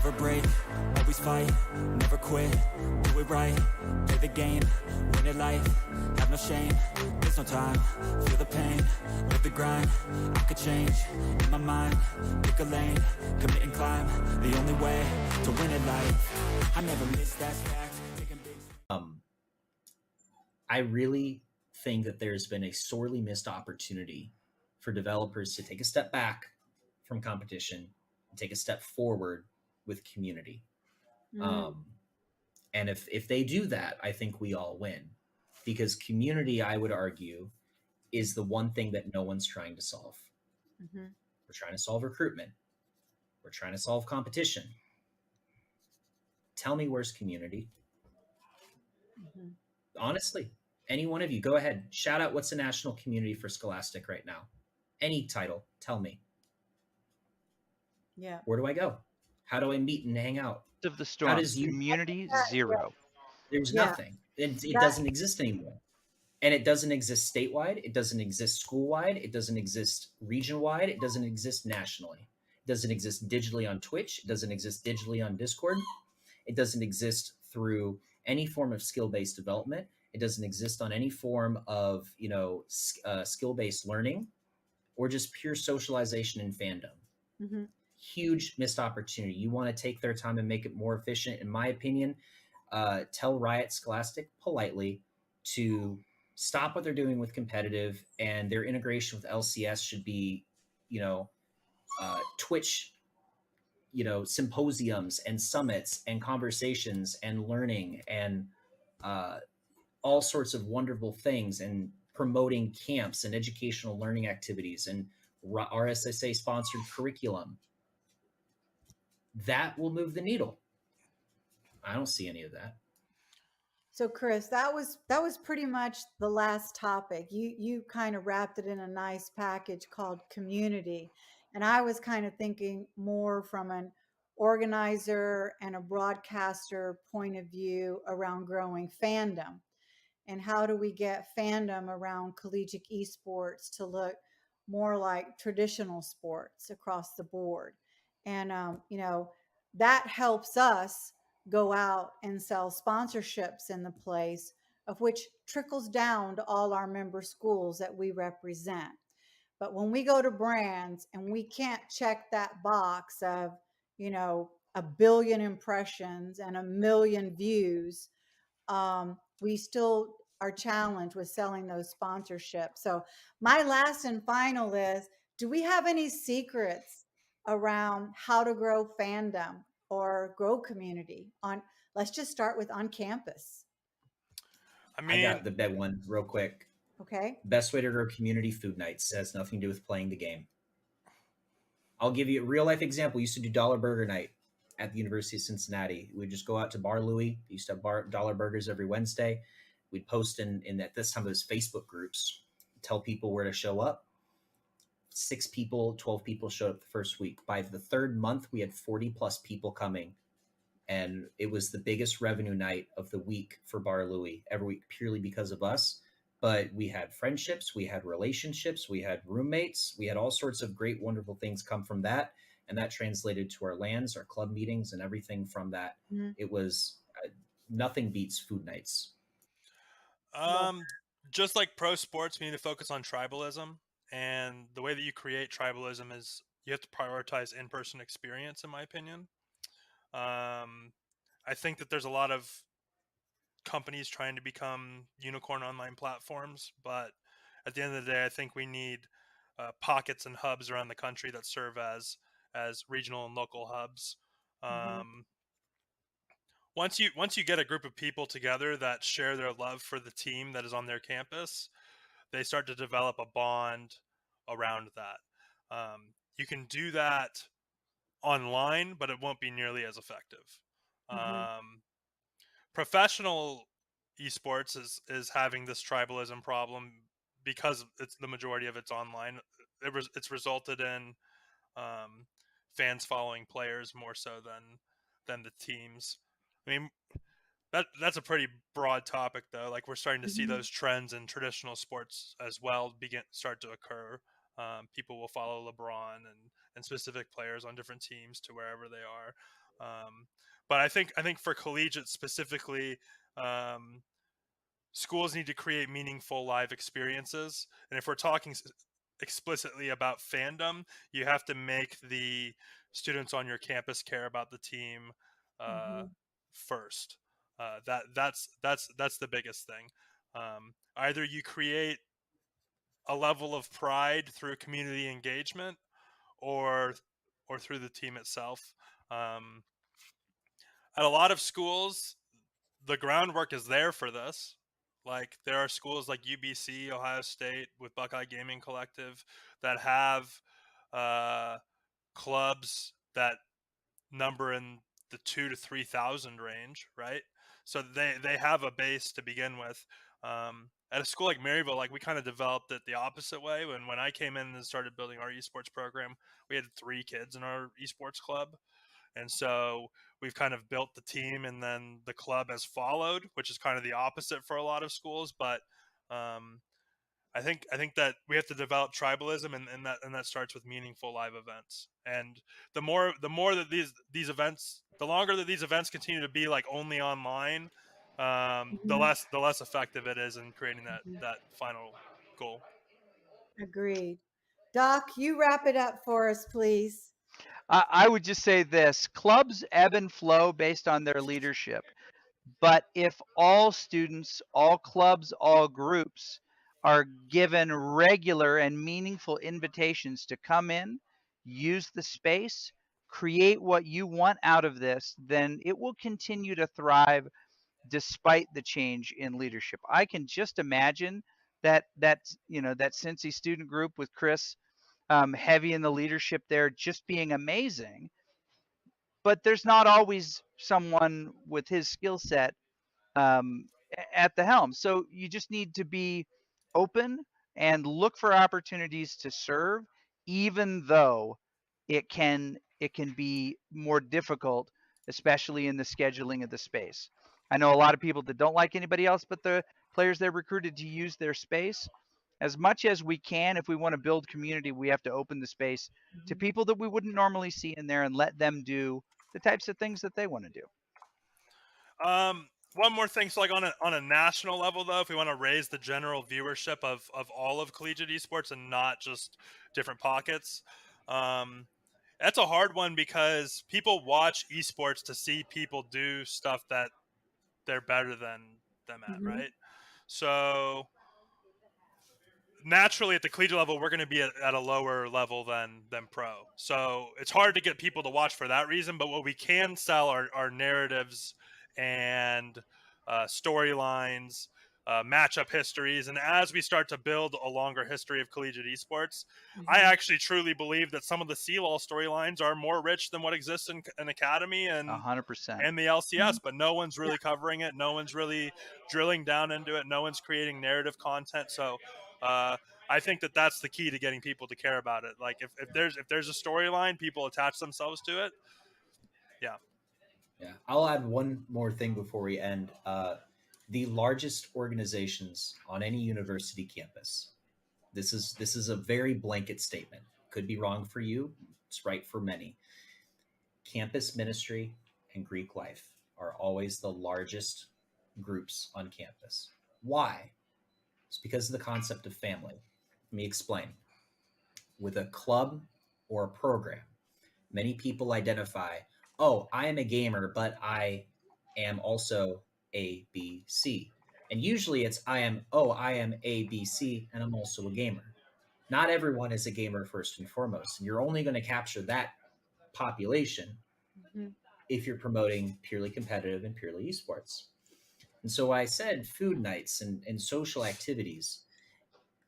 never break, always fight, never quit, do it right, play the game, win it life, have no shame, there's no time, feel the pain, live the grind, I could change, in my mind, pick a lane, commit and climb, the only way to win it life, I never miss that fact, taking big... I really think that there's been a sorely missed opportunity for developers to take a step back from competition and take a step forward with community. And if they do that, I think we all win, because community, I would argue, is the one thing that no one's trying to solve. We're trying to solve recruitment. We're trying to solve competition. Tell me, where's community? Honestly, any one of you, go ahead. Shout out what's the national community for Scholastic right now. Any title, tell me. Yeah. Where do I go? How do I meet and hang out? Of the storm. Community, zero. There's nothing. It doesn't exist anymore. And it doesn't exist statewide. It doesn't exist school-wide. It doesn't exist region-wide. It doesn't exist nationally. It doesn't exist digitally on Twitch. It doesn't exist digitally on Discord. It doesn't exist through any form of skill-based development. It doesn't exist on any form of, skill-based learning or just pure socialization and fandom. Huge missed opportunity. You want to take their time and make it more efficient, in my opinion, tell Riot Scholastic politely to stop what they're doing with competitive, and their integration with LCS should be, Twitch, symposiums and summits and conversations and learning and all sorts of wonderful things, and promoting camps and educational learning activities and RSSA sponsored curriculum. That will move the needle. I don't see any of that. So Chris, that was pretty much the last topic. You kind of wrapped it in a nice package called community. And I was kind of thinking more from an organizer and a broadcaster point of view around growing fandom. And how do we get fandom around collegiate esports to look more like traditional sports across the board? And, that helps us go out and sell sponsorships in the place, of which trickles down to all our member schools that we represent. But when we go to brands and we can't check that box of, 1 billion impressions and 1 million views, we still are challenged with selling those sponsorships. So my last and final is, do we have any secrets around how to grow fandom or grow community let's just start with on campus? I got the big one real quick. Okay. Best way to grow community: food nights. It has nothing to do with playing the game. I'll give you a real life example. We used to do dollar burger night at the University of Cincinnati. We'd just go out to Bar Louie. We used to have dollar burgers every Wednesday. We'd post in at this time it was Facebook groups, tell people where to show up. 6 people, 12 people showed up the first week. By the third month, we had 40 plus people coming. And it was the biggest revenue night of the week for Bar Louie every week, purely because of us. But we had friendships, we had relationships, we had roommates, we had all sorts of great, wonderful things come from that. And that translated to our LANs, our club meetings, and everything from that. It was nothing beats food nights. Just like pro sports, we need to focus on tribalism. And the way that you create tribalism is you have to prioritize in-person experience, in my opinion. I think that there's a lot of companies trying to become unicorn online platforms, but at the end of the day, I think we need pockets and hubs around the country that serve as regional and local hubs. Once you get a group of people together that share their love for the team that is on their campus, they start to develop a bond around that. You can do that online, but it won't be nearly as effective. Professional esports is having this tribalism problem because it's the majority of it's online. It's resulted in fans following players more so than the teams. I mean, that's a pretty broad topic, though. Like, we're starting to see those trends in traditional sports as well start to occur. People will follow LeBron and specific players on different teams to wherever they are. But I think for collegiate specifically, schools need to create meaningful live experiences. And if we're talking explicitly about fandom, you have to make the students on your campus care about the team Mm-hmm. first. That's the biggest thing. Either you create a level of pride through community engagement, or through the team itself. Um, at a lot of schools, the groundwork is there for this. Like there are schools like UBC, Ohio State, with Buckeye Gaming Collective that have uh, clubs that number in the 2 to 3,000 range, right? So they have a base to begin with. At a school like Maryville, like we kind of developed it the opposite way. When I came in and started building our esports program, we had 3 kids in our esports club, and so we've kind of built the team, and then the club has followed, which is kind of the opposite for a lot of schools. But um, I think that we have to develop tribalism, and that starts with meaningful live events. And the more that these events, the longer that these events continue to be like only online, the Mm-hmm. less effective it is in creating that final goal. Agreed. Doc, you wrap it up for us, please. I would just say this: clubs ebb and flow based on their leadership. But if all students, all clubs, all groups are given regular and meaningful invitations to come in, use the space, create what you want out of this, then it will continue to thrive despite the change in leadership. I can just imagine that Cincy student group with Chris, heavy in the leadership there, just being amazing. But there's not always someone with his skill set um, at the helm. So you just need to be open and look for opportunities to serve, even though it can be more difficult, especially in the scheduling of the space. I know a lot of people that don't like anybody else but the players they're recruited to use their space. As much as we can, if we want to build community, we have to open the space to people that we wouldn't normally see in there and let them do the types of things that they want to do. One more thing, so like on a national level though, if we want to raise the general viewership of all of collegiate esports and not just different pockets, that's a hard one because people watch esports to see people do stuff that they're better than them at, Mm-hmm. right? So naturally at the collegiate level we're going to be at a lower level than pro, so it's hard to get people to watch for that reason. But what we can sell are narratives and storylines, matchup histories. And as we start to build a longer history of collegiate esports, I Mm-hmm. actually truly believe that some of the CLOL storylines are more rich than what exists in Academy 100%. and the LCS, but no one's really covering it. No one's really drilling down into it. No one's creating narrative content. So uh, I think that's the key to getting people to care about it. Like if there's a storyline, people attach themselves to it. Yeah. Yeah, I'll add one more thing before we end. The largest organizations on any university campus. This is a very blanket statement. Could be wrong for you. It's right for many. Campus ministry and Greek life are always the largest groups on campus. Why? It's because of the concept of family. Let me explain. With a club or a program, many people identify, oh, I am a gamer, but I am also A, B, C. And usually it's I am A, B, C, and I'm also a gamer. Not everyone is a gamer first and foremost. And you're only going to capture that population Mm-hmm. if you're promoting purely competitive and purely esports. And so I said food nights and social activities.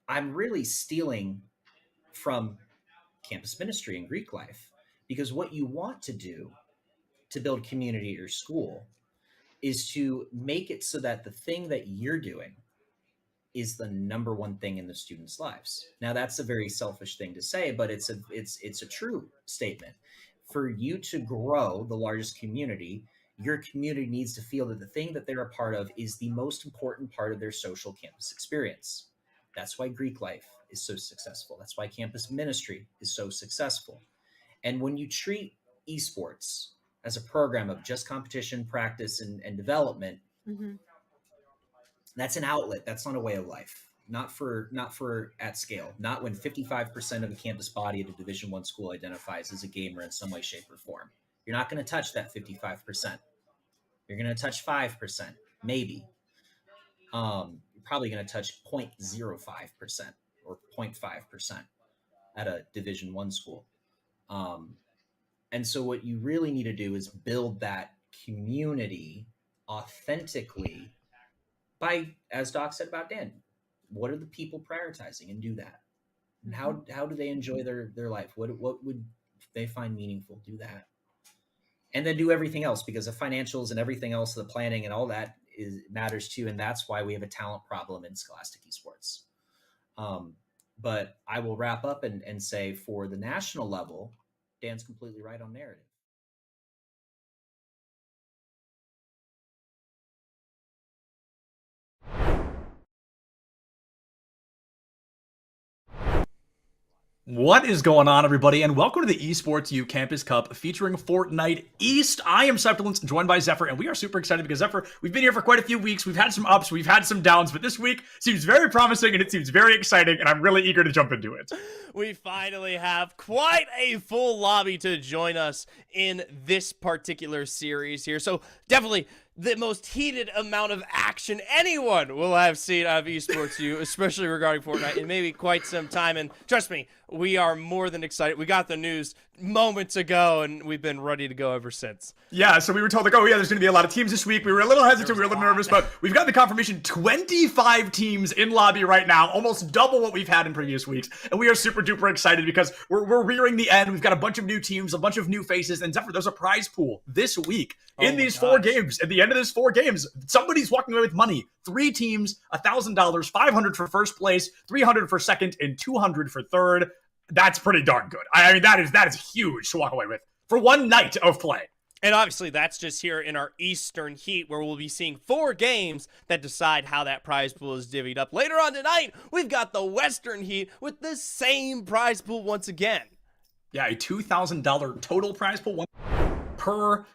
I'm really stealing from campus ministry and Greek life because what you want to do to build community at your school is to make it so that the thing that you're doing is the number one thing in the students' lives. Now that's a very selfish thing to say, but it's a true statement. For you to grow the largest community, your community needs to feel that the thing that they're a part of is the most important part of their social campus experience. That's why Greek life is so successful. That's why campus ministry is so successful. And when you treat esports as a program of just competition, practice, and development, that's an outlet. That's not a way of life. Not for at scale. Not when 55% of the campus body at a Division I school identifies as a gamer in some way, shape, or form. You're not going to touch that 55%. You're going to touch 5%, maybe. You're probably going to touch 0.05% or 0.5% at a Division I school. And so what you really need to do is build that community authentically by, as Doc said about Dan, what are the people prioritizing, and do that. And how do they enjoy their life? What would they find meaningful? Do that. And then do everything else, because the financials and everything else, the planning and all that matters too. And that's why we have a talent problem in Scholastic Esports. But I will wrap up and say, for the national level, Dan's completely right on narrative. What is going on, everybody, and welcome to the Esports U Campus Cup featuring Fortnite East. I am Septilance, joined by Zephyr, and we are super excited because, Zephyr, we've been here for quite a few weeks. We've had some ups, we've had some downs, but this week seems very promising, and it seems very exciting, and I'm really eager to jump into it. We finally have quite a full lobby to join us in this particular series here, so definitely the most heated amount of action anyone will have seen out of Esports U, especially regarding Fortnite, in maybe quite some time. And trust me, we are more than excited. We got the news moments ago, and we've been ready to go ever since. Yeah, so we were told, like, oh yeah, there's going to be a lot of teams this week. We were a little hesitant, we were a little nervous, but we've got the confirmation, 25 teams in lobby right now, almost double what we've had in previous weeks. And we are super duper excited because we're rearing the end. We've got a bunch of new teams, a bunch of new faces, and Zephyr, there's a prize pool this week in these 4 games. At the end of this 4 games, somebody's walking away with money. 3 teams, $1,000, $500 for first place, $300 for second, and $200 for third. That's pretty darn good. I mean, that is huge to walk away with for one night of play. And obviously, that's just here in our Eastern Heat, where we'll be seeing 4 games that decide how that prize pool is divvied up. Later on tonight, we've got the Western Heat with the same prize pool once again. Yeah, a $2,000 total prize pool. Per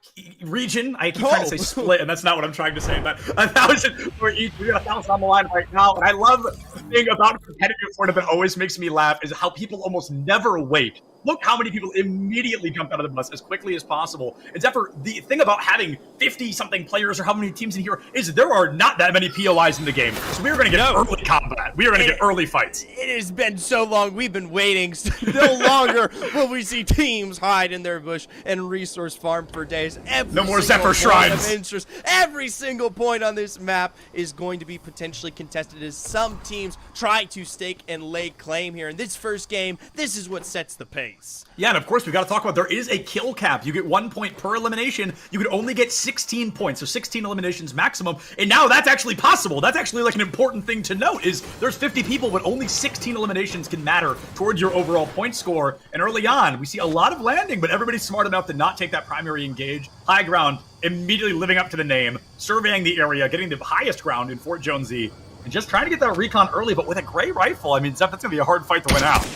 region. I keep trying to say split, and that's not what I'm trying to say, but 1,000 for each. We got 1,000 on the line right now, and I love the thing about competitive Fortnite that always makes me laugh is how people almost never wait. Look how many people immediately jump out of the bus as quickly as possible. And Zephyr, the thing about having 50-something players or how many teams in here is there are not that many POIs in the game. So we're going to get early combat. We are going to get early fights. It has been so long. We've been waiting. No longer will we see teams hide in their bush and resource farm for days. No more Zephyr shrines. Every single point on this map is going to be potentially contested as some teams try to stake and lay claim here. In this first game, this is what sets the pace. Yeah, and of course, we've got to talk about there is a kill cap. You get 1 point per elimination. You could only get 16 points, so 16 eliminations maximum. And now that's actually possible. That's actually like an important thing to note is there's 50 people, but only 16 eliminations can matter towards your overall point score. And early on, we see a lot of landing, but everybody's smart enough to not take that primary engage. High ground, immediately living up to the name, surveying the area, getting the highest ground in Fort Jonesy, and just trying to get that recon early, but with a gray rifle. I mean, Zeph, that's going to be a hard fight to win out.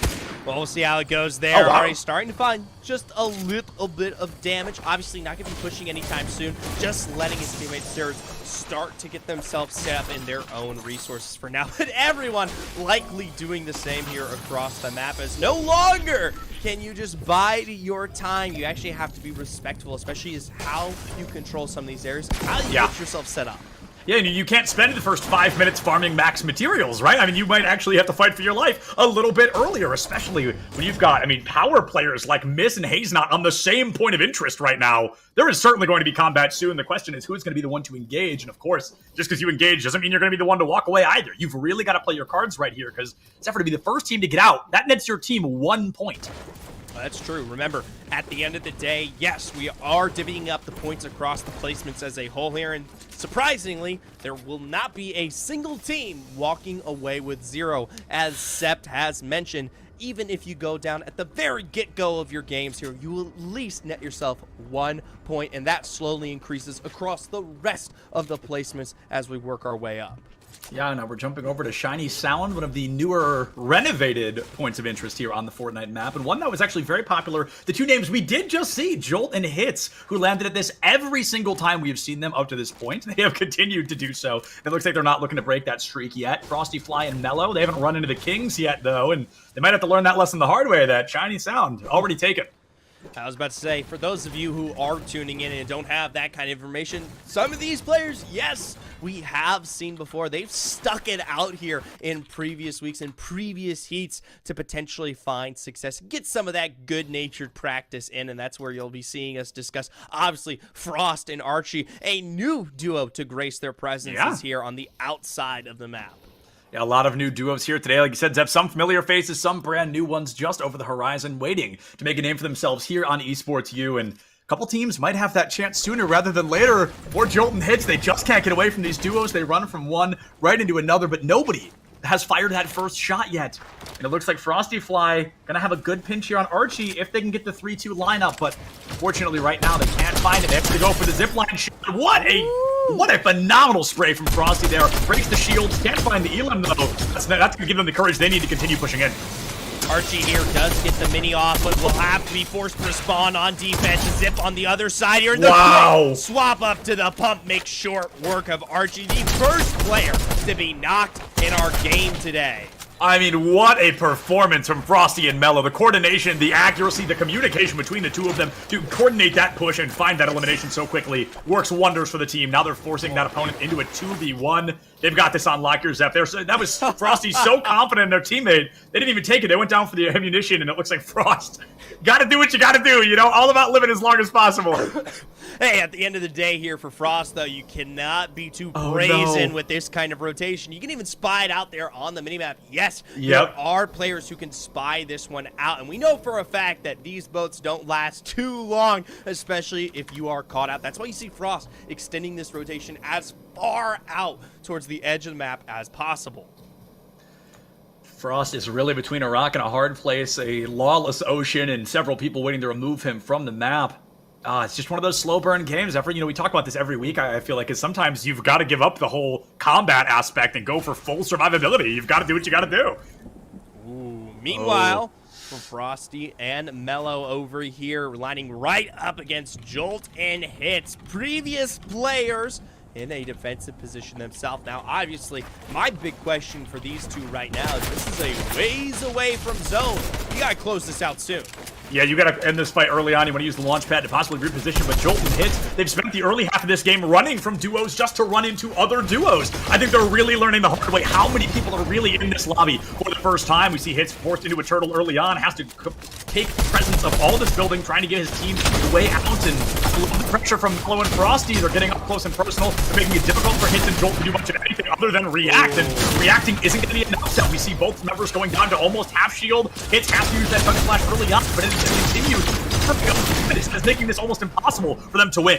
Well, we'll see how it goes there. Oh, wow. Already starting to find just a little bit of damage. Obviously not going to be pushing anytime soon. Just letting his teammates there start to get themselves set up in their own resources for now. But everyone likely doing the same here across the map, as no longer can you just bide your time. You actually have to be respectful, especially as how you control some of these areas, how you get yourself set up. Yeah, and you can't spend the first 5 minutes farming max materials, right? I mean, you might actually have to fight for your life a little bit earlier, especially when you've got, I mean, power players like Miss and Haznot on the same point of interest right now. There is certainly going to be combat soon. The question is who's going to be the one to engage, and of course, just because you engage doesn't mean you're going to be the one to walk away either. You've really got to play your cards right here, because except for to be the first team to get out, that nets your team 1 point. That's true. Remember, at the end of the day, yes, we are divvying up the points across the placements as a whole here, and surprisingly, there will not be a single team walking away with 0, as Sept has mentioned. Even if you go down at the very get-go of your games here, you will at least net yourself 1 point, and that slowly increases across the rest of the placements as we work our way up. Yeah, now we're jumping over to Shiny Sound, one of the newer renovated points of interest here on the Fortnite map, and one that was actually very popular. The two names we did just see, Jolt and Hits, who landed at this every single time we have seen them up to this point. They have continued to do so. It looks like they're not looking to break that streak yet. Frosty Fly and Mellow, they haven't run into the Kings yet, though, and they might have to learn that lesson the hard way, that Shiny Sound already taken. I was about to say, for those of you who are tuning in and don't have that kind of information, some of these players, yes, we have seen before. They've stuck it out here in previous weeks and previous heats to potentially find success, get some of that good-natured practice in, and that's where you'll be seeing us discuss, obviously, Frost and Archie, a new duo to grace their presences here on the outside of the map. Yeah, a lot of new duos here today. Like you said, Zeb, some familiar faces, some brand new ones just over the horizon, waiting to make a name for themselves here on Esports U. And a couple teams might have that chance sooner rather than later. For Jolt and Hits, they just can't get away from these duos. They run from one right into another, but nobody has fired that first shot yet. And it looks like Frosty Fly gonna have a good pinch here on Archie if they can get the 3-2 lineup, but unfortunately right now they can't find it. They have to go for the zipline shot. What a phenomenal spray from Frosty there. Breaks the shields, can't find the Elim though. That's gonna give them the courage they need to continue pushing in. Archie here does get the mini off, but will have to be forced to respond on defense. Zip on the other side here. Wow. Swap up to the pump makes short work of Archie, the first player to be knocked in our game today. I mean, what a performance from Frosty and Mellow. The coordination, the accuracy, the communication between the two of them to coordinate that push and find that elimination so quickly works wonders for the team. Now they're forcing that opponent into a 2v1. They've got this on lock, your Zep. That was Frosty so confident in their teammate. They didn't even take it. They went down for the ammunition, and it looks like Frost. Gotta do what you gotta do, you know? All about living as long as possible. Hey, at the end of the day here for Frost, though, you cannot be too brazen with this kind of rotation. You can even spy it out there on the minimap. Yes, there are players who can spy this one out, and we know for a fact that these boats don't last too long, especially if you are caught out. That's why you see Frost extending this rotation as far out towards the edge of the map as possible. Frost is really between a rock and a hard place, a lawless ocean, and several people waiting to remove him from the map. It's just one of those slow burn games. We talk about this every week, I feel like, is sometimes you've got to give up the whole combat aspect and go for full survivability. You've got to do what you got to do. Ooh, meanwhile, for Frosty and Mellow over here, lining right up against Jolt and Hits. Previous players in a defensive position themselves. Now, obviously, my big question for these two right now is this is a ways away from zone. You got to close this out soon. Yeah, you got to end this fight early on. You want to use the launch pad to possibly reposition, but Jolt and Hits, they've spent the early half of this game running from duos just to run into other duos. I think they're really learning the hard way how many people are really in this lobby for the first time. We see Hits forced into a turtle early on, has to take presence of all this building, trying to get his team way out, and the pressure from Mellow and Frosty. They're getting up close and personal. They're making it difficult for Hits and Jolt to do much of anything other than react, and reacting isn't going to be enough. So we see both members going down to almost half shield. Hits has to use that touch flash early on, but it's continued. It's making this almost impossible for them to win.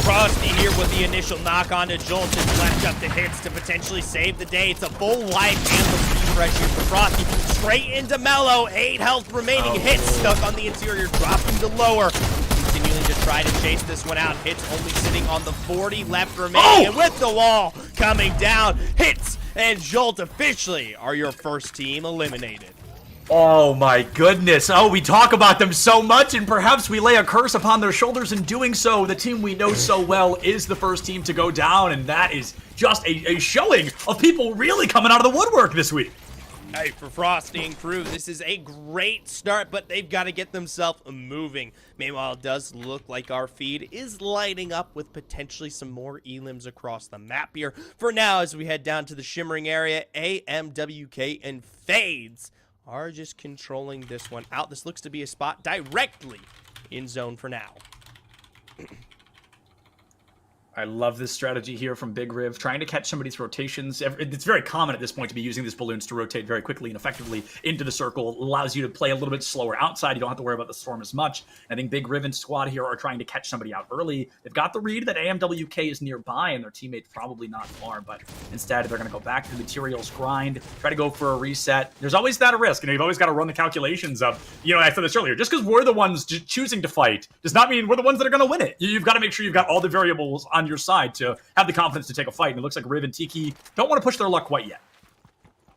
Frosty here with the initial knock onto Jolt and left up the Hits to potentially save the day. It's a full life and the speed pressure for Frosty. Straight into Mellow, 8 health remaining. Hits stuck on the interior, dropping to lower. Continuing to try to chase this one out. Hits only sitting on the 40 left remaining. And with the wall coming down, Hits and Jolt officially are your first team eliminated. Oh my goodness. Oh, we talk about them so much, and perhaps we lay a curse upon their shoulders in doing so. The team we know so well is the first team to go down, and that is just a showing of people really coming out of the woodwork this week. Hey, for Frosty and crew, this is a great start, but they've got to get themselves moving. Meanwhile, it does look like our feed is lighting up with potentially some more elims across the map here. For now, as we head down to the shimmering area, AMWK and Fades are just controlling this one out. This looks to be a spot directly in zone for now. I love this strategy here from Big Riv, trying to catch somebody's rotations. It's very common at this point to be using these balloons to rotate very quickly and effectively into the circle. It allows you to play a little bit slower outside. You don't have to worry about the storm as much. I think Big Riv and squad here are trying to catch somebody out early. They've got the read that AMWK is nearby and their teammate's probably not far, but instead they're going to go back to the materials grind, try to go for a reset. There's always that risk. You've always got to run the calculations of, I said this earlier, just because we're the ones choosing to fight does not mean we're the ones that are going to win it. You've got to make sure you've got all the variables on your side to have the confidence to take a fight. And it looks like Riv and Tiki don't want to push their luck quite yet.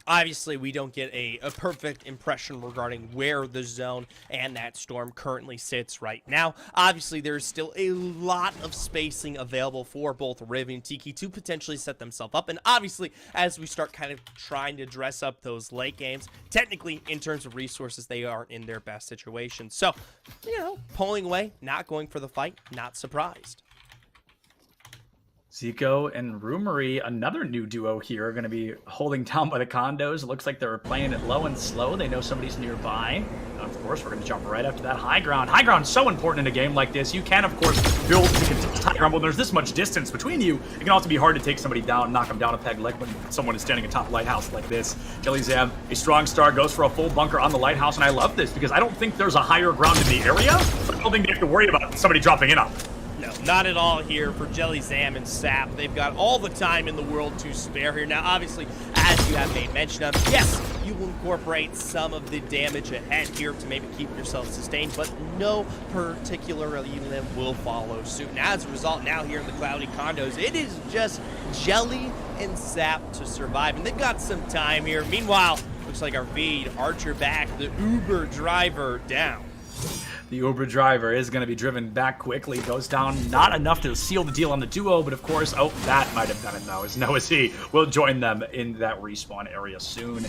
Obviously, we don't get a perfect impression regarding where the zone and that storm currently sits right now. Obviously, there's still a lot of spacing available for both Riv and Tiki to potentially set themselves up. And obviously, as we start kind of trying to dress up those late games, technically, in terms of resources, they aren't in their best situation. So, you know, pulling away, not going for the fight, not surprised. Zico and Rumery, another new duo here, are going to be holding down by the condos. It looks like they're playing it low and slow. They know somebody's nearby. Of course, we're going to jump right after that high ground. High ground is so important in a game like this. You can, of course, build to contest high ground. When there's this much distance between you, it can also be hard to take somebody down, knock them down a peg, like when someone is standing atop lighthouse like this. Jelly Zam, a strong start, goes for a full bunker on the lighthouse, and I love this because I don't think there's a higher ground in the area, so I don't think they have to worry about somebody dropping in on them. No, not at all here for Jelly Zam and Sap. They've got all the time in the world to spare here. Now, obviously, as you have made mention of, yes, you will incorporate some of the damage ahead here to maybe keep yourself sustained, but no particular limb will follow suit. And as a result, now here in the Cloudy Condos, it is just Jelly and Sap to survive, and they've got some time here. Meanwhile, looks like our feed, Archer back, the Uber driver down. The Uber driver is going to be driven back quickly. Goes down, not enough to seal the deal on the duo, but of course, oh, that might have done it though. As Noah C will join them in that respawn area soon.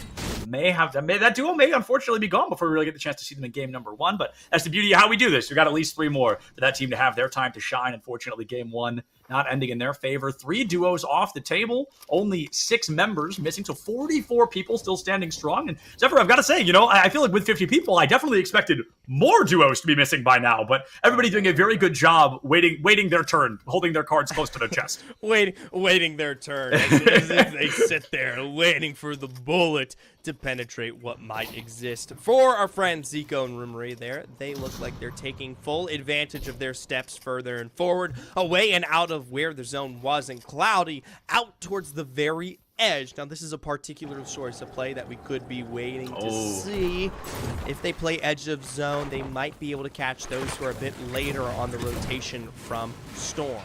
That duo may unfortunately be gone before we really get the chance to see them in game number 1, but that's the beauty of how we do this. We've got at least 3 more for that team to have their time to shine. Unfortunately, game 1 not ending in their favor. 3 duos off the table, only 6 members missing, so 44 people still standing strong. And Zephyr, I've got to say, you know, I feel like with 50 people, I definitely expected more duos to be missing by now, but everybody doing a very good job waiting their turn, holding their cards close to their chest. waiting their turn as if they sit there waiting for the bullet to penetrate what might exist. For our friends Zico and Rumery there, they look like they're taking full advantage of their steps further and forward, away and out of where the zone was in Cloudy, out towards the very edge. Now, this is a particular source of play that we could be waiting to see. If they play edge of zone, they might be able to catch those who are a bit later on the rotation from Storm.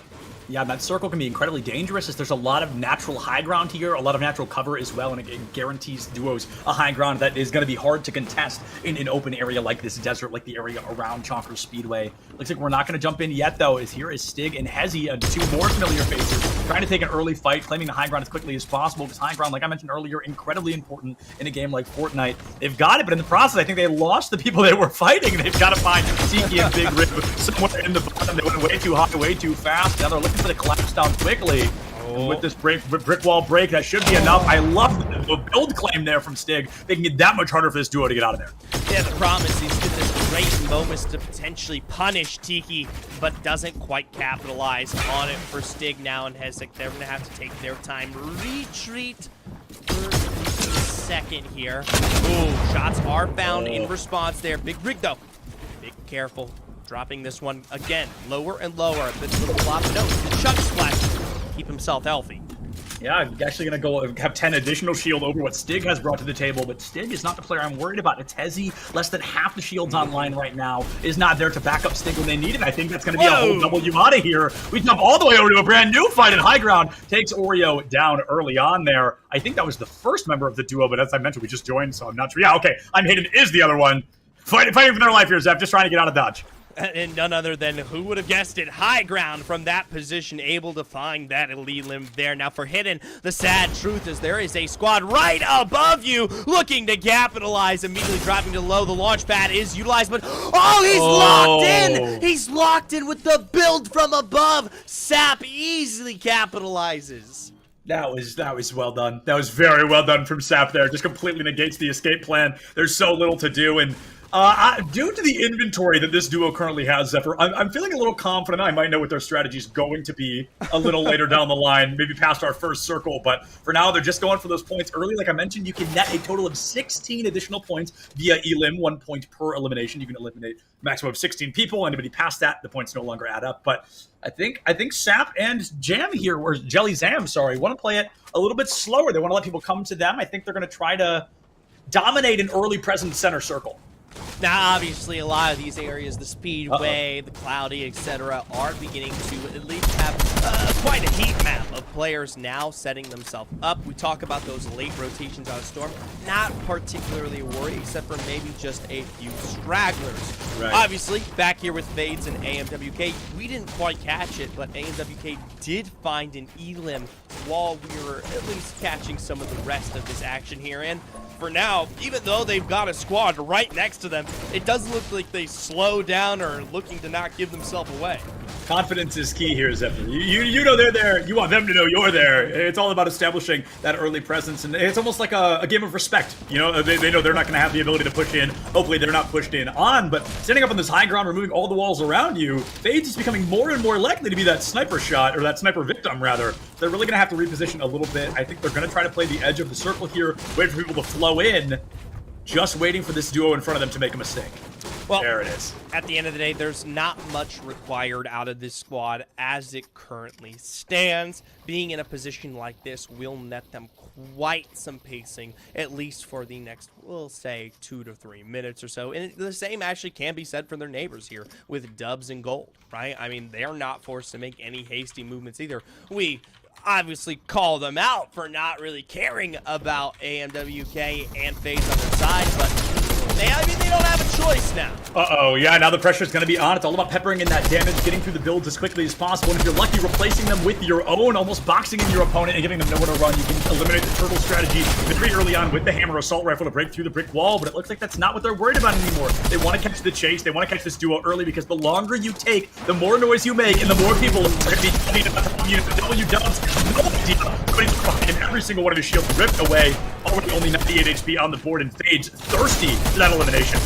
Yeah, that circle can be incredibly dangerous as there's a lot of natural high ground here, a lot of natural cover as well, and it guarantees duos a high ground that is going to be hard to contest in an open area like this desert, like the area around Chonkers Speedway. Looks like we're not going to jump in yet, though, as here is Stig and Hezi, 2 more familiar faces, trying to take an early fight, claiming the high ground as quickly as possible, because high ground, like I mentioned earlier, incredibly important in a game like Fortnite. They've got it, but in the process, I think they lost the people they were fighting. They've got to find Tiki and Big Rib somewhere in the bottom. They went way too high, way too fast. Now they're looking for the collapse down quickly. And with this brick wall break, that should be enough. I love the build claim there from Stig. They can get that much harder for this duo to get out of there. Yeah, the problem is he's got this great moments to potentially punish Tiki, but doesn't quite capitalize on it for Stig now, and Hezek, they're going to have to take their time. Retreat for a second here. Ooh, shots are found in response there. Big rig, though. Big careful. Dropping this one again, lower and lower. This little flop, no, the chug splash. Keep himself healthy. Yeah, I'm actually going to go have 10 additional shield over what Stig has brought to the table, but Stig is not the player I'm worried about. It's Hezi, less than half the shields online right now, is not there to back up Stig when they need it. I think that's going to be a whole W out of here. We jump all the way over to a brand new fight at high ground. Takes Oreo down early on there. I think that was the first member of the duo, but as I mentioned, we just joined, so I'm not sure. Yeah, okay, I'm Hayden is the other one. Fighting for their life here, Zeph, just trying to get out of dodge. And none other than, who would have guessed it, high ground from that position, able to find that elite limb there. Now for Hidden, the sad truth is there is a squad right above you looking to capitalize, immediately dropping to low. The launch pad is utilized, but he's locked in! He's locked in with the build from above. Sap easily capitalizes. That was well done. That was very well done from Sap there. Just completely negates the escape plan. There's so little to do, and due to the inventory that this duo currently has, Zephyr, I'm feeling a little confident. I might know what their strategy is going to be a little later down the line, maybe past our first circle. But for now, they're just going for those points early. Like I mentioned, you can net a total of 16 additional points via elim, 1 point per elimination. You can eliminate a maximum of 16 people. Anybody past that, the points no longer add up. But I think Sap and Jam here, or Jelly Zam, sorry, want to play it a little bit slower. They want to let people come to them. I think they're going to try to dominate an early present center circle. Now, obviously, a lot of these areas, the Speedway, the Cloudy, etc., are beginning to at least have quite players now setting themselves up. We talk about those late rotations out of Storm. Not particularly a worry, except for maybe just a few stragglers. Right. Obviously, back here with Fades and AMWK, we didn't quite catch it, but AMWK did find an elim while we were at least catching some of the rest of this action here. And for now, even though they've got a squad right next to them, it doesn't look like they slow down or are looking to not give themselves away. Confidence is key here, Zephyr. You know they're there. You want them to know you're there. It's all about establishing that early presence, and it's almost like a game of respect. You know, they know they're not going to have the ability to push in. Hopefully, they're not pushed in on, but standing up on this high ground, removing all the walls around you, Fades is becoming more and more likely to be that sniper shot, or that sniper victim, rather. They're really going to have to reposition a little bit. I think they're going to try to play the edge of the circle here, wait for people to flow in, just waiting for this duo in front of them to make a mistake. Well, there it is. At the end of the day, there's not much required out of this squad as it currently stands. Being in a position like this will net them quite some pacing, at least for the next, we'll say, 2 to 3 minutes or so. And the same actually can be said for their neighbors here with Dubs and Gold, right? I mean, they're not forced to make any hasty movements either. We obviously call them out for not really caring about AMWK and FaZe on their side, but they don't have a choice now. Uh-oh, yeah, now the pressure's going to be on. It's all about peppering in that damage, getting through the builds as quickly as possible, and if you're lucky, replacing them with your own, almost boxing in your opponent and giving them nowhere to run. You can eliminate the turtle strategy very early on with the hammer assault rifle to break through the brick wall, but it looks like that's not what they're worried about anymore. They want to catch the chase. They want to catch this duo early, because the longer you take, the more noise you make, and the more people are going to be W Dubs. No idea. Putting behind every single one of his shields ripped away. Already only 98 HP on the board, and Fades thirsty for that elimination.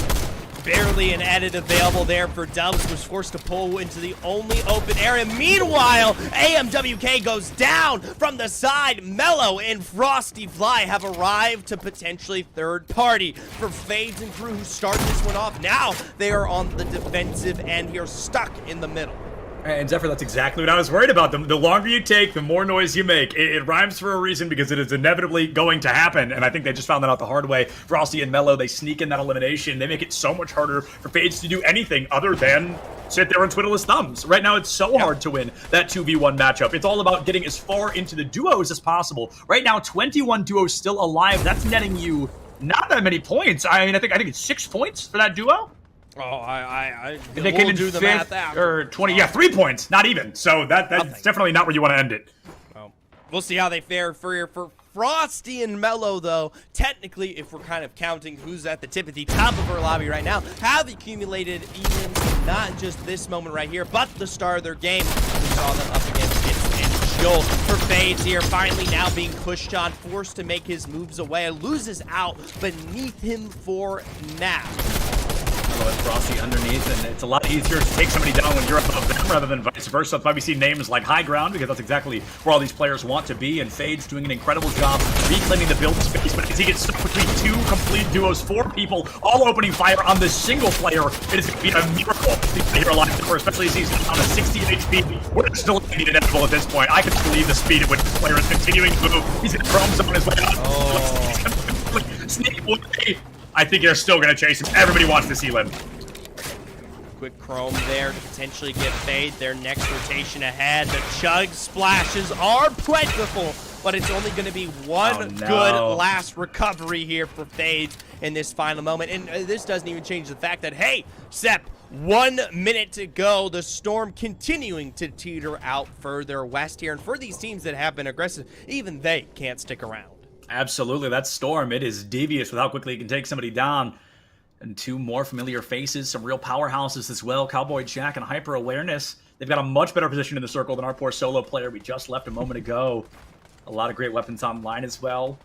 Barely an edit available there for Dubs, was forced to pull into the only open area. Meanwhile, AMWK goes down from the side. Mellow and Frosty Fly have arrived to potentially third party for Fades and crew, who started this one off. Now they are on the defensive end here, stuck in the middle. And Zephyr, that's exactly what I was worried about. The longer you take, the more noise you make. It rhymes for a reason, because it is inevitably going to happen, and I think they just found that out the hard way. Frosty and Mellow, they sneak in that elimination. They make it so much harder for Fades to do anything other than sit there and twiddle his thumbs. Right now, it's so hard to win that 2v1 matchup. It's all about getting as far into the duos as possible. Right now, 21 duos still alive. That's netting you not that many points. I mean, I think it's 6 points for that duo. Oh, They came in do the fifth, math after. or 20, yeah, 3 points, not even. So that's definitely not where you want to end it. Well, we'll see how they fare for Frosty and Mellow, though. Technically, if we're kind of counting who's at the top of our lobby right now, have accumulated even not just this moment right here, but the start of their game. We saw them up against Gitz and Joel. For Fades here, finally now being pushed on, forced to make his moves away, loses out beneath him for now. With Frosty underneath, and it's a lot easier to take somebody down when you're above them rather than vice versa. That's why we see names like High Ground, because that's exactly where all these players want to be, and Fade's doing an incredible job reclaiming the build space, but as he gets stuck between 2 complete duos, 4 people, all opening fire on this single player, it is going to be a miracle to stay here alive, especially as he's on a 68 HP. We're still inevitable at this point. I can believe the speed at which this player is continuing to move. He's in Chrome's on his way up. Oh. Sneak away. I think they're still going to chase him. Everybody wants to see him. Quick Chrome there to potentially get Fade. Their next rotation ahead. The chug splashes are plentiful, but it's only going to be one good last recovery here for Fade in this final moment. And this doesn't even change the fact that, hey, Sep, 1 minute to go. The Storm continuing to teeter out further west here. And for these teams that have been aggressive, even they can't stick around. Absolutely, that Storm, it is devious with how quickly it can take somebody down. And 2 more familiar faces, some real powerhouses as well. Cowboy Jack and Hyper Awareness. They've got a much better position in the circle than our poor solo player we just left a moment ago. A lot of great weapons online as well.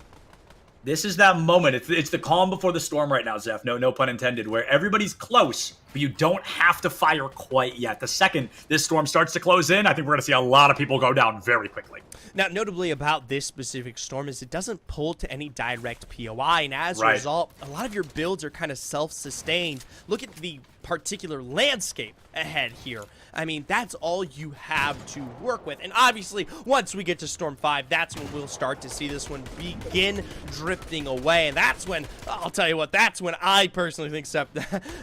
This is that moment. It's the calm before the storm right now, Zeph. No pun intended, where everybody's close, but you don't have to fire quite yet. The second this storm starts to close in, I think we're going to see a lot of people go down very quickly. Now, notably about this specific storm is it doesn't pull to any direct POI, and as a result, a lot of your builds are kind of self-sustained. Look at the particular landscape ahead here. I mean, that's all you have to work with. And obviously, once we get to Storm 5, that's when we'll start to see this one begin drifting away. And that's when, I'll tell you what, that's when I personally think, Sep,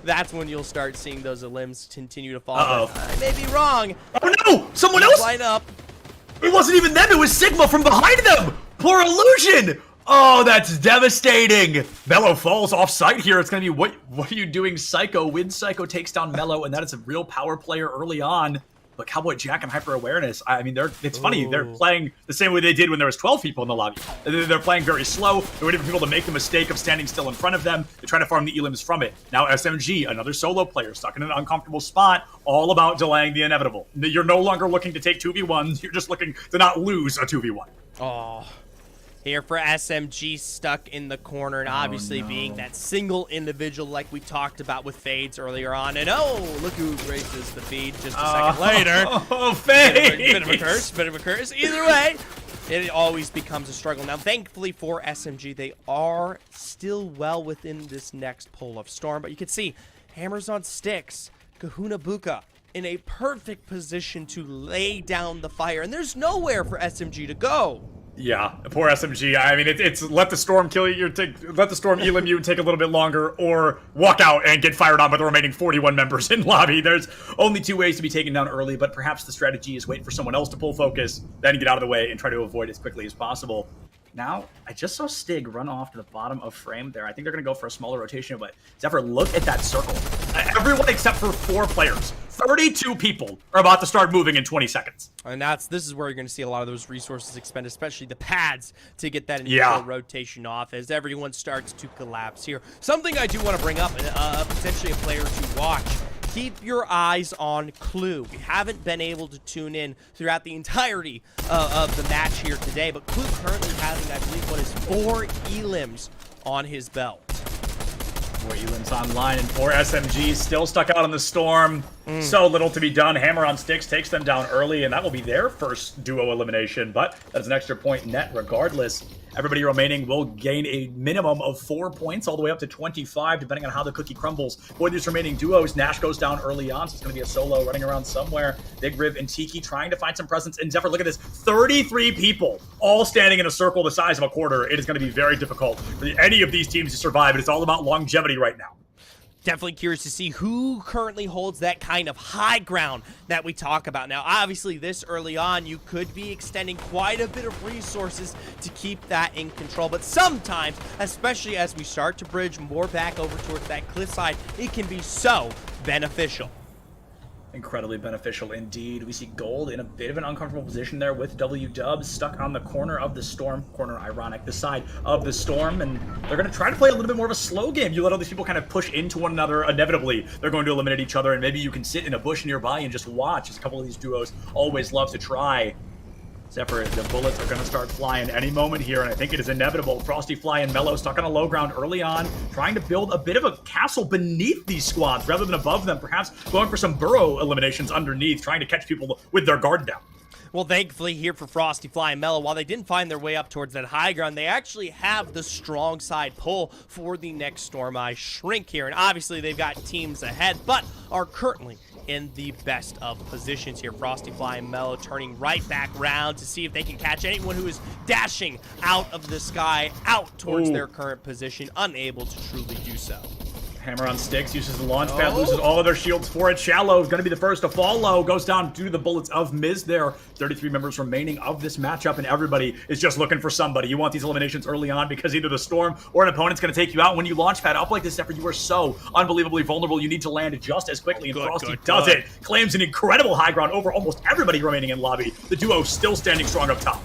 that's when you'll start seeing those limbs continue to fall. I may be wrong. Oh no! Someone else? Line up. It wasn't even them, it was Sigma from behind them! Poor Illusion! Oh, that's devastating! Mello falls off site here. It's gonna be, what are you doing, Psycho? Wins Psycho takes down Mello, and that is a real power player early on. But Cowboy Jack and Hyper Awareness, I mean, it's funny. They're playing the same way they did when there was 12 people in the lobby. They're playing very slow. They're waiting for people to make the mistake of standing still in front of them. They try to farm the elims from it. Now SMG, another solo player, stuck in an uncomfortable spot, all about delaying the inevitable. You're no longer looking to take 2v1s. You're just looking to not lose a 2v1. Oh. Here for SMG, stuck in the corner, and obviously being that single individual like we talked about with Fades earlier on. And look who graces the feed just a second later. Oh, Fades! Bit of a curse. Either way, it always becomes a struggle. Now, thankfully for SMG, they are still well within this next pull of Storm. But you can see Hammers on Sticks, Kahuna Buka in a perfect position to lay down the fire. And there's nowhere for SMG to go. Yeah, poor SMG. I mean, it's let the storm kill you, let the storm elim you and take a little bit longer, or walk out and get fired on by the remaining 41 members in lobby. There's only 2 ways to be taken down early, but perhaps the strategy is wait for someone else to pull focus, then get out of the way and try to avoid as quickly as possible. Now, I just saw Stig run off to the bottom of frame there. I think they're going to go for a smaller rotation, but Zephyr, look at that circle. Everyone except for 4 players. 32 people are about to start moving in 20 seconds. And this is where you're going to see a lot of those resources expend, especially the pads to get that initial rotation off as everyone starts to collapse here. Something I do want to bring up, potentially a player to watch. Keep your eyes on Clue. We haven't been able to tune in throughout the entirety of the match here today, but Clue currently having, I believe, what is 4 elims on his belt. 4 elims online, and 4 SMGs still stuck out in the storm. So little to be done. Hammer on Sticks takes them down early, and that will be their first duo elimination, but that's an extra point net regardless. Everybody remaining will gain a minimum of 4 points, all the way up to 25, depending on how the cookie crumbles. For these remaining duos, Nash goes down early on, so it's going to be a solo running around somewhere. Big Riv and Tiki trying to find some presence. And Zephyr, look at this, 33 people, all standing in a circle the size of a quarter. It is going to be very difficult for any of these teams to survive. It's all about longevity right now. Definitely curious to see who currently holds that kind of high ground that we talk about. Now, obviously, this early on, you could be extending quite a bit of resources to keep that in control. But sometimes, especially as we start to bridge more back over towards that cliffside, it can be so beneficial. Incredibly beneficial indeed. We see Gold in a bit of an uncomfortable position there with W-Dubs stuck on the corner of the storm. Corner, ironic, the side of the storm. And they're going to try to play a little bit more of a slow game. You let all these people kind of push into one another. Inevitably, they're going to eliminate each other. And maybe you can sit in a bush nearby and just watch, as a couple of these duos always love to try. Zephyr, the bullets are going to start flying any moment here, and I think it is inevitable. Frosty Fly and Mello stuck on a low ground early on, trying to build a bit of a castle beneath these squads rather than above them, perhaps going for some burrow eliminations underneath, trying to catch people with their guard down. Well, thankfully here for Frosty Fly and Mello, while they didn't find their way up towards that high ground, they actually have the strong side pull for the next Storm Eye Shrink here. And obviously they've got teams ahead, but are currently in the best of positions here. Frosty Fly and Mello turning right back round to see if they can catch anyone who is dashing out of the sky, out towards their current position, unable to truly do so. Hammer on Sticks uses the launch pad, loses all of their shields for it. Shallow is going to be the first to fall low, goes down due to the bullets of Miz there. 33 members remaining of this matchup, and everybody is just looking for somebody. You want these eliminations early on because either the Storm or an opponent's going to take you out. When you launch pad up like this, Zephyr, you are so unbelievably vulnerable. You need to land just as quickly, and Frosty does it. Claims an incredible high ground over almost everybody remaining in lobby. The duo still standing strong up top.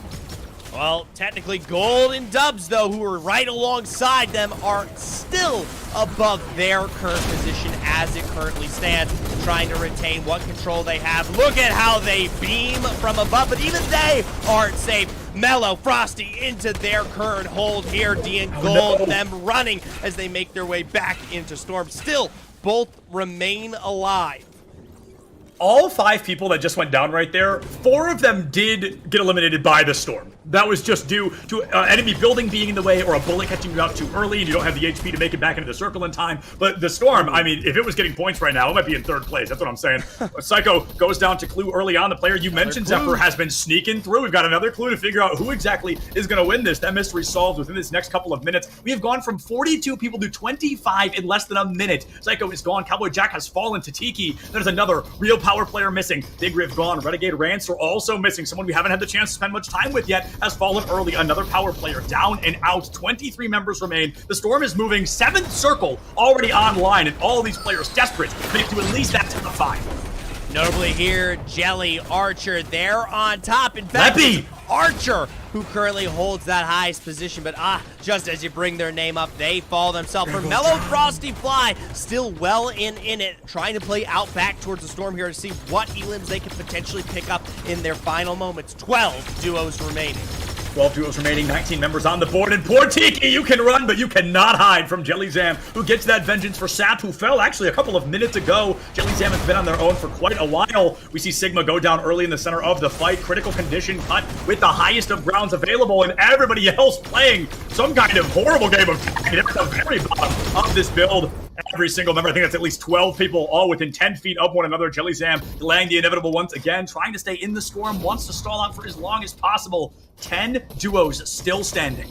Well, technically Gold and Dubs, though, who are right alongside them, are still above their current position as it currently stands, trying to retain what control they have. Look at how they beam from above, but even they aren't safe. Mello, Frosty into their current hold here. D and Gold, them running as they make their way back into Storm. Still, both remain alive. All 5 people that just went down right there, 4 of them did get eliminated by the Storm. that was just due to enemy building being in the way or a bullet catching you out too early and you don't have the HP to make it back into the circle in time. But the Storm, I mean, if it was getting points right now, it might be in third place. That's what I'm saying. Psycho goes down to Clue early on. The player you mentioned, Zephyr, has been sneaking through. We've got another clue to figure out who exactly is going to win this. That mystery solved within this next couple of minutes. We have gone from 42 people to 25 in less than a minute. Psycho is gone. Cowboy Jack has fallen to Tiki. There's another real power player missing. Big Riv gone. Renegade Rance are also missing. Someone we haven't had the chance to spend much time with yet has fallen early. Another power player down and out. 23 members remain. The Storm is moving. 7th circle already online, and all these players desperate to make to at least that top 5. Notably here, Jelly, Archer, they're on top. In fact, Leppy! Archer, who currently holds that highest position, but just as you bring their name up, they fall themselves. For Mellow Frosty Fly, still well in it, trying to play out back towards the Storm here to see what elims they can potentially pick up in their final moments. 12 duos remaining. 12 duos remaining, 19 members on the board, and poor Tiki, you can run, but you cannot hide from Jelly Zam, who gets that vengeance for Sap, who fell actually a couple of minutes ago. Jelly Zam has been on their own for quite a while. We see Sigma go down early in the center of the fight. Critical condition cut with the highest of grounds available, and everybody else playing some kind of horrible game of tag at the very bottom of this build. Every single member, I think that's at least 12 people, all within 10 feet of one another. Jelly Zam delaying the inevitable once again, trying to stay in the Storm, wants to stall out for as long as possible. 10 duos still standing.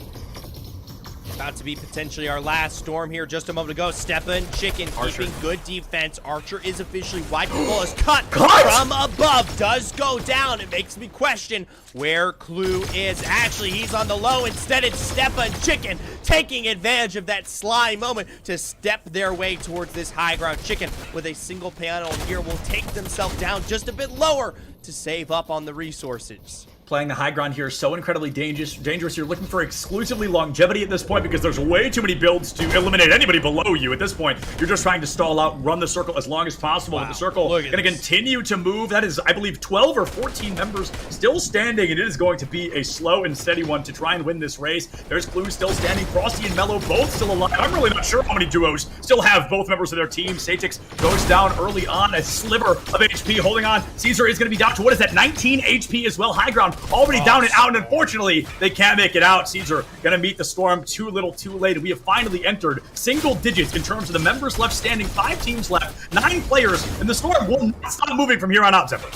About to be potentially our last Storm here just a moment ago. Steppin', Chicken, Archer. keeping good defense. Archer is officially wiped. The ball is cut from above. Does go down. It makes me question where Clue is. Actually, he's on the low. Instead, it's Steppin', Chicken taking advantage of that sly moment to step their way towards this high ground. Chicken with a single panel here will take themselves down just a bit lower to save up on the resources. Playing the high ground here is so incredibly dangerous. You're looking for exclusively longevity at this point because there's way too many builds to eliminate anybody below you at this point. You're just trying to stall out, run the circle as long as possible. Wow. The circle going to continue to move. That is, I believe, 12 or 14 members still standing, and it is going to be a slow and steady one to try and win this race. There's Clue still standing. Frosty and Mellow both still alive. I'm really not sure how many duos still have both members of their team. Satix goes down early on, a sliver of HP holding on. Caesar is going to be down to, what is that, 19 HP as well. High ground already down and out, and unfortunately, they can't make it out. Caesar gonna meet the Storm too little, too late, and we have finally entered single digits in terms of the members left standing. 5 teams left, 9 players, and the Storm will not stop moving from here on out, Zephyr.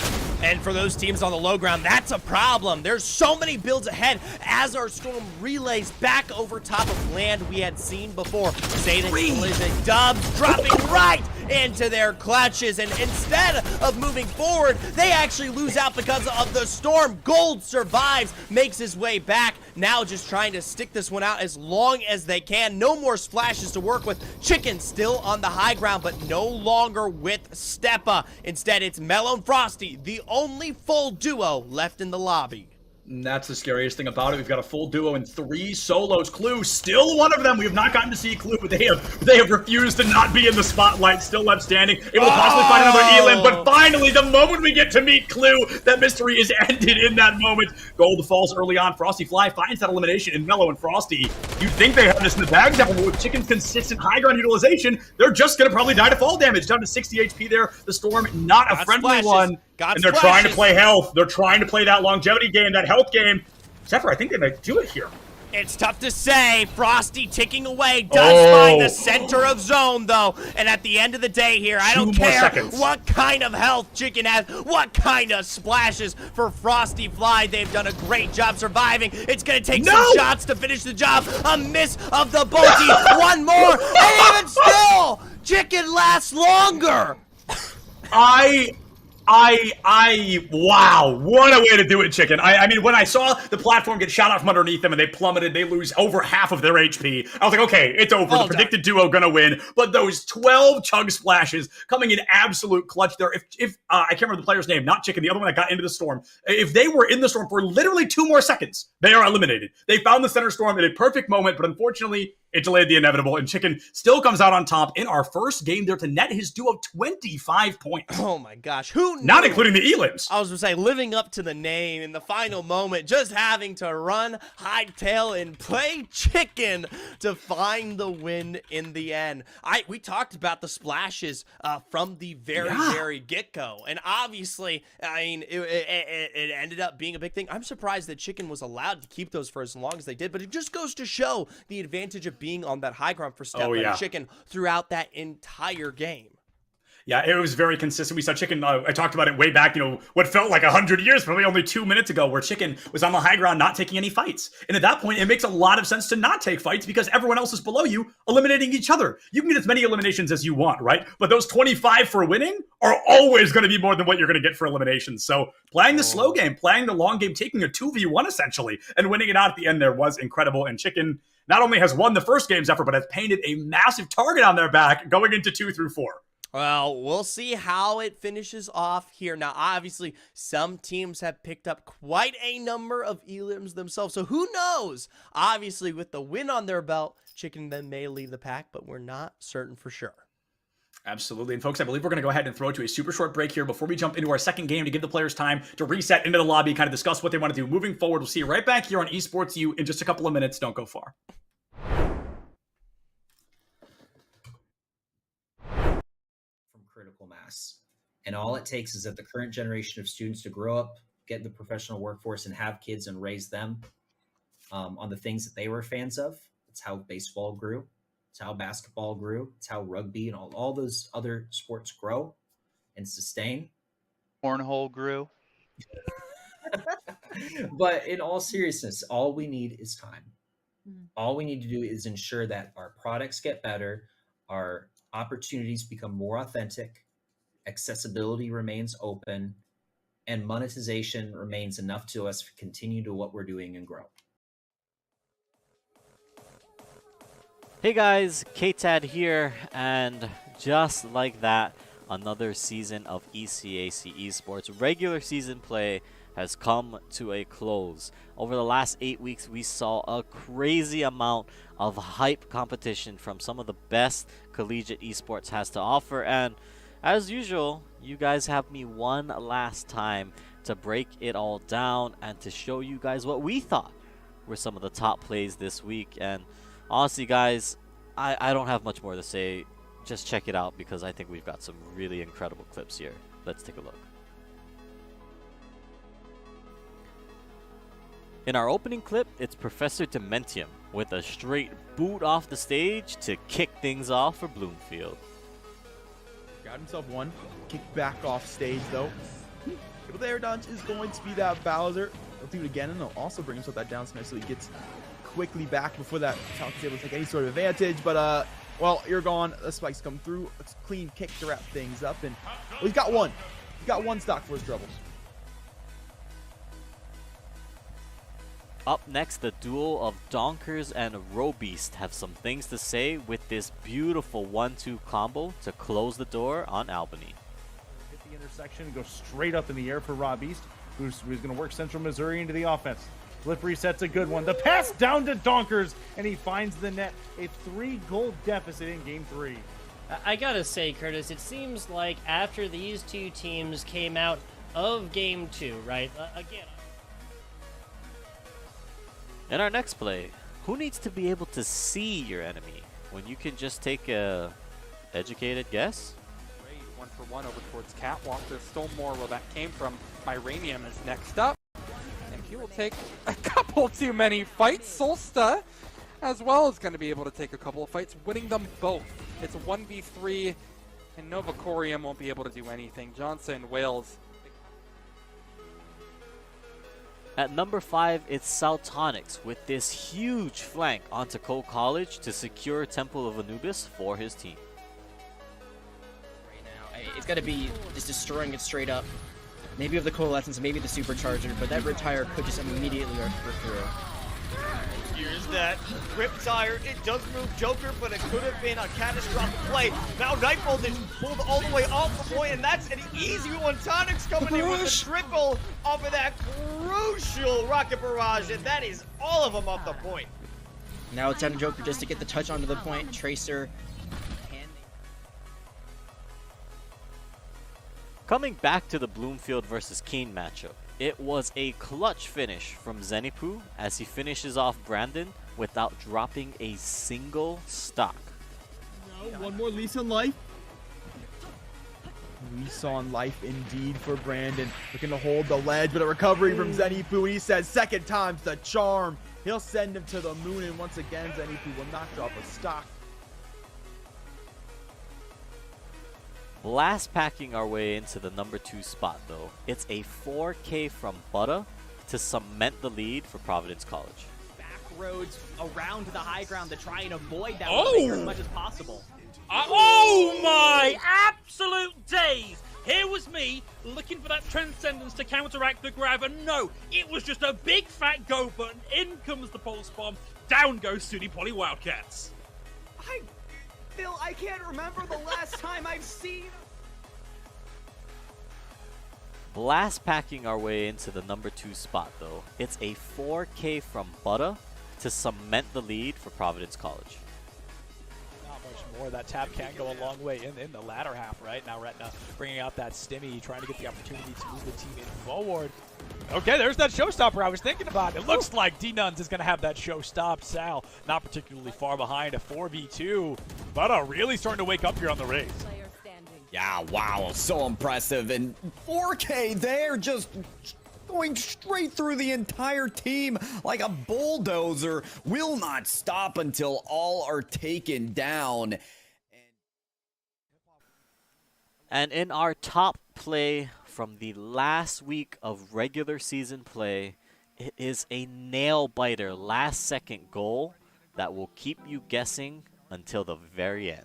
And for those teams on the low ground, that's a problem. There's so many builds ahead as our Storm relays back over top of land we had seen before. Zayden, Collision, Dubs dropping right into their clutches, and instead of moving forward, they actually lose out because of the Storm. Gold survives, makes his way back, now just trying to stick this one out as long as they can. No more splashes to work with. Chicken still on the high ground, but no longer with Steppa. Instead, it's Mellow and Frosty, the only full duo left in the lobby. And that's the scariest thing about it. We've got a full duo and 3 solos. Clue, still one of them. We have not gotten to see Clue. They have refused to not be in the spotlight. Still left standing. Able to possibly find another elim, but finally, the moment we get to meet Clue, that mystery is ended in that moment. Gold falls early on. Frosty Fly finds that elimination, and Mellow and Frosty, you'd think they have this in the bag, but with Chicken's consistent high ground utilization, they're just going to probably die to fall damage. Down to 60 HP there. The Storm, not a friendly one. And they're trying to play health. They're trying to play that longevity game, that health game. Zephyr, I think they might do it here. It's tough to say. Frosty ticking away. Does find the center of zone, though. And at the end of the day here, I don't care what kind of health Chicken has, what kind of splashes for Frosty Fly. They've done a great job surviving. It's going to take some shots to finish the job. A miss of the Bolty. One more. And even still, Chicken lasts longer. Wow, what a way to do it, Chicken. I mean, when I saw the platform get shot out from underneath them and they plummeted, they lose over half of their HP, I was like, okay, it's over. The predicted duo gonna win. But those 12 chug splashes coming in absolute clutch there. If I can't remember the player's name, not Chicken, the other one that got into the Storm. If they were in the Storm for literally 2 more seconds, they are eliminated. They found the center Storm at a perfect moment, but unfortunately, It delayed the inevitable, and Chicken still comes out on top in our first game there to net his due of 25 points. Oh my gosh, who knew? Not including the elims. I was going to say, living up to the name in the final moment, just having to run, hightail, and play chicken to find the win in the end. We talked about the splashes from the very get-go, and obviously, I mean, it ended up being a big thing. I'm surprised that Chicken was allowed to keep those for as long as they did, but it just goes to show the advantage of being on that high ground for Step and Chicken throughout that entire game. Yeah, it was very consistent. We saw Chicken, I talked about it way back, what felt like 100 years, probably only 2 minutes ago, where Chicken was on the high ground not taking any fights. And at that point, it makes a lot of sense to not take fights because everyone else is below you, eliminating each other. You can get as many eliminations as you want, right? But those 25 for winning are always going to be more than what you're going to get for eliminations. So playing the slow game, playing the long game, taking a 2v1 essentially, and winning it out at the end there was incredible. And Chicken not only has won the first game's effort, but has painted a massive target on their back going into 2 through 4. Well, we'll see how it finishes off here. Now, obviously, some teams have picked up quite a number of elims themselves, so who knows? Obviously, with the win on their belt, Chicken then may lead the pack, but we're not certain for sure. Absolutely. And folks, I believe we're going to go ahead and throw it to a super short break here before we jump into our second game to give the players time to reset into the lobby, kind of discuss what they want to do moving forward. We'll see you right back here on Esports U in just a couple of minutes. Don't go far. Critical mass, and all it takes is that the current generation of students to grow up, get in the professional workforce, and have kids and raise them on the things that they were fans of. It's how baseball grew, it's how basketball grew, it's how rugby and all those other sports grow and sustain. Cornhole grew. But in all seriousness, all we need is time. All we need to do is ensure that our products get better, our opportunities become more authentic, accessibility remains open, and monetization remains enough to us to continue to what we're doing and grow. Hey guys, KTAD here, and just like that, another season of ECAC Esports regular season play has come to a close. Over the last 8 weeks, we saw a crazy amount of hype competition from some of the best collegiate esports has to offer, and as usual, you guys have me one last time to break it all down and to show you guys what we thought were some of the top plays this week. And honestly guys, I don't have much more to say. Just check it out because I think we've got some really incredible clips here. Let's take a look. In our opening clip, it's Professor Dementium with a straight boot off the stage to kick things off for Bloomfield. Got himself one. Kick back off stage though. But the air dodge is going to be that Bowser. He'll do it again, and he'll also bring himself that down smash so he gets quickly back before that Falcon's able to take any sort of advantage. But well, you're gone. The spikes come through. It's a clean kick to wrap things up, and well, he's got one. He's got one stock for his troubles. Up next, the duo of Donkers and Robeast have some things to say with this beautiful 1-2 combo to close the door on Albany. Hit the intersection and go straight up in the air for Robeast, who's going to work Central Missouri into the offense. Flip reset's a good one. The pass down to Donkers, and he finds the net. A 3-goal deficit in Game 3. I gotta say, Curtis, it seems like after these two teams came out of Game 2, right? Again. In our next play, who needs to be able to see your enemy when you can just take a educated guess? Great, 1-for-1 over towards Catwalk. There's still more where that came from. Myranium is next up, and he will take a couple too many fights. Solsta as well is going to be able to take a couple of fights, winning them both. It's 1v3, and Novacorium won't be able to do anything. Johnson, Wales. At number 5, it's Saltonics with this huge flank onto Cole College to secure Temple of Anubis for his team. Right now, it's got to be just destroying it straight up. Maybe with the Coalescence, maybe the Supercharger, but that Retire could just immediately rip through. Here's that Riptire. It does move Joker, but it could have been a catastrophic play. Now Nightbolt is pulled all the way off the point, and that's an easy one. Tonic's coming in with the triple off of that crucial Rocket Barrage, and that is all of them off the point. Now it's down to Joker just to get the touch onto the point. Tracer. Coming back to the Bloomfield versus Keen matchup, it was a clutch finish from Zenipu as he finishes off Brandon without dropping a single stock. No, one more lease on life. Lease on life indeed for Brandon. Looking to hold the ledge, but a recovery from Zenipu. He says second time's the charm. He'll send him to the moon, and once again, Zenipu will not drop a stock. Blast packing our way into the number 2 spot though. It's a 4K from Butta to cement the lead for Providence College. Back roads around the high ground to try and avoid that Oh! as much as possible. Oh my absolute days! Here was me looking for that transcendence to counteract the grab, and no, it was just a big fat go button. In comes the pulse bomb. Down goes SUNY Poly Wildcats. Phil, I can't remember the last time I've seen... Blast packing our way into the number 2 spot though. It's a 4K from Butta to cement the lead for Providence College. Not much more. That tap can go a long way in the latter half, right? Now Retna bringing out that stimmy, trying to get the opportunity to move the team in forward. Okay, there's that showstopper I was thinking about. It looks like D-Nuns is going to have that show stopped. Sal, not particularly far behind, a 4v2. But really starting to wake up here on the race. Yeah, wow, so impressive. And 4K there, just going straight through the entire team like a bulldozer. Will not stop until all are taken down. And in our top play from the last week of regular season play, it is a nail-biter last-second goal that will keep you guessing until the very end.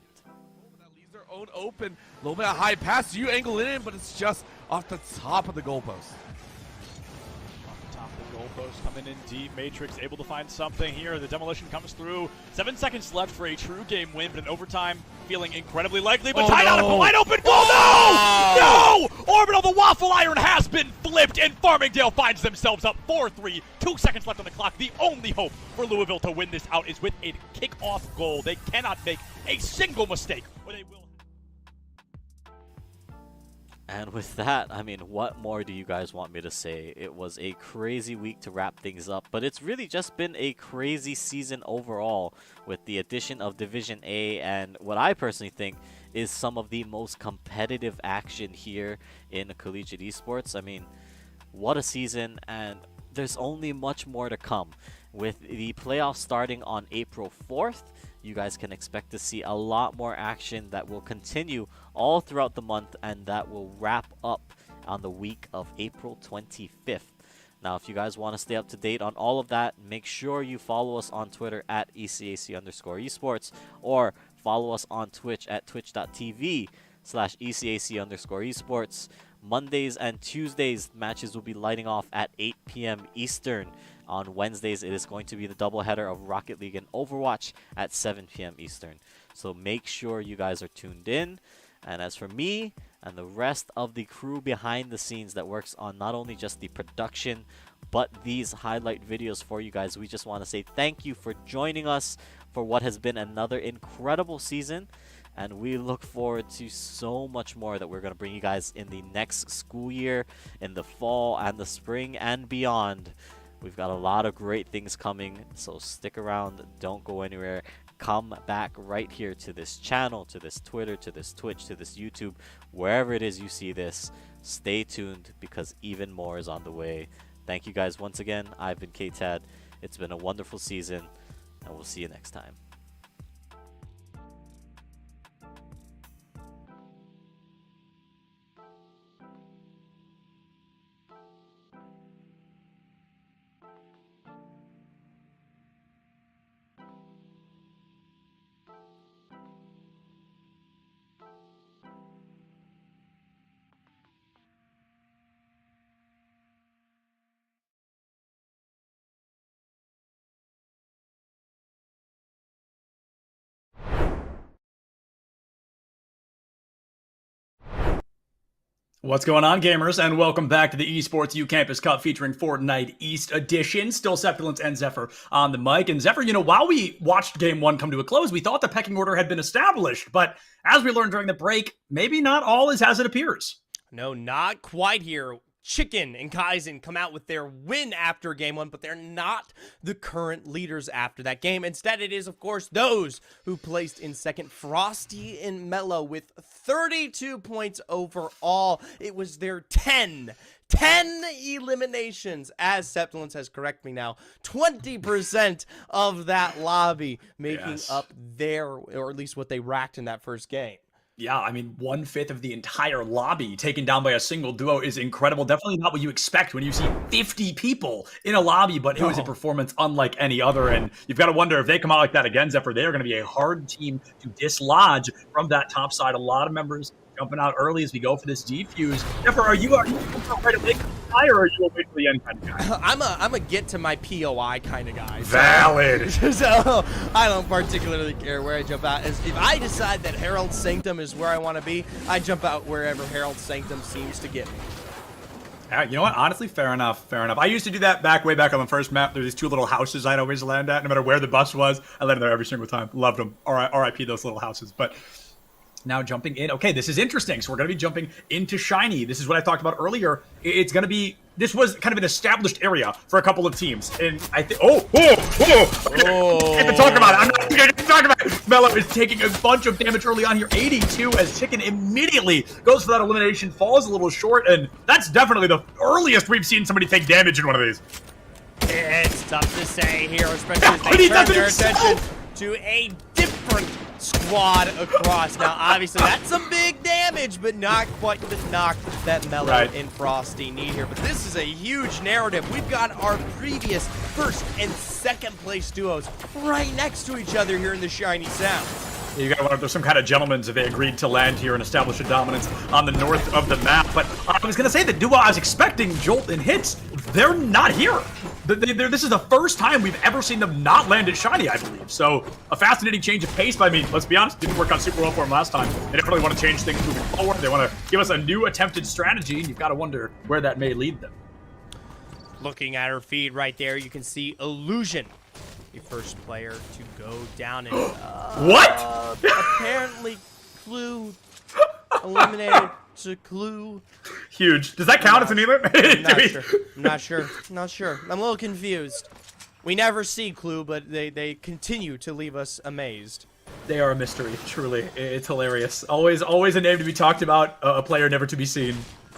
Own open, a little bit of high pass, you angle it in, but it's just off the top of the goalpost. Off the top of the goalpost, coming in deep. Matrix able to find something here. The demolition comes through. 7 seconds left for a true game win, but in overtime, feeling incredibly likely. But tied out of a wide open goal. No! No! Orbital, the waffle iron has been flipped, and Farmingdale finds themselves up 4-3. 2 seconds left on the clock. The only hope for Louisville to win this out is with a kickoff goal. They cannot make a single mistake, or they will. And with that, I mean, what more do you guys want me to say? It was a crazy week to wrap things up, but it's really just been a crazy season overall with the addition of Division A and what I personally think is some of the most competitive action here in collegiate esports. I mean, what a season, and there's only much more to come. With the playoffs starting on April 4th, you guys can expect to see a lot more action that will continue all throughout the month, and that will wrap up on the week of April 25th. Now, if you guys want to stay up to date on all of that, make sure you follow us on Twitter at ECAC_esports, or follow us on Twitch at twitch.tv/ECAC_esports. Mondays and Tuesdays, matches will be lighting off at 8 p.m. Eastern. On Wednesdays, it is going to be the doubleheader of Rocket League and Overwatch at 7 p.m. Eastern. So make sure you guys are tuned in. And as for me and the rest of the crew behind the scenes that works on not only just the production, but these highlight videos for you guys, we just want to say thank you for joining us for what has been another incredible season. And we look forward to so much more that we're going to bring you guys in the next school year, in the fall and the spring and beyond. We've got a lot of great things coming, so stick around, don't go anywhere. Come back right here to this channel, to this Twitter, to this Twitch, to this YouTube, wherever it is you see this. Stay tuned because even more is on the way. Thank you guys once again. I've been KTAD. It's been a wonderful season, and we'll see you next time. What's going on, gamers, and welcome back to the Esports U Campus Cup featuring Fortnite East Edition. Still Sepulence and Zephyr on the mic. And Zephyr, while we watched Game 1 come to a close, we thought the pecking order had been established. But as we learned during the break, maybe not all is as it appears. No, not quite here. Chicken and Kaizen come out with their win after Game 1, but they're not the current leaders after that game. Instead, it is, of course, those who placed in second, Frosty and Mellow, with 32 points overall. It was their 10 eliminations, as Sepulence has corrected me now, 20% of that lobby making up their, or at least what they racked in that first game. Yeah, I mean, 1/5 of the entire lobby taken down by a single duo is incredible. Definitely not what you expect when you see 50 people in a lobby, but it was a performance unlike any other. And you've got to wonder if they come out like that again, Zephyr, they are going to be a hard team to dislodge from that top side. A lot of members jumping out early as we go for this defuse. Zephyr, are you right away or are you a wait for the end kind of guy? I'm a get to my POI kind of guy. Valid. So I don't particularly care where I jump out. If I decide that Herald Sanctum is where I want to be, I jump out wherever Herald Sanctum seems to get me. You know what? Honestly, fair enough. I used to do that way back on the first map. There were these two little houses I'd always land at. No matter where the bus was, I landed there every single time. Loved them. R.I.P. those little houses. But now jumping in. Okay, this is interesting. So we're going to be jumping into Shiny. This is what I talked about earlier. It's going to be... This was kind of an established area for a couple of teams. And I think... I can't talk about it. I'm not going to talk about it. Mellow is taking a bunch of damage early on here. 82 as Chicken immediately goes for that elimination. Falls a little short. And that's definitely the earliest we've seen somebody take damage in one of these. It's tough to say here, especially as they turn their attention to a different squad across. Now, obviously, that's some big damage, but not quite the knock that Mellow and Frosty need here. But this is a huge narrative. We've got our previous first and second place duos right next to each other here in the Shiny Sound. You gotta wonder if there's some kind of gentleman's if they agreed to land here and establish a dominance on the north of the map. But I was gonna say the duo I was expecting, Jolt and Hits, they're not here. This is the first time we've ever seen them not land at Shiny, I believe. So a fascinating change of pace. But I mean, let's be honest, didn't work out super well for them last time. They definitely want to change things moving forward. They want to give us a new attempted strategy, and you've got to wonder where that may lead them. Looking at her feed right there, you can see Illusion, the first player to go down. And what? Apparently, Clue eliminated to Clue. Huge. Does that count as an elim? I'm not sure. I'm a little confused. We never see Clue, but they continue to leave us amazed. They are a mystery, truly. It's hilarious. Always a name to be talked about, a player never to be seen.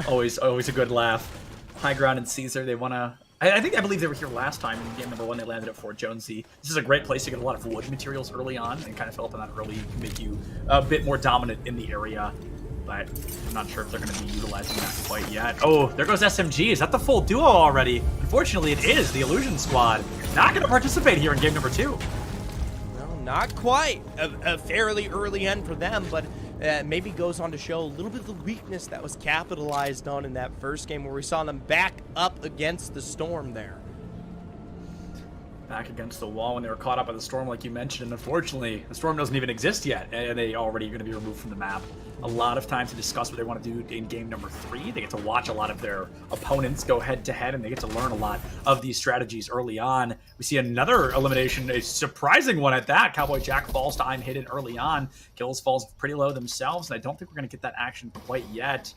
Always a good laugh. High Ground and Caesar, they want to... I believe they were here last time in game number 1. They landed at Fort Jonesy. This is a great place to get a lot of wood materials early on, and kind of fill up on that early can make you a bit more dominant in the area. But I'm not sure if they're going to be utilizing that quite yet. Oh, there goes SMG. Is that the full duo already? Unfortunately, it is. The Illusion Squad not going to participate here in game number 2. No, not quite. A fairly early end for them, but maybe goes on to show a little bit of the weakness that was capitalized on in that first game where we saw them back up against the Storm there. Back against the wall when they were caught up by the Storm, like you mentioned, and unfortunately, the Storm doesn't even exist yet, and they already going to be removed from the map. A lot of time to discuss what they want to do in game number 3. They get to watch a lot of their opponents go head-to-head, and they get to learn a lot of these strategies early on. We see another elimination, a surprising one at that. Cowboy Jack falls to I'm Hidden early on. Kills falls pretty low themselves, and I don't think we're going to get that action quite yet.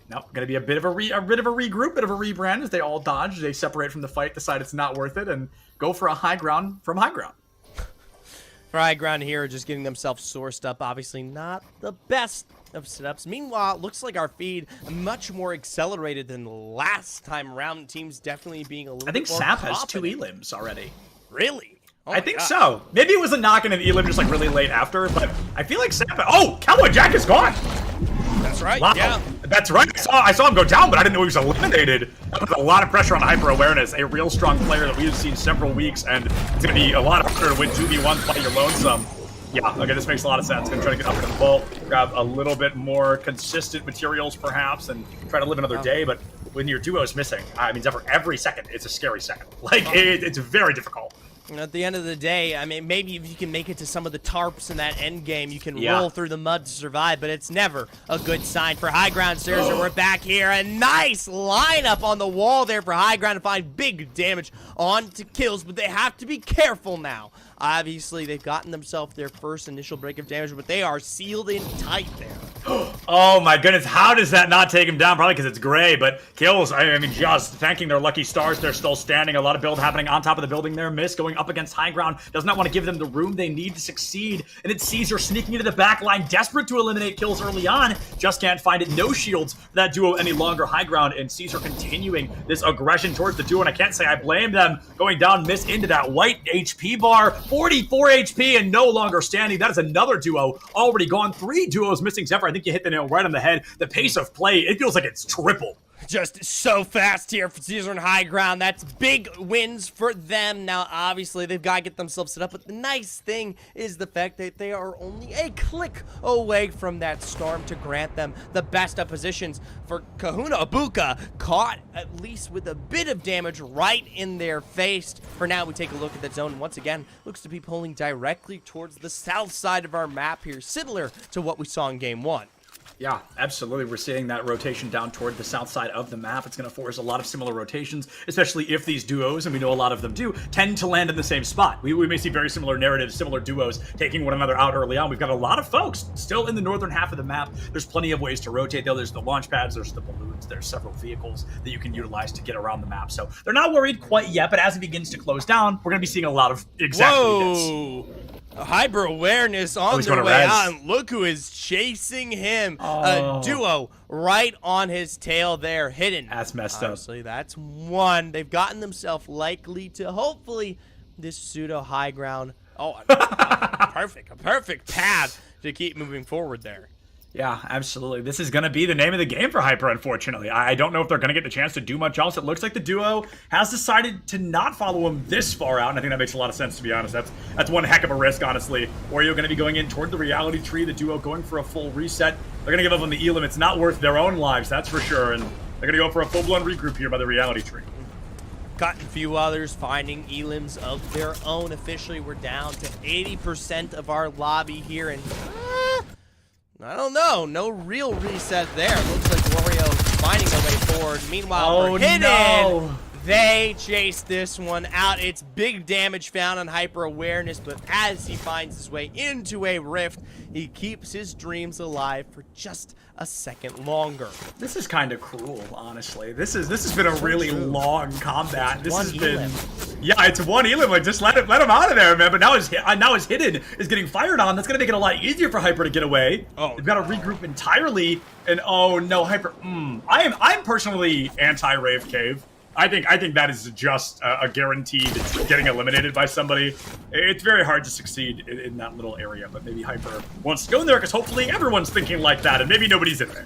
Nope, going to be a bit of a regroup, bit of a rebrand as they all dodge. They separate from the fight, decide it's not worth it, and go for a high ground from high ground. For high ground here, just getting themselves sourced up. Obviously not the best of setups. Meanwhile, it looks like our feed much more accelerated than last time around. Teams definitely being a little bit more Sap has confident. 2 elims already. Really? Oh I think so. Maybe it was a knock and an elim just like really late after, but I feel like Sap... Oh, Cowboy Jack is gone! That's right, wow. Yeah. That's right. I saw him go down, but I didn't know he was eliminated. That was a lot of pressure on Hyper Awareness, a real strong player that we have seen several weeks, and it's going to be a lot harder to win 2v1 by your lonesome. Yeah, okay, this makes a lot of sense. Going to try to get up into the vault, grab a little bit more consistent materials, perhaps, and try to live another day, but when your duo is missing, I mean, Zephyr, every second, it's a scary second. Like, it's very difficult. And at the end of the day, I mean, maybe if you can make it to some of the tarps in that end game, you can Yeah. roll through the mud to survive, but it's never a good sign for High Ground Series. And we're back here. A nice lineup on the wall there for High Ground to find big damage onto kills, but they have to be careful now. Obviously, they've gotten themselves their first initial break of damage, but they are sealed in tight there. Oh my goodness, how does that not take him down? Probably because it's gray, but kills, I mean, just thanking their lucky stars, they're still standing. A lot of build happening on top of the building there. Miss going up against High Ground, does not want to give them the room they need to succeed. And it's Caesar sneaking into the back line, desperate to eliminate kills early on. Just can't find it. No shields for that duo any longer. High Ground and Caesar continuing this aggression towards the duo, and I can't say I blame them. Going down, Miss into that white HP bar, 44 HP and no longer standing. That is another duo already gone. 3 duos missing. Zephyr, I think you hit the nail right on the head. The pace of play, it feels like it's triple. Just so fast here for Caesar and High Ground. That's big wins for them. Now, obviously, they've got to get themselves set up. But the nice thing is the fact that they are only a click away from that storm to grant them the best of positions. For Kahuna Ibuka, caught at least with a bit of damage right in their face. For now, we take a look at that zone. Once again, looks to be pulling directly towards the south side of our map here, similar to what we saw in Game 1. Yeah, absolutely. We're seeing that rotation down toward the south side of the map. It's going to force a lot of similar rotations, especially if these duos, and we know a lot of them do, tend to land in the same spot. We may see very similar narratives, similar duos taking one another out early on. We've got a lot of folks still in the northern half of the map. There's plenty of ways to rotate, though. There's the launch pads, there's the balloons, there's several vehicles that you can utilize to get around the map. So they're not worried quite yet, but as it begins to close down, we're going to be seeing a lot of exactly this. Hyper awareness on their way out, and look who is chasing him. A duo right on his tail there, hidden. That's messed Honestly, that's one. They've gotten themselves likely to hopefully this pseudo high ground. Oh, a perfect path to keep moving forward there. Yeah, absolutely. This is going to be the name of the game for Hyper, unfortunately. I don't know if they're going to get the chance to do much else. It looks like the duo has decided to not follow him this far out, and I think that makes a lot of sense, to be honest. That's one heck of a risk, honestly. Oreo going to be going in toward the reality tree, the duo going for a full reset. They're going to give up on the Elim. It's not worth their own lives, that's for sure, and they're going to go for a full-blown regroup here by the reality tree. Got a few others finding elims of their own. Officially, we're down to 80% of our lobby here, and I don't know. No real reset there. Looks like Wario finding a way forward. Meanwhile, for Hidden, they chase this one out. It's big damage found on Hyper Awareness, but as he finds his way into a rift, he keeps his dreams alive for just a second longer. This is kind of cruel, honestly. This has been a really long combat. This has been, yeah, it's one Elim. Like, just let him out of there, man. But now his Hidden is getting fired on. That's gonna make it a lot easier for Hyper to get away. Oh, they've got to regroup entirely. And oh no, Hyper. I'm personally anti-Rave Cave. I think that is just a guaranteed getting eliminated by somebody. It's very hard to succeed in that little area, but maybe Hyper wants to go in there because hopefully everyone's thinking like that, and maybe nobody's in there.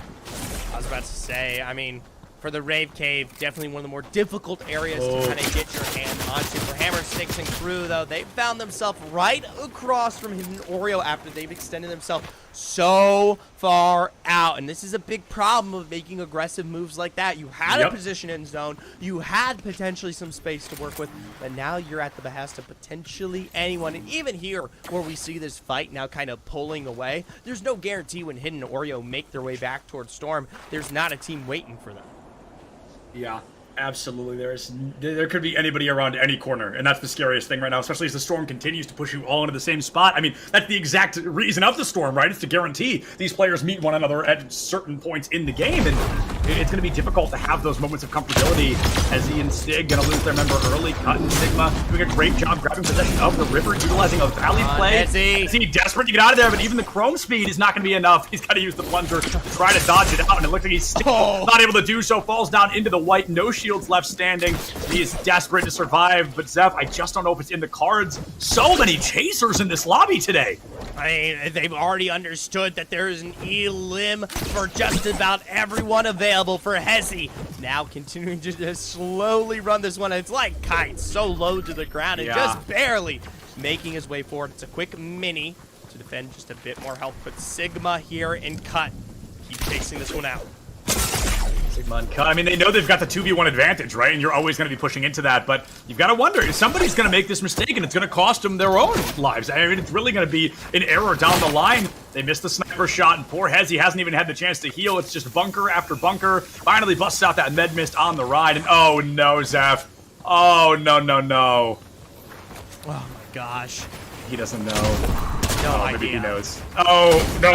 I was about to say, I mean, for the Rave Cave, definitely one of the more difficult areas to kind of get your hand onto. For Hammer, Sticks, and Crew, though, they found themselves right across from Hidden Oreo after they've extended themselves so far out. And this is a big problem of making aggressive moves like that. You had a position in zone, you had potentially some space to work with, but now you're at the behest of potentially anyone. And even here, where we see this fight now kind of pulling away, there's no guarantee when Hidden Oreo make their way back towards Storm, there's not a team waiting for them. Yeah, absolutely. There could be anybody around any corner, and that's the scariest thing right now, especially as the storm continues to push you all into the same spot. I mean, that's the exact reason of the storm, right? It's to guarantee these players meet one another at certain points in the game, and it's going to be difficult to have those moments of comfortability as Ian Stig going to lose their member early. Cut and Sigma doing a great job grabbing possession of the river, utilizing a valley play. Is he desperate to get out of there, but even the chrome speed is not going to be enough. He's got to use the plunger to try to dodge it out, and it looks like he's still not able to do so. Falls down into the white, no shields left standing. He is desperate to survive, but Zeph, I just don't know if it's in the cards. So many chasers in this lobby today. I mean, they've already understood that there is an elim for just about everyone available for Hezi. Now continuing to just slowly run this one. It's like kites, so low to the ground and just barely making his way forward. It's a quick mini to defend just a bit more health, but Sigma here and Cut keep chasing this one out. Sigma and Cut. I mean, they know they've got the 2v1 advantage, right? And you're always going to be pushing into that. But you've got to wonder, if somebody's going to make this mistake and it's going to cost them their own lives. I mean, it's really going to be an error down the line. They missed the sniper shot, and poor Hezi hasn't even had the chance to heal. It's just bunker after bunker. Finally busts out that med mist on the ride. And oh no, Zeph. Oh, no, no, no. Oh my gosh. He doesn't know. No oh, idea. maybe he knows. Oh, no.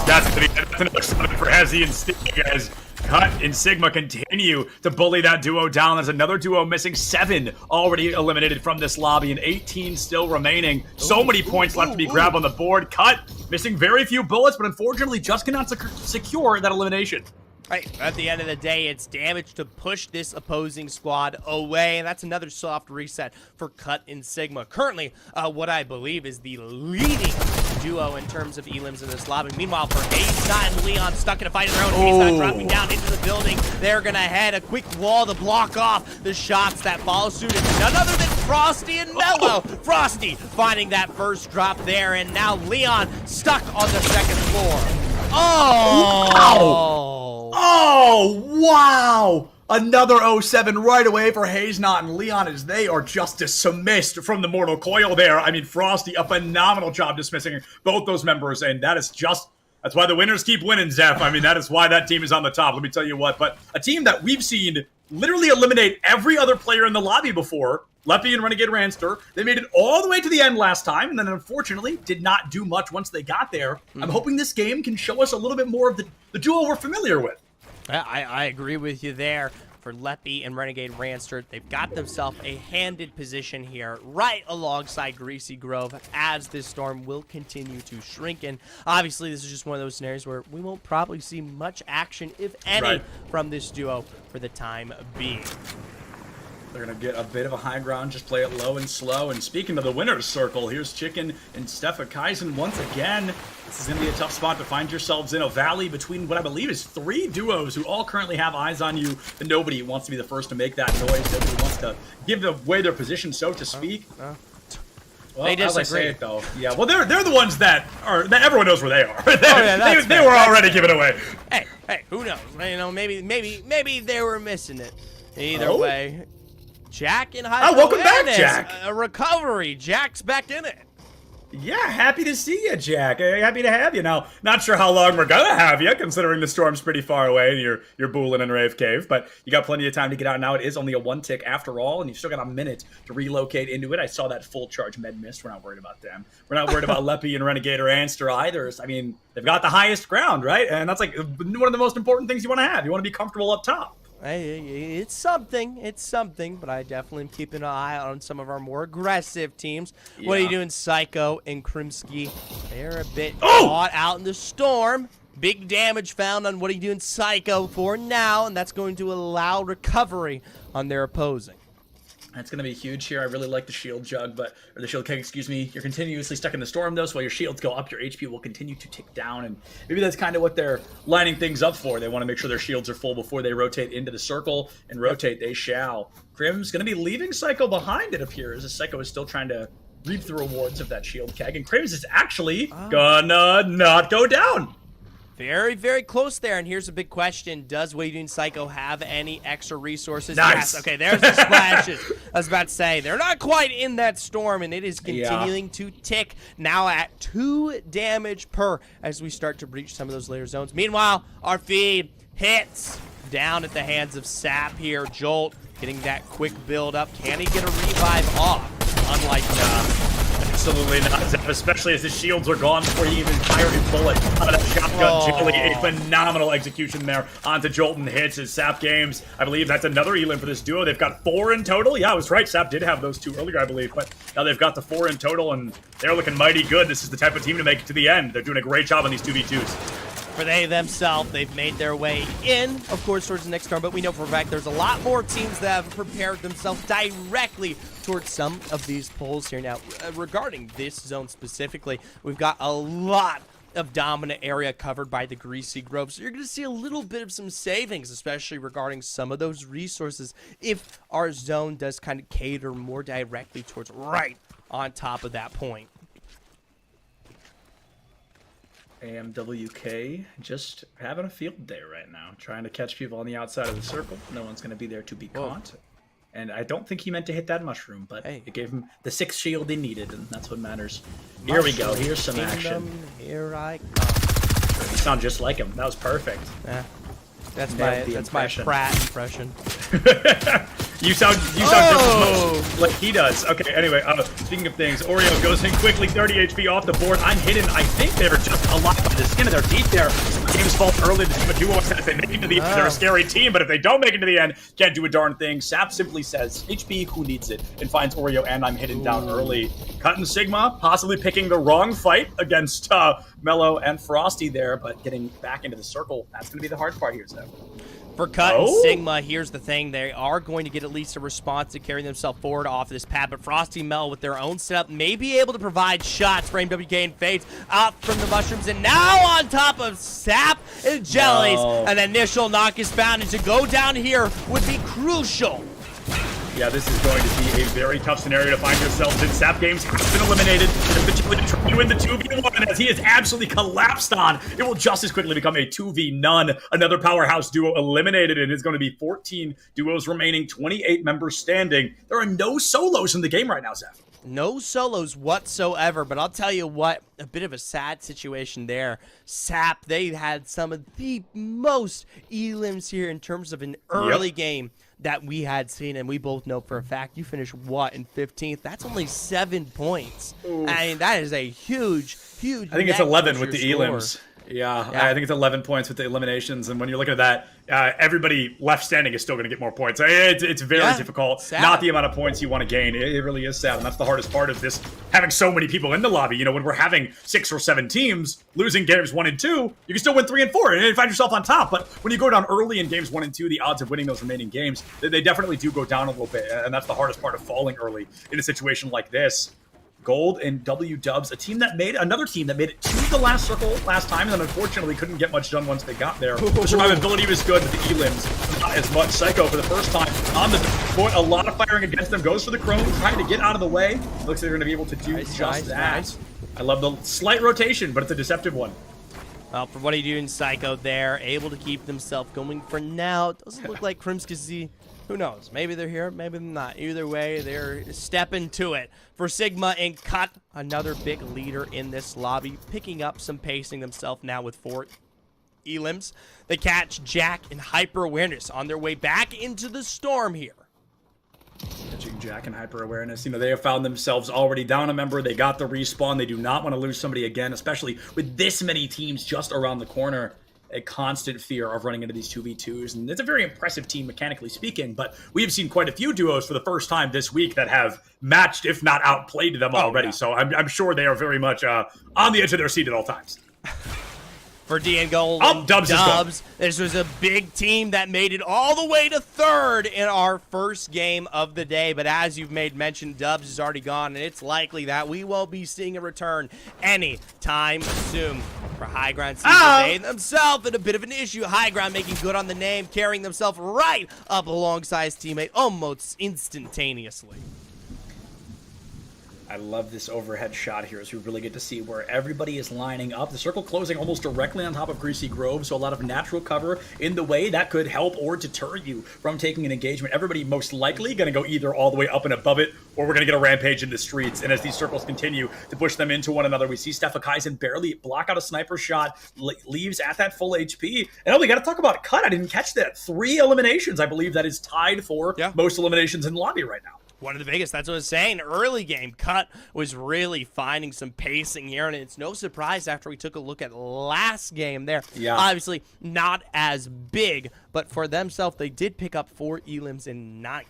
That's another summon for Hezi and Stig as Cut and Sigma continue to bully that duo down. There's another duo missing. 7 already eliminated from this lobby and 18 still remaining. So many points left to be grabbed on the board. Cut missing very few bullets, but unfortunately just cannot secure that elimination. Right, at the end of the day, it's damage to push this opposing squad away, and that's another soft reset for Cut and Sigma. Currently, what I believe is the leading duo in terms of elims in this lobby. Meanwhile, for Ace and Leon stuck in a fight of their own, Ace dropping down into the building. They're gonna head a quick wall to block off the shots that follow suit. It's none other than Frosty and Mello. Frosty finding that first drop there, and now Leon stuck on the second floor. Oh! Oh, wow! Another 07 right away for Haznot and Leon as they are just dismissed from the Mortal Coil there. I mean, Frosty, a phenomenal job dismissing both those members, and that is just... That's why the winners keep winning, Zeph. I mean, that is why that team is on the top, let me tell you what. But a team that we've seen literally eliminate every other player in the lobby before, Leppy and Renegade Ranster, they made it all the way to the end last time, and then unfortunately did not do much once they got there. I'm hoping this game can show us a little bit more of the duo we're familiar with. I agree with you there. For Leppy and Renegade Ranster, they've got themselves a handed position here right alongside Greasy Grove as this storm will continue to shrink. And obviously, this is just one of those scenarios where we won't probably see much action, if any, from this duo for the time being. They're going to get a bit of a high ground, just play it low and slow. And speaking of the winner's circle, here's Chicken and Stefa Kaizen once again. This is going to be a tough spot to find yourselves in, a valley between what I believe is 3 duos who all currently have eyes on you, and nobody wants to be the first to make that noise. Nobody wants to give away their position, so to speak. Well, they as I disagree. say it, though. Yeah, well, they're the ones that everyone knows where they are. They were already given away. Hey, who knows? You know, maybe they were missing it. Either way. Jack in high. Oh, welcome back, Jack. A recovery. Jack's back in it. Yeah, happy to see you, Jack. Happy to have you. Now, not sure how long we're gonna have you, considering the storm's pretty far away and you're booling in Rave Cave, but you got plenty of time to get out now. It is only a 1 tick after all, and you've still got a minute to relocate into it. I saw that full charge med mist. We're not worried about them. We're not worried about Leppy and Renegade or Anster either. I mean, they've got the highest ground, right? And that's like one of the most important things you want to have. You want to be comfortable up top. It's something, but I definitely am keeping an eye on some of our more aggressive teams. Yeah. What are you doing, Psycho and Krimsky? They're a bit caught out in the storm. Big damage found on What Are You Doing, Psycho for now, and that's going to allow recovery on their opposing. That's going to be huge here. I really like the shield jug, or the shield keg, excuse me. You're continuously stuck in the storm, though, so while your shields go up, your HP will continue to tick down, and maybe that's kind of what they're lining things up for. They want to make sure their shields are full before they rotate into the circle, and rotate they shall. Krim's going to be leaving Psycho behind, it appears, as Psycho is still trying to reap the rewards of that shield keg, and Krim's is actually gonna not go down. Very, very close there, and here's a big question. Does What Are You Doing, Psycho have any extra resources? Nice. Yes. Okay, there's the splashes. I was about to say, they're not quite in that storm, and it is continuing to tick, now at 2 damage per as we start to breach some of those layer zones. Meanwhile, our feed hits down at the hands of Sap here. Jolt getting that quick build up. Can he get a revive off? Unlike Absolutely not, Zeph, especially as the shields are gone before you even fire a bullet out of that shotgun. Jelly, a phenomenal execution there onto Jolton hits his Sap games. I believe that's another elim for this duo. They've got 4 in total. Yeah, I was right. Sap did have those 2 earlier, I believe, but now they've got the 4 in total, and they're looking mighty good. This is the type of team to make it to the end. They're doing a great job on these 2v2s. For they themselves, they've made their way in, of course, towards the next turn, but we know for a fact there's a lot more teams that have prepared themselves directly towards some of these polls here. Now, regarding this zone specifically, we've got a lot of dominant area covered by the Greasy Grove, so you're going to see a little bit of some savings, especially regarding some of those resources, if our zone does kind of cater more directly towards right on top of that point. AMWK just having a field day right now, trying to catch people on the outside of the circle. No one's going to be there to be caught. And I don't think he meant to hit that mushroom, but it gave him the 6th shield he needed, and that's what matters. Here we go. Here's some action. Here I come. You sound just like him. That was perfect. Yeah. That's my Pratt impression. You sound just as much like he does. Okay, anyway, speaking of things, Oreo goes in quickly, 30 HP off the board. I'm hidden. I think they're just alive by the skin of their teeth there. Game's fault early. The team of duo says they make it to the end. They're a scary team, but if they don't make it to the end, can't do a darn thing. Sap simply says, HP, who needs it? And finds Oreo, and I'm hidden down early. Cut and Sigma, possibly picking the wrong fight against Mello and Frosty there, but getting back into the circle, that's going to be the hard part here, Zeph. For Cut and Sigma, here's the thing. They are going to get at least a response to carry themselves forward off this pad, but Frosty Mel with their own setup may be able to provide shots for MWK and Fates up from the mushrooms, and now on top of Sap and Jellies. An initial knock is found, and to go down here would be crucial. Yeah, this is going to be a very tough scenario to find yourself in. Sap Games has been eliminated. Eventually trying to win the 2v1 as he is absolutely collapsed on. It will just as quickly become a 2v none. Another powerhouse duo eliminated, and it's going to be 14 duos remaining, 28 members standing. There are no solos in the game right now, Zeph. No solos whatsoever, but I'll tell you what, a bit of a sad situation there. Sap, they had some of the most elims here in terms of an early game that we had seen, and we both know for a fact you finished what in 15th. That's only 7 points. Oof. I mean, that is a huge I think it's 11 with the elims. Yeah, I think it's 11 points with the eliminations, and when you're looking at that, everybody left standing is still going to get more points. It's very difficult. Sad. Not the amount of points you want to gain. It really is sad, and that's the hardest part of this, having so many people in the lobby. You know, when we're having 6 or 7 teams, losing games 1 and 2, you can still win 3 and 4 and find yourself on top. But when you go down early in games 1 and 2, the odds of winning those remaining games, they definitely do go down a little bit, and that's the hardest part of falling early in a situation like this. Gold and W Dubs, another team that made it to the last circle last time, and then unfortunately couldn't get much done once they got there. The survivability was good, but the elims not as much. Psycho for the first time on the point, a lot of firing against them, goes for the Chrome, trying to get out of the way. Looks like they're going to be able to do just that. Nice. I love the slight rotation, but it's a deceptive one. Well, for what he doing, Psycho there, able to keep themselves going for now. Doesn't look like Krimskazi. Who knows? Maybe they're here, maybe they're not. Either way, they're stepping to it. For Sigma and Cut, another big leader in this lobby, picking up some pacing themselves now with 4 elims. They catch Jack and Hyper Awareness on their way back into the storm here. Catching Jack and Hyper Awareness, you know, they have found themselves already down a member. They got the respawn. They do not want to lose somebody again, especially with this many teams just around the corner. A constant fear of running into these 2v2s, and it's a very impressive team mechanically speaking, but we have seen quite a few duos for the first time this week that have matched, if not outplayed them already, so I'm sure they are very much on the edge of their seat at all times. For D and Gold and Dubs, this was a big team that made it all the way to 3rd in our first game of the day. But as you've made mention, Dubs is already gone, and it's likely that we won't be seeing a return anytime soon. For High Ground, they themselves in a bit of an issue. High Ground making good on the name, carrying themselves right up alongside his teammate almost instantaneously. I love this overhead shot here as we really get to see where everybody is lining up. The circle closing almost directly on top of Greasy Grove, so a lot of natural cover in the way that could help or deter you from taking an engagement. Everybody most likely going to go either all the way up and above it, or we're going to get a rampage in the streets. And as these circles continue to push them into one another, we see Stefakaisen barely block out a sniper shot, leaves at that full HP. And we got to talk about Cut. I didn't catch that. 3 eliminations. I believe that is tied for most eliminations in the lobby right now. One of the biggest, that's what I was saying. Early game, Cut was really finding some pacing here, and it's no surprise after we took a look at last game there. Yeah. Obviously, not as big, but for themselves, they did pick up 4 elims in 9.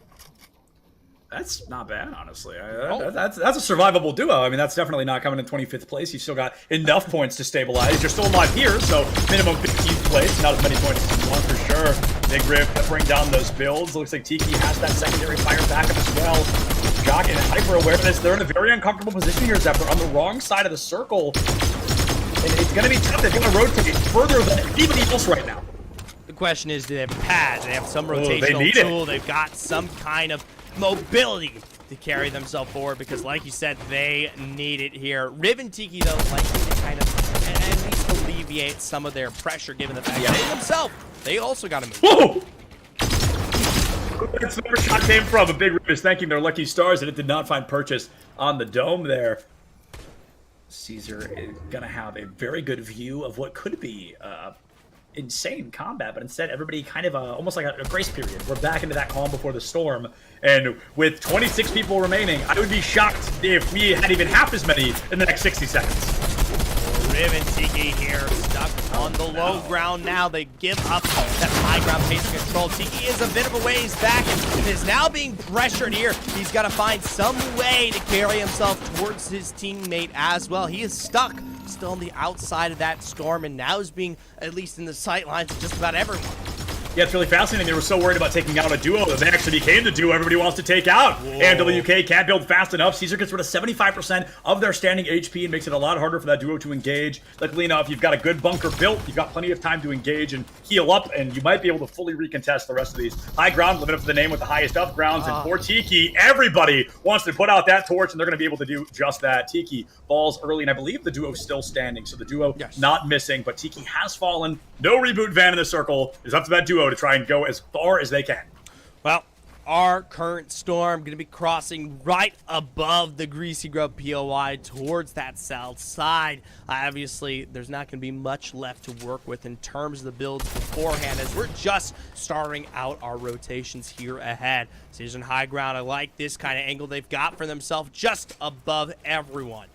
That's not bad, honestly. That's a survivable duo. I mean, that's definitely not coming in 25th place. You've still got enough points to stabilize. You're still alive here, so minimum 15th place. Not as many points as you want for sure. Big Rip to bring down those builds. Looks like Tiki has that secondary fire backup as well. Jock and Hyper Awareness, they're in a very uncomfortable position here, Zephyr, on the wrong side of the circle. And it's going to be tough. They're going to rotate further than anybody else right now. The question is, do they have pads? They have some rotational tool. They've got some kind of mobility to carry themselves forward because, like you said, they need it here. Riv and Tiki, though, likely to kind of at least alleviate some of their pressure, given the fact they themselves, they also got to move. Whoa! That's where the shot came from. A Big Rip is thanking their lucky stars that it did not find purchase on the dome there. Caesar is going to have a very good view of what could be insane combat, but instead everybody kind of almost like a grace period. We're back into that calm before the storm, and with 26 people remaining, I would be shocked if we had even half as many in the next 60 seconds. Riv and Tiki here, stuck on the low ground now. They give up that high ground pace of control. Tiki is a bit of a ways back and is now being pressured here. He's got to find some way to carry himself towards his teammate as well. He is stuck still on the outside of that storm and now is being at least in the sight lines of just about everyone. Yeah, it's really fascinating. They were so worried about taking out a duo that they actually became the duo everybody wants to take out. Whoa. And WK can't build fast enough. Caesar gets rid of 75% of their standing HP and makes it a lot harder for that duo to engage. Luckily enough, you've got a good bunker built. You've got plenty of time to engage and heal up, and you might be able to fully recontest the rest of these. High ground, living up to the name with the highest up grounds. And for Tiki, everybody wants to put out that torch, and they're going to be able to do just that. Tiki falls early, and I believe the duo's still standing. So the duo not missing, but Tiki has fallen. No reboot van in the circle. It's up to that duo to try and go as far as they can. Well, our current storm going to be crossing right above the Greasy Grove POI towards that south side. Obviously, there's not going to be much left to work with in terms of the builds beforehand, as we're just starting out our rotations here ahead. Caesar and high ground, I like this kind of angle they've got for themselves just above everyone.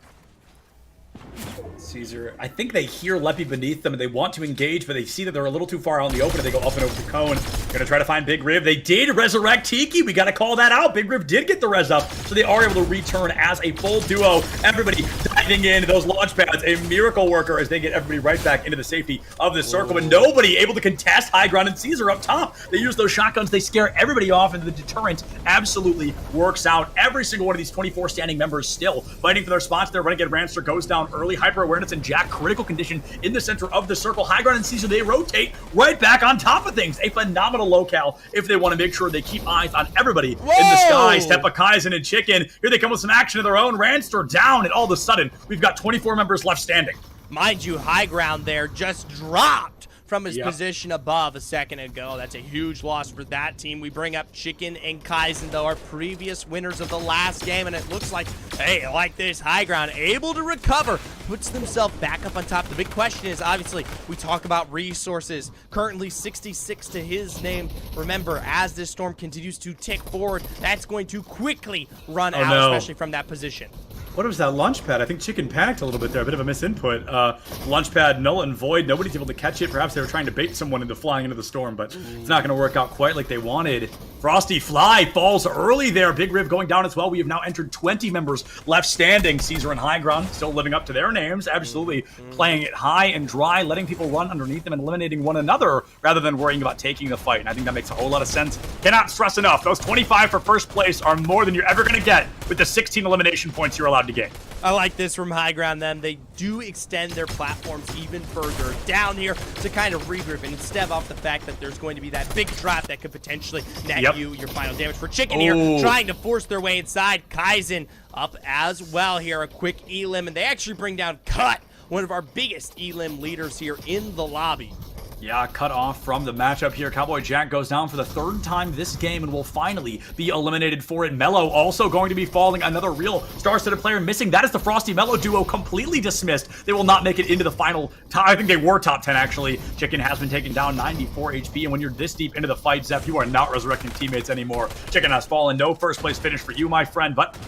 Caesar, I think they hear Leppy beneath them and they want to engage, but they see that they're a little too far out in the open and they go up and over the cone. Gonna try to find Big Riv. They did resurrect Tiki. We gotta call that out. Big Riv did get the res up, so they are able to return as a full duo. Everybody diving into those launch pads. A miracle worker as they get everybody right back into the safety of the circle, but nobody able to contest high ground and Caesar up top. They use those shotguns. They scare everybody off, and the deterrent absolutely works out. Every single one of these 24 standing members still fighting for their spots. Their renegade Ranster goes down early. Hyper awareness and Jack critical condition in the center of the circle. High ground and Caesar, they rotate right back on top of things. A phenomenal locale if they want to make sure they keep eyes on everybody in the sky. Step of Kaizen and Chicken. Here they come with some action of their own. Ranster down, and all of a sudden, we've got 24 members left standing. Mind you, high ground there just dropped from his position above a second ago. That's a huge loss for that team. We bring up Chicken and Kaizen, though, our previous winners of the last game, and it looks like, hey, like this, high ground able to recover, puts themselves back up on top. The big question is, obviously, we talk about resources. Currently 66 to his name. Remember, as this storm continues to tick forward, that's going to quickly run out, especially from that position. What was that launch pad? I think Chicken panicked a little bit there. A bit of a misinput. Launch pad null and void. Nobody's able to catch it. Perhaps they were trying to bait someone into flying into the storm, but it's not going to work out quite like they wanted. Frosty Fly falls early there. Big Riv going down as well. We have now entered 20 members left standing. Caesar and High Ground still living up to their names. Absolutely playing it high and dry, letting people run underneath them and eliminating one another rather than worrying about taking the fight. And I think that makes a whole lot of sense. Cannot stress enough. Those 25 for first place are more than you're ever going to get with the 16 elimination points you're allowed to get. I like this from High Ground then. They do extend their platforms even further down here to kind of regroup and stave off the fact that there's going to be that big trap that could potentially net you your final damage. For Chicken here, trying to force their way inside. Kaizen up as well here. A quick elim, and they actually bring down Cut, one of our biggest elim leaders here in the lobby. Yeah, cut off from the matchup here. Cowboy Jack goes down for the third time this game and will finally be eliminated for it. Mello also going to be falling. Another real star-studded player missing. That is the Frosty Mello duo completely dismissed. They will not make it into the final. I think they were top 10, actually. Chicken has been taken down 94 HP, and when you're this deep into the fight, Zeph, you are not resurrecting teammates anymore. Chicken has fallen. No first place finish for you, my friend, but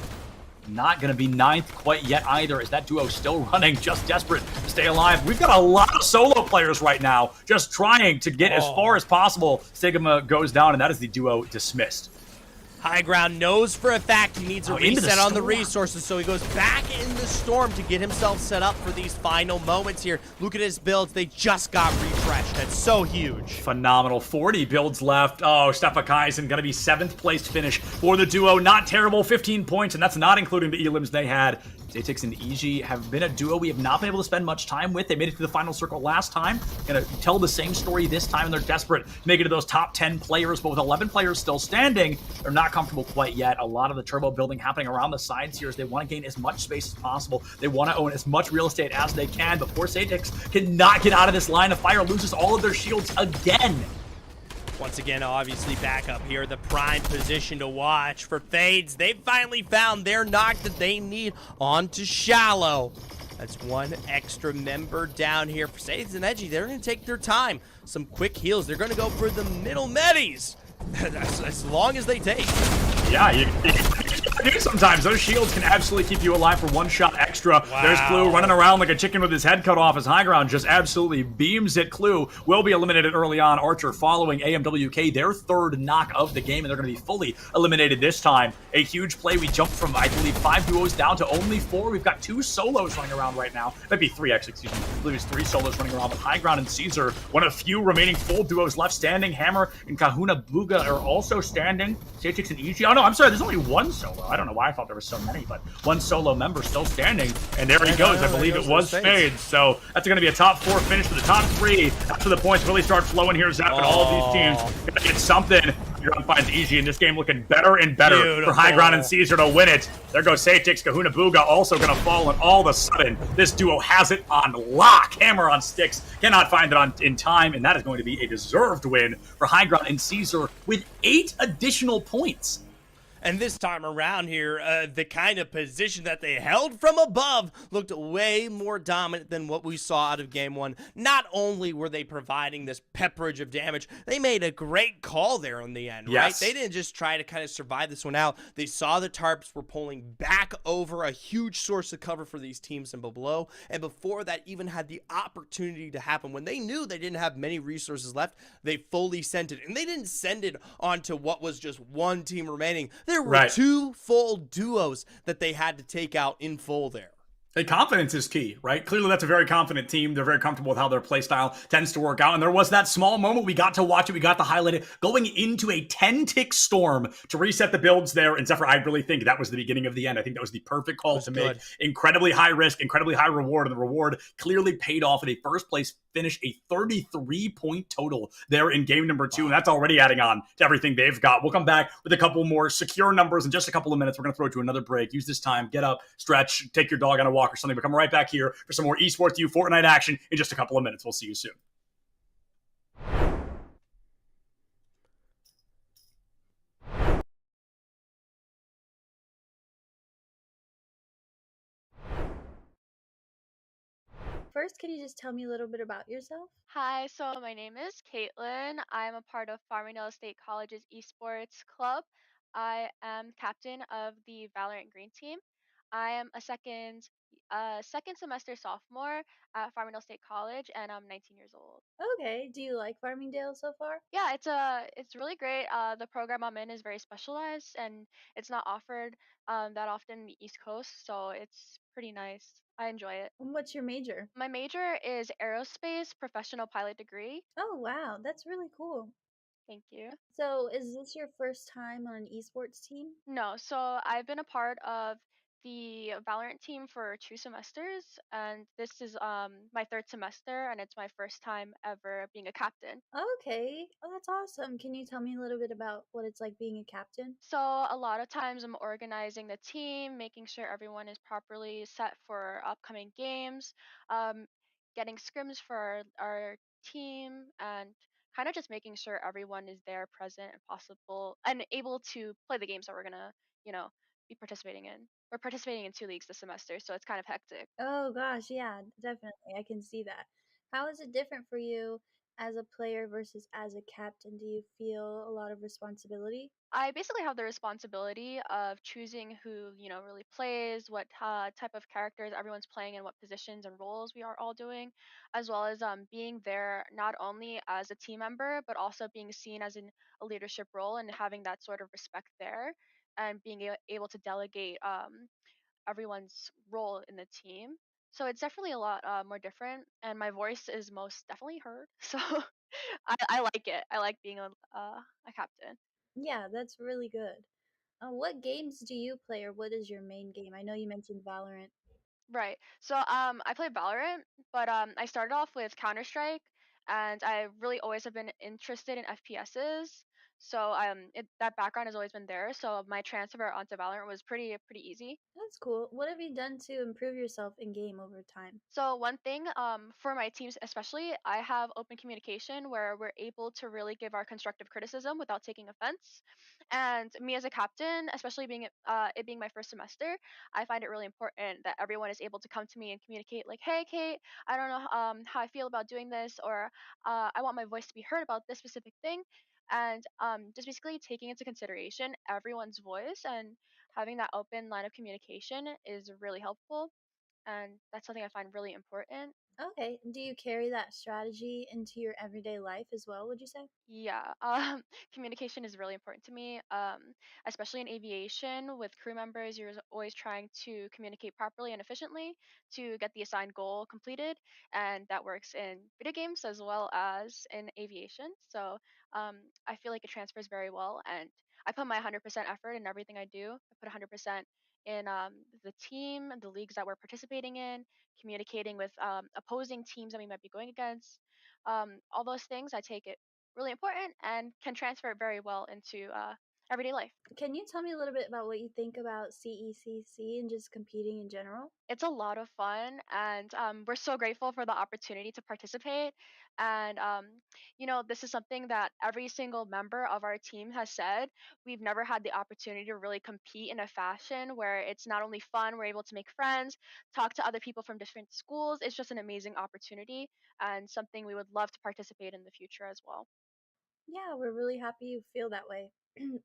not going to be ninth quite yet either, as that duo still running, just desperate to stay alive. We've got a lot of solo players right now, just trying to get as far as possible. Sigma goes down, and that is the duo dismissed. High Ground knows for a fact he needs a reset on the resources, so he goes back in the storm to get himself set up for these final moments here. Look at his builds. They just got recharged. fresh. That's so huge. Phenomenal. 40 builds left. Oh, Stefakaisen going to be 7th place finish for the duo. Not terrible. 15 points, and that's not including the elims they had. Zatix and EG have been a duo we have not been able to spend much time with. They made it to the final circle last time. Going to tell the same story this time, and they're desperate to make it to those top 10 players, but with 11 players still standing, they're not comfortable quite yet. A lot of the turbo building happening around the sides here as they want to gain as much space as possible. They want to own as much real estate as they can, but poor Zatix cannot get out of this line of fire, loses all of their shields again. Once again, obviously back up here, the prime position to watch for Fades. They've finally found their knock that they need onto Shallow. That's one extra member down here for Fades and Edgy. They're going to take their time. Some quick heals. They're going to go for the middle medis. as long as they take. Yeah, you do sometimes. Those shields can absolutely keep you alive for one shot extra. Wow. There's Clue running around like a chicken with his head cut off as High Ground just absolutely beams it. Clue will be eliminated early on. Archer following AMWK, their 3rd knock of the game, and they're going to be fully eliminated this time. A huge play. We jumped from, I believe, 5 duos down to only 4. We've got 2 solos running around right now. That'd be 3, actually, excuse me. I believe it's 3 solos running around, but High Ground and Caesar, one of the few remaining full duos left standing. Hammer and Kahuna Buga are also standing. Satix and EG. Oh, no, I'm sorry. There's only 1 solo. I don't know why I thought there were so many, but 1 solo member still standing. And there he goes. I believe it was Fades. So that's going to be a top 4 finish for the top 3. After the points really start flowing here, Zap, and all of these teams going to get something. Ground finds Easy in this game looking better and better for High Ground and Caesar to win it. There goes Satix. Kahuna Buga also going to fall, and all of a sudden, this duo has it on lock. Hammer on sticks. Cannot find it in time, and that is going to be a deserved win for High Ground and Caesar with 8 additional points. And this time around here, the kind of position that they held from above looked way more dominant than what we saw out of Game 1. Not only were they providing this pepperage of damage, they made a great call there in the end, right? They didn't just try to kind of survive this one out. They saw the tarps were pulling back over, a huge source of cover for these teams in below. And before that even had the opportunity to happen, when they knew they didn't have many resources left, they fully sent it. And they didn't send it onto what was just one team remaining. There were 2 full duos that they had to take out in full there. Hey, confidence is key, right? Clearly, that's a very confident team. They're very comfortable with how their play style tends to work out. And there was that small moment. We got to watch it. We got to highlight it. Going into a 10-tick storm to reset the builds there. And Zephyr, I really think that was the beginning of the end. I think that was the perfect call to make. Incredibly high risk, incredibly high reward. And the reward clearly paid off at a first place finish, a 33-point total there in game number 2. And that's already adding on to everything they've got. We'll come back with a couple more secure numbers in just a couple of minutes. We're going to throw it to another break. Use this time, get up, stretch, take your dog on a walk or something. We'll come right back here for some more Esports U Fortnite action in just a couple of minutes. We'll see you soon. First, can you just tell me a little bit about yourself? Hi, so my name is Caitlin. I'm a part of Farmingdale State College's Esports Club. I am captain of the Valorant Green Team. I am a second semester sophomore at Farmingdale State College, and I'm 19 years old. Okay, do you like Farmingdale so far? Yeah, it's really great. The program I'm in is very specialized, and it's not offered that often in the East Coast, so it's pretty nice. I enjoy it. And what's your major? My major is aerospace professional pilot degree. Oh, wow, that's really cool. Thank you. So, is this your first time on an esports team? No, so I've been a part of the Valorant team for 2 semesters, and this is my 3rd semester, and it's my first time ever being a captain. Okay, oh, that's awesome. Can you tell me a little bit about what it's like being a captain? So a lot of times I'm organizing the team, making sure everyone is properly set for upcoming games, um, getting scrims for our team, and kind of just making sure everyone is there, present, and possible, and able to play the games that we're gonna, be participating in. We're participating in 2 leagues this semester, so it's kind of hectic. Oh gosh, yeah, definitely. I can see that. How is it different for you as a player versus as a captain? Do you feel a lot of responsibility? I basically have the responsibility of choosing who, really plays, what type of characters everyone's playing, and what positions and roles we are all doing, as well as being there not only as a team member, but also being seen as in a leadership role and having that sort of respect there, and being able to delegate everyone's role in the team. So it's definitely a lot more different, and my voice is most definitely heard. So I like it. I like being a captain. Yeah, that's really good. What games do you play, or what is your main game? I know you mentioned Valorant. Right. So I play Valorant, but I started off with Counter Strike, and I really always have been interested in FPSs. So that background has always been there. So my transfer onto Valorant was pretty easy. That's cool. What have you done to improve yourself in game over time? So one thing, for my teams especially, I have open communication where we're able to really give our constructive criticism without taking offense. And me as a captain, especially it being my first semester, I find it really important that everyone is able to come to me and communicate like, "Hey, Kate, I don't know how I feel about doing this," or "I want my voice to be heard about this specific thing." And just basically taking into consideration everyone's voice and having that open line of communication is really helpful, and that's something I find really important. Okay. Do you carry that strategy into your everyday life as well, would you say? Yeah, communication is really important to me, especially in aviation with crew members. You're always trying to communicate properly and efficiently to get the assigned goal completed, and that works in video games as well as in aviation. So I feel like it transfers very well, and I put my 100% effort in everything I do. I put 100% in the team, the leagues that we're participating in, communicating with opposing teams that we might be going against. All those things I take it really important and can transfer it very well into everyday life. Can you tell me a little bit about what you think about CECC and just competing in general? It's a lot of fun, and we're so grateful for the opportunity to participate. And this is something that every single member of our team has said. We've never had the opportunity to really compete in a fashion where it's not only fun, we're able to make friends, talk to other people from different schools. It's just an amazing opportunity and something we would love to participate in the future as well. Yeah, we're really happy you feel that way.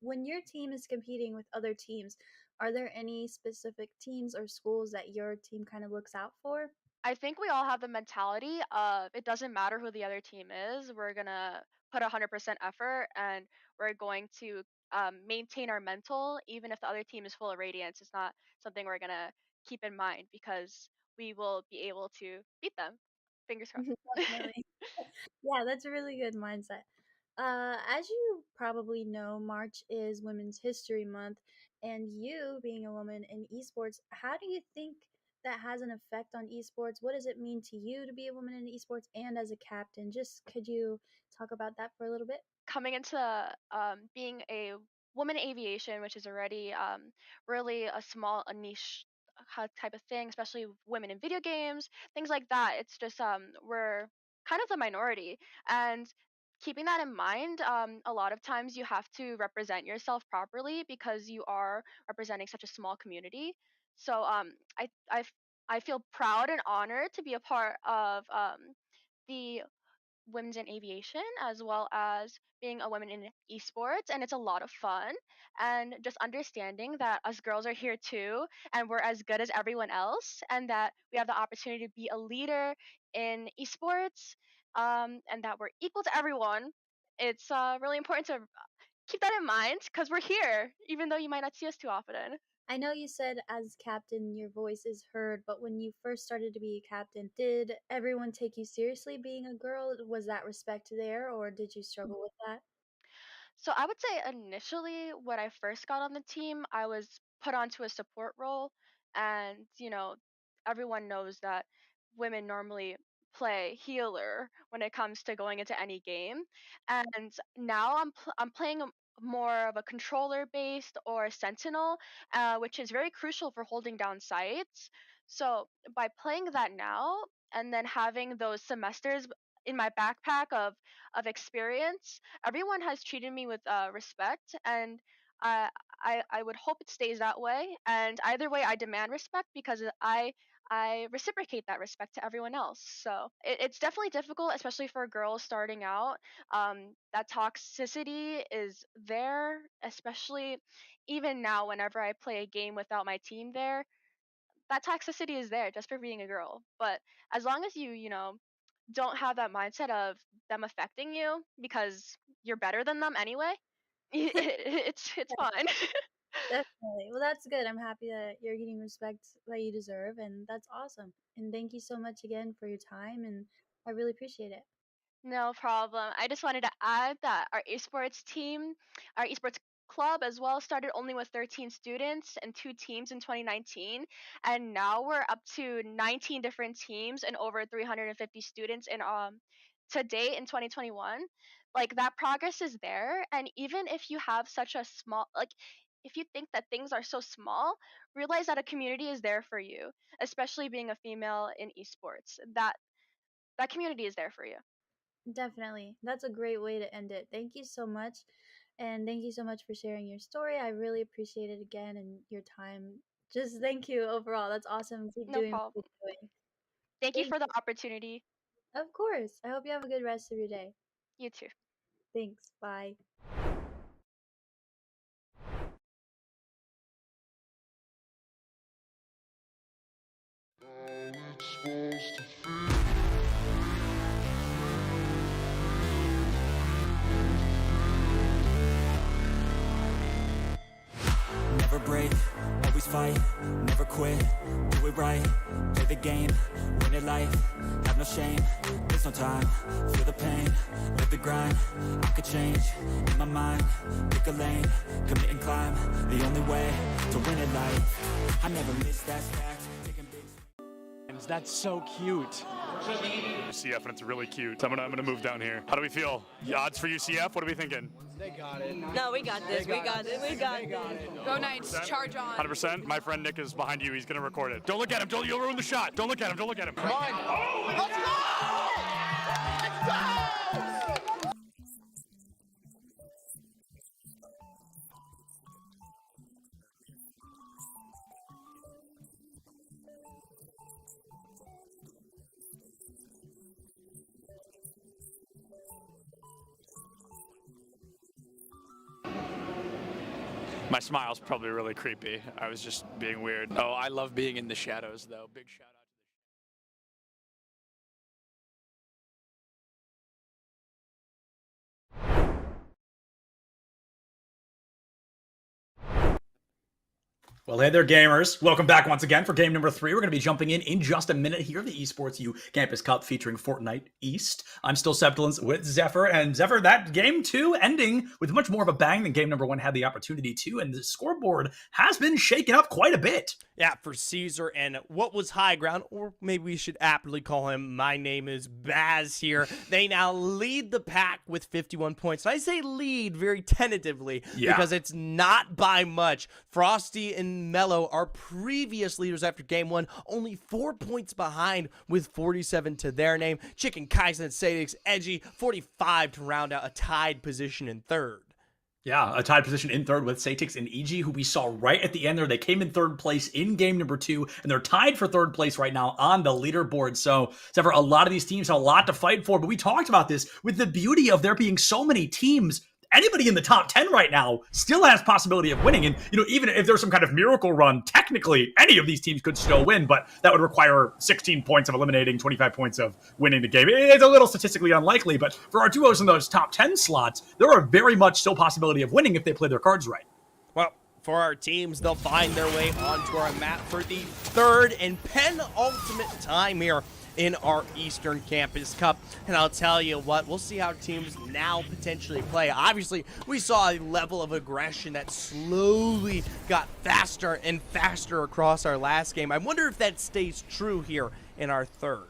When your team is competing with other teams, are there any specific teams or schools that your team kind of looks out for? I think we all have the mentality of it doesn't matter who the other team is. We're gonna put 100% effort, and we're going to maintain our mental, even if the other team is full of radiance. It's not something we're gonna keep in mind because we will be able to beat them. Fingers crossed. Definitely. Yeah, that's a really good mindset. As you probably know, March is Women's History Month, and you being a woman in esports, how do you think that has an effect on esports? What does it mean to you to be a woman in esports and as a captain? Just could you talk about that for a little bit? Coming into being a woman in aviation, which is already really a niche type of thing, especially women in video games, things like that. It's just we're kind of the minority, and keeping that in mind, a lot of times you have to represent yourself properly because you are representing such a small community. So I feel proud and honored to be a part of the women's in aviation as well as being a woman in esports, and it's a lot of fun, and just understanding that us girls are here too, and we're as good as everyone else, and that we have the opportunity to be a leader in esports, and that we're equal to everyone. It's really important to keep that in mind because we're here even though you might not see us too often. I know you said as captain your voice is heard, but when you first started to be a captain, did everyone take you seriously being a girl? Was that respect there, or did you struggle with that? So I would say initially when I first got on the team, I was put onto a support role, and everyone knows that women normally play healer when it comes to going into any game, and now I'm playing more of a controller based or sentinel, which is very crucial for holding down sites. So by playing that now and then having those semesters in my backpack of experience, everyone has treated me with respect, and uh, I would hope it stays that way. And either way, I demand respect because I reciprocate that respect to everyone else. So it's definitely difficult, especially for girls starting out. That toxicity is there, especially even now. Whenever I play a game without my team there, that toxicity is there just for being a girl. But as long as you don't have that mindset of them affecting you because you're better than them anyway, it's fine. Definitely. Well, that's good. I'm happy that you're getting respect that you deserve, and that's awesome. And thank you so much again for your time, and I really appreciate it. No problem. I just wanted to add that our esports team, our esports club as well, started only with 13 students and 2 teams in 2019. And now we're up to 19 different teams and over 350 students in to date in 2021. Like that progress is there. And even if you have such a small, like, if you think that things are so small, realize that a community is there for you, especially being a female in esports. That community is there for you. Definitely. That's a great way to end it. Thank you so much. And thank you so much for sharing your story. I really appreciate it again and your time. Just thank you overall. That's awesome. Keep No doing what problem. you're doing. Thank you Thank for the you. opportunity. Of course. I hope you have a good rest of your day. You too. Thanks. Bye. Never break, always fight, never quit, do it right, play the game, win it life, have no shame, there's no time, feel the pain, live the grind, I could change, in my mind, pick a lane, commit and climb, the only way to win it life, I never miss that fact, taking big. That's so cute. UCF, and it's really cute. I'm gonna move down here. How do we feel? The odds for UCF? What are we thinking? They got it. No, we got this. We got it. We got it. Go Knights. Charge on. 100%. My friend Nick is behind you. He's gonna record it. Don't look at him. You'll ruin the shot. Don't look at him. Don't look at him. Come on. Let's go! Let's go! My smile's probably really creepy. I was just being weird. Oh, I love being in the shadows, though. Big shout out. Well, hey there, gamers. Welcome back once again for game number 3. We're going to be jumping in just a minute here. The Esports U Campus Cup featuring Fortnite East. I'm still Septilance with Zephyr. And Zephyr, that game 2 ending with much more of a bang than game number 1 had the opportunity to. And the scoreboard has been shaken up quite a bit. Yeah, for Caesar and what was high ground, or maybe we should aptly call him My Name is Baz here. They now lead the pack with 51 points. And I say lead very tentatively because it's not by much. Frosty and Mello are previous leaders after game 1, only 4 points behind with 47 to their name. Chicken, Kaizen, Sadix, Edgy, 45 to round out a tied position in third. Yeah, a tied position in third with Satix and EG, who we saw right at the end there. They came in third place in game number 2, and they're tied for third place right now on the leaderboard. So, Zephyr, a lot of these teams have a lot to fight for, but we talked about this with the beauty of there being so many teams. Anybody in the top 10 right now still has possibility of winning. And, even if there's some kind of miracle run, technically any of these teams could still win, but that would require 16 points of eliminating, 25 points of winning the game. It's a little statistically unlikely, but for our duos in those top 10 slots, there are very much still possibility of winning if they play their cards right. Well, for our teams, they'll find their way onto our map for the third and penultimate time here in our Eastern Campus Cup. And I'll tell you what, we'll see how teams now potentially play. Obviously, we saw a level of aggression that slowly got faster and faster across our last game. I wonder if that stays true here in our third.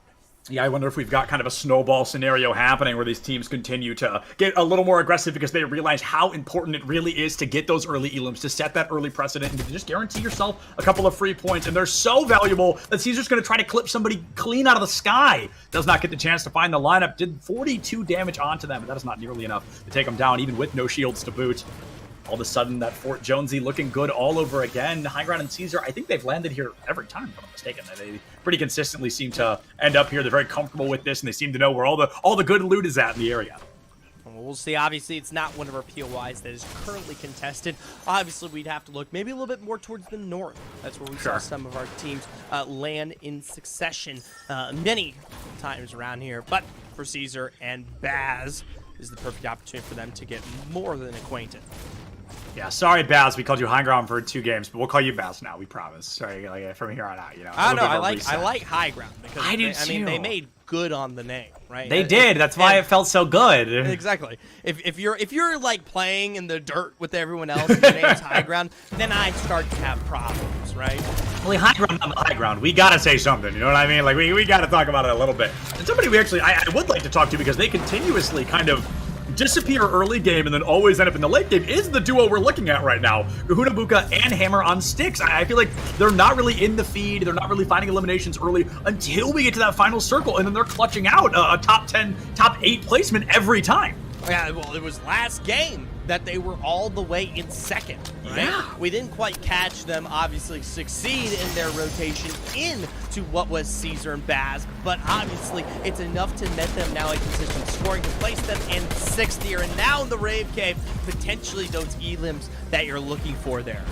Yeah, I wonder if we've got kind of a snowball scenario happening where these teams continue to get a little more aggressive because they realize how important it really is to get those early elims, to set that early precedent, and to just guarantee yourself a couple of free points. And they're so valuable that Caesar's going to try to clip somebody clean out of the sky. Does not get the chance to find the lineup. Did 42 damage onto them, but that is not nearly enough to take them down, even with no shields to boot. All of a sudden, that Fort Jonesy looking good all over again. High Ground and Caesar, I think they've landed here every time, if I'm not mistaken. They pretty consistently seem to end up here. They're very comfortable with this, and they seem to know where all the good loot is at in the area. We'll see. Obviously, it's not one of our POIs that is currently contested. Obviously, we'd have to look maybe a little bit more towards the north. That's where we saw some of our teams land in succession many times around here. But for Caesar and Baz, this is the perfect opportunity for them to get more than acquainted. Yeah, sorry, Baz. We called you high ground for 2 games, but we'll call you Baz now. We promise. Sorry, like from here on out. You know. I don't know. I like high ground because I mean, they made good on the name, right? They did. That's why it felt so good. Exactly. If you're like playing in the dirt with everyone else, and your name's high ground, then I start to have problems, right? Well, high ground on the high ground. We gotta say something. You know what I mean? Like we gotta talk about it a little bit. And somebody I would like to talk to because they continuously kind of disappear early game and then always end up in the late game is the duo we're looking at right now. Kahunabuka and Hammer on sticks. I feel like they're not really in the feed. They're not really finding eliminations early until we get to that final circle, and then they're clutching out a top 10, top 8 placement every time. Yeah, well, it was last game that they were all the way in second, right? Yeah. We didn't quite catch them, obviously, succeed in their rotation into what was Caesar and Baz, but obviously it's enough to net them now a consistent scoring to place them in 6th here, and now in the Rave Cave, potentially those elims that you're looking for there.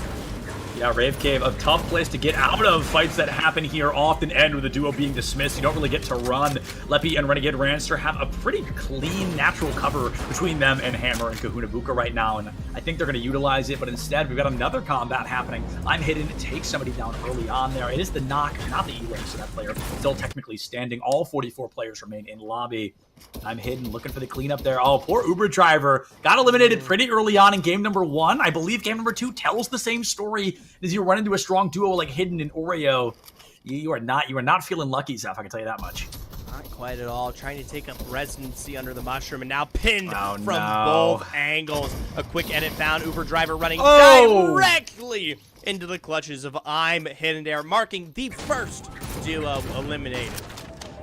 Yeah, Rave Cave, a tough place to get out of. Fights that happen here often end with the duo being dismissed. You don't really get to run. Leppy and Renegade Ranster have a pretty clean, natural cover between them and Hammer and Kahunabuka right now, and I think they're going to utilize it, but instead we've got another combat happening. I'm hidden to take somebody down early on there. It is the knock, not the E-Ring, so that player still technically standing. All 44 players remain in lobby. I'm hidden, looking for the cleanup there. Oh, poor Uber driver. Got eliminated pretty early on in game number 1. I believe game number 2 tells the same story. As you run into a strong duo like Hidden and Oreo, you are not feeling lucky, Zeph, I can tell you that much. Not quite at all. Trying to take up residency under the mushroom, and now pinned from no. both angles. A quick edit found. Uber driver running Oh! directly into the clutches of I'm Hidden there, marking the first duo eliminated.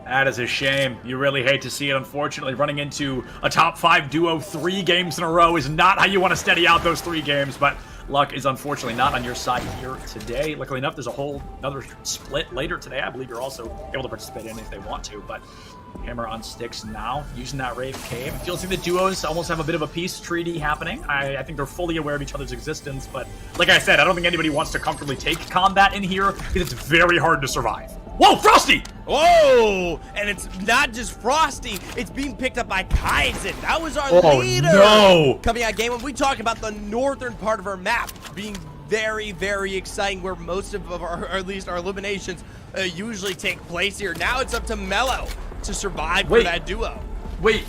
That is a shame. You really hate to see it, unfortunately. Running into a top 5 duo 3 games in a row is not how you want to steady out those 3 games, but luck is unfortunately not on your side here today. Luckily enough, there's another split later today. I believe you're also able to participate in it if they want to, but Hammer on sticks now, using that Rave Cave. It feels like the duos almost have a bit of a peace treaty happening. I think they're fully aware of each other's existence, but like I said, I don't think anybody wants to comfortably take combat in here because it's very hard to survive. Whoa, Frosty! Whoa! And it's not just Frosty, it's being picked up by Kaizen. That was our leader. No! Coming out game 1, we talk about the northern part of our map being very, very exciting, where most of our, or at least our eliminations, usually take place here. Now it's up to Mello to survive for that duo. Wait,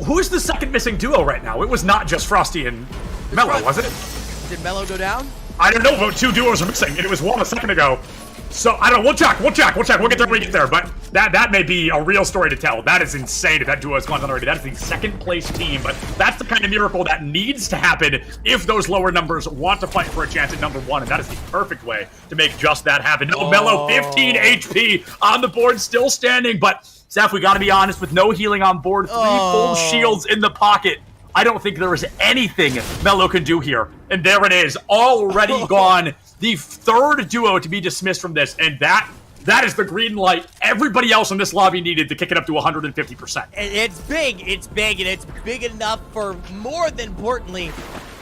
who is the second missing duo right now? It was not just Frosty and Mello, was it? Did Mello go down? I don't know, but 2 duos are missing, and it was 1 a second ago. So, I don't know, we'll check. We'll get there when we get there, but that may be a real story to tell. That is insane if that duo has gone down already. That is the 2nd place team, but that's the kind of miracle that needs to happen if those lower numbers want to fight for a chance at number 1, and that is the perfect way to make just that happen. No, Mello, 15 HP on the board, still standing, but Zeph, we gotta be honest, with no healing on board, 3 full shields in the pocket, I don't think there is anything Mello can do here. And there it is, already gone. The 3rd duo to be dismissed from this, and that is the green light everybody else in this lobby needed to kick it up to 150%. It's big, and it's big enough for, more than importantly,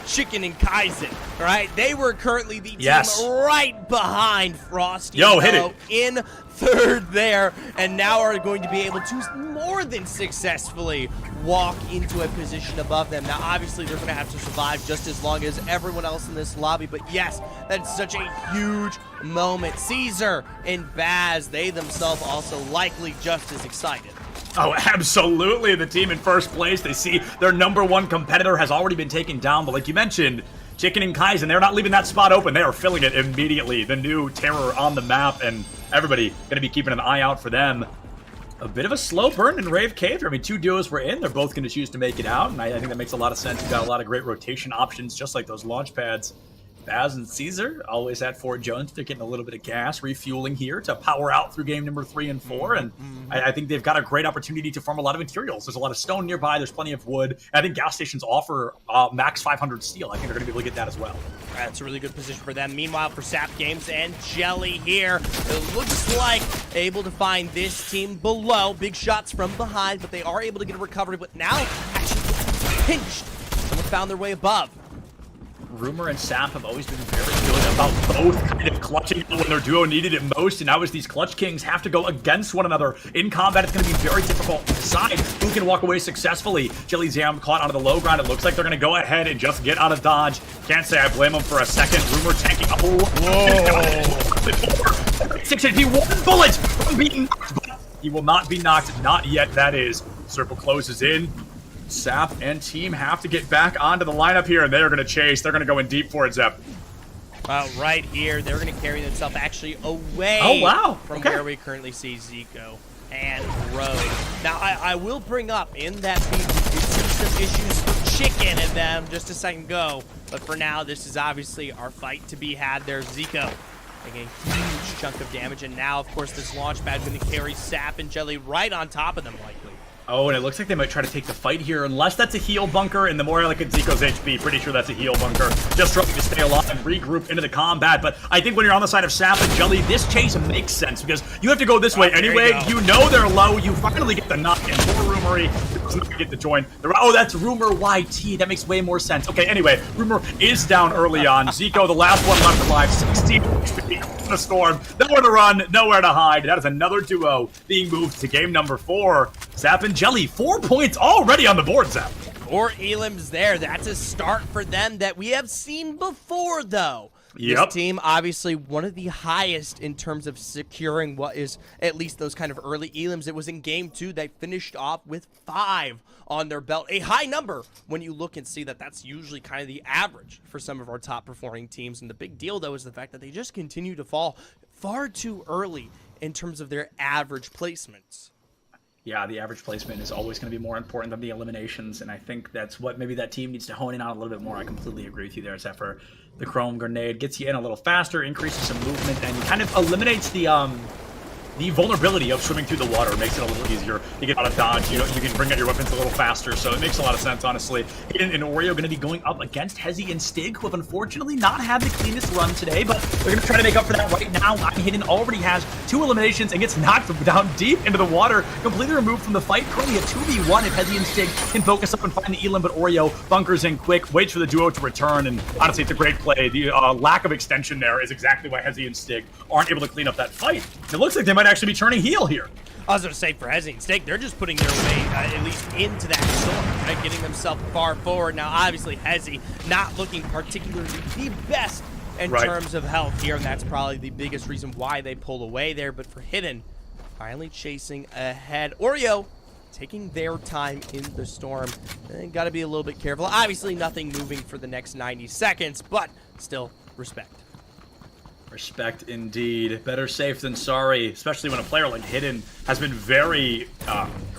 Chicken and Kaizen, right? They were currently the team right behind Frosty hit it. in 3rd there, and now are going to be able to more than successfully walk into a position above them. Now, obviously, they're going to have to survive just as long as everyone else in this lobby, but yes, that's such a huge moment. Caesar and Baz, they themselves also likely just as excited. Oh, absolutely. The team in first place, they see their number 1 competitor has already been taken down, but like you mentioned, Chicken and Kaizen, they're not leaving that spot open. They are filling it immediately. The new terror on the map, and everybody going to be keeping an eye out for them. A bit of a slow burn in Rave Cave. I mean, 2 duos were in. They're both going to choose to make it out, and I think that makes a lot of sense. You've got a lot of great rotation options, just like those launch pads. Baz and Caesar always at Fort Jones. They're getting a little bit of gas, refueling here to power out through game number 3 and 4. And I think they've got a great opportunity to farm a lot of materials. There's a lot of stone nearby. There's plenty of wood. And I think gas stations offer max 500 steel. I think they're going to be able to get that as well. That's a really good position for them. Meanwhile, for Sap Games and Jelly here, it looks like able to find this team below. Big shots from behind, but they are able to get a recovery. But now, actually pinched. Someone found their way above. Rumor and Sap have always been very good at about both kind of clutching when their duo needed it most, and now as these Clutch Kings have to go against one another in combat, it's going to be very difficult to decide who can walk away successfully. Jelly Zam caught onto the low ground. It looks like they're going to go ahead and just get out of dodge. Can't say I blame them for a second. Rumor tanking. Oh, whoa. 6 HP, 1 bullet from being knocked, but he will not be knocked. Not yet, that is. Circle closes in. Sap and team have to get back onto the lineup here, and they're going to chase. They're going to go in deep for it, Zep. Right here, they're going to carry themselves actually away from where we currently see Zico and Rogue. Now, I will bring up in that feed, we see some issues with Chicken and them just a second ago, but for now, this is obviously our fight to be had there. Zico taking a huge chunk of damage, and now, of course, this launch pad going to carry Sap and Jelly right on top of them, likely. Oh, and it looks like they might try to take the fight here, unless that's a heal bunker, and the more I look at Zico's HP, pretty sure that's a heal bunker. Just trying to stay alive and regroup into the combat, but I think when you're on the side of Sap and Jelly, this chase makes sense, because you have to go this way anyway. You know they're low, you finally get the knock-in. Poor Rumory doesn't get the join. Oh, that's Rumor YT, that makes way more sense. Okay, anyway, Rumor is down early on. Zico, the last one left alive, 16 HP in the storm. Nowhere to run, nowhere to hide. That is another duo being moved to game number 4. Sap and Jelly, 4 points already on the board, Zap. 4 elims there. That's a start for them that we have seen before, though. Yep. This team, obviously, one of the highest in terms of securing what is at least those kind of early elims. It was in game 2. They finished off with 5 on their belt. A high number when you look and see that that's usually kind of the average for some of our top performing teams. And the big deal, though, is the fact that they just continue to fall far too early in terms of their average placements. Yeah, the average placement is always going to be more important than the eliminations, and I think that's what maybe that team needs to hone in on a little bit more. I completely agree with you there, except for the Chrome Grenade gets you in a little faster, increases some movement, and kind of eliminates the vulnerability of swimming through the water. It makes it a little easier to get out of dodge. You can bring out your weapons a little faster, so it makes a lot of sense, honestly. Hidden and Oreo going to be going up against Hezi and Stig, who have unfortunately not had the cleanest run today, but they're going to try to make up for that right now. Hidden already has 2 eliminations and gets knocked down deep into the water, completely removed from the fight. Currently a 2v1 if Hezi and Stig can focus up and find the elim, but Oreo bunkers in quick, waits for the duo to return, and honestly, it's a great play. The lack of extension there is exactly why Hezi and Stig aren't able to clean up that fight. It looks like they might actually be turning heel here. I was going to say, for Hezi and Stig, they're just putting their way at least into that storm, right? Getting themselves far forward. Now, obviously, Hezi not looking particularly the best in terms of health here, and that's probably the biggest reason why they pull away there. But for Hidden, finally chasing ahead. Oreo taking their time in the storm. Got to be a little bit careful. Obviously, nothing moving for the next 90 seconds, but still, respect. Respect indeed. Better safe than sorry, especially when a player like Hidden has been very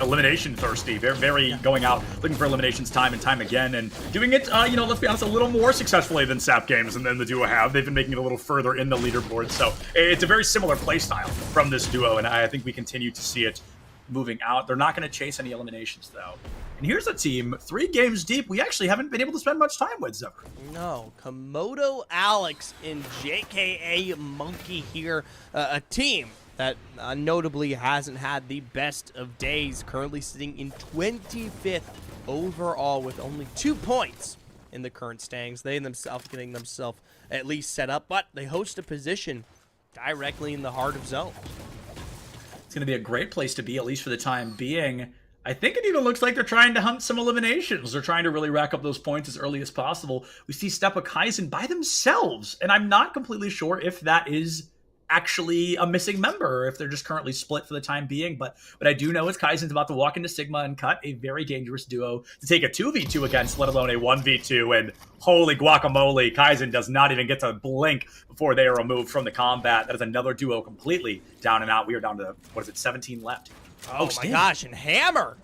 elimination thirsty, very going out looking for eliminations time and time again, and doing it, let's be honest, a little more successfully than Sap Games and then the duo have. They've been making it a little further in the leaderboard, so it's a very similar play style from this duo, and I think we continue to see it moving out. They're not going to chase any eliminations, though. And here's a team, 3 games deep, we actually haven't been able to spend much time with, Zephyr. No, Komodo Alex and JKA Monkey here, a team that notably hasn't had the best of days, currently sitting in 25th overall with only 2 points in the current standings. They themselves getting themselves at least set up, but they host a position directly in the heart of zone. It's going to be a great place to be, at least for the time being. I think it even looks like they're trying to hunt some eliminations. They're trying to really rack up those points as early as possible. We see Stepa Kaizen by themselves, and I'm not completely sure if that is actually a missing member, or if they're just currently split for the time being. But I do know is Kaizen's about to walk into Sigma and cut a very dangerous duo to take a 2v2 against, let alone a 1v2. And holy guacamole, Kaizen does not even get to blink before they are removed from the combat. That is another duo completely down and out. We are down to, 17 left. Oh my gosh, and Hammer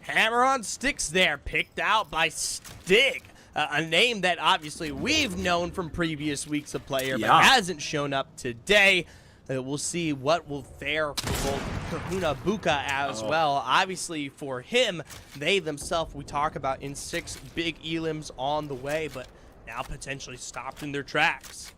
on sticks there, picked out by Stig. A name that obviously we've known from previous weeks of player, but hasn't shown up today. We'll see what will fare for both Kahuna Buka as well. Obviously for him, they themselves, we talk about in 6 big elims on the way, but now potentially stopped in their tracks.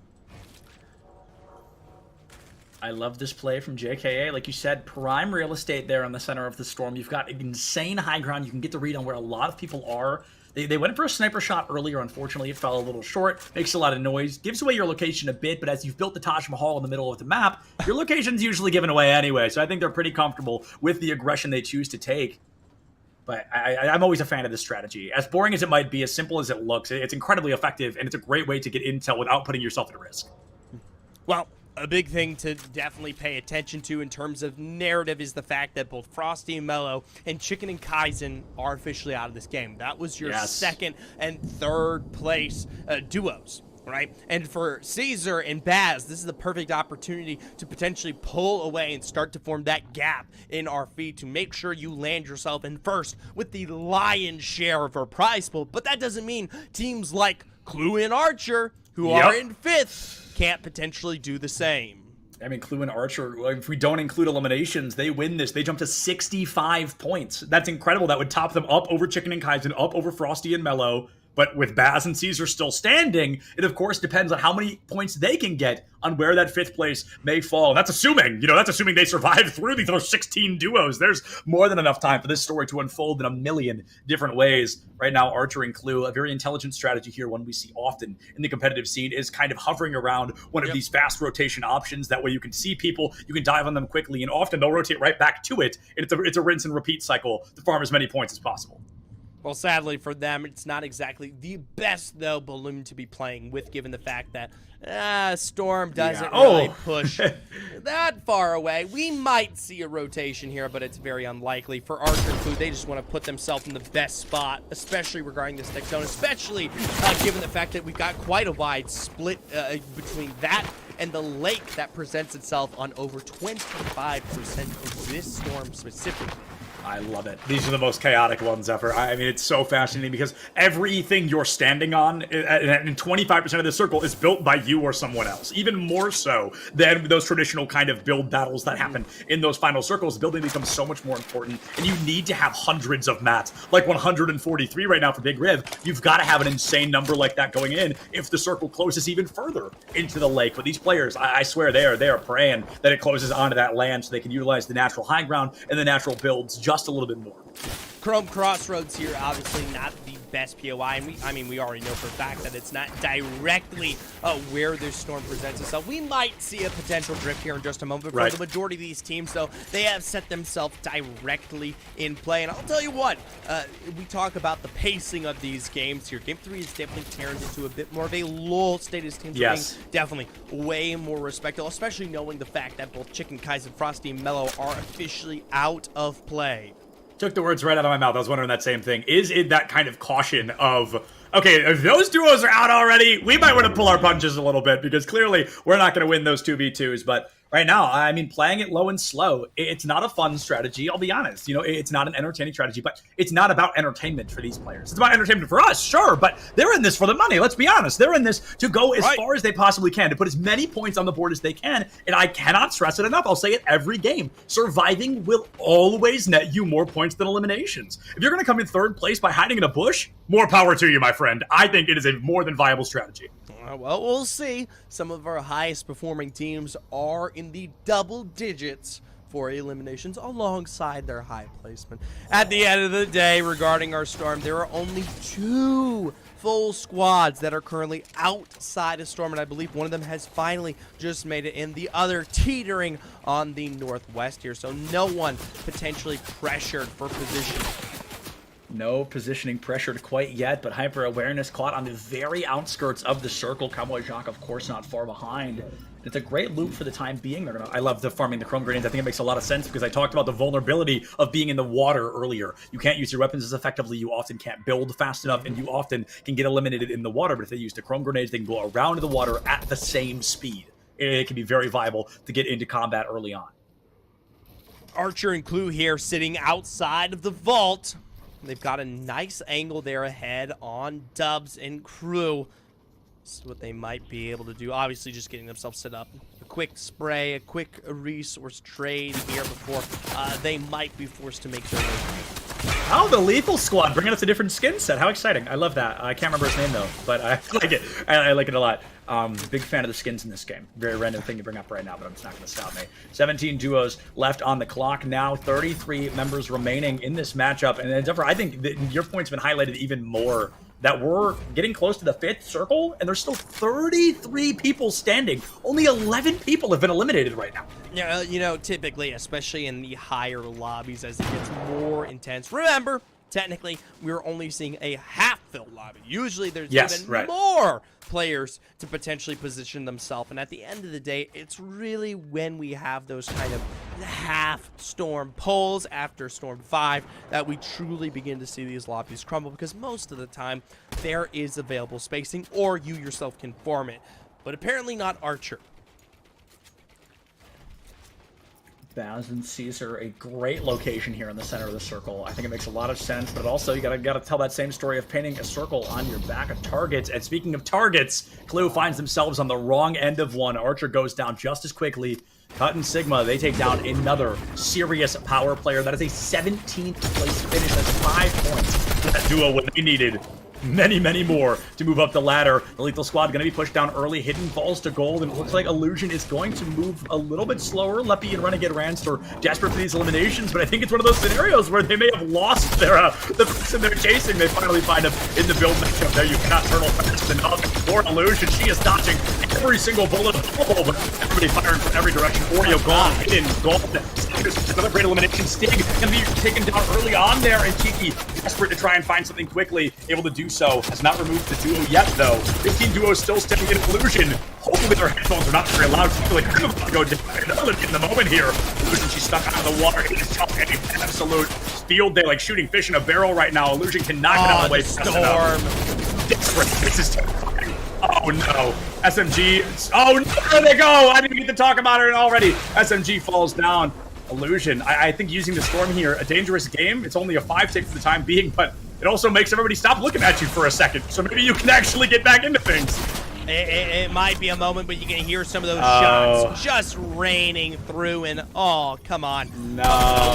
I love this play from JKA. Like you said, prime real estate there in the center of the storm. You've got insane high ground. You can get the read on where a lot of people are. They went for a sniper shot earlier. Unfortunately, it fell a little short. Makes a lot of noise. Gives away your location a bit, but as you've built the Taj Mahal in the middle of the map, your location's usually given away anyway. So I think they're pretty comfortable with the aggression they choose to take. But I'm always a fan of this strategy. As boring as it might be, as simple as it looks, it's incredibly effective, and it's a great way to get intel without putting yourself at risk. Well, a big thing to definitely pay attention to in terms of narrative is the fact that both Frosty and Mellow and Chicken and Kaizen are officially out of this game. That was your second and third place duos, right? And for Caesar and Baz, this is the perfect opportunity to potentially pull away and start to form that gap in our feed to make sure you land yourself in first with the lion's share of our prize pool. But that doesn't mean teams like Clue and Archer, who are in fifth, can't potentially do the same. I mean, Clue and Archer, if we don't include eliminations, they win this. They jump to 65 points. That's incredible. That would top them up over Chicken and Kaizen, up over Frosty and Mellow. But with Baz and Caesar still standing, it of course depends on how many points they can get on where that fifth place may fall. That's assuming, that's assuming they survive through those 16 duos. There's more than enough time for this story to unfold in a million different ways. Right now, Archer and Clue, a very intelligent strategy here, one we see often in the competitive scene, is kind of hovering around one of these fast rotation options. That way you can see people, you can dive on them quickly, and often they'll rotate right back to it. And it's a rinse and repeat cycle to farm as many points as possible. Well, sadly for them, it's not exactly the best, though, balloon to be playing with, given the fact that Storm doesn't really push that far away. We might see a rotation here, but it's very unlikely. For Archer and Clue, they just want to put themselves in the best spot, especially regarding this next zone, especially given the fact that we've got quite a wide split between that and the lake that presents itself on over 25% of this storm specifically. I love it. These are the most chaotic ones ever. I mean, it's so fascinating because everything you're standing on in 25% of the circle is built by you or someone else. Even more so than those traditional kind of build battles that happen in those final circles. Building becomes so much more important, and you need to have hundreds of mats, like 143 right now for Big Riv. You've got to have an insane number like that going in if the circle closes even further into the lake. But these players, I swear, they are praying that it closes onto that land so they can utilize the natural high ground and the natural builds just a little bit more. Chrome Crossroads here, obviously not the best POI, and we already know for a fact that it's not directly where this storm presents itself. We might see a potential drift here in just a moment, but for the majority of these teams, though, they have set themselves directly in play. And I'll tell you what, we talk about the pacing of these games here. Game 3 is definitely turned into a bit more of a lull state as teams are being definitely way more respectful, especially knowing the fact that both Chicken, Kaizen, Frosty, and Mellow are officially out of play. Took the words right out of my mouth. I was wondering that same thing. Is it that kind of caution of, okay, if those duos are out already, we might want to pull our punches a little bit because clearly we're not going to win those 2v2s. But right now, I mean, playing it low and slow, it's not a fun strategy, I'll be honest. It's not an entertaining strategy, but it's not about entertainment for these players. It's about entertainment for us, sure, but they're in this for the money. Let's be honest. They're in this to go as far as they possibly can, to put as many points on the board as they can, and I cannot stress it enough. I'll say it every game. Surviving will always net you more points than eliminations. If you're going to come in third place by hiding in a bush, more power to you, my friend. I think it is a more than viable strategy. Well, we'll see. Some of our highest performing teams are in the double digits for eliminations alongside their high placement. At the end of the day, regarding our Storm, there are only 2 full squads that are currently outside of Storm, and I believe one of them has finally just made it in, the other teetering on the northwest here, so no one potentially pressured for position. No positioning pressured quite yet, but hyper awareness caught on the very outskirts of the circle. Cowboy Jacques, of course, not far behind. It's a great loop for the time being. I love the farming the chrome grenades. I think it makes a lot of sense because I talked about the vulnerability of being in the water earlier. You can't use your weapons as effectively. You often can't build fast enough, and you often can get eliminated in the water. But if they use the chrome grenades, they can go around the water at the same speed. It can be very viable to get into combat early on. Archer and Clue here sitting outside of the vault. They've got a nice angle there ahead on Dubs and Crew. This is what they might be able to do. Obviously, just getting themselves set up. A quick spray, a quick resource trade here before they might be forced to make their way. Oh, the Lethal Squad bringing us a different skin set. How exciting. I love that. I can't remember his name, though, but I like it. I like it a lot. Big fan of the skins in this game. Very random thing to bring up right now, but it's not going to stop me. 17 duos left on the clock now. 33 members remaining in this matchup. And Zephyr, I think that your point's been highlighted even more, that we're getting close to the 5th circle, and there's still 33 people standing. Only 11 people have been eliminated right now. Yeah, you know, typically, especially in the higher lobbies, as it gets more intense. Remember, technically, we're only seeing a half-filled lobby. Usually, there's even more players to potentially position themselves. And at the end of the day, it's really when we have those kind of half-storm pulls after Storm 5 that we truly begin to see these lobbies crumble, because most of the time, there is available spacing, or you yourself can form it. But apparently not Archer. Thousand Caesar, a great location here in the center of the circle. I think it makes a lot of sense, but also you gotta tell that same story of painting a circle on your back of targets. And speaking of targets, Clue finds themselves on the wrong end of one. Archer goes down just as quickly. Cut and Sigma, they take down another serious power player. That is a 17th place finish. That's 5 points for that duo when they needed many, many more to move up the ladder. The Lethal Squad going to be pushed down early. Hidden falls to gold, and it looks like Illusion is going to move a little bit slower. Leppy and Renegade Rance are desperate for these eliminations, but I think it's one of those scenarios where they may have lost their the person they're chasing. They finally find him in the build matchup there. You cannot turtle fast enough for Illusion. She is dodging every single bullet available, but everybody firing from every direction. Oreo gone, hidden, gold. Another great elimination. Stig going to be taken down early on there, and Kiki desperate to try and find something quickly, able to do so. Has not removed the duo yet, though. 15 duos still standing in Illusion. Hopefully their headphones are not very loud. She's like, I'm about to go down in the moment here. Illusion, she's stuck out of the water. It is tough. An absolute field day, like shooting fish in a barrel right now. Illusion cannot get out of the way. Storm. Desperate. This is terrifying. Oh no. SMG. Oh no, there they go. I didn't get to talk about it already. SMG falls down. Illusion. I think using the Storm here, a dangerous game. It's only a 5-tick for the time being, but it also makes everybody stop looking at you for a second. So maybe you can actually get back into things. It might be a moment, but you can hear some of those shots just raining through, and oh, come on. No.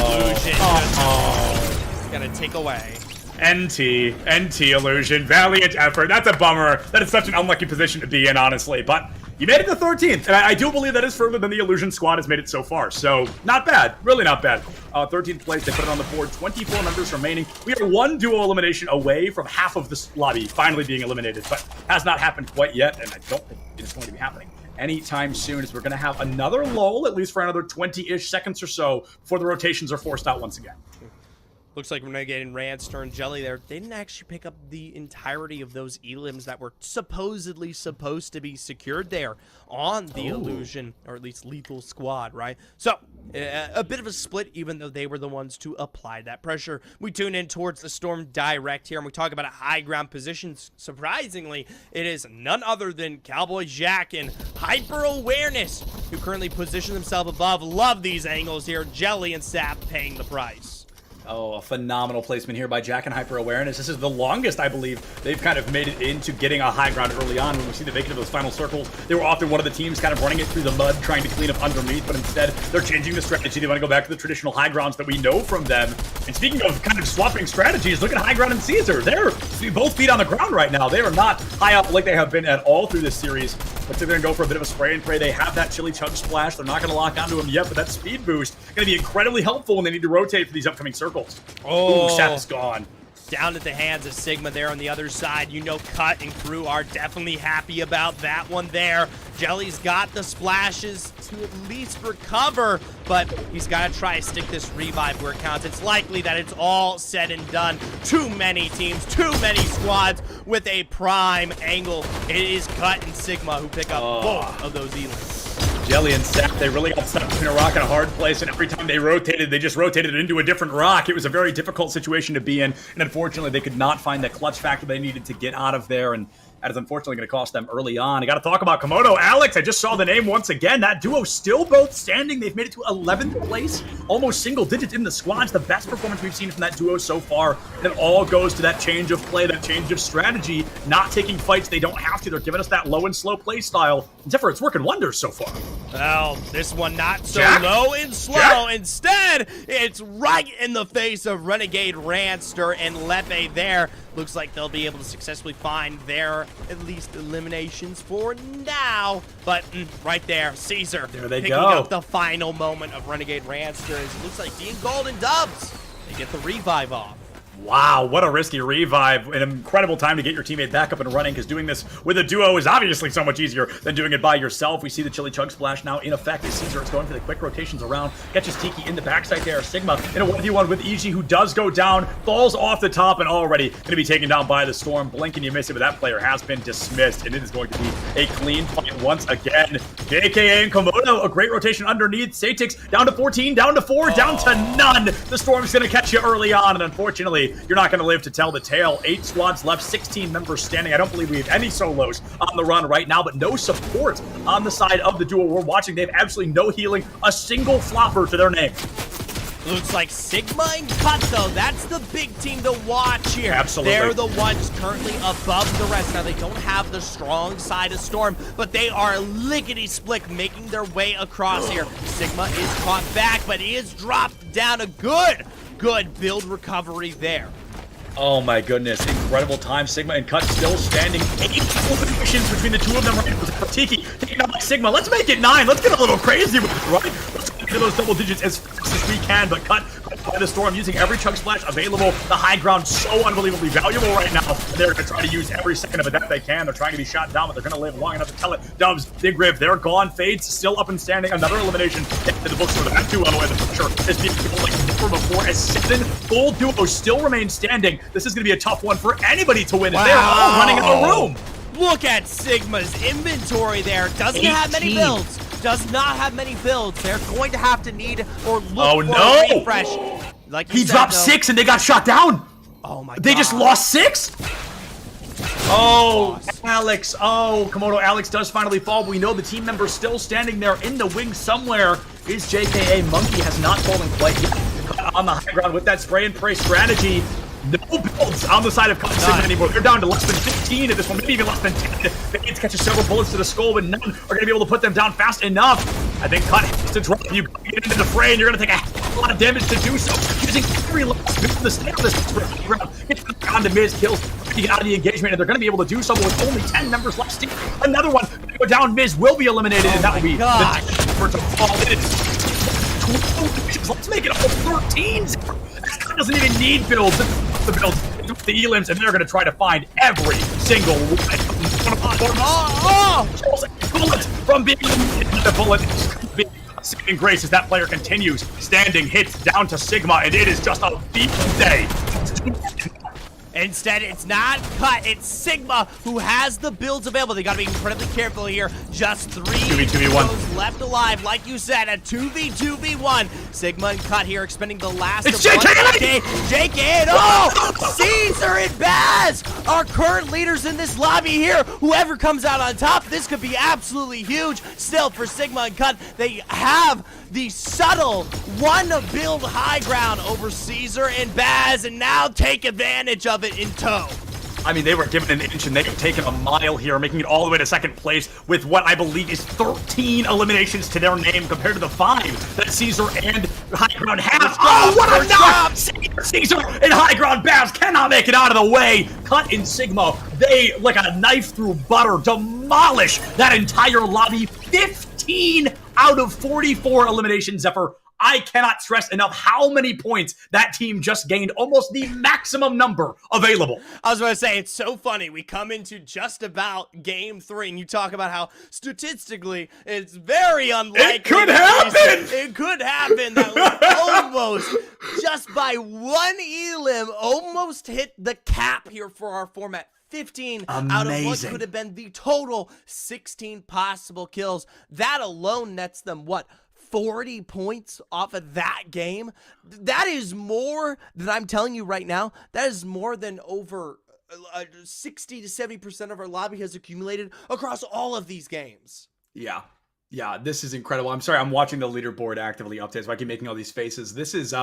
Illusion just gonna take away. NT Illusion, valiant effort. That's a bummer. That is such an unlucky position to be in, honestly. But you made it to 13th, and I do believe that is further than the Illusion squad has made it so far. So not bad, really not bad. 13th place, they put it on the board. 24 members remaining. We are one duo elimination away from half of this lobby finally being eliminated, but has not happened quite yet, and I don't think it's going to be happening anytime soon, as we're going to have another lull, at least for another 20-ish seconds or so, before the rotations are forced out once again. Looks like Renegade and Rance turned Jelly there. They didn't actually pick up the entirety of those elims that were supposedly supposed to be secured there on the Illusion, or at least Lethal Squad, right? So, a bit of a split, even though they were the ones to apply that pressure. We tune in towards the Storm direct here, and we talk about a high ground position. Surprisingly, it is none other than Cowboy Jack and Hyper Awareness, who currently position themselves above. Love these angles here. Jelly and Sap paying the price. Oh, a phenomenal placement here by Jack and Hyper Awareness. This is the longest, I believe, they've kind of made it into getting a high ground early on. When we see the making of those final circles, they were often one of the teams kind of running it through the mud, trying to clean up underneath, but instead they're changing the strategy. They want to go back to the traditional high grounds that we know from them. And speaking of kind of swapping strategies, look at High Ground and Caesar. They're both feet on the ground right now. They are not high up like they have been at all through this series. But they're going to go for a bit of a spray and pray. They have that Chili Chug Splash. They're not going to lock onto him yet, but that speed boost is going to be incredibly helpful when they need to rotate for these upcoming circles. Oh, Sap is gone. Down at the hands of Sigma there on the other side. You know, Cut and Crew are definitely happy about that one there. Jelly's got the splashes to at least recover, but he's got to try to stick this revive where it counts. It's likely that it's all said and done. Too many teams, too many squads with a prime angle. It is Cut and Sigma who pick up both of those elims. Jelly and Sap, they really got stuck between a rock and a hard place, and every time they rotated, they just rotated it into a different rock. It was a very difficult situation to be in, and unfortunately, they could not find that clutch factor they needed to get out of there, and that is unfortunately going to cost them early on. I got to talk about Komodo. Alex, I just saw the name once again. That duo still both standing. They've made it to 11th place, almost single digits in the squads. The best performance we've seen from that duo so far. And it all goes to that change of play, that change of strategy, not taking fights they don't have to. They're giving us that low and slow play style. Zephyr, it's working wonders so far. Well, this one not so Jack? low and slow. Jack? Instead, it's right in the face of Renegade Ranster and Lepe there. Looks like they'll be able to successfully find their, at least, eliminations for now. But right there, Caesar there they picking go. up the final moment of Renegade Ranster. As it looks like Dean Gold and Dubs, they get the revive off. Wow, what a risky revive. An incredible time to get your teammate back up and running, because doing this with a duo is obviously so much easier than doing it by yourself. We see the Chili Chug Splash now in effect as Caesar is going for the quick rotations around. Catches Tiki in the backside there. Sigma in a 1v1 with EG, who does go down, falls off the top, and already going to be taken down by the Storm. Blink and you miss it, but that player has been dismissed, and it is going to be a clean fight once again. JKA and Komodo, a great rotation underneath. Satix down to 14, down to 4, down to none. The Storm's going to catch you early on, and unfortunately, you're not going to live to tell the tale. 8 squads left, 16 members standing. I don't believe we have any solos on the run right now, but no support on the side of the duo we're watching. They have absolutely no healing, a single flopper to their name. Looks like Sigma and Cut, though. That's the big team to watch here. Absolutely. They're the ones currently above the rest. Now, they don't have the strong side of Storm, but they are lickety-split making their way across here. Sigma is caught back, but he is dropped down. A good build recovery there. Oh my goodness, incredible time. Sigma and Cut still standing. 8 eliminations between the two of them right now. Tiki taking out by Sigma. Let's make it 9. Let's get a little crazy with it, right? Let's get to those double digits as fast as we can, but Cut by the Storm using every Chug Splash available. The high ground so unbelievably valuable right now. They're going to try to use every second of it that they can. They're trying to be shot down, but they're going to live long enough to tell it. Dubs, Big Riv, they're gone. Fades still up and standing. Another elimination into the books for that duo, and the pressure is being like never before as 7 full duos still remain standing. This is going to be a tough one for anybody to win. Wow. They're all running out of room. Look at Sigma's inventory there. Doesn't have many builds. Does not have many builds. They're going to have to need or look for a refresh. Like he dropped 6 and they got shot down. Oh my god. They just lost 6? Oh, Alex. Oh, Komodo Alex does finally fall. But we know the team member still standing there in the wing somewhere is JKA. Monkey has not fallen quite yet. On the high ground with that spray and pray strategy. No builds on the side of Sigma anymore. They're down to less than 15 at this one, maybe even less than 10. Fades catches several bullets to the skull, but none are going to be able to put them down fast enough. I think Cut has to drop. You get into the fray, and you're going to take a lot of damage to do so. Using every last bit of the stay on this ground. Gets on to Miz, kills, to get out of the engagement, and they're going to be able to do so with only 10 members left. Another one go down. Miz will be eliminated, and that will be the for to fall in. 12 let's make it a whole 13. This guy doesn't even need builds. The builds with the elims, and they're going to try to find every single bullet from being the bullet. Saving grace as that player continues standing, hits down to Sigma, and it is just a beat day. Instead, it's not Cut, it's Sigma who has the builds available. They gotta be incredibly careful here. Just 3 2v1 left alive. Like you said, a 2v2v1. Sigma and Cut here expending the last it's of JK! JK and Caesar and Baz are current leaders in this lobby here. Whoever comes out on top, this could be absolutely huge. Still, for Sigma and Cut, they have the subtle one build high ground over Caesar and Baz, and now take advantage of it in tow. I mean, they were given an inch and they've taken a mile here, making it all the way to second place with what I believe is 13 eliminations to their name compared to the 5 that Caesar and High Ground have. Oh, what a knock! Caesar and High Ground Baz cannot make it out of the way. Cut in Sigma, they, like a knife through butter, demolish that entire lobby. 15 out of 44 eliminations, Zephyr. I cannot stress enough how many points that team just gained, almost the maximum number available. I was going to say, it's so funny. We come into just about game 3, and you talk about how statistically it's very unlikely. It could happen! It could happen that we almost, just by one elim, almost hit the cap here for our format. 15 out of what could have been the total 16 possible kills. That alone nets them, what, 40 points off of that game? That is more than, I'm telling you right now, that is more than over 60 to 70% of our lobby has accumulated across all of these games. Yeah, this is incredible. I'm sorry, I'm watching the leaderboard actively update, so I keep making all these faces. This is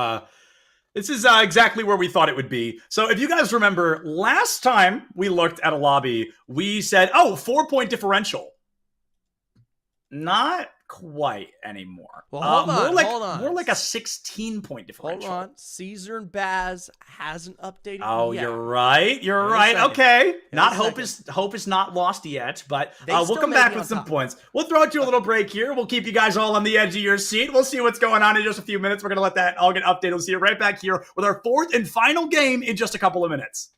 exactly where we thought it would be. So if you guys remember, last time we looked at a lobby, we said, oh, 4-point differential. Not quite anymore. Well, hold on, hold on. More like a 16-point differential. Hold on. Caesar and Baz hasn't updated Oh, yet. you're right. You're right. Okay. Not hope is not lost yet, but we'll come back with some points. We'll throw it to a little break here. We'll keep you guys all on the edge of your seat. We'll see what's going on in just a few minutes. We're going to let that all get updated. We'll see you right back here with our fourth and final game in just a couple of minutes.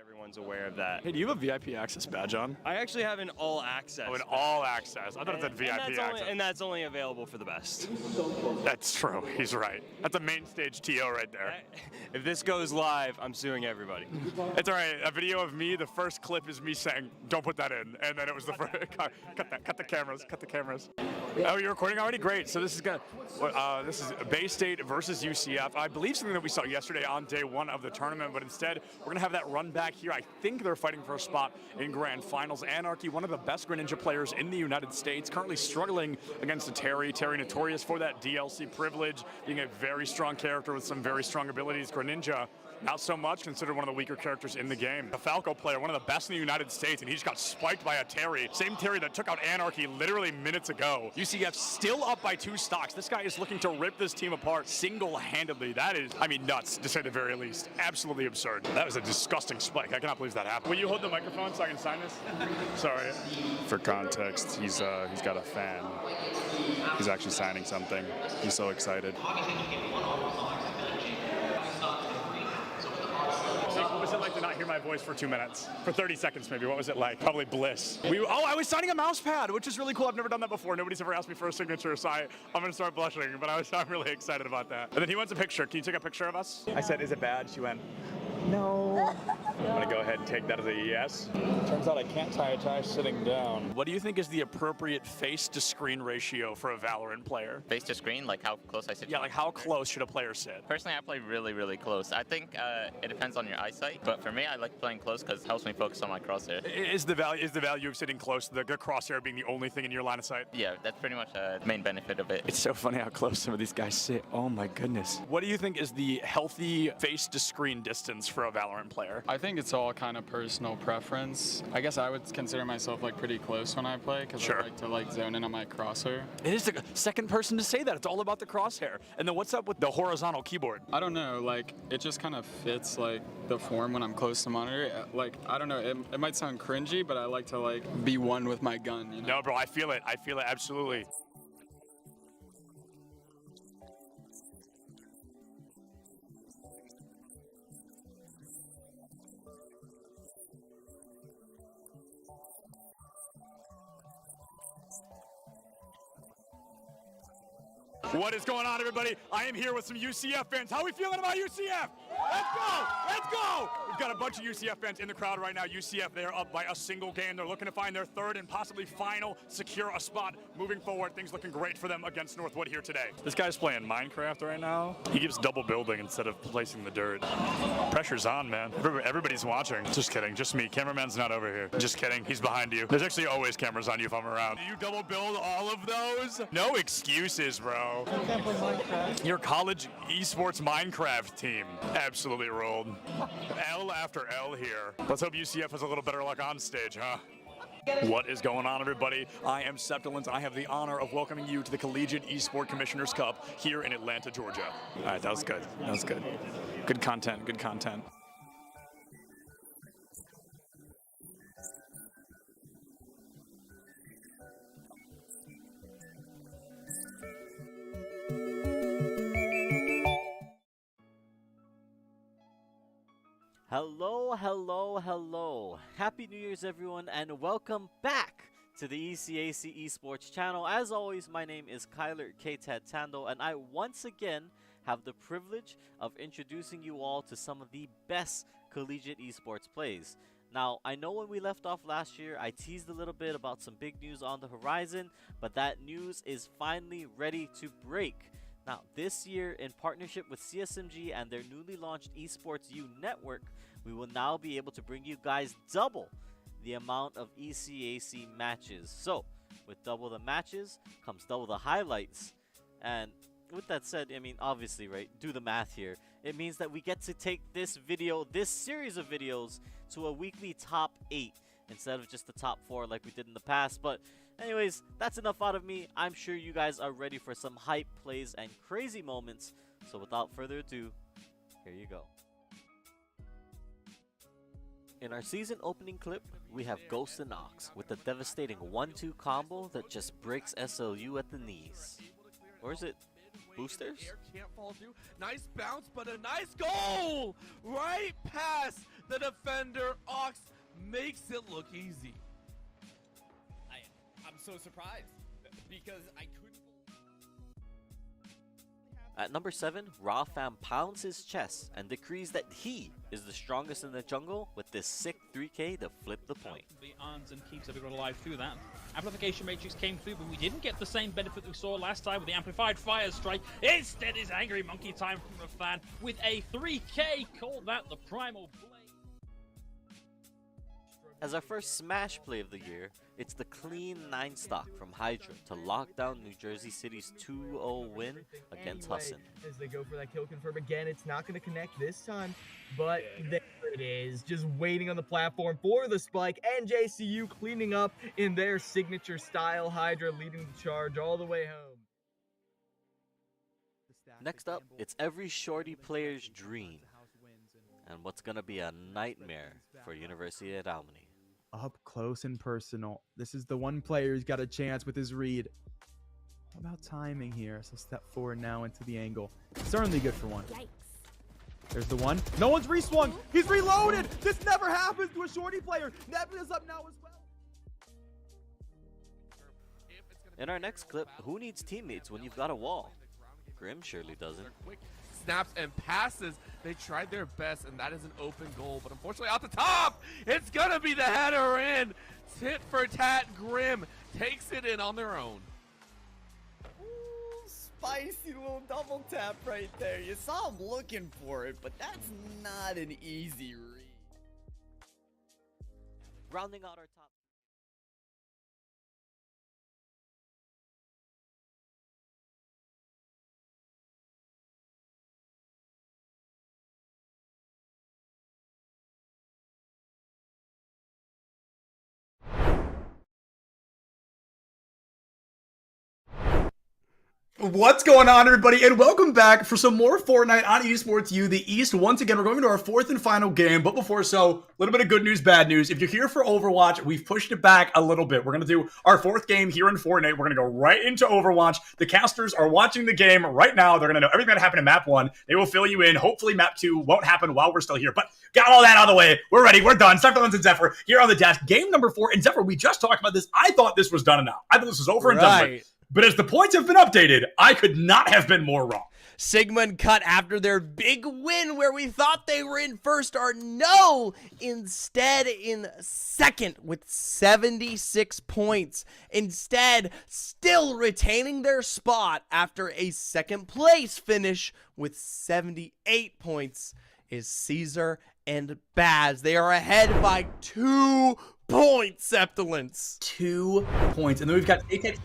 Everyone's aware of that. Hey, do you have a VIP access badge on? I actually have an all access. Oh, an all access. I thought it said VIP access. And that's only available for the best. That's true. He's right. That's a main stage TO right there. If this goes live, I'm suing everybody. It's all right. A video of me, the first clip is me saying, don't put that in. And then it was the first, cut the cameras. Oh, you're recording already? Great. So this is this is Bay State versus UCF. I believe something that we saw yesterday on day one of the tournament, but instead we're going to have that run back here. I think they're fighting for a spot in Grand Finals. Anarchy, one of the best Greninja players in the United States, currently struggling against a Terry. Terry notorious for that DLC privilege, being a very strong character with some very strong abilities. Greninja, not so much, considered one of the weaker characters in the game. A Falco player, one of the best in the United States, and he just got spiked by a Terry. Same Terry that took out Anarchy literally minutes ago. UCF still up by 2 stocks. This guy is looking to rip this team apart single-handedly. That is, I mean, nuts, to say the very least. Absolutely absurd. That was a disgusting spike. I cannot believe that happened. Will you hold the microphone so I can sign this? Sorry. For context, he's got a fan. He's actually signing something. He's so excited. What was it like to not hear my voice for 2 minutes? For 30 seconds, maybe. What was it like? Probably bliss. I was signing a mouse pad, which is really cool. I've never done that before. Nobody's ever asked me for a signature, so I'm going to start blushing, but I'm really excited about that. And then he wants a picture. Can you take a picture of us? I said, is it bad? She went, no. I'm going to go ahead and take that as a yes. Turns out I can't tie a tie sitting down. What do you think is the appropriate face-to-screen ratio for a Valorant player? Face to screen, like how close I sit? Yeah, like how close should a player sit? Personally, I play really, really close. I think it depends on your eyesight, but for me, I like playing close because it helps me focus on my crosshair. Is the value of sitting close, the crosshair being the only thing in your line of sight? Yeah, that's pretty much the main benefit of it. It's so funny how close some of these guys sit. Oh my goodness. What do you think is the healthy face-to-screen distance for a Valorant player? I think it's all kind of personal preference. I guess I would consider myself like pretty close when I play because I like to zone in on my crosshair. It is the second person to say that. It's all about the crosshair. And then what's up with the horizontal keyboard? I don't know, like it just kind of fits like the form when I'm close to monitor. Like I don't know, it might sound cringy, but I like to like be one with my gun, you know? No, bro, I feel it. I feel it absolutely. What is going on, everybody? I am here with some UCF fans. How are we feeling about UCF? Let's go! Let's go! We've got a bunch of UCF fans in the crowd right now. UCF, they're up by a single game. They're looking to find their third and possibly final, secure a spot moving forward. Things looking great for them against Northwood here today. This guy's playing Minecraft right now. He keeps double building instead of placing the dirt. Pressure's on, man. Everybody's watching. Just kidding. Just me. Cameraman's not over here. Just kidding. He's behind you. There's actually always cameras on you if I'm around. Do you double build all of those? No excuses, bro. I can't play Minecraft. Your college esports Minecraft team absolutely rolled. L after L here. Let's hope UCF has a little better luck on stage, huh? What is going on, everybody? I am Septilance. I have the honor of welcoming you to the Collegiate Esport Commissioners Cup here in Atlanta, Georgia. All right, that was good. That was good. Good content, good content. Hello, hello, hello. Happy New Year's, everyone, and welcome back to the ECAC Esports channel. As always, my name is Kyler K-Tad Tando, and I once again have the privilege of introducing you all to some of the best collegiate esports plays. Now, I know when we left off last year, I teased a little bit about some big news on the horizon, but that news is finally ready to break. Now, this year, in partnership with CSMG and their newly launched Esports U network, we will now be able to bring you guys double the amount of ECAC matches. So, with double the matches comes double the highlights. And with that said, I mean, obviously, right, do the math here. It means that we get to take this video, this series of videos, to a weekly top 8 instead of just the top 4 like we did in the past. But anyways, that's enough out of me. I'm sure you guys are ready for some hype plays and crazy moments. So without further ado, here you go. In our season opening clip, we have Ghost and Ox with a devastating 1-2 combo that just breaks SLU at the knees. Or is it boosters? Can't fall through. Nice bounce, but a nice goal! Right past the defender. Ox makes it look easy. I'm so surprised because I couldn't. At number 7, Raw Fam pounds his chest and decrees that he is the strongest in the jungle with this sick 3K to flip the point. The arms and keeps everyone alive through that. Amplification Matrix came through, but we didn't get the same benefit we saw last time with the Amplified Fire Strike. Instead is Angry Monkey time from a fan with a 3K. Call that the Primal Blade. As our first Smash play of the year, it's the clean 9 stock from Hydra to lock down New Jersey City's 2-0 win against Husson. As they go for that kill confirm again, it's not going to connect this time, but there it is, just waiting on the platform for the spike. NJCU cleaning up in their signature style. Hydra leading the charge all the way home. Next up, it's every shorty player's dream, and what's going to be a nightmare for University of Albany. Up close and personal. This is the one player who's got a chance with his read. How about timing here? So step forward now into the angle. Certainly good for one. Yikes. There's the one. No one's reswung. He's reloaded. This never happens to a shorty player. Nebula's up now as well. In our next clip, who needs teammates when you've got a wall? Grim surely doesn't. Snaps and passes. They tried their best, and that is an open goal. But unfortunately, out the top, it's gonna be the header in. Tit for tat. Grim takes it in on their own. Ooh, spicy little double tap right there. You saw him looking for it, but that's not an easy read. Rounding out our top. What's going on, everybody, and welcome back for some more Fortnite on Esports U, the East. Once again, we're going into our 4th and final game, but before so, a little bit of good news, bad news. If you're here for Overwatch, we've pushed it back a little bit. We're going to do our 4th game here in Fortnite. We're going to go right into Overwatch. The casters are watching the game right now. They're going to know everything that happened in Map 1. They will fill you in. Hopefully, Map 2 won't happen while we're still here, but got all that out of the way. We're ready. We're done. Cypher and Zephyr here on the desk. Game number 4, and Zephyr, we just talked about this. I thought this was done and out. I thought this was over and done with. But as the points have been updated, I could not have been more wrong. Sigma and Cut, after their big win where we thought they were in first, are instead in second with 76 points. Instead, still retaining their spot after a second place finish with 78 points is Caesar and Baz. They are ahead by 2 points, Septilence. 2 points. And then we've got ECAC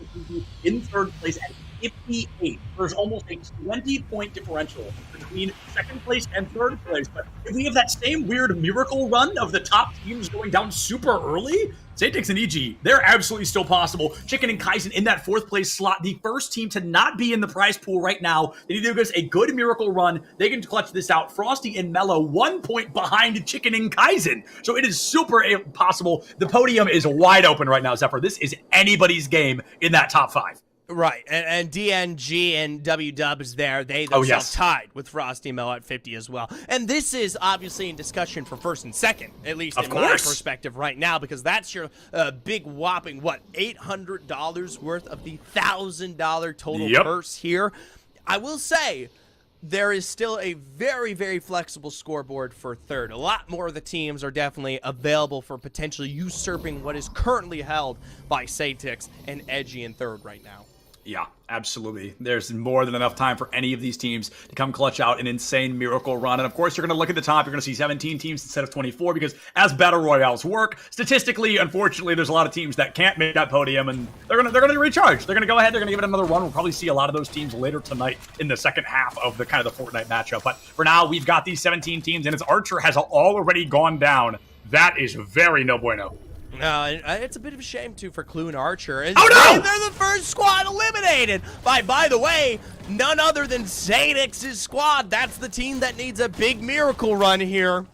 in 3rd place at 58. There's almost a 20-point differential between 2nd place and 3rd place. But if we have that same weird miracle run of the top teams going down super early, Zatix and EG, they're absolutely still possible. Chicken and Kaizen in that 4th place slot, the first team to not be in the prize pool right now. They need to give us a good miracle run. They can clutch this out. Frosty and Mellow 1 point behind Chicken and Kaizen. So it is super possible. The podium is wide open right now, Zephyr. This is anybody's game in that top 5. Right, and DNG and W-Dubs there, they themselves tied with Frosty Mel at 50 as well. And this is obviously in discussion for 1st and 2nd, at least in my perspective right now, because that's your big whopping, $800 worth of the $1,000 total purse here. I will say, there is still a very, very flexible scoreboard for 3rd. A lot more of the teams are definitely available for potentially usurping what is currently held by Satix and Edgy in 3rd right now. Yeah, absolutely. There's more than enough time for any of these teams to come clutch out an insane miracle run. And of course, you're going to look at the top. You're going to see 17 teams instead of 24 because as battle royales work, statistically, unfortunately, there's a lot of teams that can't make that podium, and they're going to recharge. They're going to go ahead. They're going to give it another run. We'll probably see a lot of those teams later tonight in the second half of the kind of the Fortnite matchup. But for now, we've got these 17 teams, and its Archer has already gone down That is very no bueno. No, it's a bit of a shame, too, for Clue and Archer. Oh, no! They're the first squad eliminated by the way, none other than Zadix's squad. That's the team that needs a big miracle run here.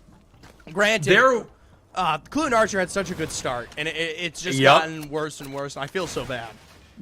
Granted, Clue and Archer had such a good start, and it's just gotten worse and worse, and I feel so bad.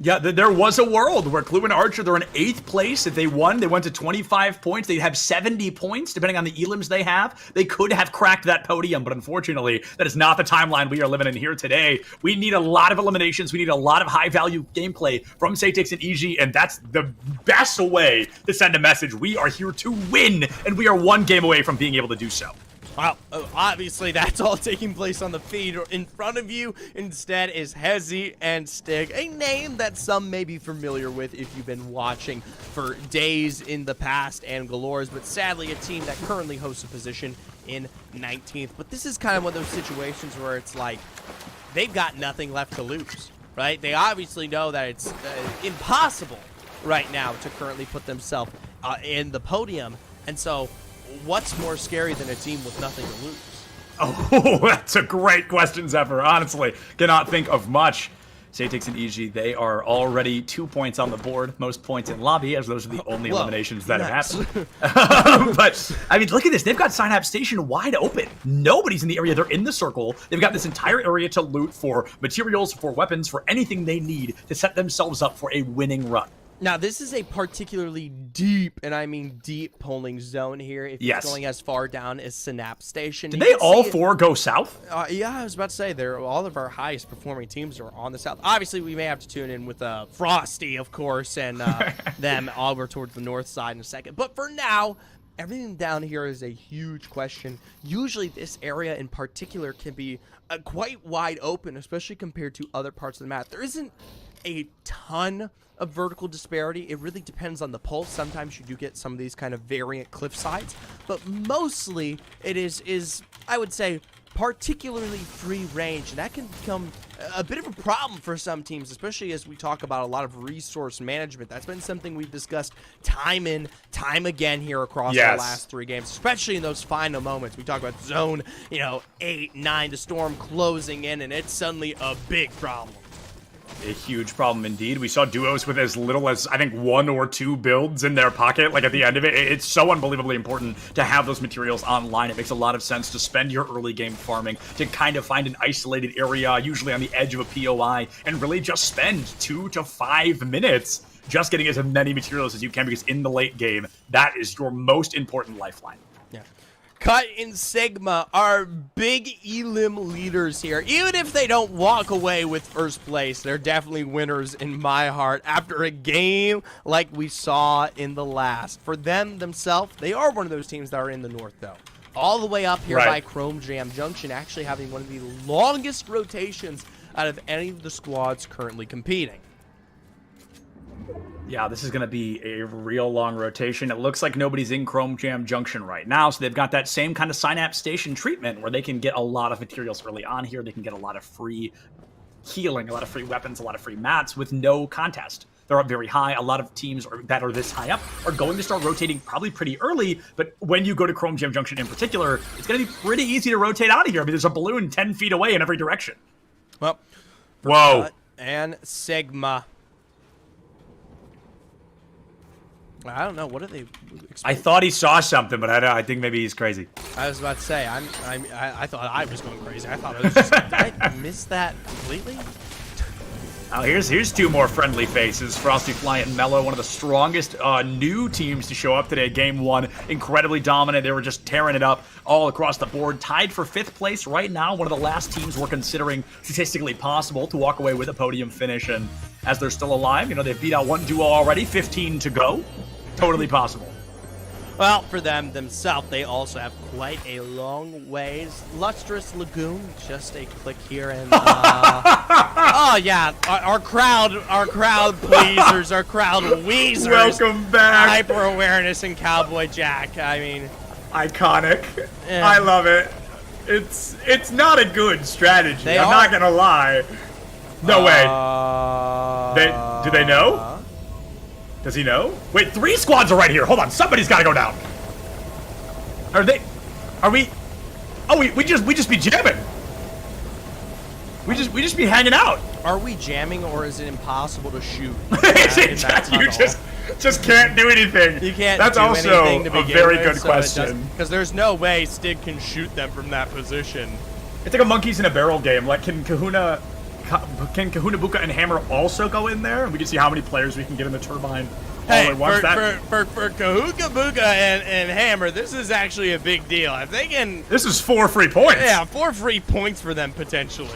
Yeah, there was a world where Clue and Archer, they're in 8th place. If they won, they went to 25 points. They'd have 70 points, depending on the elims they have. They could have cracked that podium, but unfortunately, that is not the timeline we are living in here today. We need a lot of eliminations. We need a lot of high-value gameplay from Satix and EG, and that's the best way to send a message. We are here to win, and we are one game away from being able to do so. Well, obviously that's all taking place on the feed. In front of you instead is Hezi and Stig, a name that some may be familiar with if you've been watching for days in the past and galores, but sadly a team that currently hosts a position in 19th. But this is kind of one of those situations where it's like they've got nothing left to lose, right? They obviously know that it's impossible right now to currently put themselves in the podium, and so what's more scary than a team with nothing to lose? Oh, that's a great question, Zephyr. Honestly, cannot think of much. Satix and EG, they are already 2 points on the board, most points in lobby, as those are the only eliminations that have happened. But, I mean, look at this. They've got Synapse Station wide open. Nobody's in the area. They're in the circle. They've got this entire area to loot for materials, for weapons, for anything they need to set themselves up for a winning run. Now, this is a particularly deep, and I mean deep, polling zone here. If it's going as far down as Synapse Station. Did they all four go south? Yeah, I was about to say, all of our highest performing teams are on the south. Obviously, we may have to tune in with Frosty, of course, and them over towards the north side in a second. But for now, everything down here is a huge question. Usually, this area in particular can be quite wide open, especially compared to other parts of the map. There isn't a ton of vertical disparity. It really depends on the pulse. Sometimes you do get some of these kind of variant cliff sides, but mostly it is I would say particularly free range, and that can become a bit of a problem for some teams, especially as we talk about a lot of resource management. That's been something we've discussed time and time again here across our last 3 games, especially in those final moments. We talk about zone 8, 9, the storm closing in, and it's suddenly a big problem. A huge problem indeed. We saw duos with as little as, I think, 1 or 2 builds in their pocket, like at the end of it. It's so unbelievably important to have those materials online. It makes a lot of sense to spend your early game farming, to kind of find an isolated area, usually on the edge of a POI, and really just spend 2 to 5 minutes just getting as many materials as you can, because in the late game, that is your most important lifeline. Cut and Sigma are big elim leaders here. Even if they don't walk away with first place, they're definitely winners in my heart after a game like we saw in the last. For them themselves, they are one of those teams that are in the north, though. All the way up here by Chrome Jam Junction, actually having one of the longest rotations out of any of the squads currently competing. Yeah, this is going to be a real long rotation. It looks like nobody's in Chrome Jam Junction right now, so they've got that same kind of Synapse Station treatment where they can get a lot of materials early on here. They can get a lot of free healing, a lot of free weapons, a lot of free mats with no contest. They're up very high. A lot of teams that are this high up are going to start rotating probably pretty early, but when you go to Chrome Jam Junction in particular, it's going to be pretty easy to rotate out of here. I mean, there's a balloon 10 feet away in every direction. Well, whoa. And Sigma. I don't know. What are they expecting? I thought he saw something, but I think maybe he's crazy. I was about to say, I thought I was going crazy. I thought it was just, did I miss that completely? Oh, here's 2 more friendly faces. Frosty Fly and Mellow, one of the strongest new teams to show up today. Game 1, incredibly dominant. They were just tearing it up all across the board. Tied for 5th place right now. One of the last teams we're considering statistically possible to walk away with a podium finish. And as they're still alive, they've beat out 1 duo already, 15 to go. Totally possible. Well, for them themselves, they also have quite a long ways. Lustrous Lagoon, just a click here, and oh yeah, our crowd pleasers, our crowd wheezers. Welcome back. Hyper awareness and Cowboy Jack. I mean, iconic. I love it. It's not a good strategy. I'm not gonna lie. No way. Do they know? Does he know? Wait, 3 squads are right here. Hold on, somebody's got to go down. Are we? Oh, we just be jamming. We just be hanging out. Are we jamming, or is it impossible to shoot? You just can't do anything. You can't. That's do also anything to a begin very with, good so question. Because there's no way Stig can shoot them from that position. It's like a monkeys in a barrel game. Like, can Kahuna Buka and Hammer also go in there? And we can see how many players we can get in the turbine. Hey, all at once. for Kahuka Buka and Hammer, this is actually a big deal. If they can... This is 4 free points. Yeah, 4 free points for them, potentially.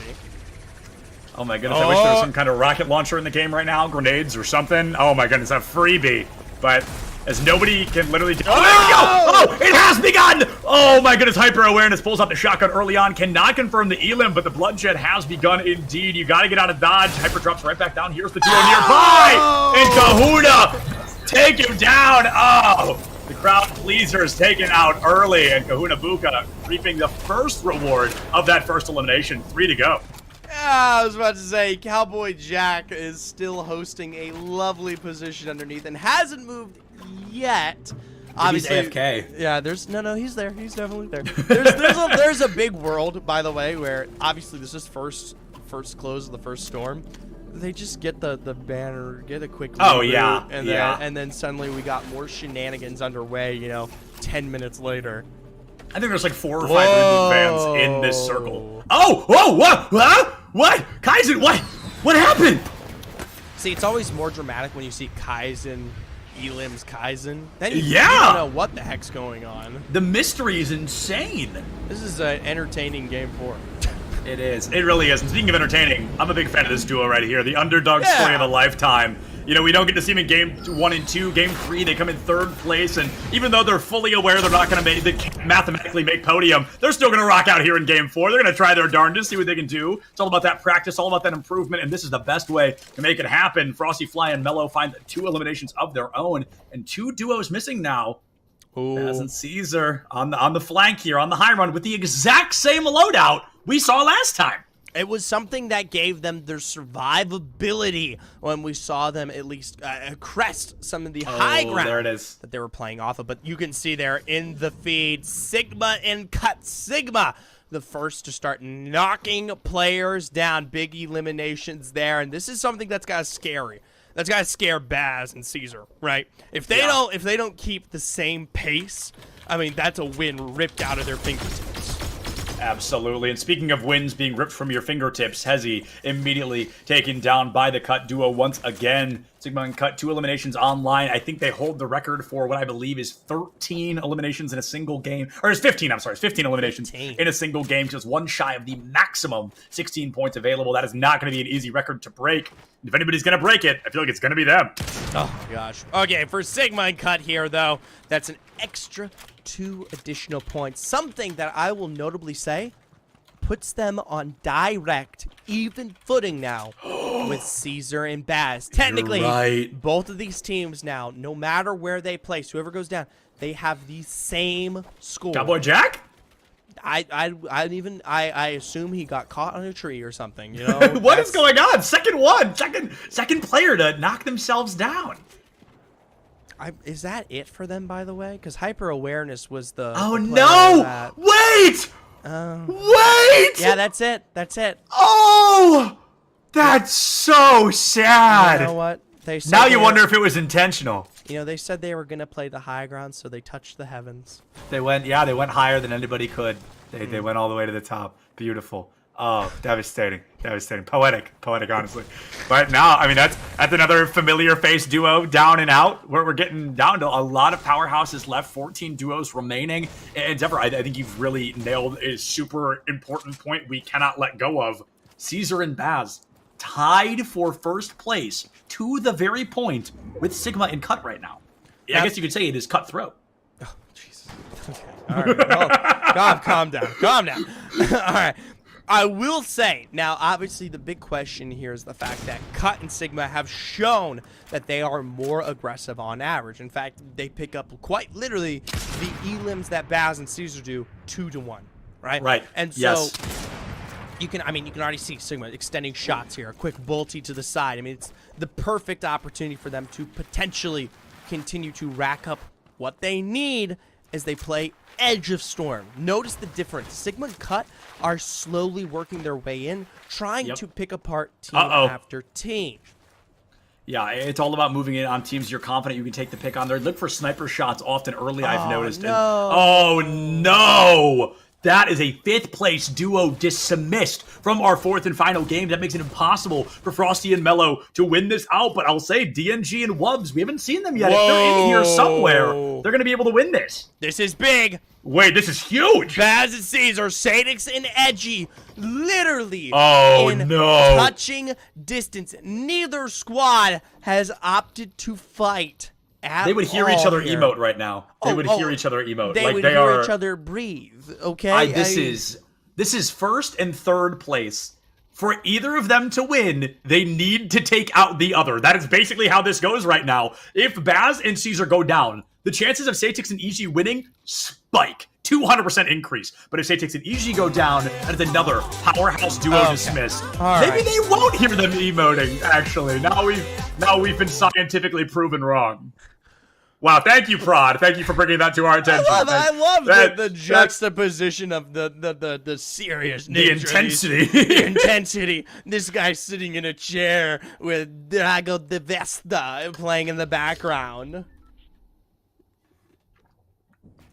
Oh my goodness, I wish there was some kind of rocket launcher in the game right now, grenades or something. Oh my goodness, a freebie. But as nobody can literally... Oh, there we go! Oh, it has begun! Oh my goodness, hyper-awareness pulls out the shotgun early on. Cannot confirm the elim, but the bloodshed has begun indeed. You gotta get out of dodge. Hyper drops right back down. Here's the duo nearby! And Kahuna! Take him down! Oh! The crowd pleaser is taken out early, and Kahuna Buka reaping the first reward of that first elimination. 3 to go. Yeah, I was about to say, Cowboy Jack is still hosting a lovely position underneath and hasn't moved yet. Obviously, he's AFK. Yeah, no, he's there. He's definitely there. There's a big world, by the way, where obviously this is first close of the first storm. They just get the banner, get a quick reboot, and then suddenly we got more shenanigans underway. 10 minutes later. I think there's like 4 or 5 reboot fans in this circle. Oh, whoa, what? Huh? What? Kaizen, what? What happened? See, it's always more dramatic when you see Kaizen, Elim's Kaizen. Then you Yeah. don't know what the heck's going on. The mystery is insane. This is an entertaining game 4. It is. It really is. And speaking of entertaining, I'm a big fan of this duo right here. The underdog story of a lifetime. We don't get to see them in game 1 and 2. Game 3, they come in 3rd place, and even though they're fully aware they're not going to mathematically make podium, they're still going to rock out here in game 4. They're going to try their darndest, see what they can do. It's all about that practice, all about that improvement, and this is the best way to make it happen. Frosty Fly and Mello find 2 eliminations of their own, and 2 duos missing now. Baz and Caesar on the flank here, on the high run, with the exact same loadout we saw last time. It was something that gave them their survivability when we saw them at least crest some of the high ground there it is. that they were playing off of. But you can see there in the feed, Sigma and Cut Sigma, the first to start knocking players down. Big eliminations there, and this is something that's got scary. That's got to scare Baz and Caesar, right? If they don't keep the same pace, I mean, that's a win ripped out of their fingertips. Absolutely. And speaking of wins being ripped from your fingertips, Hezi immediately taken down by the Cut duo once again. Sigma and Cut, 2 eliminations online. I think they hold the record for what I believe is 13 eliminations in a single game. Or it's 15, I'm sorry. It's 15 eliminations in a single game. Just 1 shy of the maximum 16 points available. That is not going to be an easy record to break. If anybody's going to break it, I feel like it's going to be them. Oh, my gosh. Okay, for Sigma and Cut here, though, that's an extra 2 additional points. Something that I will notably say puts them on direct, even footing now with Caesar and Baz. Technically, both of these teams now, no matter where they place, whoever goes down, they have the same score. Cowboy Jack? I assume he got caught on a tree or something. What is going on? Second player to knock themselves down. Is that it for them, by the way? Because hyper awareness was the. Oh no! Wait! Wait! Yeah, that's it. That's it. Oh, that's so sad. You know what? They said now you wonder if it was intentional. They said they were gonna play the high ground, so they touched the heavens. They went higher than anybody could. They went all the way to the top. Beautiful. Oh, devastating. Poetic, honestly. But now, I mean, that's another familiar face duo down and out. We're getting down to a lot of powerhouses left, 14 duos remaining. And Zephyr, I think you've really nailed a super important point we cannot let go of. Caesar and Baz tied for first place to the very point with Sigma and Cut right now. I guess you could say it is cutthroat. Oh, Jesus. Okay. All right. Well, calm down. All right. I will say, now, obviously, the big question here is the fact that Cut and Sigma have shown that they are more aggressive on average. In fact, they pick up quite literally the elims that Baz and Caesar do 2-to-1, right? Right. And so you can already see Sigma extending shots here, a quick bolty to the side. I mean, it's the perfect opportunity for them to potentially continue to rack up what they need as they play Edge of Storm. Notice the difference. Sigma and Cut are slowly working their way in, trying to pick apart team after team. Yeah, it's all about moving in on teams you're confident you can take the pick on. They look for sniper shots often early, I've noticed. No. Oh, no! That is a 5th place duo dismissed from our 4th and final game. That makes it impossible for Frosty and Mello to win this out. But I'll say DNG and Wubs, we haven't seen them yet. If they're in here somewhere, they're going to be able to win this. This is big. Wait, this is huge. Baz and Caesar, Sadix and Edgy, literally in touching distance. Neither squad has opted to fight. They would hear each other emote right now. They would hear each other emote. They would hear each other breathe. Okay. This is 1st and 3rd place. For either of them to win, they need to take out the other. That is basically how this goes right now. If Baz and Caesar go down, the chances of Satix and EG winning spike. 200% increase. But if Satix and EG go down, that is another powerhouse duo dismissed. Maybe they won't hear them emoting, actually. Now we've been scientifically proven wrong. Wow, thank you, Prod. Thank you for bringing that to our attention. I love the juxtaposition of the seriousness. The intensity. The intensity. This guy sitting in a chair with Drago de Vesta playing in the background.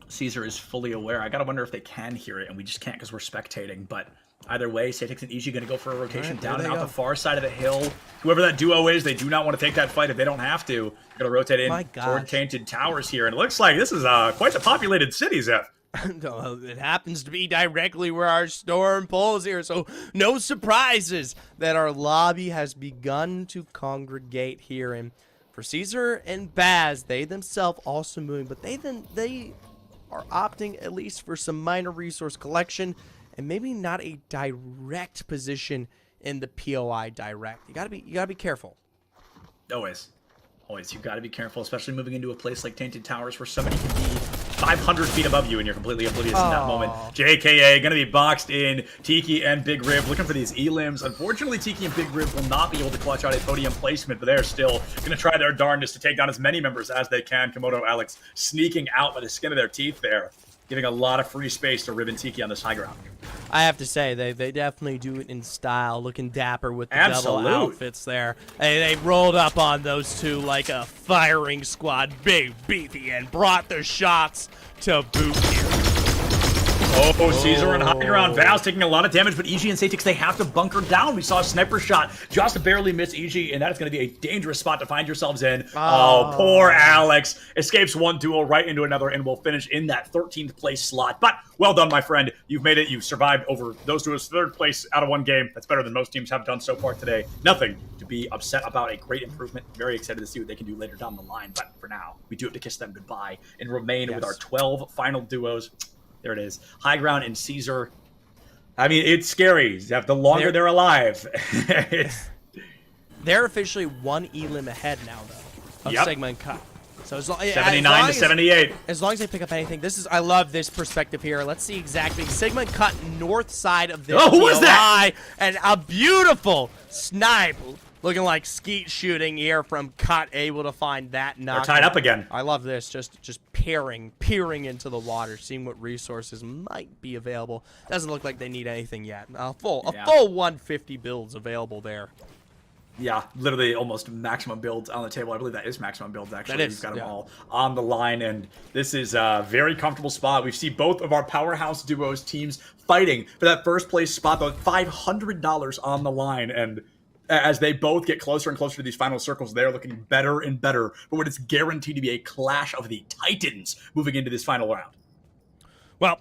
Caesar is fully aware. I gotta wonder if they can hear it, and we just can't because we're spectating. But either way, Satix and EG going to go for a rotation down and out the far side of the hill. Whoever that duo is, they do not want to take that fight if they don't have to. They're going to rotate in toward Tainted Towers here. And it looks like this is quite the populated city, Zeph. It happens to be directly where our storm pulls here, so no surprises that our lobby has begun to congregate here. And for Caesar and Baz, they themselves also moving, but they are opting at least for some minor resource collection and maybe not a direct position in the POI direct. You gotta be careful. Always you gotta be careful, especially moving into a place like Tainted Towers where somebody can be 500 feet above you and you're completely oblivious in that moment. JKA gonna be boxed in. Tiki and Big Rib looking for these elims. Unfortunately, Tiki and Big Rib will not be able to clutch out a podium placement, but they're still gonna try their darndest to take down as many members as they can. Komodo Alex sneaking out by the skin of their teeth there, giving a lot of free space to Rib and Tiki on this high ground. I have to say, they definitely do it in style, looking dapper with the double outfits there. They rolled up on those two like a firing squad, big, beefy, and brought the shots to boot here. Oh, Caesar on high ground. Val's taking a lot of damage, but EG and Satix, they have to bunker down. We saw a sniper shot just barely miss EG, and that is going to be a dangerous spot to find yourselves in. Oh, poor Alex. Escapes one duo right into another, and will finish in that 13th place slot. But well done, my friend. You've made it. You've survived over those duos. 3rd place out of 1 game. That's better than most teams have done so far today. Nothing to be upset about. A great improvement. Very excited to see what they can do later down the line. But for now, we do have to kiss them goodbye and remain with our 12 final duos. There it is. High ground and Caesar. I mean, it's scary. The longer they're alive. They're officially 1 elim ahead now, though, of Sigma and Cut. So 79 to 78. As long as they pick up anything, I love this perspective here. Let's see exactly. Sigma and Cut north side of this. Oh, who was that? And a beautiful snipe. Looking like skeet shooting here from Cut, able to find that knock. They're tied up again. I love this. Just peering into the water, seeing what resources might be available. Doesn't look like they need anything yet. A full 150 builds available there. Yeah, literally almost maximum builds on the table. I believe that is maximum builds, actually. That is, You've got them all on the line, and this is a very comfortable spot. We see both of our powerhouse duos teams fighting for that 1st place spot, though, $500 on the line, and as they both get closer and closer to these final circles, they're looking better and better for what is guaranteed to be a clash of the Titans moving into this final round. Well,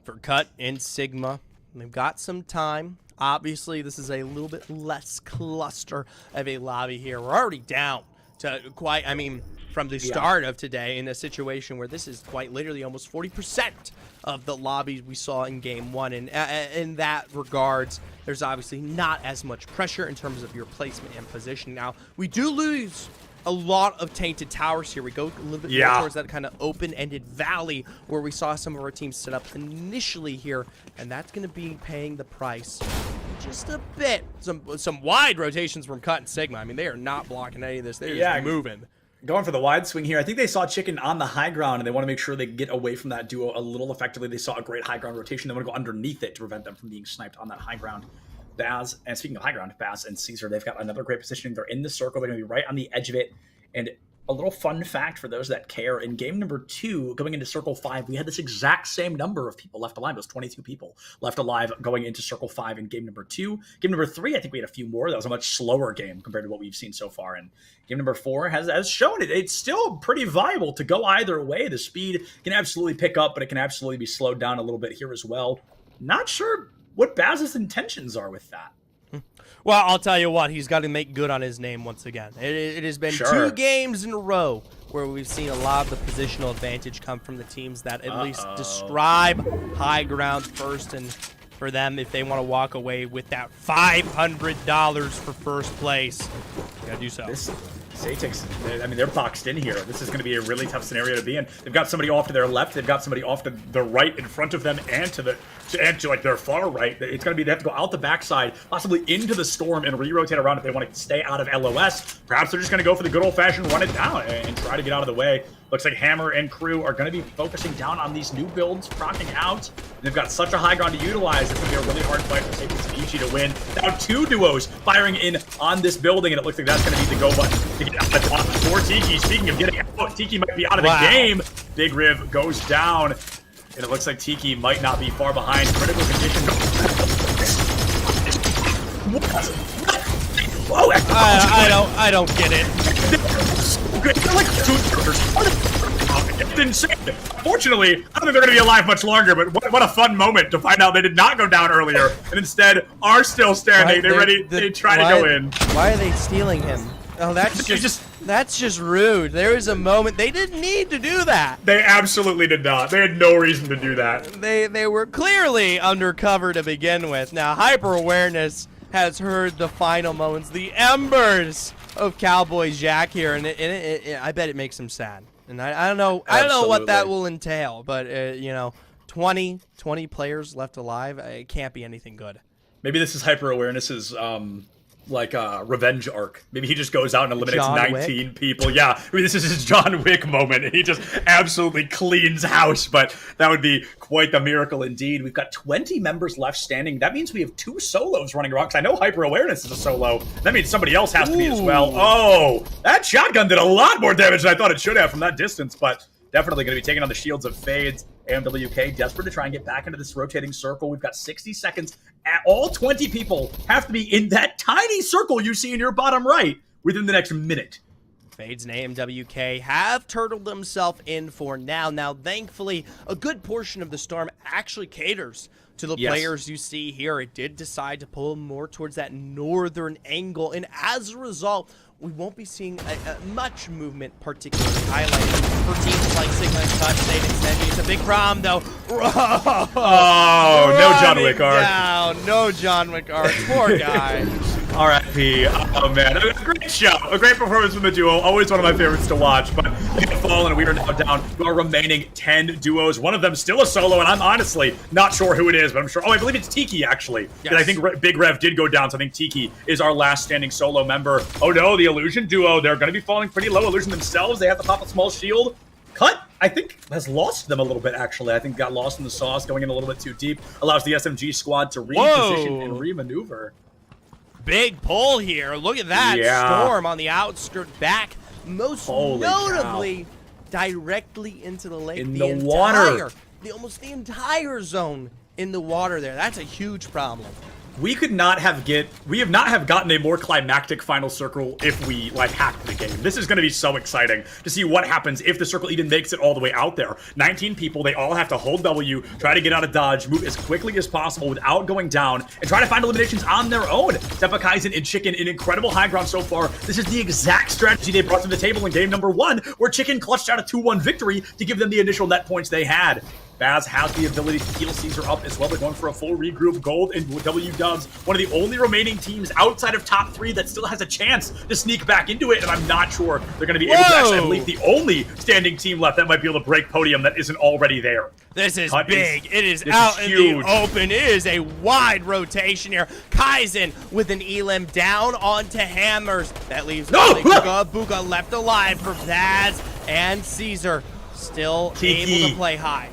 for Cut and Sigma, they've got some time. Obviously, this is a little bit less cluster of a lobby here. We're already down to from the start of today in a situation where this is quite literally almost 40% of the lobbies we saw in game 1. And in that regards, there's obviously not as much pressure in terms of your placement and positioning. Now, we do lose a lot of Tainted Towers here. We go a little bit more towards that kind of open-ended valley where we saw some of our teams set up initially here, and that's going to be paying the price just a bit. Some wide rotations from Cut and Sigma. I mean, they are not blocking any of this. They're just moving. going for the wide swing here. I think they saw Chicken on the high ground, and they want to make sure they get away from that duo a little effectively. They saw a great high ground rotation. They want to go underneath it to prevent them from being sniped on that high ground. Baz, and speaking of high ground, Baz and Caesar, they've got another great positioning. They're in the circle. They're going to be right on the edge of it. And a little fun fact for those that care, in game number 2, going into Circle 5, we had this exact same number of people left alive. It was 22 people left alive going into Circle 5 in game number 2. Game number 3, I think we had a few more. That was a much slower game compared to what we've seen so far. And game number 4 has shown it. It's still pretty viable to go either way. The speed can absolutely pick up, but it can absolutely be slowed down a little bit here as well. Not sure what Baz's intentions are with that. Well, I'll tell you what, he's got to make good on his name once again. It has been 2 games in a row where we've seen a lot of the positional advantage come from the teams that at least describe high ground first, and for them, if they want to walk away with that $500 for first place, you gotta do so. Satix, I mean, they're boxed in here. This is going to be a really tough scenario to be in. They've got somebody off to their left. They've got somebody off to the right in front of them and to like their far right. It's going to be, they have to go out the backside, possibly into the storm and re-rotate around if they want to stay out of LOS. Perhaps they're just going to go for the good old-fashioned run it down and try to get out of the way. Looks like Hammer and crew are going to be focusing down on these new builds, procking out. They've got such a high ground to utilize. It's going to be a really hard fight for Satix and Ichi to win. Now 2 duos firing in on this building, and it looks like that's going to be the go button to get out the top for Tiki. Speaking of getting out, Tiki might be out of the game. Big Riv goes down, and it looks like Tiki might not be far behind. Critical condition. Whoa, I don't get it. They're like 2 it's insane. Unfortunately, I don't think they're going to be alive much longer, but what a fun moment to find out they did not go down earlier, and instead are still standing. They try to go in. Why are they stealing him? Oh, that's just rude. There was a moment they didn't need to do that. They absolutely did not. They had no reason to do that. They were clearly undercover to begin with. Now, Hyper Awareness has heard the final moments, the embers of Cowboy Jack here, and I bet it makes him sad. And I don't know what that will entail, but you know, 20 players left alive, it can't be anything good. Maybe this is Hyper Awareness's like a revenge arc. Maybe he just goes out and eliminates 19 people. Yeah, I mean, this is his John Wick moment, and he just absolutely cleans house, but that would be quite the miracle indeed. We've got 20 members left standing. That means we have 2 solos running around, because I know Hyper Awareness is a solo. That means somebody else has to be as well. Oh, that shotgun did a lot more damage than I thought it should have from that distance, but definitely going to be taking on the shields of Fades. AMWK desperate to try and get back into this rotating circle. We've got 60 seconds. All 20 people have to be in that tiny circle you see in your bottom right within the next minute. Fades and AMWK have turtled themselves in for now. Now, thankfully, a good portion of the storm actually caters to the players you see here. It did decide to pull more towards that northern angle, and as a result, we won't be seeing much movement, particularly highlighted for teams like Sigma and Touch, Save and Senji. It's a big problem, though. Oh, no John Wick art. No John Wick art. Poor guy. R.I.P. Oh, man. A great show. A great performance from the duo. Always one of my favorites to watch. But we have fallen, and we are now down to our remaining 10 duos. One of them still a solo, and I'm honestly not sure who it is, but I'm sure. Oh, I believe it's Tiki, actually. Yes. I think Big Rev did go down, so I think Tiki is our last standing solo member. Oh, no, the Illusion duo. They're going to be falling pretty low. Illusion themselves, they have to pop a small shield. Cut, I think, has lost them a little bit, actually. I think got lost in the sauce, going in a little bit too deep. Allows the SMG squad to reposition and remaneuver. Big pull here. Look at that. Storm on the outskirt back. Most notably, directly into the lake. In the water. Almost the entire zone in the water there. That's a huge problem. We have not gotten a more climactic final circle if we hacked the game. This is going to be so exciting to see what happens if the circle even makes it all the way out there. 19 people, they all have to hold W, try to get out of dodge, move as quickly as possible without going down, and try to find eliminations on their own. Sepakaizen and Chicken in incredible high ground so far. This is the exact strategy they brought to the table in game number 1, where Chicken clutched out a 2-1 victory to give them the initial net points they had. Baz has the ability to heal Caesar up as well. They're going for a full regroup. Gold and W-Dubs, one of the only remaining teams outside of top 3 that still has a chance to sneak back into it, and I'm not sure they're going to be able to. Actually, I believe the only standing team left that might be able to break podium that isn't already there. This is big. It is out in the open. It is a wide rotation here. Kaizen with an Elim down onto Hammers. That leaves Buga left alive for Baz and Caesar. Still able to play high.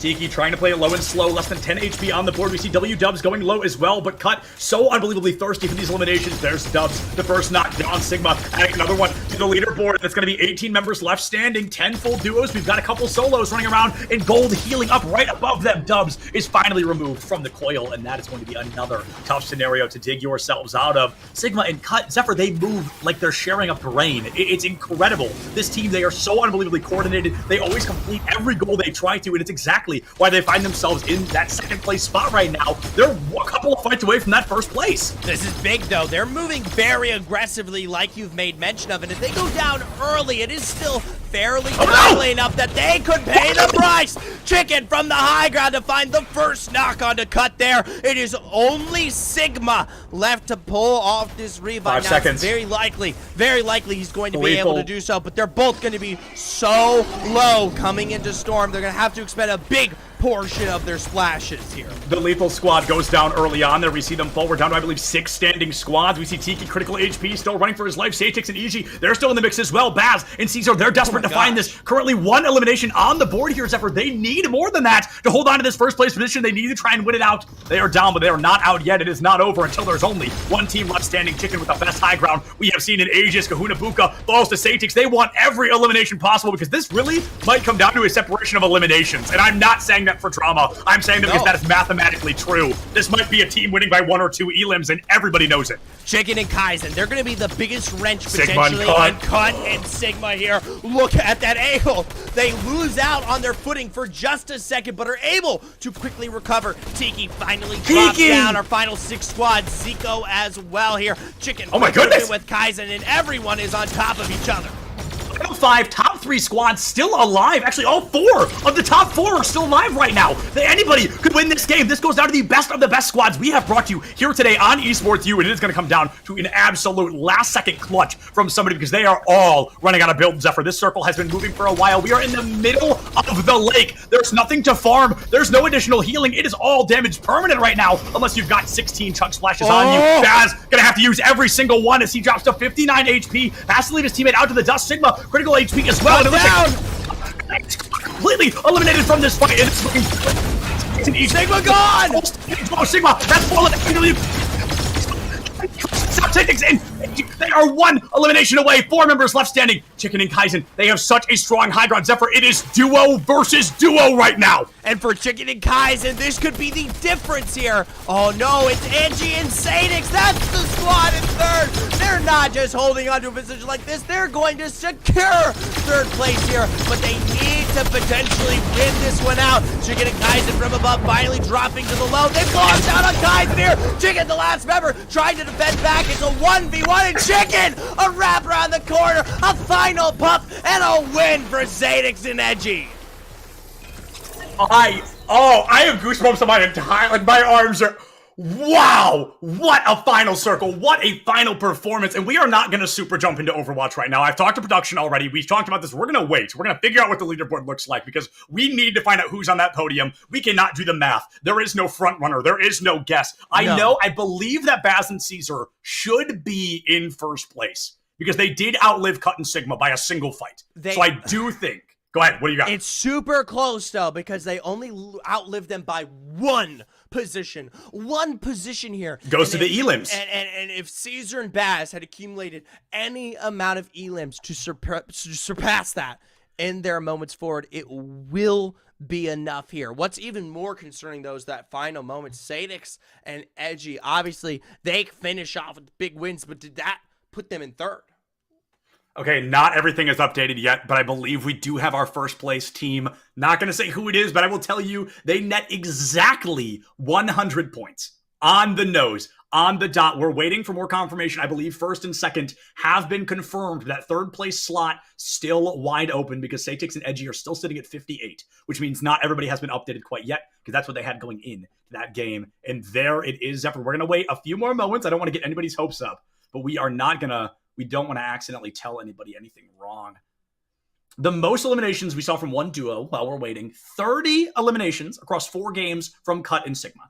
Tiki trying to play it low and slow, less than 10 HP on the board. We see W-Dubs going low as well, but Cut so unbelievably thirsty for these eliminations. There's Dubs, the first knockdown. Sigma adding another one to the leaderboard. It's going to be 18 members left standing, 10 full duos. We've got a couple solos running around, and Gold healing up right above them. Dubs is finally removed from the coil, and that is going to be another tough scenario to dig yourselves out of. Sigma and Cut, Zephyr, they move like they're sharing a brain. It's incredible. This team, they are so unbelievably coordinated. They always complete every goal they try to, and it's exactly why they find themselves in that second place spot right now. They're a couple of fights away from that first place. This is big, though. They're moving very aggressively, like you've made mention of, and if they go down early, it is still fairly timely enough that they could pay the price. Chicken from the high ground to find the first knock on to Cut there. It is only Sigma left to pull off this revive. 5 seconds. Very likely he's going to be able to do so, but they're both going to be so low coming into Storm. They're going to have to expend a big portion of their splashes here. The lethal squad goes down early on there. We see them fall. We're down to, I believe, 6 standing squads. We see Tiki, critical HP, still running for his life. Satix and Easy, they're still in the mix as well. Baz and Caesar, they're desperate to find this. Currently 1 elimination on the board here, Zephyr. They need more than that to hold on to this first place position. They need to try and win it out. They are down, but they are not out yet. It is not over until there's only 1 team left standing. Chicken with the best high ground we have seen in ages. Kahuna Buka falls to Satix. They want every elimination possible because this really might come down to a separation of eliminations. And I'm not saying that for drama. I'm saying that because that is mathematically true. This might be a team winning by 1 or 2 elims, and everybody knows it. Chicken and Kaizen, they're going to be the biggest wrench potentially on Cut and Sigma here. Look at that angle. They lose out on their footing for just a second, but are able to quickly recover. Tiki finally drops down. Our final 6 squads. Zico as well here. Chicken with Kaizen, and everyone is on top of each other. Final 5, top 3 squads still alive. Actually, all 4 of the top 4 are still alive right now. Anybody could win this game. This goes down to the best of the best squads we have brought you here today on Esports U, and it is going to come down to an absolute last-second clutch from somebody because they are all running out of build, Zephyr. This circle has been moving for a while. We are in the middle of the lake. There's nothing to farm. There's no additional healing. It is all damage permanent right now, unless you've got 16 chunk splashes on you. Baz going to have to use every single one as he drops to 59 HP. Has to leave his teammate out to the dust. Sigma, critical HP as well. And it's completely eliminated from this fight. And it's looking Sigma gone! Oh, Sigma, that's fallen. Stop Satix in. They are 1 elimination away. 4 members left standing. Chicken and Kaizen, they have such a strong high ground. Zephyr, it is duo versus duo right now. And for Chicken and Kaizen, this could be the difference here. Oh no, it's Angie and Satix. That's the squad in 3rd. They're not just holding on to a position like this. They're going to secure 3rd place here, but they need to potentially win this one out. Chicken and Kaizen from above finally dropping to the low. They lost out on Kaizen here. Chicken, the last member, trying to defend back. It's a 1v1 and Chicken, a wrap around the corner, a final puff, and a win for Satix and Edgy. I have goosebumps on my entire, like my arms are, wow, what a final circle, what a final performance, and we are not going to super jump into Overwatch right now. I've talked to production already, we've talked about this, we're going to wait, we're going to figure out what the leaderboard looks like, because we need to find out who's on that podium. We cannot do the math. There is no front runner, there is no guess. I believe that Baz and Caesar should be in 1st place, because they did outlive Cut and Sigma by a single fight. So I do think. Go ahead, what do you got? It's super close, though, because they only outlived them by 1 position. 1 position here. Goes to the elims. And if Caesar and Baz had accumulated any amount of elims to surpass that in their moments forward, it will be enough here. What's even more concerning, though, is that final moment. Satix and Edgy, obviously, they finish off with big wins, but did that put them in 3rd? Okay, not everything is updated yet, but I believe we do have our 1st place team. Not going to say who it is, but I will tell you they net exactly 100 points on the nose on the dot. We're waiting for more confirmation. I believe first and second have been confirmed. That third place slot still wide open because Satix and Edgy are still sitting at 58, which means not everybody has been updated quite yet because that's what they had going in that game. And there it is, Zephyr. We're going to wait a few more moments. I don't want to get anybody's hopes up, but we don't want to accidentally tell anybody anything wrong. The most eliminations we saw from one duo while we're waiting, 30 eliminations across 4 games from Cut and Sigma.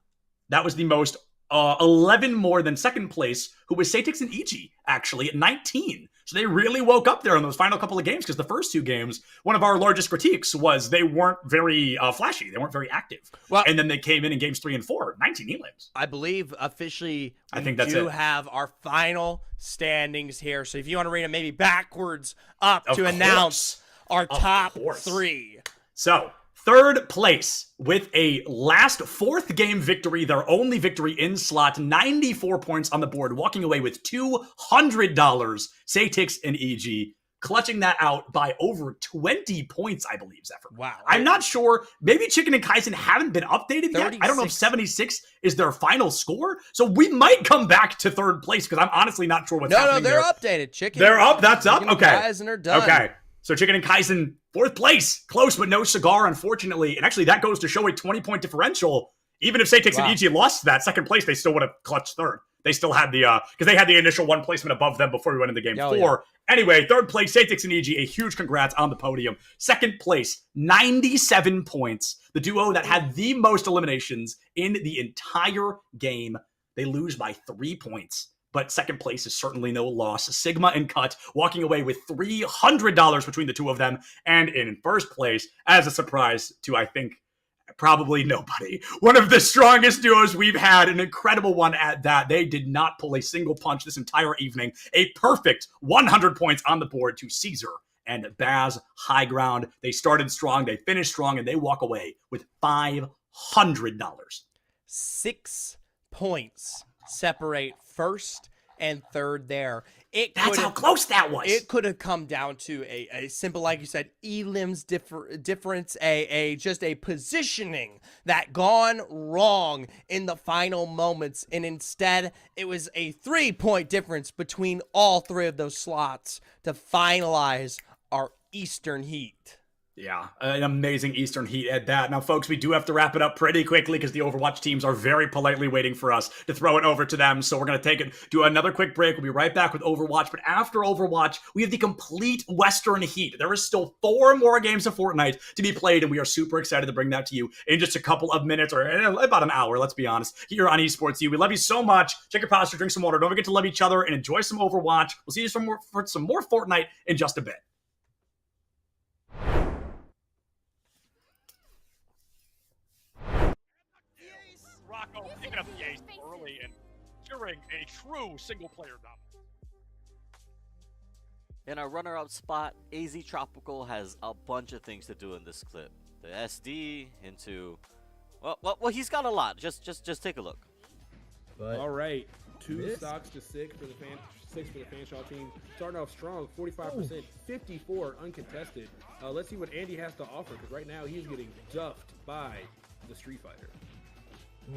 That was the most, 11 more than second place, who was Satix and EG, actually, at 19. So they really woke up there in those final couple of games, because the first 2 games, one of our largest critiques was they weren't very flashy. They weren't very active. Well, and then they came in games 3 and 4, 19 elims. I believe officially I think that's do it. have our final standings here. So if you want to read it maybe backwards up Of to course. announce our Of top course. 3. So, third place with a last 4th game victory, their only victory in slot, 94 points on the board, walking away with $200. Satix and EG clutching that out by over 20 points, I believe, Zephyr. Wow. I'm not sure. Maybe Chicken and Kaizen haven't been updated yet. I don't know if 76 is their final score. So we might come back to third place because I'm honestly not sure what's happening they're there. updated. Chicken. They're up. That's up. Chicken and Okay. Kaizen are done. Okay. So Chicken and Kaizen, 4th place. Close, but no cigar, unfortunately. And actually, that goes to show a 20-point differential. Even if Satix and EG lost that second place, they still would have clutched third. They still had the, because they had the initial 1 placement above them before we went into game 4. yeah. Anyway, third place, Satix and EG, a huge congrats on the podium. Second place, 97 points. The duo that had the most eliminations in the entire game. They lose by 3 points. But second place is certainly no loss. Sigma and Cut walking away with $300 between the two of them. And in first place, as a surprise to, I think, probably nobody, one of the strongest duos we've had, an incredible one at that. They did not pull a single punch this entire evening. A perfect 100 points on the board to Caesar and Baz High Ground. They started strong, they finished strong, and they walk away with $500. 6 points separate first and third there. That's how close that was. It could have come down to a simple, like you said, elims difference, just a positioning that gone wrong in the final moments, and instead it was a 3-point difference between all 3 of those slots to finalize our Eastern Heat. Yeah, an amazing Eastern Heat at that. Now, folks, we do have to wrap it up pretty quickly because the Overwatch teams are very politely waiting for us to throw it over to them. So we're going to do another quick break. We'll be right back with Overwatch. But after Overwatch, we have the complete Western Heat. There is still 4 more games of Fortnite to be played, and we are super excited to bring that to you in just a couple of minutes, or about an hour, let's be honest, here on Esports U. We love you so much. Check your posture, drink some water. Don't forget to love each other and enjoy some Overwatch. We'll see you for some more Fortnite in just a bit. Rocco picking up the ace early and securing a true single-player dominance. In our runner-up spot, AZ Tropical has a bunch of things to do in this clip. The SD into, well, he's got a lot. Just take a look. But all right, 2 stocks to 6 for the Fanshawe team. Starting off strong, 45%, 54 uncontested. Let's see what Andy has to offer, because right now he's getting duffed by the Street Fighter.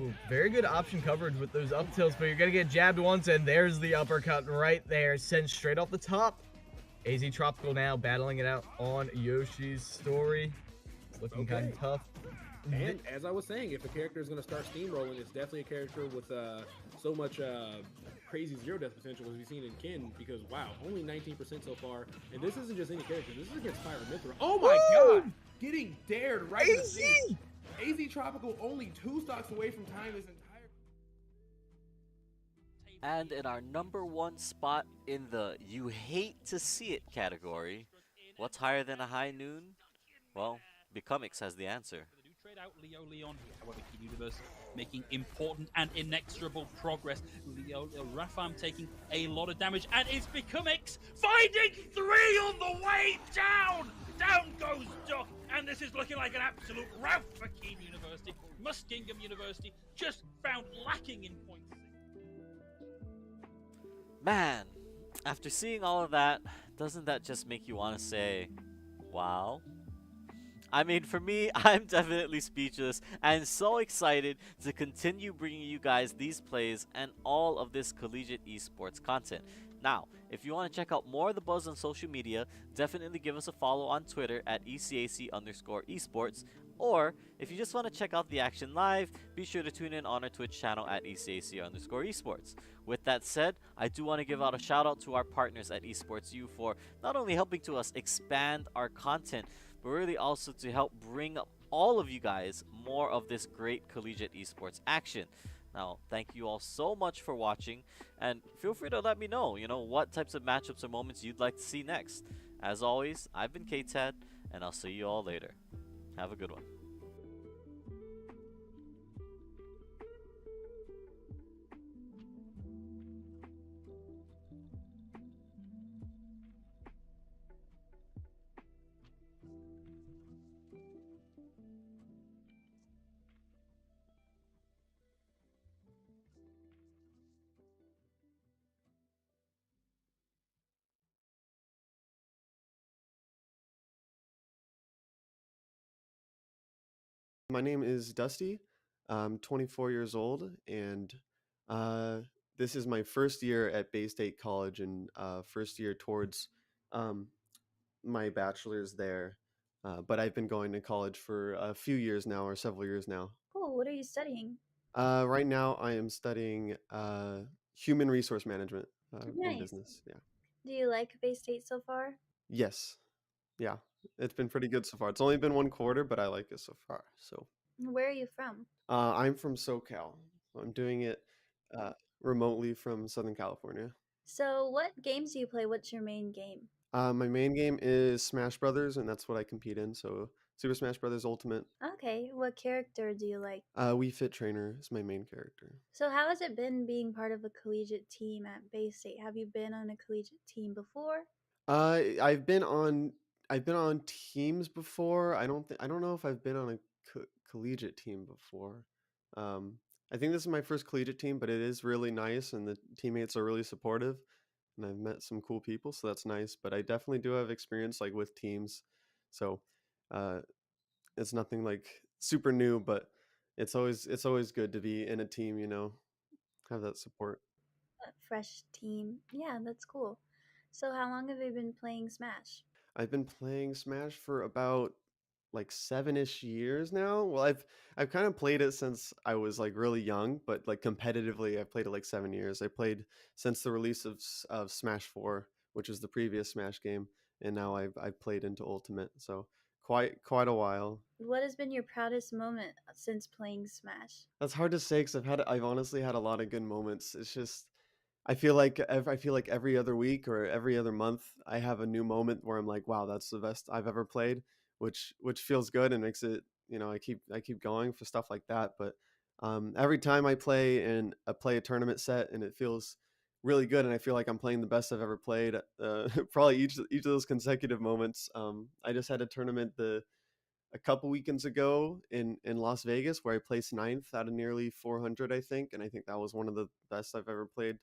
Ooh, very good option coverage with those up tilts, but you're going to get jabbed once, and there's the uppercut right there, sent straight off the top. AZ Tropical now battling it out on Yoshi's story. It's looking kind of tough. And as I was saying, if a character is going to start steamrolling, it's definitely a character with so much crazy zero death potential as we've seen in Kin, because wow, only 19% so far. And this isn't just any character, this is against Fire Mithra. Oh my god! Getting dared right in the face. AZ Tropical only 2 stocks away from tying this entire. And in our number 1 spot in the you hate to see it category, what's higher than a high noon? Well, Becomix has the answer. Trade out Leo Leon here, however, Kid Universe making important and inexorable progress. Leo Rafam taking a lot of damage, and it's Becomix finding 3 on the way down! Down goes Duck, and this is looking like an absolute rout for Keen University. Muskingum University just found lacking in points. Man, after seeing all of that, doesn't that just make you want to say, wow? I mean, for me, I'm definitely speechless and so excited to continue bringing you guys these plays and all of this collegiate esports content. Now, if you want to check out more of the buzz on social media, definitely give us a follow on Twitter at ECAC_esports. Or, if you just want to check out the action live, be sure to tune in on our Twitch channel at ECAC_esports. With that said, I do want to give out a shout out to our partners at Esports U for not only helping to us expand our content, but really also to help bring up all of you guys more of this great collegiate esports action. Now, thank you all so much for watching, and feel free to let me know, what types of matchups or moments you'd like to see next. As always, I've been KTAD, and I'll see you all later. Have a good one. My name is Dusty. I'm 24 years old, and this is my first year at Bay State College and first year towards um, my bachelor's there. But I've been going to college for a few years now, or several years now. Cool. What are you studying? Right now, I am studying human resource management in Nice. business. Yeah. Do you like Bay State so far? Yes. Yeah. It's been pretty good so far. It's only been one quarter, but I like it so far. So. Where are you from? I'm from SoCal. I'm doing it remotely from Southern California. So, what games do you play? What's your main game? My main game is Smash Brothers, and that's what I compete in. So Super Smash Brothers Ultimate. Okay, what character do you like? Wii Fit Trainer is my main character. So, how has it been being part of a collegiate team at Bay State? Have you been on a collegiate team before? I've been on teams before. I don't know if I've been on a collegiate team before. I think this is my first collegiate team, but it is really nice, and the teammates are really supportive, and I've met some cool people, so that's nice. But I definitely do have experience like with teams, so uh, it's nothing like super new, but it's always good to be in a team, have that support. A fresh team. Yeah, that's cool. So, how long have you been playing Smash? I've been playing Smash for about like 7-ish years now. Well, I've kind of played it since I was like really young, but like competitively, I've played it like 7 years. I played since the release of Smash 4, which is the previous Smash game, and now I've played into Ultimate, so quite a while. What has been your proudest moment since playing Smash? That's hard to say because I've honestly had a lot of good moments. It's just I feel like every other week or every other month I have a new moment where I'm like, wow, that's the best I've ever played, which feels good and makes it, I keep going for stuff like that. But every time I play a tournament set and it feels really good and I feel like I'm playing the best I've ever played, probably each of those consecutive moments. I just had a tournament a couple weekends ago in Las Vegas where I placed 9th out of nearly 400, I think, and I think that was one of the best I've ever played,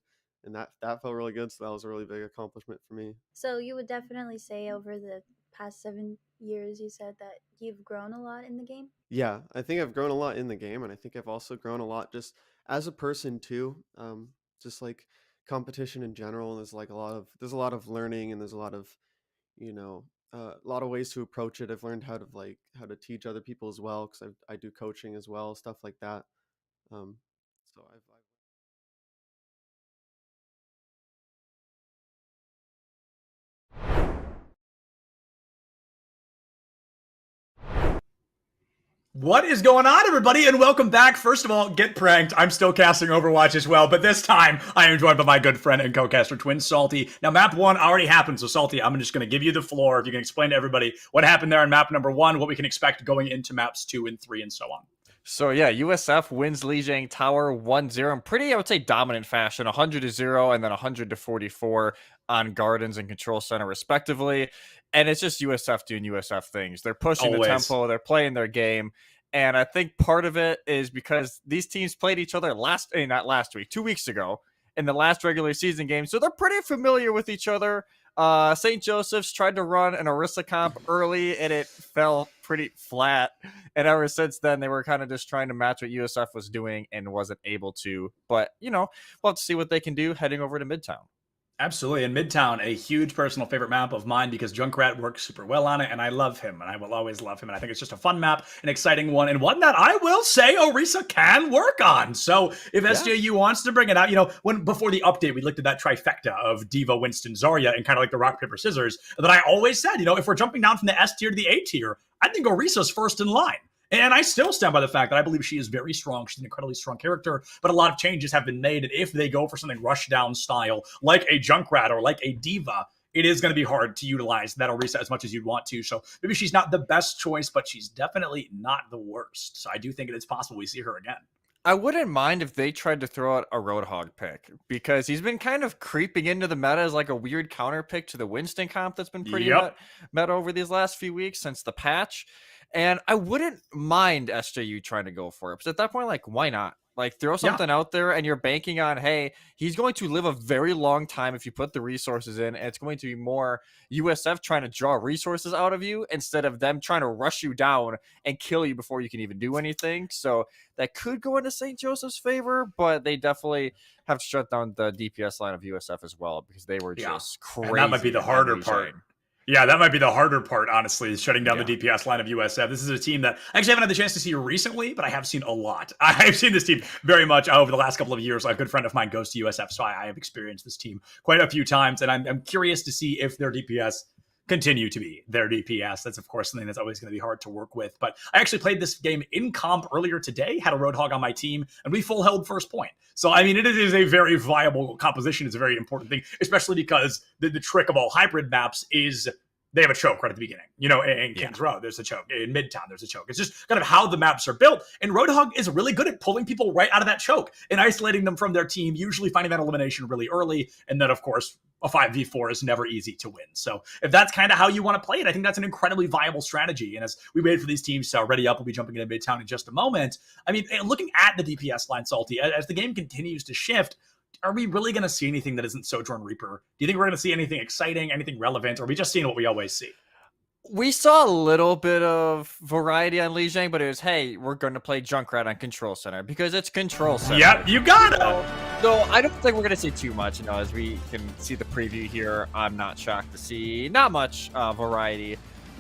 and that felt really good. So that was a really big accomplishment for me. So, you would definitely say over the past 7 years, you said that you've grown a lot in the game? Yeah, I think I've grown a lot in the game, and I think I've also grown a lot just as a person too. Just like competition in general, there's a lot of learning, and there's a lot of a lot of ways to approach it. I've learned how to teach other people as well because I do coaching as well, stuff like that. Um, so I've What is going on, everybody, and welcome back. First of all, get pranked. I'm still casting Overwatch as well, but this time I am joined by my good friend and co-caster, Twin Salty. Now, map 1 already happened, so Salty, I'm just going to give you the floor. If you can explain to everybody what happened there on map number 1, what we can expect going into maps 2 and 3, and so on. So yeah, USF wins Lijiang Tower 1-0 in pretty, I would say, dominant fashion, 100-0 and then 100-44 on Gardens and Control Center respectively. And it's just USF doing USF things. They're pushing the tempo, they're playing their game. And I think part of it is because these teams played each other not last week, 2 weeks ago in the last regular season game. So they're pretty familiar with each other. St. Joseph's tried to run an Orisa comp early, and it fell pretty flat. And ever since then, they were kind of just trying to match what USF was doing and wasn't able to. But, you know, we'll have to see what they can do heading over to Midtown. Absolutely. And Midtown, a huge personal favorite map of mine because Junkrat works super well on it, and I love him, and I will always love him. And I think it's just a fun map, an exciting one, and one that I will say Orisa can work on. So if SJU wants to bring it out, you know, before the update, we looked at that trifecta of Diva, Winston, Zarya, and kind of like the rock, paper, scissors, that I always said, you know, if we're jumping down from the S tier to the A tier, I think Orisa's first in line. And I still stand by the fact that I believe she is very strong. She's an incredibly strong character, but a lot of changes have been made. And if they go for something rush down style, like a Junkrat or like a Diva, it is going to be hard to utilize that Orisa as much as you'd want to. So maybe she's not the best choice, but she's definitely not the worst. So I do think it is possible we see her again. I wouldn't mind if they tried to throw out a Roadhog pick, because he's been kind of creeping into the meta as like a weird counter pick to the Winston comp that's been pretty meta over these last few weeks since the patch. And I wouldn't mind SJU trying to go for it. Because at that point, like, why not? Like, throw something out there and you're banking on, hey, he's going to live a very long time if you put the resources in. And it's going to be more USF trying to draw resources out of you instead of them trying to rush you down and kill you before you can even do anything. So that could go into St. Joseph's favor, but they definitely have to shut down the DPS line of USF as well, because they were just crazy. And that might be the harder part. Yeah, that might be the harder part, honestly, is shutting down the DPS line of USF. This is a team that I actually haven't had the chance to see recently, but I have seen a lot. I've seen this team very much over the last couple of years. A good friend of mine goes to USF, so I have experienced this team quite a few times, and I'm curious to see if their DPS continue to be their DPS. That's, of course, something that's always going to be hard to work with. But I actually played this game in comp earlier today, had a Roadhog on my team, and we full held first point. So, I mean, it is a very viable composition. It's a very important thing, especially because the trick of all hybrid maps is they have a choke right at the beginning. You know, in Kings Row, there's a choke. In Midtown, there's a choke. It's just kind of how the maps are built. And Roadhog is really good at pulling people right out of that choke and isolating them from their team, usually finding that elimination really early. And then, of course, a 5v4 is never easy to win. So if that's kind of how you want to play it, I think that's an incredibly viable strategy. And as we wait for these teams to ready up, we'll be jumping into Midtown in just a moment. I mean, looking at the DPS line, Salty, as the game continues to shift, are we really going to see anything that isn't Sojourn Reaper? Do you think we're going to see anything exciting, anything relevant, or are we just seeing what we always see? We saw a little bit of variety on Li Jiang, but it was, hey, we're going to play Junkrat on Control Center because it's Control Center. Yep, you got it. So I don't think we're going to see too much. You know, as we can see the preview here, I'm not shocked to see not much variety.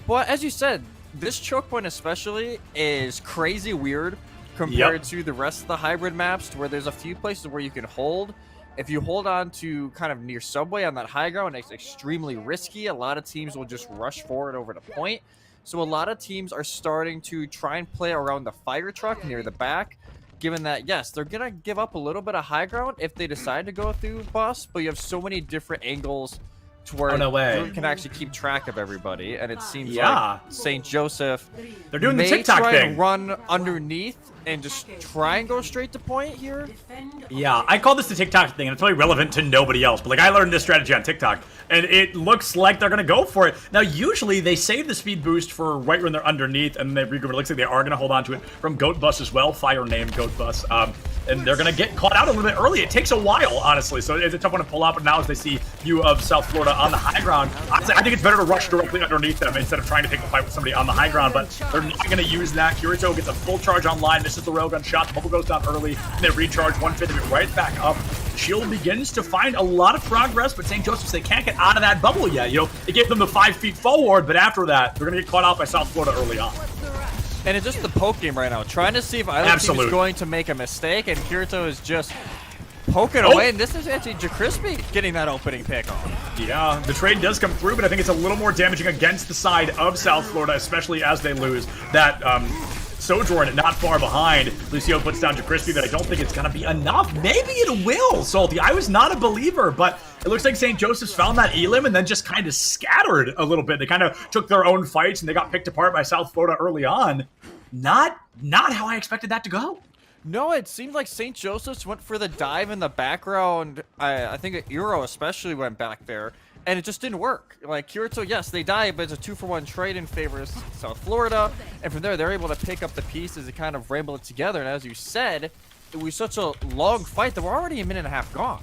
But as you said, this choke point especially is crazy weird compared to the rest of the hybrid maps, to where there's a few places where you can hold. If you hold on to kind of near subway on that high ground, it's extremely risky. A lot of teams will just rush forward over the point. So a lot of teams are starting to try and play around the fire truck near the back, given that, yes, they're going to give up a little bit of high ground if they decide to go through bus, but you have so many different angles to where you can actually keep track of everybody. And it seems like St. Joseph, they're doing the TikTok try thing. And run underneath and just try and go straight to point here. Yeah, I call this the TikTok thing, and it's really relevant to nobody else. But like, I learned this strategy on TikTok, and it looks like they're going to go for it. Now, usually they save the speed boost for right when they're underneath, and they regroup. It looks like they are going to hold on to it from Goat Bus as well. Fire name Goat Bus. And they're going to get caught out a little bit early. It takes a while, honestly, so it's a tough one to pull out. But now as they see view of South Florida on the high ground, honestly, I think it's better to rush directly underneath them instead of trying to take a fight with somebody on the high ground. But they're not going to use that. Kirito gets a full charge online, misses the railgun shot. The bubble goes down early, and they recharge 1/5 of it right back up. Shield begins to find a lot of progress, but St. Joseph's, they can't get out of that bubble yet. You know, it gave them the 5 feet forward, but after that, they're going to get caught out by South Florida early on. And it's just the poke game right now, trying to see if either team is going to make a mistake, and Kirito is just poking away, and this is actually JaCrispy getting that opening pick off. Yeah, the trade does come through, but I think it's a little more damaging against the side of South Florida, especially as they lose that Sojourn not far behind. Lucio puts down JaCrispy, but I don't think it's going to be enough. Maybe it will, Salty. I was not a believer, but it looks like St. Joseph's found that elim and then just kind of scattered a little bit. They kind of took their own fights, and they got picked apart by South Florida early on. Not how I expected that to go. No, it seemed like St. Joseph's went for the dive in the background. I think Euro especially went back there, and it just didn't work. Like, Kirito, yes, they died, but it's a 2-for-1 trade in favor of South Florida, and from there, they're able to pick up the pieces and kind of ramble it together, and as you said, it was such a long fight that we're already a minute and a half gone.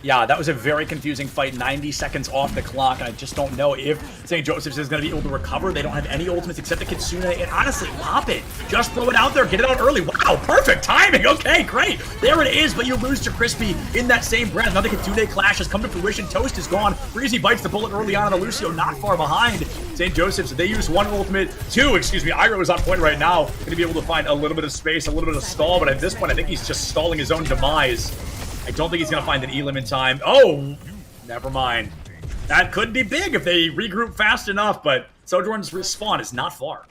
Yeah, that was a very confusing fight. 90 seconds off the clock, and I just don't know if St. Joseph's is going to be able to recover. They don't have any ultimates except the Kitsune, and honestly, pop it. Just throw it out there, get it out early. Wow, perfect timing. Okay, great. There it is, but you lose to Crispy in that same breath. Another Kitsune clash has come to fruition. Toast is gone. Breezy bites the bullet early on, and Lucio not far behind. St. Joseph's, they use one ultimate, two, excuse me. Iroh is on point right now. Going to be able to find a little bit of space, a little bit of stall, but at this point, I think he's just stalling his own demise. I don't think he's going to find an elim in time. Oh, never mind. That could be big if they regroup fast enough, but Sojourn's respawn is not far.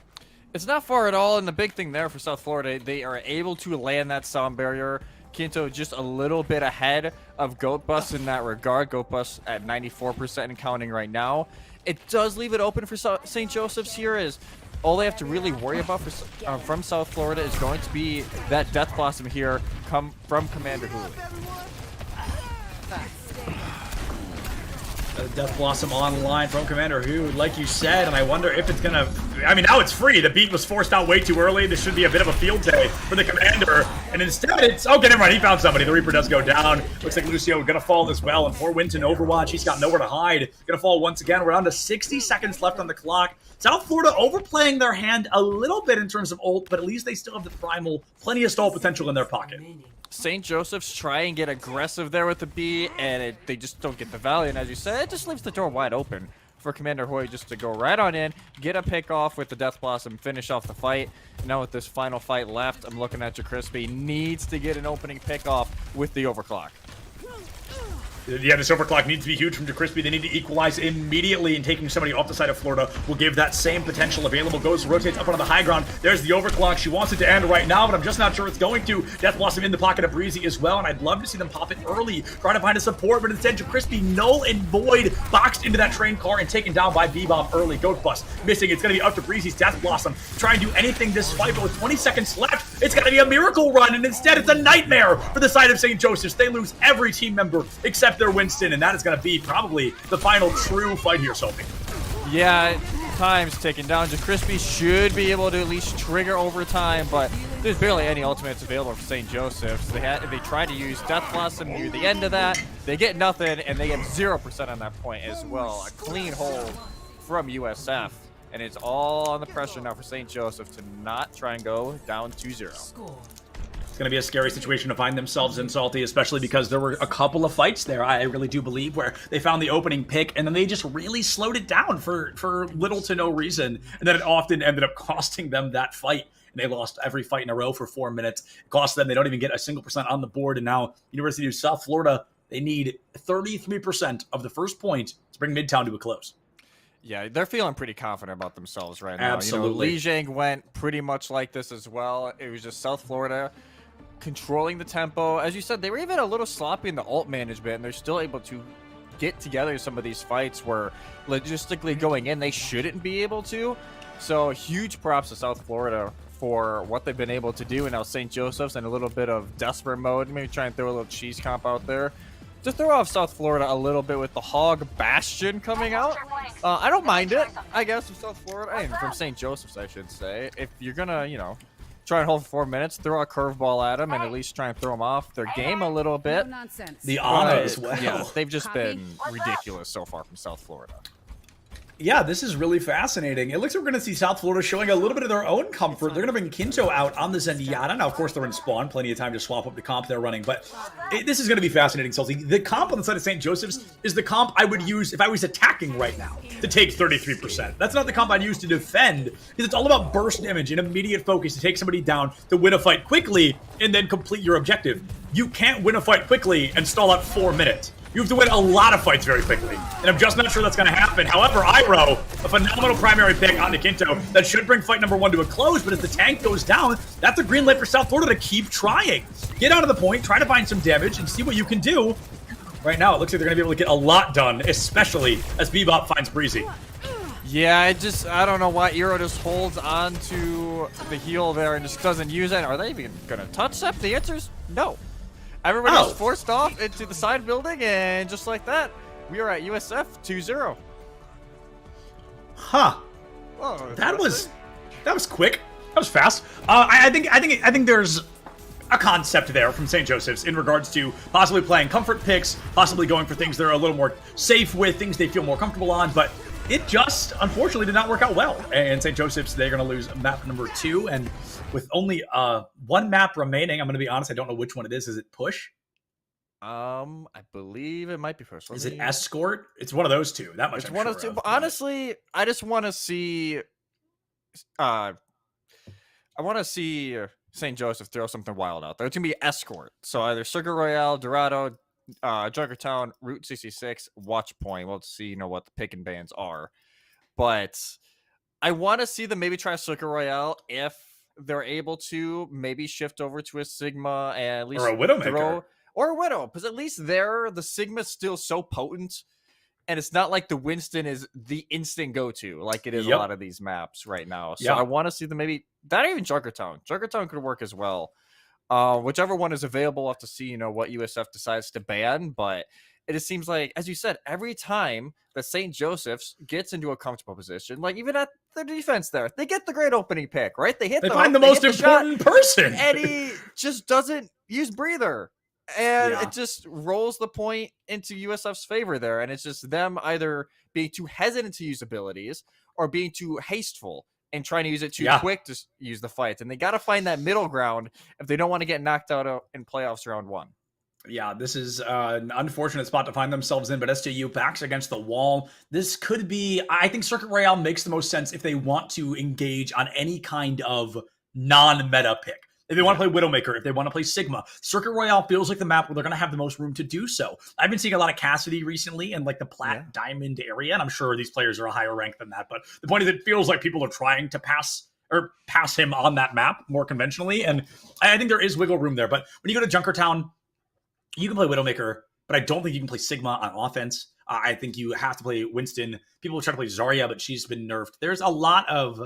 It's not far at all, and the big thing there for South Florida, they are able to land that sound barrier. Kinto just a little bit ahead of Goat Bus in that regard. Goat Bus at 94% and counting right now. It does leave it open for St. Joseph's here, as all they have to really worry about from South Florida is going to be that Death Blossom here from Commander Hooley. Death Blossom online from Commander Who, like you said, and I wonder if it's gonna... I mean, now it's free. The beat was forced out way too early. This should be a bit of a field day for the Commander, and instead it's... Okay, never mind. He found somebody. The Reaper does go down. Looks like Lucio gonna fall as well, and poor Winton Overwatch. He's got nowhere to hide. Gonna fall once again. We're down to 60 seconds left on the clock. South Florida overplaying their hand a little bit in terms of ult, but at least they still have the primal, plenty of stall potential in their pocket. St. Joseph's try and get aggressive there with the B, and they just don't get the value. And as you said, it just leaves the door wide open for Commander Hoy just to go right on in, get a pick off with the Death Blossom, finish off the fight. Now with this final fight left, I'm looking at Crispy. Needs to get an opening pick off with the overclock. Yeah, this overclock needs to be huge from DeCrispy. They need to equalize immediately, and taking somebody off the side of Florida will give that same potential available. Goes, rotates up onto the high ground. There's the overclock. She wants it to end right now, but I'm just not sure it's going to. Death Blossom in the pocket of Breezy as well, and I'd love to see them pop it early, trying to find a support, but instead DeCrispy null and void, boxed into that train car and taken down by Bebop early. Goat Bust missing. It's going to be up to Breezy's Death Blossom. Try and do anything this fight, but with 20 seconds left, it's going to be a miracle run, and instead it's a nightmare for the side of St. Joseph's. They lose every team member except their Winston, and that is going to be probably the final true fight here, Sophie. Yeah, time's ticking down. DeCrispy should be able to at least trigger overtime, but there's barely any ultimates available for St. Joseph's. They try to use Death Blossom near the end of that. They get nothing, and they get 0% on that point as well. A clean hold from USF, and it's all on the pressure now for St. Joseph to not try and go down 2-0. It's going to be a scary situation to find themselves in, Salty, especially because there were a couple of fights there, I really do believe, where they found the opening pick and then they just really slowed it down for little to no reason. And then it often ended up costing them that fight. And they lost every fight in a row for 4 minutes. It cost them, they don't even get a single % on the board. And now University of South Florida, they need 33% of the first point to bring Midtown to a close. Yeah, they're feeling pretty confident about themselves right now. Absolutely. Li Jiang went pretty much like this as well. It was just South Florida controlling the tempo. As you said, they were even a little sloppy in the ult management, and they're still able to get together some of these fights where logistically going in, they shouldn't be able to. So huge props to South Florida for what they've been able to do. And now St. Joseph's in a little bit of desperate mode. Maybe try and throw a little cheese comp out there to throw off South Florida a little bit with the Hog Bastion coming out. I don't mind it, I guess, from South Florida, and from St. Joseph's, I should say. If you're gonna, try and hold for 4 minutes, throw a curveball at them, and at least try and throw them off their game a little bit. The Ana as well. Yeah, they've just been ridiculous so far from South Florida. Yeah, this is really fascinating. It looks like we're going to see South Florida showing a little bit of their own comfort. They're going to bring Kinto out on the Zenyatta. Now, of course, they're in spawn. Plenty of time to swap up the comp they're running. But this is going to be fascinating, Salty. The comp on the side of St. Joseph's is the comp I would use if I was attacking right now to take 33%. That's not the comp I'd use to defend, because it's all about burst damage and immediate focus to take somebody down, to win a fight quickly, and then complete your objective. You can't win a fight quickly and stall out 4 minutes. You have to win a lot of fights very quickly, and I'm just not sure that's going to happen. However, Iroh, a phenomenal primary pick on Kinto that should bring fight number 1 to a close, but if the tank goes down, that's a green light for South Florida to keep trying. Get out of the point, try to find some damage, and see what you can do. Right now, it looks like they're going to be able to get a lot done, especially as Bebop finds Breezy. Yeah, I don't know why Eero just holds on to the heel there and just doesn't use it. Are they even going to touch that? The answer is no. Everybody's forced off into the side building, and just like that, we are at USF 2-0. Huh. Whoa, that was quick. That was fast. I think there's a concept there from St. Joseph's in regards to possibly playing comfort picks, possibly going for things they're a little more safe with, things they feel more comfortable on, but it just, unfortunately, did not work out well. And St. Joseph's, they're going to lose map number 2, and with only one map remaining, I'm going to be honest, I don't know which one it is. Is it Push? I believe it might be Push. Is it Escort? It's one of those two. That much It's I'm one sure of two. of. But honestly, I just want to see. I want to see St. Joseph throw something wild out there. It's gonna be Escort. So either Circuit Royale, Dorado, Junkertown, Route 66, Watch Point. We'll see, what the pick and bans are. But I want to see them maybe try Circuit Royale if they're able to maybe shift over to a Sigma and at least Or a Widowmaker. Or a Widow, because at least there, the Sigma's still so potent, and it's not like the Winston is the instant go-to like it is a lot of these maps right now. So I want to see them maybe, not even Junkertown. Junkertown could work as well. Whichever one is available, we'll have to see, what USF decides to ban, but it just seems like, as you said, every time that St. Joseph's gets into a comfortable position, like even at the defense there, they get the great opening pick, right? They find the most important person. And he just doesn't use breather. And it just rolls the point into USF's favor there. And it's just them either being too hesitant to use abilities or being too hasteful and trying to use it too quick to use the fight. And they got to find that middle ground if they don't want to get knocked out in playoffs round 1. Yeah, this is an unfortunate spot to find themselves in, but SJU backs against the wall. This could be, I think Circuit Royale makes the most sense if they want to engage on any kind of non-meta pick. If they want to play Widowmaker, if they want to play Sigma, Circuit Royale feels like the map where they're going to have the most room to do so. I've been seeing a lot of Cassidy recently in like the Plat Diamond area, and I'm sure these players are a higher rank than that, but the point is it feels like people are trying to pass him on that map more conventionally, and I think there is wiggle room there. But when you go to Junkertown, you can play Widowmaker, but I don't think you can play Sigma on offense. I think you have to play Winston. People try to play Zarya, but she's been nerfed. There's a lot of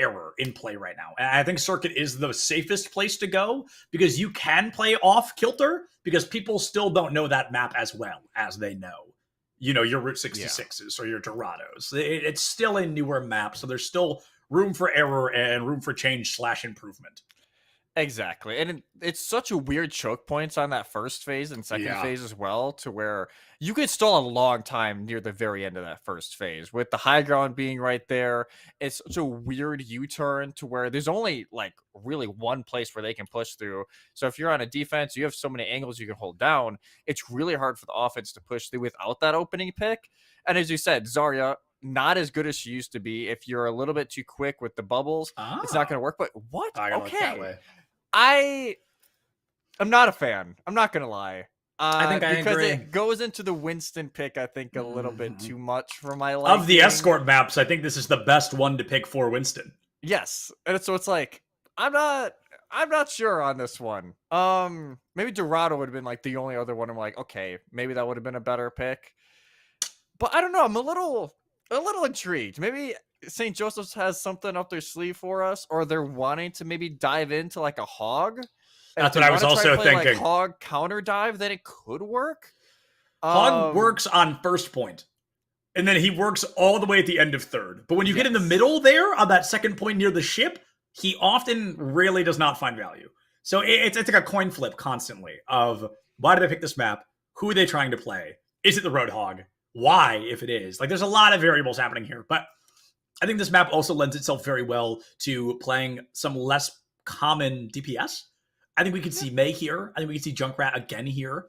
error in play right now. And I think Circuit is the safest place to go because you can play off kilter because people still don't know that map as well as they know, your Route 66s or your Dorados. It's still a newer map, so there's still room for error and room for change / improvement. Exactly. And it's such a weird choke points on that first phase and second phase as well, to where you could stall a long time near the very end of that first phase with the high ground being right there. It's such a weird U-turn to where there's only like really one place where they can push through. So if you're on a defense, you have so many angles you can hold down. It's really hard for the offense to push through without that opening pick. And as you said, Zarya, not as good as she used to be. If you're a little bit too quick with the bubbles, it's not going to work. But what? Okay. I'm not a fan. I'm not gonna lie. I think I because agree. it goes into the Winston pick, I think, a little bit too much for my liking. Of the escort maps, I think this is the best one to pick for Winston. Yes, and so it's like I'm not sure on this one. Maybe Dorado would have been like the only other one. I'm like, okay, maybe that would have been a better pick. But I don't know. I'm a little intrigued. Maybe St. Joseph's has something up their sleeve for us, or they're wanting to maybe dive into like a hog. That's what I was also thinking. Like hog counter dive, then it could work. Hog works on first point, and then he works all the way at the end of third. But when you get in the middle there on that second point near the ship, he often really does not find value. So it's like a coin flip constantly of why did they pick this map? Who are they trying to play? Is it the Roadhog? Why, if it is? Like, there's a lot of variables happening here, but I think this map also lends itself very well to playing some less common DPS. I think we could see May here. I think we could see Junkrat again here.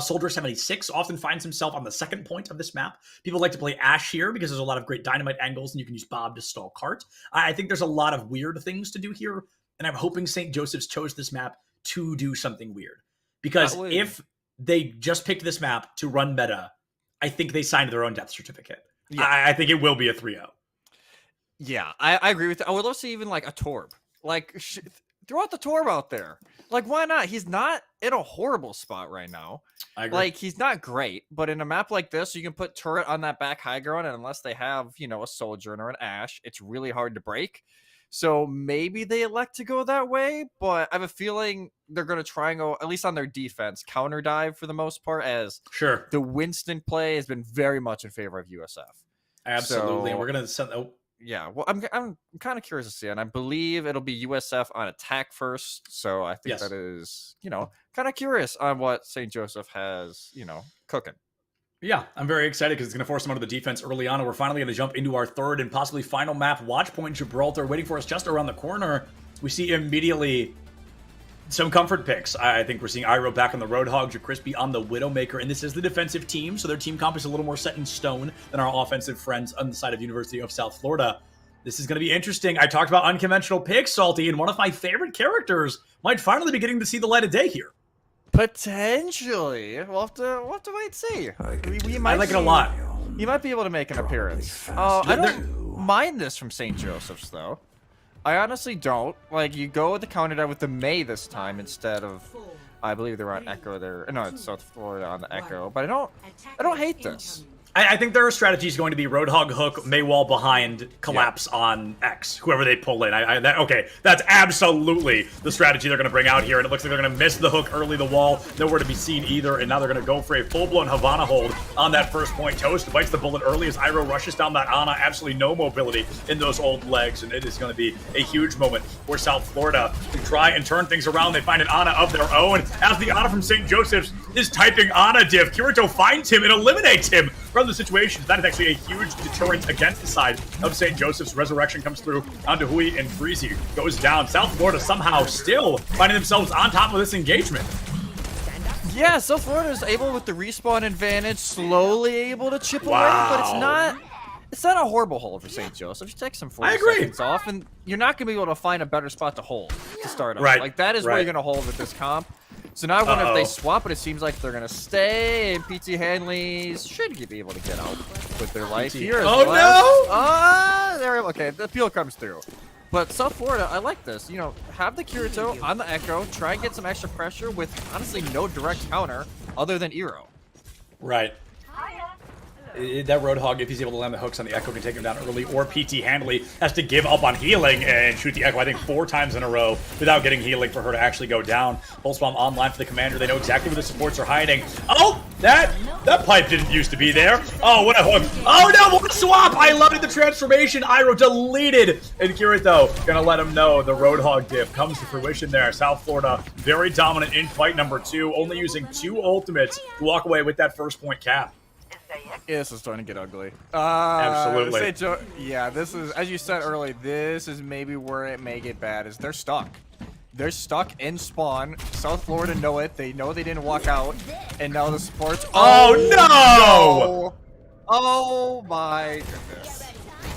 Soldier 76 often finds himself on the second point of this map. People like to play Ashe here because there's a lot of great dynamite angles and you can use Bob to stall cart. I think there's a lot of weird things to do here, and I'm hoping St. Joseph's chose this map to do something weird. Because if they just picked this map to run meta, I think they signed their own death certificate. Yeah. I think it will be a 3-0. Yeah, I agree with that. I would love to see even like a Torb. Like, throw out the Torb out there. Like, why not? He's not in a horrible spot right now. I agree. Like, he's not great, but in a map like this, you can put turret on that back high ground, and unless they have, a Soldier or an Ashe, it's really hard to break. So maybe they elect to go that way, but I have a feeling they're going to try and go, at least on their defense, counter dive for the most part, as the Winston play has been very much in favor of USF. Absolutely. So, We're going to send... yeah, well, I'm kind of curious to see, and I believe it'll be USF on attack first. So I think that is, kind of curious on what St. Joseph has, cooking. Yeah, I'm very excited because it's going to force them out of the defense early on, and we're finally going to jump into our third and possibly final map, Watchpoint Gibraltar, waiting for us just around the corner. We see immediately some comfort picks. I think we're seeing Iroh back on the Roadhog, Jacrispy on the Widowmaker, and this is the defensive team, so their team comp is a little more set in stone than our offensive friends on the side of University of South Florida. This is going to be interesting. I talked about unconventional picks, Salty, and one of my favorite characters might finally be getting to see the light of day here. Potentially. We'll have to wait and see. I like it a lot. You might be able to make an appearance. I don't mind this from St. Joseph's, though. I honestly don't. Like, you go with the counter dive with the May this time instead of, I believe they're on Echo there. No, it's South Florida on the Echo. But I don't hate this. I think their strategy is going to be Roadhog hook, Maywall behind, collapse on X, whoever they pull in. Okay, that's absolutely the strategy they're going to bring out here, and it looks like they're going to miss the hook early, the wall, nowhere to be seen either, and now they're going to go for a full-blown Havana hold on that first point. Toast bites the bullet early as Iroh rushes down that Ana, absolutely no mobility in those old legs, and it is going to be a huge moment for South Florida to try and turn things around. They find an Ana of their own, as the Ana from St. Joseph's is typing Ana div. Kirito finds him and eliminates him from the situation. That is actually a huge deterrent against the side of St. Joseph's. Resurrection comes through onto Hui, and Breezy goes down. South Florida somehow still finding themselves on top of this engagement. Yeah, South Florida is able with the respawn advantage, slowly able to chip away, but it's not a horrible hold for St. Joseph. You take some 40 seconds off, and you're not going to be able to find a better spot to hold to start off. Like, that is where you're going to hold with this comp. So now I wonder if they swap it. It seems like they're going to stay, and PT Hanley's should be able to get out with their life here. Okay, the appeal comes through. But South Florida, I like this. Have the Kirito on the Echo, try and get some extra pressure with, honestly, no direct counter other than Iroh. Right. That Roadhog, if he's able to land the hooks on the Echo, can take him down early, or PT Handley has to give up on healing and shoot the Echo, I think, 4 times in a row without getting healing for her to actually go down. Pulse Bomb online for the Commander. They know exactly where the supports are hiding. Oh, that pipe didn't used to be there. Oh, what a hook. Oh, no, what a swap. I loved the transformation. Iroh deleted, and Kirito gonna let him know the Roadhog diff comes to fruition there. South Florida, very dominant in fight number 2, only using 2 ultimates to walk away with that first point cap. Yeah, this is starting to get ugly. Absolutely. Yeah, this is, as you said earlier, this is maybe where it may get bad, is they're stuck. They're stuck in spawn. South Florida know it. They know they didn't walk out. And now the supports... Oh, no! Oh, my goodness.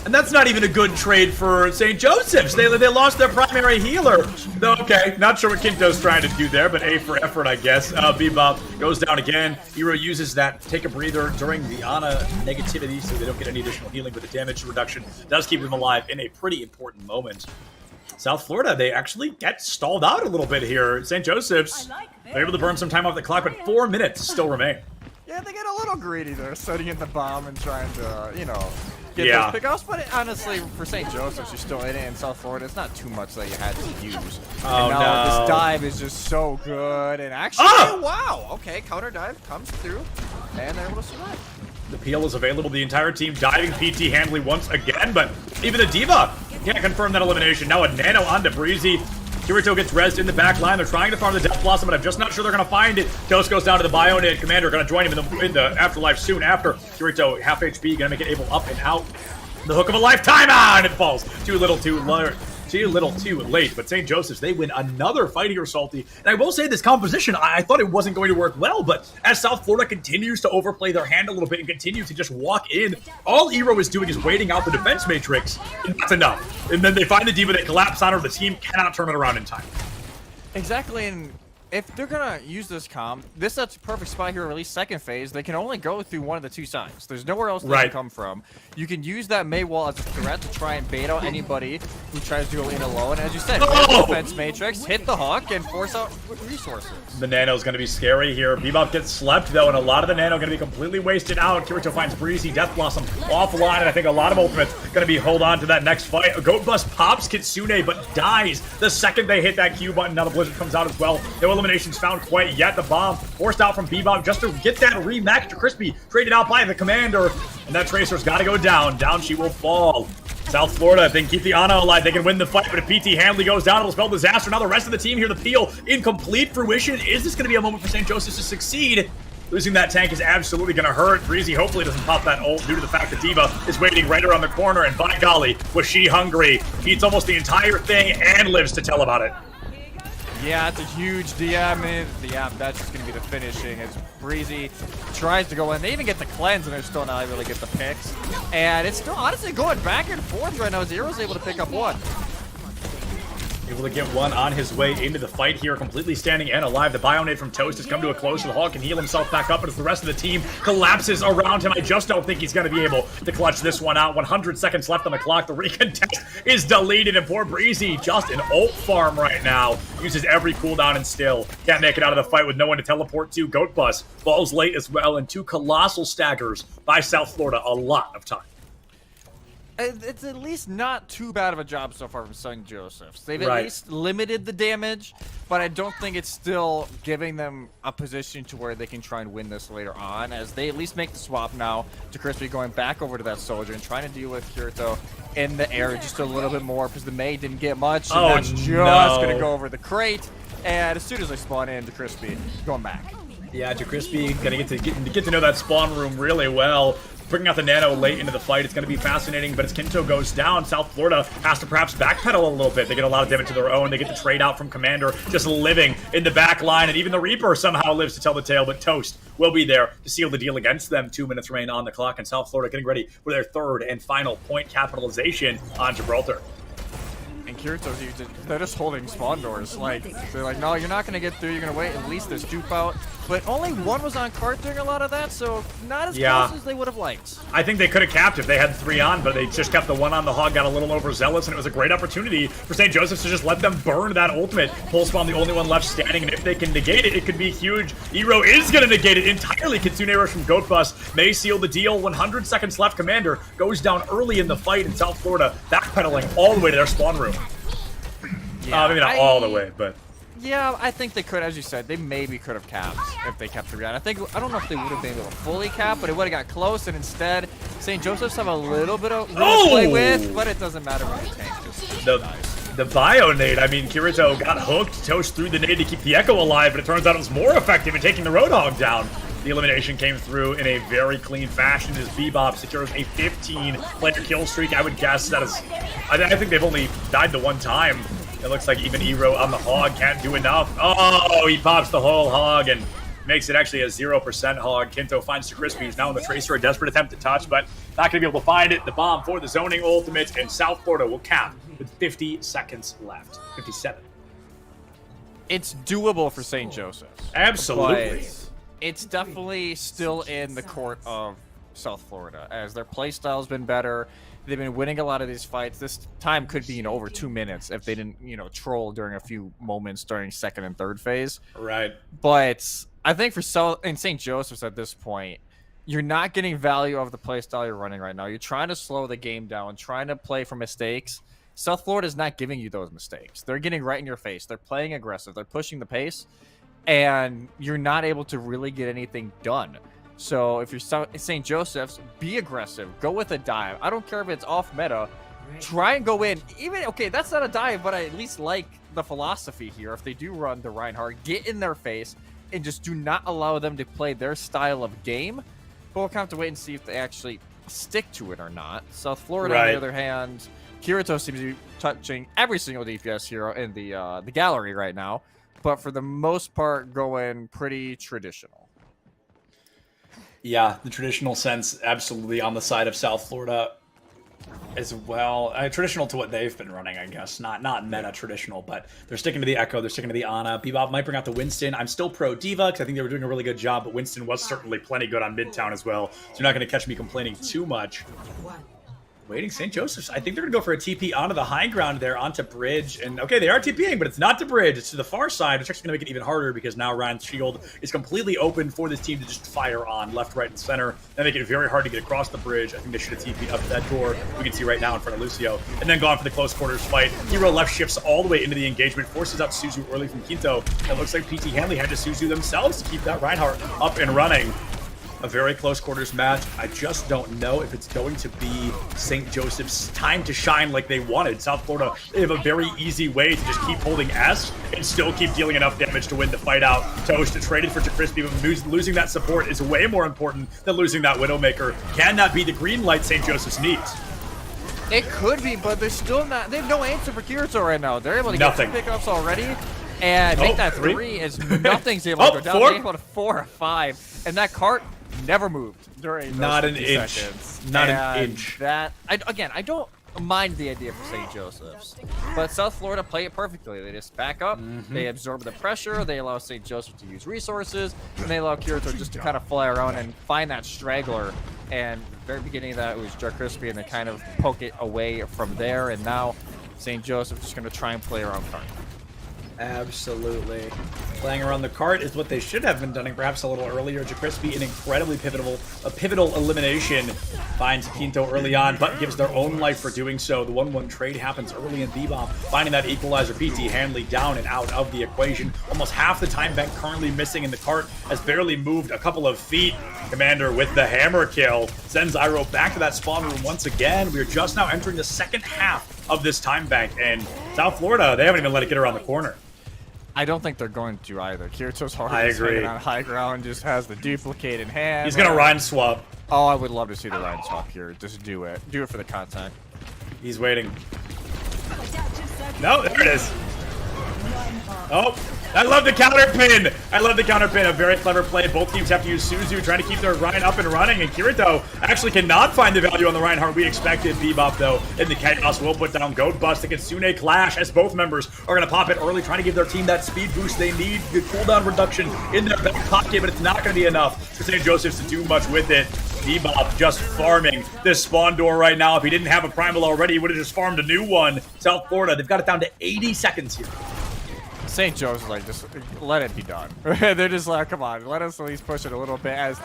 And that's not even a good trade for St. Joseph's. They lost their primary healer. Okay, not sure what Kinto's trying to do there, but A for effort, I guess. Bebop goes down again. Iroh uses that take a breather during the Ana negativity so they don't get any additional healing, but the damage reduction does keep them alive in a pretty important moment. South Florida, they actually get stalled out a little bit here. St. Joseph's, they're able to burn some time off the clock, but 4 minutes still remain. Yeah, they get a little greedy there, setting in the bomb and trying to, get those pickoffs. But honestly, for St. Joseph's, you're still in it in South Florida. It's not too much that you had to use. Oh, and now this dive is just so good. And actually, wow. Okay, counter dive comes through, and they're able to survive. The peel is available. The entire team diving PT Handley once again, but even the Diva can't confirm that elimination. Now a nano onto Breezy. Kirito gets rezzed in the back line. They're trying to farm the Death Blossom, but I'm just not sure they're going to find it. Toast goes down to the Bionid. Commander going to join him in the afterlife soon after. Kirito, half HP, going to make it able up and out. The hook of a lifetime, and it falls. Too little, too late. But St. Joseph's, they win another fight here, Salty. And I will say this composition, I thought it wasn't going to work well, but as South Florida continues to overplay their hand a little bit and continue to just walk in, all Iroh is doing is waiting out the defense matrix, and that's enough. And then they find the Diva, they collapse on her, the team cannot turn it around in time. Exactly, and if they're going to use this comp, that's a perfect spot here, or at least second phase. They can only go through one of the 2 sides. There's nowhere else they can come from. You can use that May wall as a threat to try and bait out anybody who tries to go in alone. And as you said, defense matrix, hit the hook, and force out resources. The Nano's going to be scary here. Bebop gets slept, though, and a lot of the Nano going to be completely wasted out. Kirito finds Breezy, Death Blossom offline, and I think a lot of ultimates going to be hold on to that next fight. A Goat Bust pops Kitsune, but dies the second they hit that Q button. Now the Blizzard comes out as well. No eliminations found quite yet. The bomb forced out from Bebop just to get that rematch to Crispy. Traded out by the Commander, and that Tracer's got to go down. Down she will fall. South Florida, if they can keep the Ana alive, they can win the fight, but if PT Hanley goes down, it'll spell disaster. Now the rest of the team here, the peel in complete fruition. Is this going to be a moment for St. Joseph's to succeed? Losing that tank is absolutely going to hurt. Breezy hopefully doesn't pop that ult due to the fact that D.Va is waiting right around the corner, and by golly, was she hungry. Eats almost the entire thing and lives to tell about it. Yeah, it's a huge DM, and yeah, that's just going to be the finishing as Breezy tries to go in. They even get the cleanse, and they're still not able to get the picks. And it's still honestly going back and forth right now. Zero's able to pick up one. Able to get one on his way into the fight here, completely standing and alive. The Bionade from Toast has come to a close, so the Hog can heal himself back up, but as the rest of the team collapses around him, I just don't think he's going to be able to clutch this one out. 100 seconds left on the clock. The recontest is deleted, and poor Breezy, just an ult farm right now. Uses every cooldown and still can't make it out of the fight with no one to teleport to. Goat Bus falls late as well, and 2 colossal staggers by South Florida. A lot of time. It's at least not too bad of a job so far from St. Joseph's. They've at least limited the damage, but I don't think it's still giving them a position to where they can try and win this later on, as they at least make the swap now to Crispy going back over to that soldier and trying to deal with Kirito in the air just a little bit more, because the Mei didn't get much, and that's just going to go over the crate, and as soon as they spawn in, to Crispy going back. Yeah, Crispy gonna get to know that spawn room really well. Bringing out the Nano late into the fight, it's going to be fascinating, but as Kinto goes down, South Florida has to perhaps backpedal a little bit. They get a lot of damage to their own. They get the trade out from Commander, just living in the back line, and even the Reaper somehow lives to tell the tale, but Toast will be there to seal the deal against them. 2 minutes remain on the clock, and South Florida getting ready for their third and final point capitalization on Gibraltar. And Kirito's, they're just holding spawn doors. Like, they're like, no, you're not going to get through. You're going to wait. At least there's dupe out. But only one was on cart during a lot of that, so not as close as they would have liked. I think they could have capped if they had 3 on, but they just kept the 1 on. The Hog got a little overzealous, and it was a great opportunity for St. Joseph's to just let them burn that ultimate. Pulse Bomb, the only one left standing, and if they can negate it, it could be huge. Ero is going to negate it entirely. Kitsune Rush from Goat Bus may seal the deal. 100 seconds left. Commander goes down early in the fight, in South Florida backpedaling all the way to their spawn room. Yeah, maybe not all the way, but... Yeah, I think they could, as you said, they maybe could have capped if they kept 3 on. I don't know if they would have been able to fully cap, but it would have got close, and instead, St. Joseph's have a little bit of room to play with, but it doesn't matter when the tank just The bio nade, I mean, Kirito got hooked. Toast threw the nade to keep the Echo alive, but it turns out it was more effective in taking the Roadhog down. The elimination came through in a very clean fashion as Bebop secures a 15-player kill streak. I would guess that is... I think they've only died the 1 time. It looks like even Ero on the Hog can't do enough. Oh, he pops the whole Hog and makes it actually a 0% Hog. Kinto finds the Crispy. He's now in the Tracer, a desperate attempt to touch, but not going to be able to find it. The bomb for the zoning ultimate, and South Florida will cap with 50 seconds left. 57. It's doable for St. Joseph's. Absolutely. It's definitely still in the court of South Florida, as their playstyle's been better. They've been winning a lot of these fights. This time could be, over 2 minutes if they didn't, troll during a few moments during second and third phase. Right. But I think for St. Joseph's at this point, you're not getting value of the playstyle you're running right now. You're trying to slow the game down, trying to play for mistakes. South Florida is not giving you those mistakes. They're getting right in your face. They're playing aggressive. They're pushing the pace, and you're not able to really get anything done. So if you're St. Joseph's, be aggressive. Go with a dive. I don't care if it's off meta. Try and go in. Even, okay, that's not a dive, but I at least like the philosophy here. If they do run the Reinhardt, get in their face and just do not allow them to play their style of game. But we'll have to wait and see if they actually stick to it or not. South Florida, on the other hand, Kirito seems to be touching every single DPS hero in the gallery right now. But for the most part, going pretty traditional. Yeah, the traditional sense absolutely on the side of South Florida as well. Traditional to what they've been running, I guess. Not meta traditional, but they're sticking to the Echo. They're sticking to the Ana. Bebop might bring out the Winston. I'm still pro D.Va because I think they were doing a really good job, but Winston was certainly plenty good on Midtown as well. So you're not going to catch me complaining too much. Waiting St. Joseph's. I think they're going to go for a TP onto the high ground there, onto Bridge. And okay, they are TPing, but it's not to Bridge. It's to the far side, which is actually going to make it even harder because now Ryan's shield is completely open for this team to just fire on left, right, and center. Then make it very hard to get across the bridge. I think they should have TP'd up to that door. We can see right now in front of Lucio. And then gone for the close quarters fight. Hero left shifts all the way into the engagement, forces out Suzu early from Quinto. It looks like PT Hanley had to Suzu themselves to keep that Reinhardt up and running. a very close quarters match. I just don't know if it's going to be St. Joseph's time to shine like they wanted. South Florida, they have a very easy way to just keep holding S and still keep dealing enough damage to win the fight out. Toast traded for Crispy, but losing that support is way more important than losing that Widowmaker. Can that be the green light St. Joseph's needs? It could be, but they're still not. They have no answer for Kirito right now. They're able to Nothing. get 2 pickups already, and make that three as nothing's able to go down. They're able to 4 or 5, and that cart never moved during Not those an 50 inch. seconds. Not an And inch. That I don't mind the idea for St. Joseph's, but South Florida play it perfectly. They just back up, they absorb the pressure, they allow St. Joseph to use resources, and they allow Kirito just to kind of fly around and find that straggler. And at the very beginning of that, it was Jar Crispy, and they kind of poke it away from there. And now St. Joseph just going to try and play around cart. Absolutely. Playing around the cart is what they should have been doing perhaps a little earlier. Jacrispy, an incredibly pivotal elimination, finds Quinto early on, but gives their own life for doing so. The 1-1 trade happens early in Bebop, finding that equalizer. PT Hanley down and out of the equation. Almost half the time bank currently missing, in the cart has barely moved a couple of feet. Commander with the hammer kill sends Iroh back to that spawn room once again. We are just now entering the second half of this time bank, and South Florida, they haven't even let it get around the corner. I don't think they're going to either. Kirito's hard I agree. on high ground, just has the duplicate in hand. He's gonna Rhine swap. Oh, I would love to see the Rhine swap here. Just do it. Do it for the content. He's waiting. No, there it is. Oh, I love the counter pin. I love the counter pin. A very clever play. Both teams have to use Suzu, trying to keep their Rhine up and running. And Kirito actually cannot find the value on the Reinhardt we expected. Bebop, though, in the chaos will put down Goat Bust against Sune Clash, as both members are going to pop it early, trying to give their team that speed boost they need. The cooldown reduction in their back pocket, but it's not going to be enough for St. Joseph's to do much with it. Bebop just farming this spawn door right now. If he didn't have a primal already, he would have just farmed a new one. South Florida, they've got it down to 80 seconds here. St. Joe's like, just let it be done. They're just like, come on, let us at least push it a little bit, as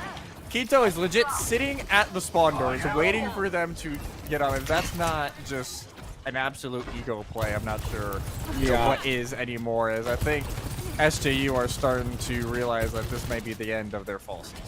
Quinto is legit sitting at the spawn doors waiting for them to get on. If that's not just an absolute ego play, I'm not sure what is anymore, as I think SJU are starting to realize that this may be the end of their fall season.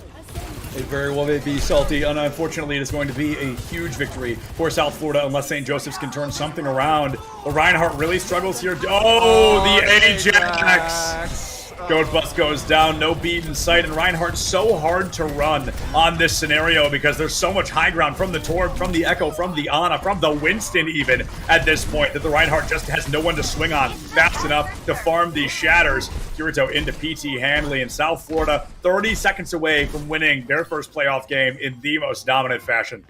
It very well may be, Salty, and unfortunately it is going to be a huge victory for South Florida unless St. Joseph's can turn something around. The Reinhardt really struggles here. Oh, the Ajax! Goat Bust goes down, no beat in sight, and Reinhardt's so hard to run on this scenario because there's so much high ground from the Torb, from the Echo, from the Ana, from the Winston even at this point, that the Reinhardt just has no one to swing on fast enough to farm these shatters. Kirito into PT Hanley, and South Florida 30 seconds away from winning their first playoff game in the most dominant fashion.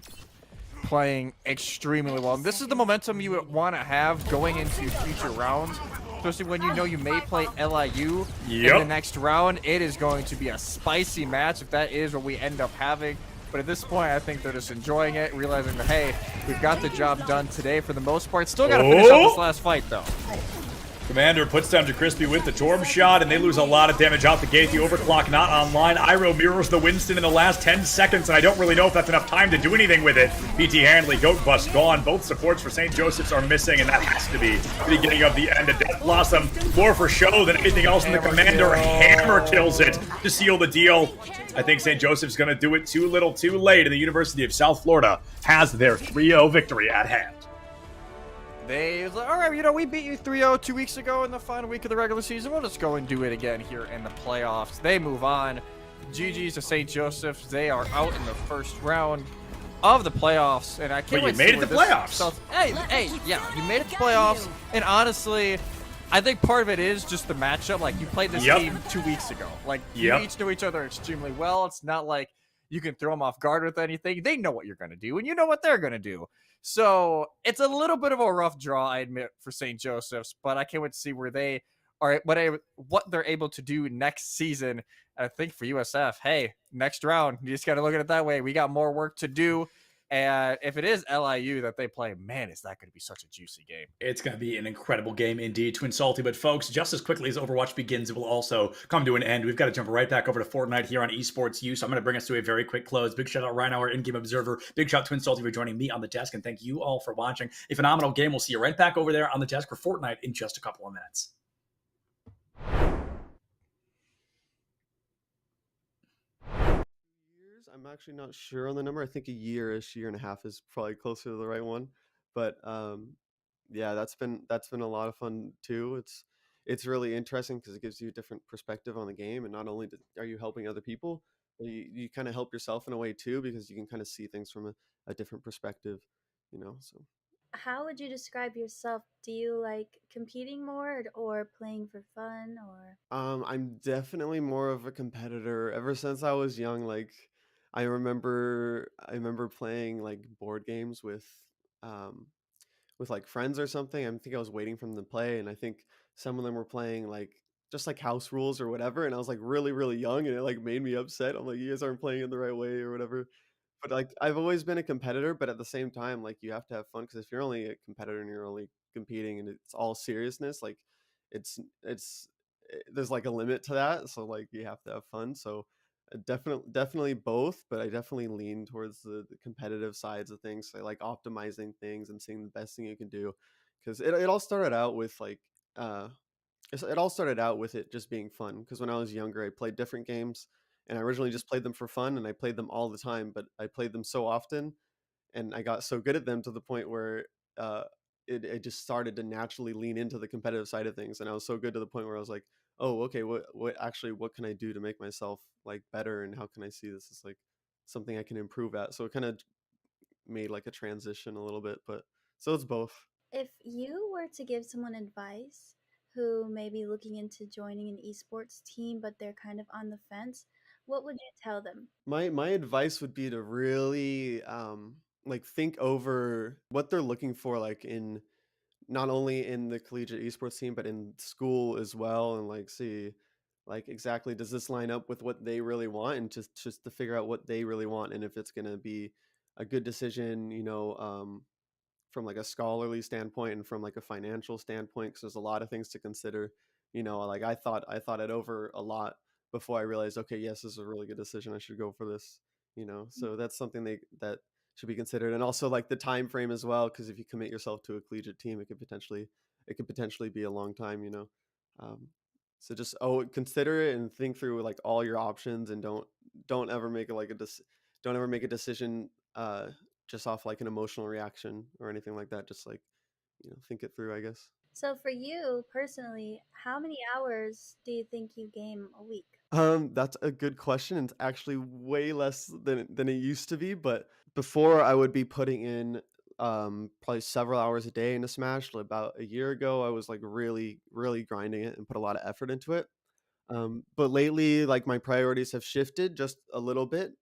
Playing extremely well. This is the momentum you would want to have going into future rounds, especially when you know you may play LIU in the next round. It is going to be a spicy match if that is what we end up having. But at this point, I think they're just enjoying it, realizing that, hey, we've got the job done today for the most part. Still got to finish up this last fight, though. Commander puts down Jacrispy with the Torb shot, and they lose a lot of damage out the gate. The overclock not online. Iroh mirrors the Winston in the last 10 seconds, and I don't really know if that's enough time to do anything with it. PT Hanley, Goat Bust gone. Both supports for St. Joseph's are missing, and that has to be the beginning of the end. A Death Blossom, more for show than anything else, and the Commander hammer kills it to seal the deal. I think St. Joseph's going to do it too little too late, and the University of South Florida has their 3-0 victory at hand. They like, all right, you know, we beat you 3-0 2 weeks ago in the final week of the regular season. We'll just go and do it again here in the playoffs. They move on. GG's to St. Joseph's. They are out in the first round of the playoffs, and I can't wait to see made it to playoffs. Hey, yeah, you made it to playoffs, and honestly, I think part of it is just the matchup. Like, you played this team 2 weeks ago. Like, you each know each other extremely well. It's not like you can throw them off guard with anything. They know what you're going to do, and you know what they're going to do. So it's a little bit of a rough draw, I admit, for St. Joseph's, but I can't wait to see where they are, what they're able to do next season. And I think for USF, hey, next round, you just got to look at it that way. We got more work to do. And if it is LIU that they play, man, is that going to be such a juicy game. It's going to be an incredible game indeed, Twin Salty. But folks, just as quickly as Overwatch begins, it will also come to an end. We've got to jump right back over to Fortnite here on Esports U. So I'm going to bring us to a very quick close. Big shout out Rhino, our in-game observer. Big shout out Twin Salty for joining me on the desk. And thank you all for watching. A phenomenal game. We'll see you right back over there on the desk for Fortnite in just a couple of minutes. I'm actually not sure on the number. I think a year-ish, year and a half is probably closer to the right one. But yeah, that's been a lot of fun too. It's really interesting because it gives you a different perspective on the game, and not only are you helping other people, but you kind of help yourself in a way too because you can kind of see things from a different perspective, you know. So How would you describe yourself? Do you like competing more or playing for fun or? I'm definitely more of a competitor. Ever since I was young, like I remember playing like board games um with like friends or something. I think I was waiting for them to play, and I think some of them were playing like just like house rules or whatever, and I was like really really young, and it like made me upset. I'm like, you guys aren't playing it the right way or whatever. But like I've always been a competitor, but at the same time, like you have to have fun because if you're only a competitor and you're only competing and it's all seriousness, like it's there's like a limit to that. So like you have to have fun. So definitely both, but I definitely lean towards the competitive sides of things. So I like optimizing things and seeing the best thing you can do, because it all started out with like uh it all started out with it just being fun. Because when I was younger, I played different games, and I originally just played them for fun, and I played them all the time. But I played them so often, and I got so good at them to the point where uh, it just started to naturally lean into the competitive side of things. And I was so good to the point where I was like, oh, okay, what can I do to make myself like better, and how can I see this as like something I can improve at? So it kind of made like a transition a little bit, but so it's both. If you were to give someone advice who may be looking into joining an esports team, but they're kind of on the fence, what would you tell them? My advice would be to really like think over what they're looking for, like in not only in the collegiate esports team but in school as well, and like see like exactly does this line up with what they really want, and just to figure out what they really want and if it's going to be a good decision, from like a scholarly standpoint and from like a financial standpoint, because there's a lot of things to consider. Like I thought it over a lot before I realized, okay, yes, this is a really good decision, I should go for this. So that's something that should be considered. And also like the time frame as well, because if you commit yourself to a collegiate team, it could potentially be a long time. um, so just consider it and think through like all your options, and don't ever make it like don't ever make a decision just off like an emotional reaction or anything like that. Just like, think it through, I guess. So for you personally, how many hours do you think you game a week? That's a good question. It's actually way less than it used to be, but before I would be putting in probably several hours a day into Smash. About a year ago, I was like really, really grinding it and put a lot of effort into it. But lately, like my priorities have shifted just a little bit,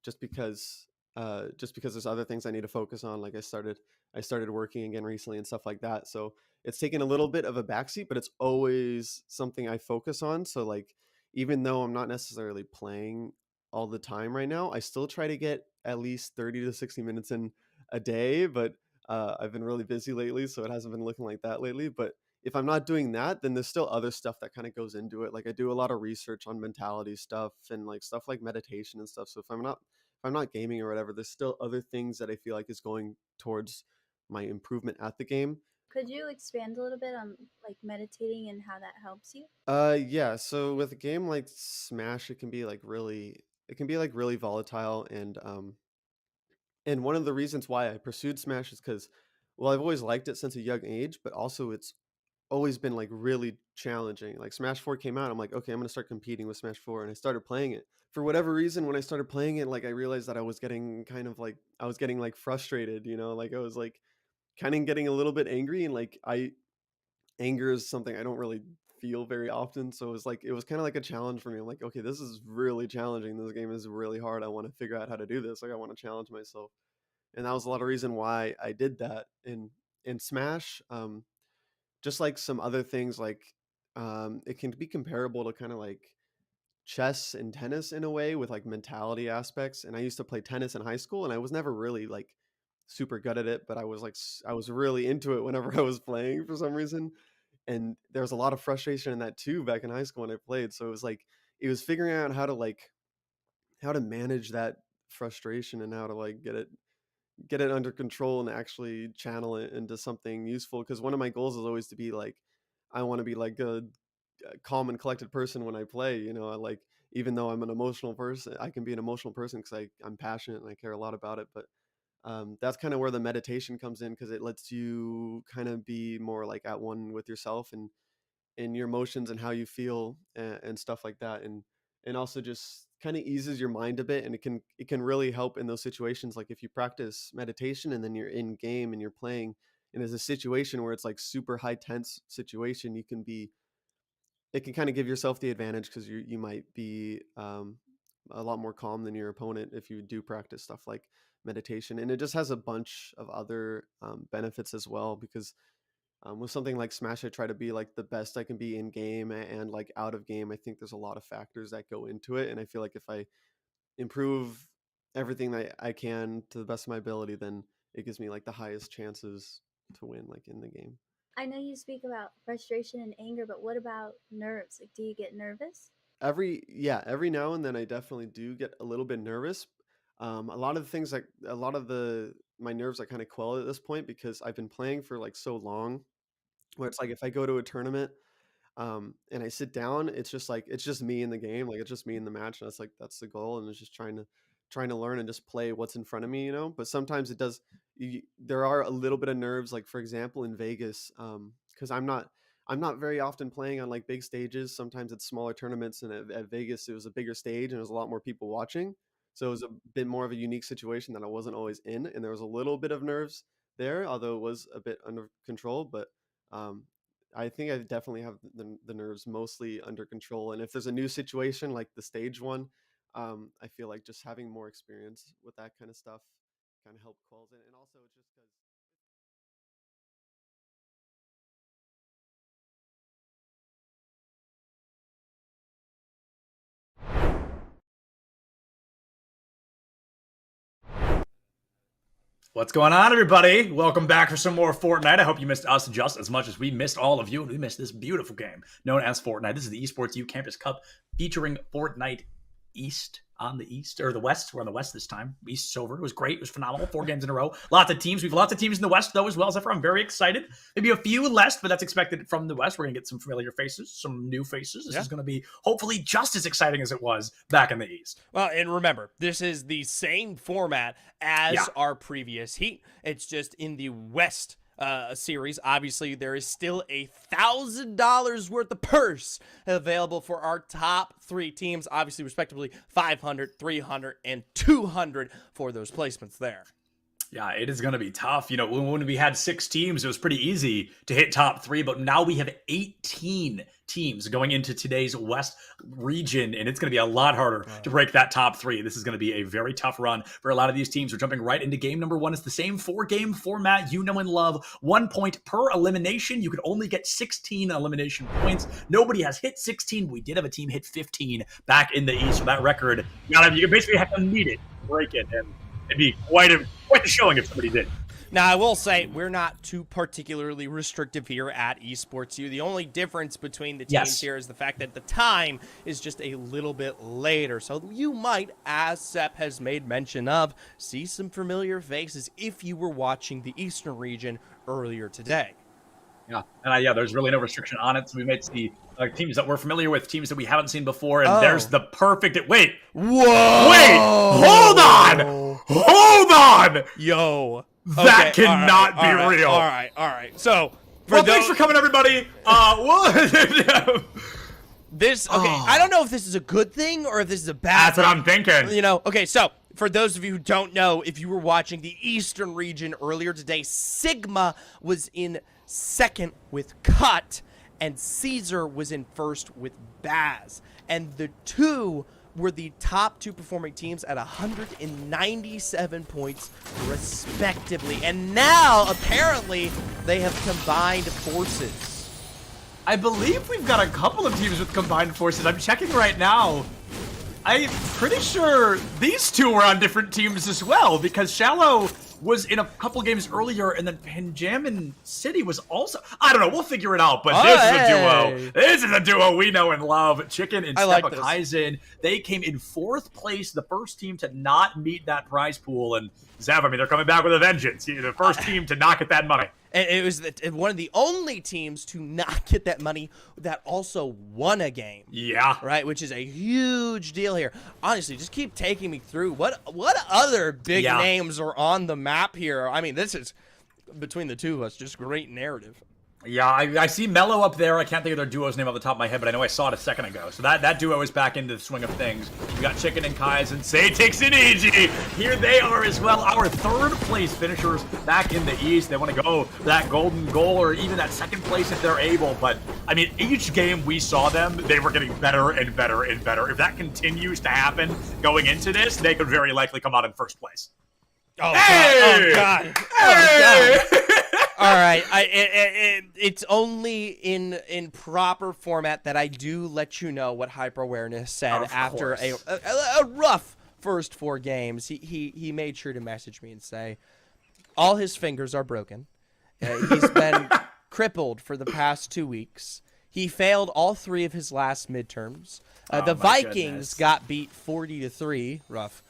just because just because there's other things I need to focus on. Like I started working again recently and stuff like that. So it's taken a little bit of a backseat, but it's always something I focus on. So like even though I'm not necessarily playing all the time right now, I still try to get at least 30 to 60 minutes in a day. But I've been really busy lately, so it hasn't been looking like that lately. But if I'm not doing that, then there's still other stuff that kind of goes into it. Like I do a lot of research on mentality stuff and like stuff like meditation and stuff. So if I'm not gaming or whatever, there's still other things that I feel like is going towards my improvement at the game. Could you expand a little bit on like meditating and how that helps you? Yeah, so with a game like Smash, it can be like really volatile, and one of the reasons why I pursued Smash is because, well, I've always liked it since a young age, but also it's always been like really challenging. Like Smash 4 came out, I'm like, okay, I'm gonna start competing with Smash 4, and I started playing it. For whatever reason, when I started playing it, like I realized that I was getting like frustrated, like I was like kind of getting a little bit angry, and like anger is something I don't really feel very often. So it was kind of like a challenge for me. I'm like, okay, this is really challenging. This game is really hard. I want to figure out how to do this. Like I want to challenge myself. And that was a lot of reason why I did that in Smash. Just like some other things, like it can be comparable to kind of like chess and tennis in a way, with like mentality aspects. And I used to play tennis in high school, and I was never really like super good at it, but I was like I was really into it whenever I was playing for some reason. And there was a lot of frustration in that too back in high school when I played. So it was figuring out how to manage that frustration, and how to like get it under control and actually channel it into something useful. Because one of my goals is always to be like, I want to be like a calm and collected person when I play. I like, even though I'm an emotional person, I can be an emotional person because I'm passionate and I care a lot about it. But that's kind of where the meditation comes in, because it lets you kind of be more like at one with yourself and your emotions and how you feel and stuff like that. And also just kind of eases your mind a bit, and it can really help in those situations. Like if you practice meditation and then you're in game and you're playing, and there's a situation where it's like super high tense situation, it can kind of give yourself the advantage, because you might be a lot more calm than your opponent if you do practice stuff like meditation. And it just has a bunch of other benefits as well, because with something like Smash, I try to be like the best I can be in game and like out of game. I think there's a lot of factors that go into it, and I feel like if I improve everything that I can to the best of my ability, then it gives me like the highest chances to win, like in the game. I know you speak about frustration and anger, but what about nerves? Like, do you get nervous? Every now and then I definitely do get a little bit nervous. A lot of the things, like a lot of my nerves I kind of quell at this point, because I've been playing for like so long, where it's like if I go to a tournament and I sit down, it's just me in the game, like it's just me in the match, and that's the goal, and it's just trying to learn and just play what's in front of me, but sometimes it does, there are a little bit of nerves, like for example in Vegas, because I'm not very often playing on like big stages. Sometimes it's smaller tournaments, and at Vegas it was a bigger stage and there was a lot more people watching, so it was a bit more of a unique situation that I wasn't always in, and there was a little bit of nerves there, although it was a bit under control. But I think I definitely have the nerves mostly under control. And if there's a new situation like the stage one, I feel like just having more experience with that kind of stuff kind of help quells it. And also it's just because What's going on, everybody? Welcome back for some more Fortnite. I hope you missed us just as much as we missed all of you, and we missed this beautiful game known as Fortnite. This is the Esports U Campus Cup featuring Fortnite East on the East, or the West. We're on the West this time. East's over. It was great. It was phenomenal. 4 games in a row. Lots of teams. We have lots of teams in the West, though, as well. Zephyr, I'm very excited. Maybe a few less, but that's expected from the West. We're going to get some familiar faces, some new faces. This is going to be hopefully just as exciting as it was back in the East. Well, and remember, this is the same format as our previous heat. It's just in the West series. Obviously, there is still $1,000 worth of purse available for our top 3 teams, obviously respectively 500, 300, and 200 for those placements there. Yeah, it is going to be tough. When we had 6 teams, it was pretty easy to hit top 3, but now we have 18 teams going into today's West region, and it's going to be a lot harder to break that top 3. This is going to be a very tough run for a lot of these teams. We're jumping right into game number 1. It's the same 4-game format you know and love. 1 point per elimination. You could only get 16 elimination points. Nobody has hit 16. We did have a team hit 15 back in the East, so that record, you basically have to need it to break it, and it'd be quite the showing if somebody did. Now, I will say, we're not too particularly restrictive here at Esports U. The only difference between the teams here is the fact that the time is just a little bit later. So you might, as Sep has made mention of, see some familiar faces if you were watching the Eastern region earlier today. Yeah, and there's really no restriction on it, so we might see teams that we're familiar with, teams that we haven't seen before, and there's the perfect... Wait! Whoa! Wait! Hold on! Hold on! Yo. That cannot be real. All right. So, thanks for coming, everybody. This, I don't know if this is a good thing or if this is a bad thing. That's what I'm thinking. Okay, so for those of you who don't know, if you were watching the Eastern region earlier today, Sigma was in 2nd with Cut, and Caesar was in 1st with Baz. And the 2 were the top 2 performing teams at 197 points respectively. And now, apparently, they have combined forces. I believe we've got a couple of teams with combined forces. I'm checking right now. I'm pretty sure these 2 were on different teams as well, because Shallow was in a couple games earlier, and then Panjamin City was also. I don't know. We'll figure it out. But this is a duo. This is a duo we know and love. Chicken and Stepa Kaizen. They came in 4th place, the first team to not meet that prize pool. And Zev, I mean, they're coming back with a vengeance. The first team to not get that money. And it was one of the only teams to not get that money that also won a game. Yeah. Right, which is a huge deal here. Honestly, just keep taking me through. What other big names are on the map here? I mean, this is, between the two of us, just great narrative. Yeah, I see Mello up there. I can't think of their duo's name off the top of my head, but I know I saw it a second ago. So that duo is back into the swing of things. We got Chicken and Kaizen. Say takes it easy. Here they are as well. Our 3rd place finishers back in the East. They want to go that golden goal or even that 2nd place if they're able. But, I mean, each game we saw them, they were getting better and better and better. If that continues to happen going into this, they could very likely come out in 1st place. Oh, hey! God. Oh, God. Hey! Oh, God. All right, it's only in proper format that I do let you know what Hyper Awareness said after a rough first 4 games. He made sure to message me and say all his fingers are broken. He's been crippled for the past 2 weeks. He failed all 3 of his last midterms. The Vikings got beat 40-3, rough,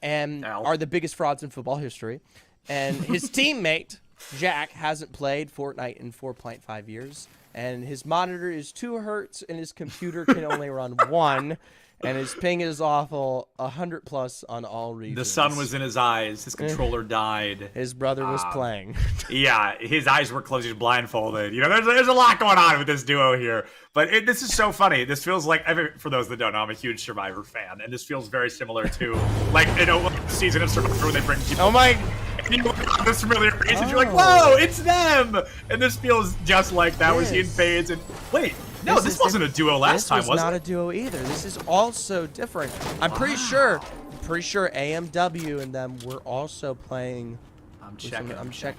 and are the biggest frauds in football history. And his teammate Jack hasn't played Fortnite in 4.5 years, and his monitor is 2 hertz, and his computer can only run 1, and his ping is awful, 100+ on all regions. The sun was in his eyes. His controller died. His brother was playing. Yeah, his eyes were closed. He was blindfolded. You know, there's a lot going on with this duo here. But this is so funny. This feels like, for those that don't know, I'm a huge Survivor fan, and this feels very similar to, like, you know, season of Survivor when they bring people. Oh my. And you look at this familiar face, and you're like, whoa, it's them! And this feels just like that. We're seeing fades, and wait, no, this wasn't a duo last time, was it? This was not a duo either. This is also different. I'm pretty sure AMW and them were also playing. I'm checking. I'm check.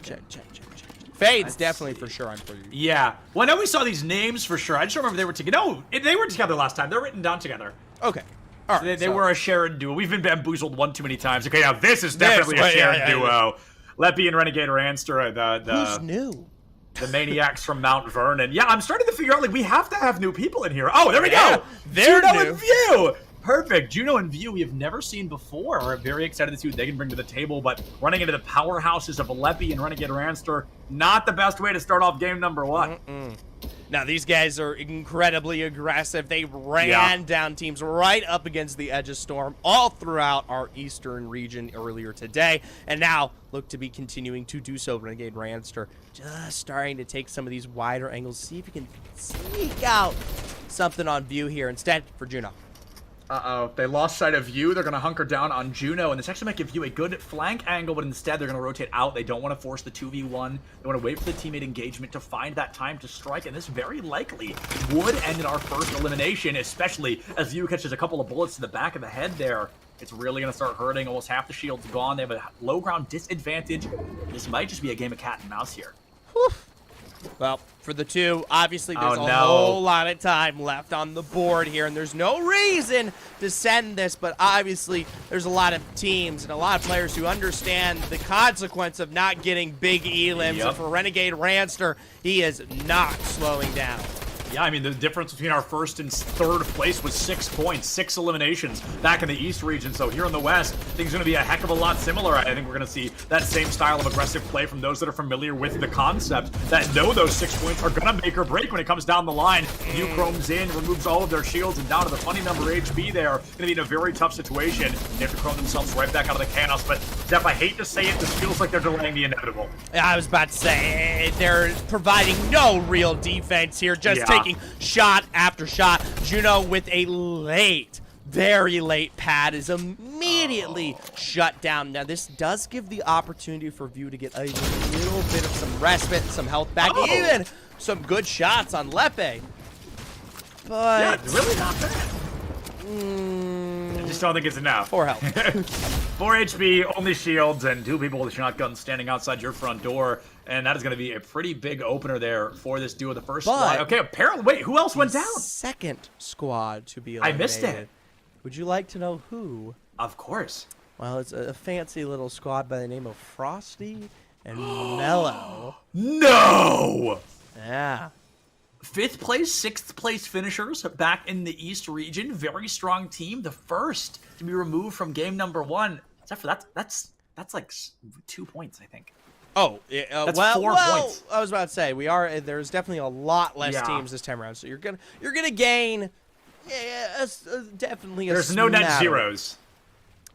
Fades definitely for sure. I'm pretty. Yeah. Well, I know we saw these names for sure. I just remember they were together. No, they were together last time. They're written down together. Okay. All right, they were a shared duo. We've been bamboozled one too many times. Okay, now this is definitely a shared duo. Leppy and Renegade Ranster, who's new? The maniacs from Mount Vernon. Yeah, I'm starting to figure out, like, we have to have new people in here. Oh, there we go. They're Juno new. and View. Perfect. Juno and View we have never seen before. We're very excited to see what they can bring to the table, but running into the powerhouses of Leppy and Renegade Ranster, not the best way to start off game number 1. Now, these guys are incredibly aggressive. They ran down teams right up against the edge of storm all throughout our eastern region earlier today, and now look to be continuing to do so. Renegade Ranster just starting to take some of these wider angles, see if he can sneak out something on View here instead for Juno. Uh-oh, they lost sight of View. They're going to hunker down on Juno, and this actually might give View a good flank angle, but instead they're going to rotate out. They don't want to force the 2v1. They want to wait for the teammate engagement to find that time to strike, and this very likely would end in our first elimination, especially as View catches a couple of bullets to the back of the head there. It's really going to start hurting. Almost half the shield's gone. They have a low ground disadvantage. This might just be a game of cat and mouse here. Whew. Well, for the 2, obviously there's a whole lot of time left on the board here, and there's no reason to send this, but obviously there's a lot of teams and a lot of players who understand the consequence of not getting big elims, and for Renegade Ranster, he is not slowing down. Yeah, I mean, the difference between our first and third place was 6 points, 6 eliminations back in the East region. So here in the West, things are going to be a heck of a lot similar. I think we're going to see that same style of aggressive play from those that are familiar with the concept, that know those 6 points are going to make or break when it comes down the line. View chromes in, removes all of their shields, and down to the funny number HP there. Going to be in a very tough situation. They have to chrome themselves right back out of the chaos. But, Zeph, I hate to say it, this feels like they're delaying the inevitable. I was about to say, they're providing no real defense here, just taking shot after shot. Juno with a late, very late pad is immediately shut down. Now, this does give the opportunity for View to get a little bit of some respite, some health back, even some good shots on Lepe. But yeah, really not bad. I just don't think it's enough. 4 health. 4 HP, only shields, and 2 people with shotguns standing outside your front door. And that is going to be a pretty big opener there for this duo. The first squad. Okay, apparently, wait, who else went down? Second squad to be eliminated. I missed it. Would you like to know who? Of course. Well, it's a fancy little squad by the name of Frosty and Mellow. No! Yeah. 5th place, 6th place finishers back in the East region. Very strong team. The first to be removed from game number 1. Except for that's like 2 points, I think. Oh, yeah, That's well, 4 well, points. I was about to say there's definitely a lot less Yeah. teams this time around, so you're gonna gain, definitely. There's no net smattering. zeros.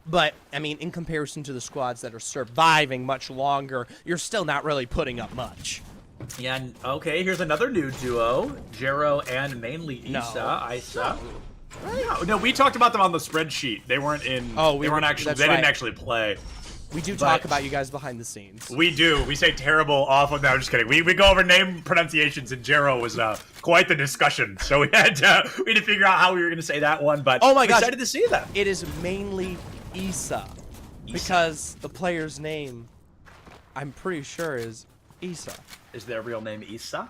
But I mean, in comparison to the squads that are surviving much longer, you're still not really putting up much. Yeah, okay, here's another new duo. Jero and mainly Isa. No, we talked about them on the spreadsheet. They weren't in. Oh, they didn't actually play. We do talk about you guys behind the scenes. We do. We say terrible, awful. No, I'm just kidding. We go over name pronunciations, and Jero was quite the discussion. So we had to figure out how we were going to say that one. But oh my gosh, excited to see that. It is mainly Isa, because the player's name, I'm pretty sure, is Isa. Is their real name Isa?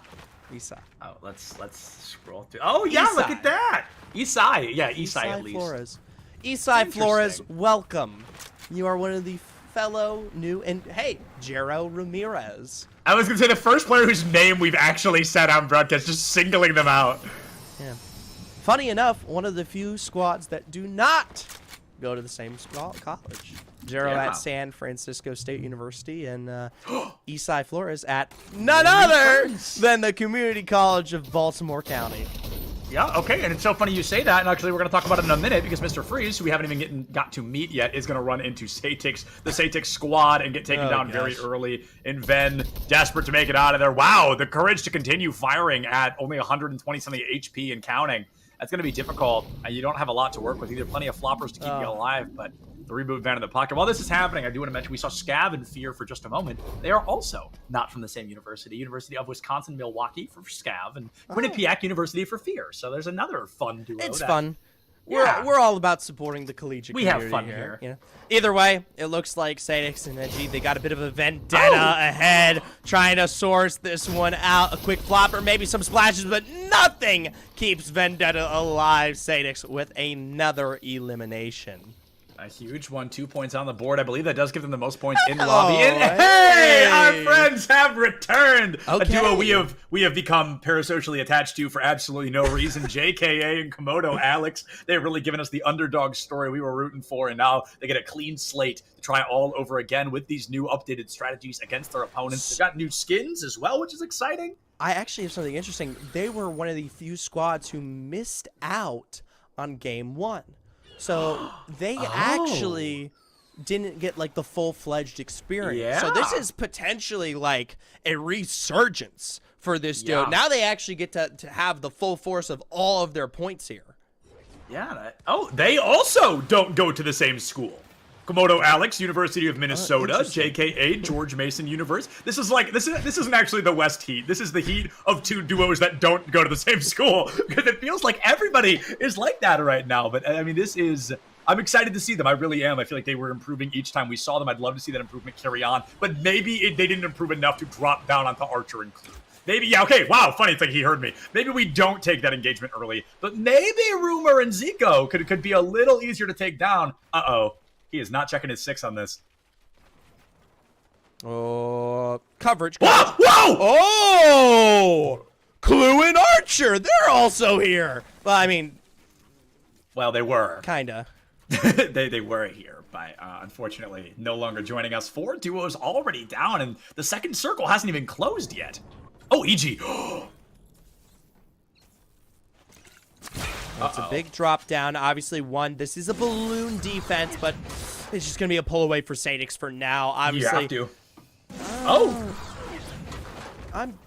Isa. Oh, let's scroll through. Oh yeah, Isai. look at that. Isai. Yeah, Isai at least. Flores. Isai Flores, welcome. You are one of the fellow new and hey, Jero Ramirez. I was gonna say the first player whose name we've actually said on broadcast, just singling them out. Yeah. Funny enough, one of the few squads that do not go to the same college. Jero at San Francisco State University and Isai Flores at none other than the Community College of Baltimore County. Yeah, okay, and it's so funny you say that, and actually we're going to talk about it in a minute, because Mr. Freeze, who we haven't even got to meet yet, is going to run into the Satix squad and get taken down very early, and Ven, desperate to make it out of there. Wow, the courage to continue firing at only 120-something HP and counting. That's going to be difficult, and you don't have a lot to work with. Either plenty of floppers to keep you alive, but the reboot van in the pocket. While this is happening, I do want to mention we saw Scav and Fear for just a moment. They are also not from the same university. University of Wisconsin-Milwaukee for Scav, and Quinnipiac University for Fear. So there's another fun duo. It's fun. We're all about supporting the collegiate community. We have fun here. You know? Either way, it looks like Sadix and Edgy, they got a bit of a vendetta ahead, trying to source this one out. A quick flopper, maybe some splashes, but nothing keeps Vendetta alive. Sadix with another elimination. A huge one, 2 points on the board. I believe that does give them the most points in the lobby. And hey, our friends have returned. A duo we have become parasocially attached to for absolutely no reason. JKA and Komodo Alex. They've really given us the underdog story we were rooting for, and now they get a clean slate to try all over again with these new updated strategies against their opponents. They've got new skins as well, which is exciting. I actually have something interesting. They were one of the few squads who missed out on game 1. So they actually didn't get like the full-fledged experience. So this is potentially like a resurgence for this duo. Now they actually get to have the full force of all of their points here. Yeah. They also don't go to the same school. Komodo Alex, University of Minnesota, JKA, George Mason University. This isn't actually the West Heat. This is the heat of two duos that don't go to the same school, because it feels like everybody is like that right now. But I mean, I'm excited to see them. I really am. I feel like they were improving each time we saw them. I'd love to see that improvement carry on, but maybe they didn't improve enough to drop down onto Archer and Clue. Maybe, okay, wow, funny thing, he heard me. Maybe we don't take that engagement early, but maybe Rumor and Zico could be a little easier to take down. Uh-oh. He is not checking his 6 on this. Coverage. Whoa! Oh! Clue and Archer, they're also here. Well, I mean... Well, they were. Kinda. they were here, but unfortunately no longer joining us. 4 duos already down, and the second circle hasn't even closed yet. Oh, EG. It's a big drop down. Obviously, this is a balloon defense, but it's just going to be a pull away for Sadix for now. Obviously. You have to. I'm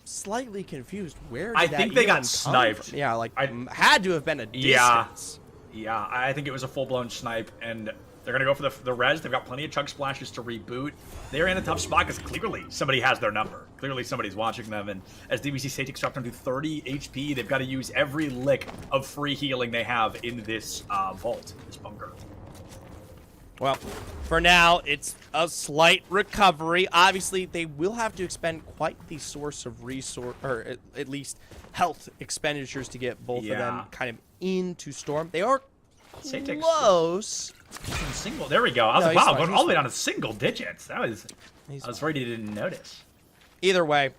slightly confused. Where did I think they got sniped. Yeah, like, had to have been a distance. Yeah, I think it was a full-blown snipe, and they're going to go for the res. They've got plenty of chug splashes to reboot. They're in a tough spot because clearly somebody has their number. Clearly somebody's watching them, and as DBC Satix dropped down to 30 HP, they've got to use every lick of free healing they have in this vault, this bunker. Well, for now, it's a slight recovery. Obviously, they will have to expend quite the source of resource, or at least health expenditures to get both of them kind of into Storm. They are close. Single. There we go. I was like, wow, going all the way down to single digits. I was worried he didn't notice. Either way,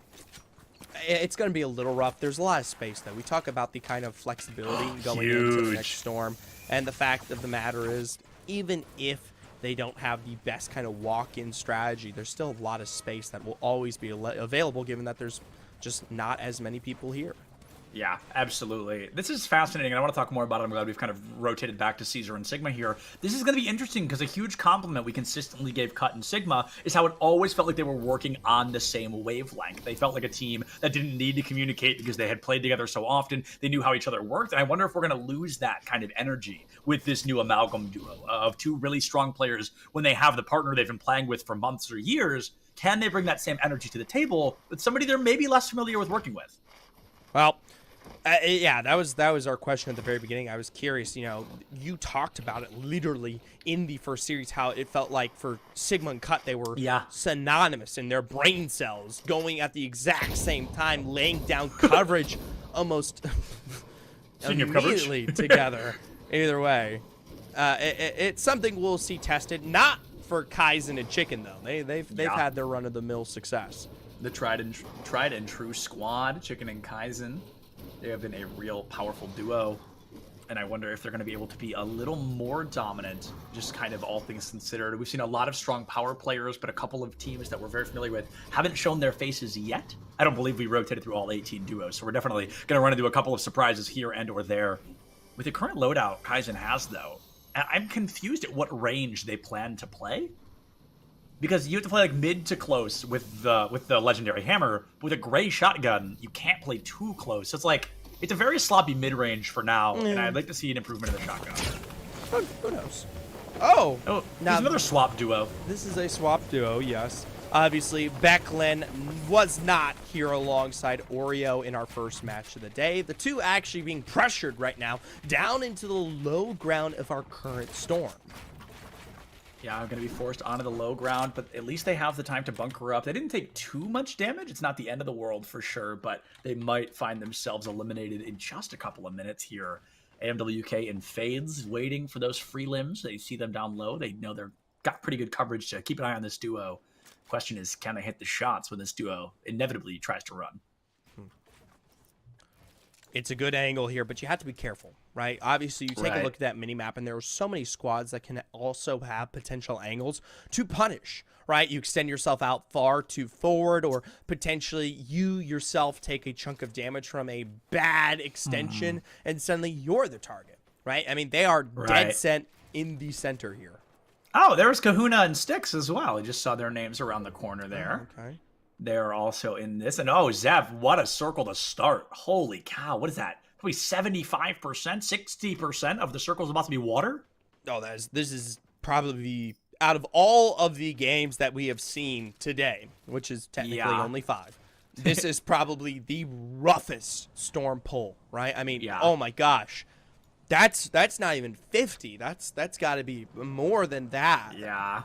it's going to be a little rough. There's a lot of space, though. We talk about the kind of flexibility going into the next storm. And the fact of the matter is, even if they don't have the best kind of walk-in strategy, there's still a lot of space that will always be available, given that there's just not as many people here. Yeah, absolutely. This is fascinating, and I want to talk more about it. I'm glad we've kind of rotated back to Caesar and Sigma here. This is going to be interesting because a huge compliment we consistently gave Cut and Sigma is how it always felt like they were working on the same wavelength. They felt like a team that didn't need to communicate because they had played together so often. They knew how each other worked, and I wonder if we're going to lose that kind of energy with this new amalgam duo of two really strong players when they have the partner they've been playing with for months or years. Can they bring that same energy to the table with somebody they're maybe less familiar with working with? Well, yeah, that was our question at the very beginning. I was curious, you talked about it literally in the first series, how it felt like for Sigma and Cut, they were synonymous in their brain cells, going at the exact same time, laying down coverage almost immediately together. Either way, it's something we'll see tested, not for Kaizen and Chicken, though. They've had their run-of-the-mill success. The tried and true squad, Chicken and Kaizen. They have been a real powerful duo, and I wonder if they're going to be able to be a little more dominant, just kind of all things considered. We've seen a lot of strong power players, but a couple of teams that we're very familiar with haven't shown their faces yet. I don't believe we rotated through all 18 duos, so we're definitely going to run into a couple of surprises here and or there. With the current loadout Kaizen has, though, I'm confused at what range they plan to play. Because you have to play like mid to close with the legendary hammer. But with a gray shotgun, you can't play too close. So it's a very sloppy mid range for now, and I'd like to see an improvement in the shotgun. Who knows? Oh, now another swap duo. This is a swap duo, yes. Obviously, Becklin was not here alongside Oreo in our first match of the day. The two actually being pressured right now down into the low ground of our current storm. Yeah, I'm going to be forced onto the low ground, but at least they have the time to bunker up. They didn't take too much damage. It's not the end of the world for sure, but they might find themselves eliminated in just a couple of minutes here. AMWK in fades, waiting for those free limbs. They see them down low. They know they're got pretty good coverage to keep an eye on this duo. Question is, can they hit the shots when this duo inevitably tries to run? It's a good angle here, but you have to be careful, right? Obviously, you take a look at that mini-map, and there are so many squads that can also have potential angles to punish, right? You extend yourself out far too forward, or potentially you yourself take a chunk of damage from a bad extension, and suddenly you're the target, right? I mean, they are dead set in the center here. Oh, there's Kahuna and Styx as well. I just saw their names around the corner there. Okay. They're also in this. And oh, Zev, what a circle to start. Holy cow. What is that? Probably 75%, 60% of the circle is about to be water? Oh, this is probably, out of all of the games that we have seen today, which is technically only 5, this is probably the roughest storm pull, right? I mean, oh my gosh. That's not even 50. That's got to be more than that. Yeah.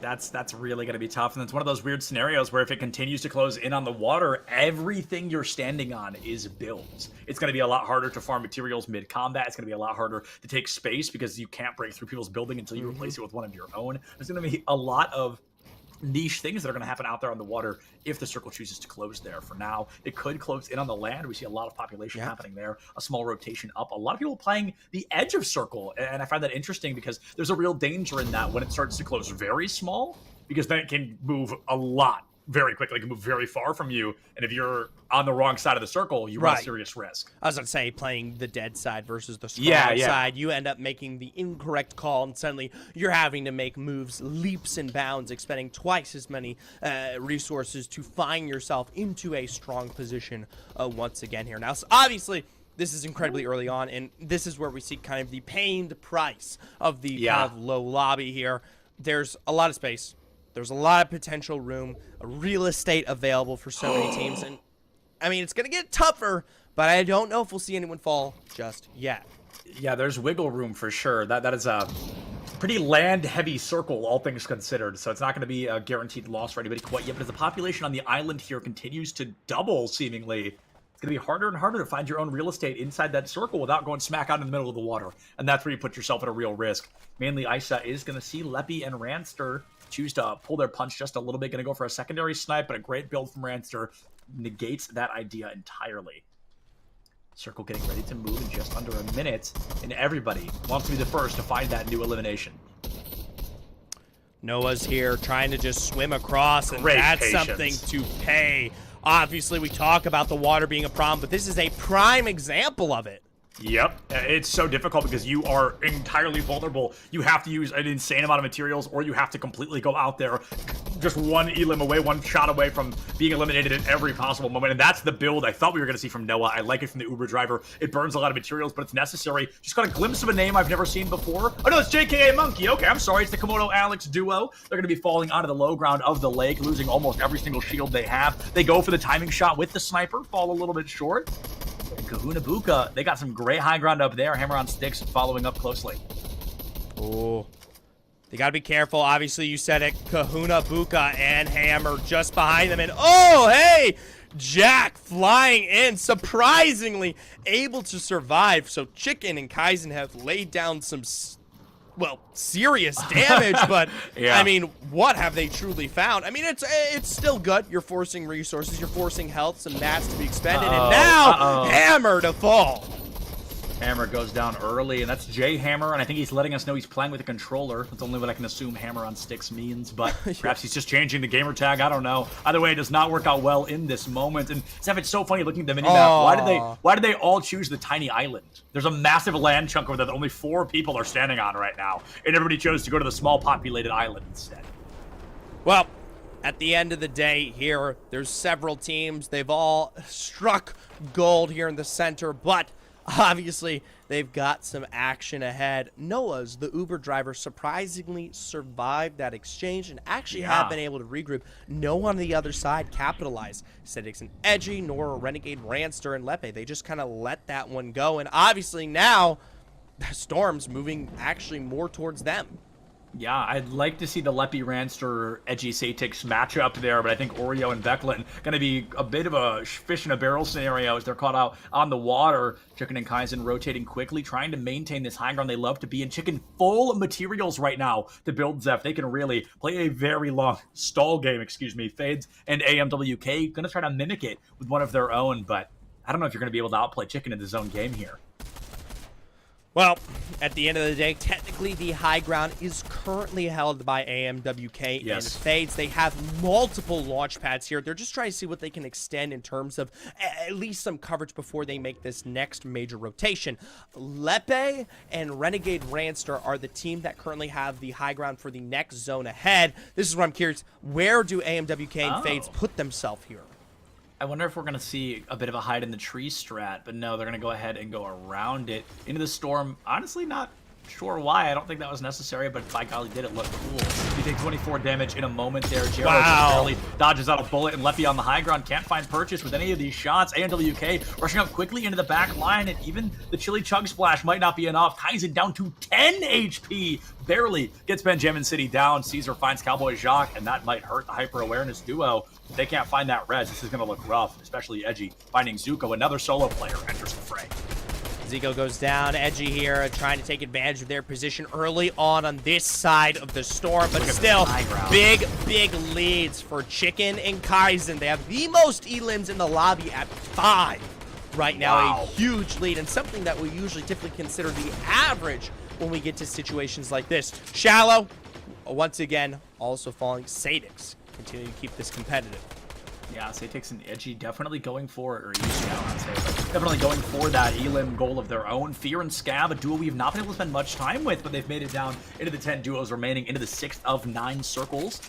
That's really going to be tough. And it's one of those weird scenarios where if it continues to close in on the water, everything you're standing on is builds. It's going to be a lot harder to farm materials mid-combat. It's going to be a lot harder to take space because you can't break through people's building until you replace it with one of your own. There's going to be a lot of niche things that are going to happen out there on the water if the circle chooses to close there. For now, it could close in on the land. We see a lot of population happening there, a small rotation up, a lot of people playing the edge of circle, and I find that interesting because there's a real danger in that when it starts to close very small, because then it can move a lot very quickly. It can move very far from you, and if you're on the wrong side of the circle, you run a serious risk. I was going to say, playing the dead side versus the strong side, you end up making the incorrect call, and suddenly you're having to make moves leaps and bounds, expending twice as many resources to find yourself into a strong position once again here. Now, so obviously, this is incredibly early on, and this is where we see kind of the pained price of the kind of low lobby here. There's a lot of space. There's a lot of potential room, real estate available for so many teams. And, I mean, it's going to get tougher, but I don't know if we'll see anyone fall just yet. Yeah, there's wiggle room for sure. That is a pretty land-heavy circle, all things considered. So it's not going to be a guaranteed loss for anybody quite yet. But as the population on the island here continues to double, seemingly, it's going to be harder and harder to find your own real estate inside that circle without going smack out in the middle of the water. And that's where you put yourself at a real risk. Mainly, Isa is going to see Leppy and Ranster choose to pull their punch just a little bit. Going to go for a secondary snipe, but a great build from Ranster negates that idea entirely. Circle getting ready to move in just under a minute, and everybody wants to be the first to find that new elimination. Noah's here trying to just swim across, and Great that's patience. something to pay. Obviously, we talk about the water being a problem, but this is a prime example of it. Yep, it's so difficult because you are entirely vulnerable. You have to use an insane amount of materials, or you have to completely go out there just one elim away, one shot away from being eliminated at every possible moment. And that's the build I thought we were going to see from Noah. I like it from the Uber driver. It burns a lot of materials, but it's necessary. Just got a glimpse of a name I've never seen before. Oh no, it's JKA Monkey. Okay, I'm sorry. It's the Komodo Alex duo. They're going to be falling onto the low ground of the lake, losing almost every single shield they have. They go for the timing shot with the sniper, fall a little bit short. Kahuna Buka, they got some great high ground up there. Hammer on sticks following up closely. Oh, they got to be careful. Obviously, you said it. Kahuna Buka and Hammer just behind them. And oh, hey, Jack flying in, surprisingly able to survive. So Chicken and Kaizen have laid down some, well, serious damage, but Yeah. I mean, what have they truly found? I mean, it's still good. You're forcing resources, you're forcing health, some mats to be expended, and now Hammer to fall. Hammer goes down early, and that's Jay Hammer, and I think he's letting us know he's playing with a controller. That's only what I can assume Hammer on sticks means, but perhaps he's just changing the gamer tag. I don't know. Either way, it does not work out well in this moment. And Zeph, it's so funny looking at the minimap. Why did they all choose the tiny island? There's a massive land chunk over there that only 4 people are standing on right now, and everybody chose to go to the small populated island instead. Well, at the end of the day here, there's several teams. They've all struck gold here in the center, but obviously, they've got some action ahead. Noah's, the Uber driver, surprisingly survived that exchange and actually have been able to regroup. No one on the other side capitalized. Sedix and Edgy, nor Renegade, Ranster, and Lepe. They just kind of let that one go. And obviously now, the Storm's moving actually more towards them. Yeah, I'd like to see the Leppy Ranster Edgy Satix matchup there, but I think Oreo and Becklin going to be a bit of a fish in a barrel scenario as they're caught out on the water. Chicken and Kaizen rotating quickly, trying to maintain this high ground they love to be in. Chicken full of materials right now to build Zeph. They can really play a very long stall game, Fades and AMWK going to try to mimic it with one of their own, but I don't know if you're going to be able to outplay Chicken in the zone game here. Well, at the end of the day, technically the high ground is currently held by AMWK and Fades. They have multiple launch pads here. They're just trying to see what they can extend in terms of at least some coverage before they make this next major rotation. Lepe and Renegade Ranster are the team that currently have the high ground for the next zone ahead. This is what I'm curious. Where do AMWK and Fades put themselves here? I wonder if we're going to see a bit of a hide in the tree strat, but no, they're going to go ahead and go around it. Into the storm, honestly not sure why. I don't think that was necessary, but by golly, did it look cool. You take 24 damage in a moment there. Jero just barely dodges out a bullet, and Leppy on the high ground can't find purchase with any of these shots. ANWK rushing up quickly into the back line, and even the chili chug splash might not be enough. Kaizen down to 10 HP. Barely gets Benjamin City down. Caesar finds Cowboy Jacques, and that might hurt the hyper-awareness duo. If they can't find that res, this is going to look rough, especially Edgy. Finding Zuko, another solo player, enters the fray. Zico goes down. Edgy here trying to take advantage of their position early on this side of the storm, but still big leads for Chicken and Kaizen. They have the most elims in the lobby at 5 right now. A huge lead, and something that we usually typically consider the average when we get to situations like this. Shallow, once again, also falling. Sadix continue to keep this competitive. Yeah, Satix and Edgy definitely going for it, or I'd say, but definitely going for that elim goal of their own. Fear and Scab, a duo we've not been able to spend much time with, but they've made it down into the 10 duos remaining, into the 6th of 9 circles.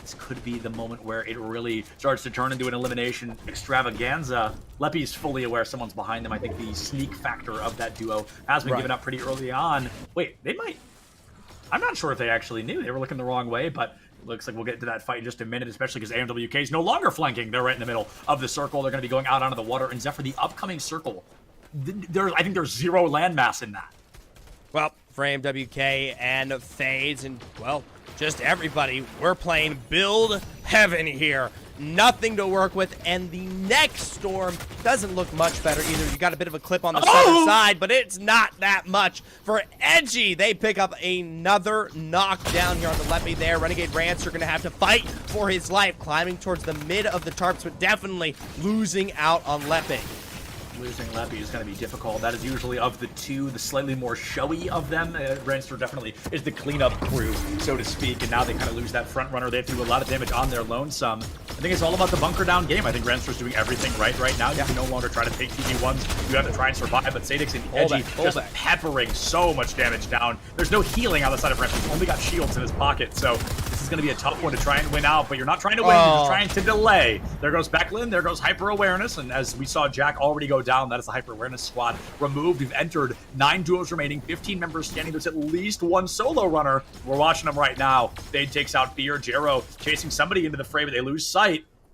This could be the moment where it really starts to turn into an elimination extravaganza. Leppy's fully aware someone's behind them. I think the sneak factor of that duo has been given up pretty early on. Wait, they might... I'm not sure if they actually knew. They were looking the wrong way, but looks like we'll get to that fight in just a minute, especially because AMWK is no longer flanking. They're right in the middle of the circle. They're going to be going out onto the water. And Zephyr, the upcoming circle, I think there's 0 landmass in that. Well, for AMWK and Fades and, well, just everybody, we're playing Build Heaven here. nothing to work with, and the next storm doesn't look much better either. You got a bit of a clip on the southern side, but it's not that much for Edgy. They pick up another knockdown here on the Leppy there. Renegade Rance are going to have to fight for his life, climbing towards the mid of the tarps, but definitely losing out on Leppy. Losing Leppy is going to be difficult. That is usually, of the two, the slightly more showy of them. Ranster definitely is the cleanup crew, so to speak, and now they kind of lose that front runner. They have to do a lot of damage on their lonesome. I think it's all about the bunker down game. I think Ranster's doing everything right now. You can no longer try to take 2v1s. You have to try and survive, but Sadix and Edgy just peppering so much damage down. There's no healing on the side of Ranster. He's only got shields in his pocket, so this is going to be a tough one to try and win out, but you're not trying to win, you're just trying to delay. There goes Becklin, there goes Hyper Awareness, and as we saw Jack already go down, that is the Hyper Awareness squad removed. We've entered 9 duos remaining, 15 members standing. There's at least one solo runner. We're watching them right now. Fade takes out Fear. Jero chasing somebody into the fray, but they lose sight.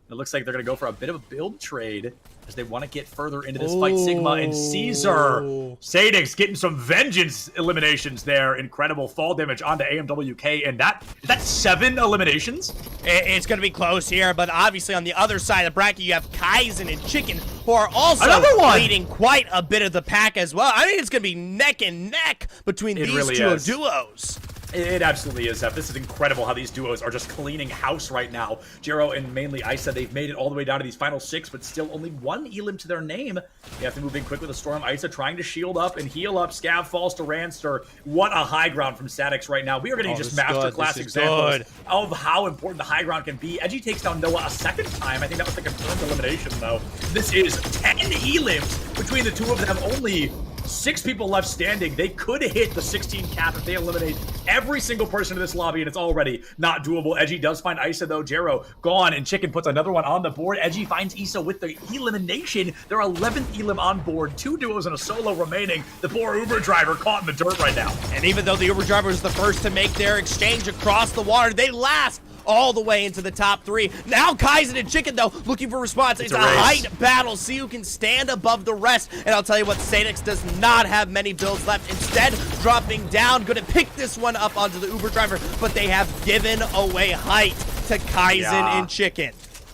It looks like they're going to go for a bit of a build trade as they want to get further into this fight. Sigma and Caesar. Sadix getting some vengeance eliminations there. Incredible fall damage onto AMWK. And is that 7 eliminations? It's going to be close here, but obviously on the other side of the bracket, you have Kaizen and Chicken, who are also leading quite a bit of the pack as well. I mean, it's going to be neck and neck between these two duos. It absolutely is, F. This is incredible how these duos are just cleaning house right now. Jero and mainly Isa, they've made it all the way down to these final 6, but still only 1 elim to their name. They have to move in quick with a storm. Isa trying to shield up and heal up. Scav falls to Ranster. What a high ground from Sadix right now. We are getting just masterclass examples of how important the high ground can be. Edgy takes down Noah a second time. I think that was the confirmed elimination, though. This is 10 elims between the two of them. Only 6 people left standing. They could hit the 16 cap if they eliminate every single person in this lobby, and it's already not doable. Edgy does find Isa, though. Jero gone, and Chicken puts another one on the board. Edgy finds Isa with the elimination. Their 11th elim on board. 2 duos and a solo remaining. The poor Uber driver caught in the dirt right now. And even though the Uber driver was the first to make their exchange across the water, they last all the way into the top 3. Now Kaizen and Chicken, though, looking for response. It's a height battle. See who can stand above the rest. And I'll tell you what, Sadix does not have many builds left. Instead, dropping down, going to pick this one up onto the Uber driver, but they have given away height to Kaizen and Chicken.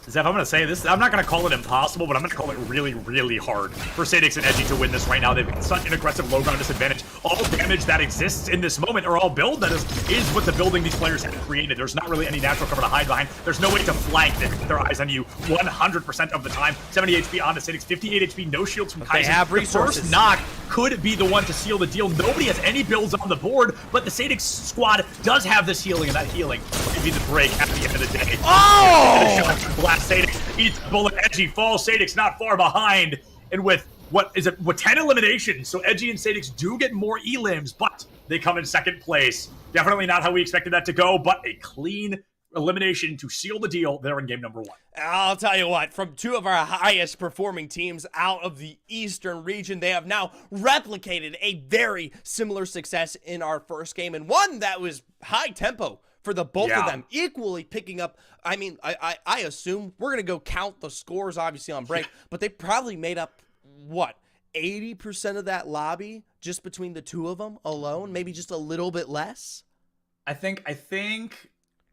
Zeph, I'm going to say this. I'm not going to call it impossible, but I'm going to call it really, really hard for Sadix and Edgy to win this right now. They've got such an aggressive low ground disadvantage. All damage that exists in this moment, or all build that is what the building these players have created. There's not really any natural cover to hide behind. There's no way to flank. They put their eyes on you 100% of the time. 70 HP onto Sadix, 58 HP, no shields from Kaizen. They have resources. The first knock could be the one to seal the deal. Nobody has any builds on the board, but the Sadix squad does have this healing, and that healing could be the break at the end of the day. Oh! Blast Sadix, eats the bullet. Edgy falls. Sadix not far behind, and with what is it? With 10 eliminations, so Edgy and Sadix do get more elims, but they come in second place. Definitely not how we expected that to go, but a clean elimination to seal the deal there in game number 1. I'll tell you what, from 2 of our highest performing teams out of the Eastern region, they have now replicated a very similar success in our first game, and one that was high tempo for the both of them, equally picking up. I mean, I assume we're going to go count the scores, obviously, on break, but they probably made up, what, 80% of that lobby just between the 2 of them alone? Maybe just a little bit less? I think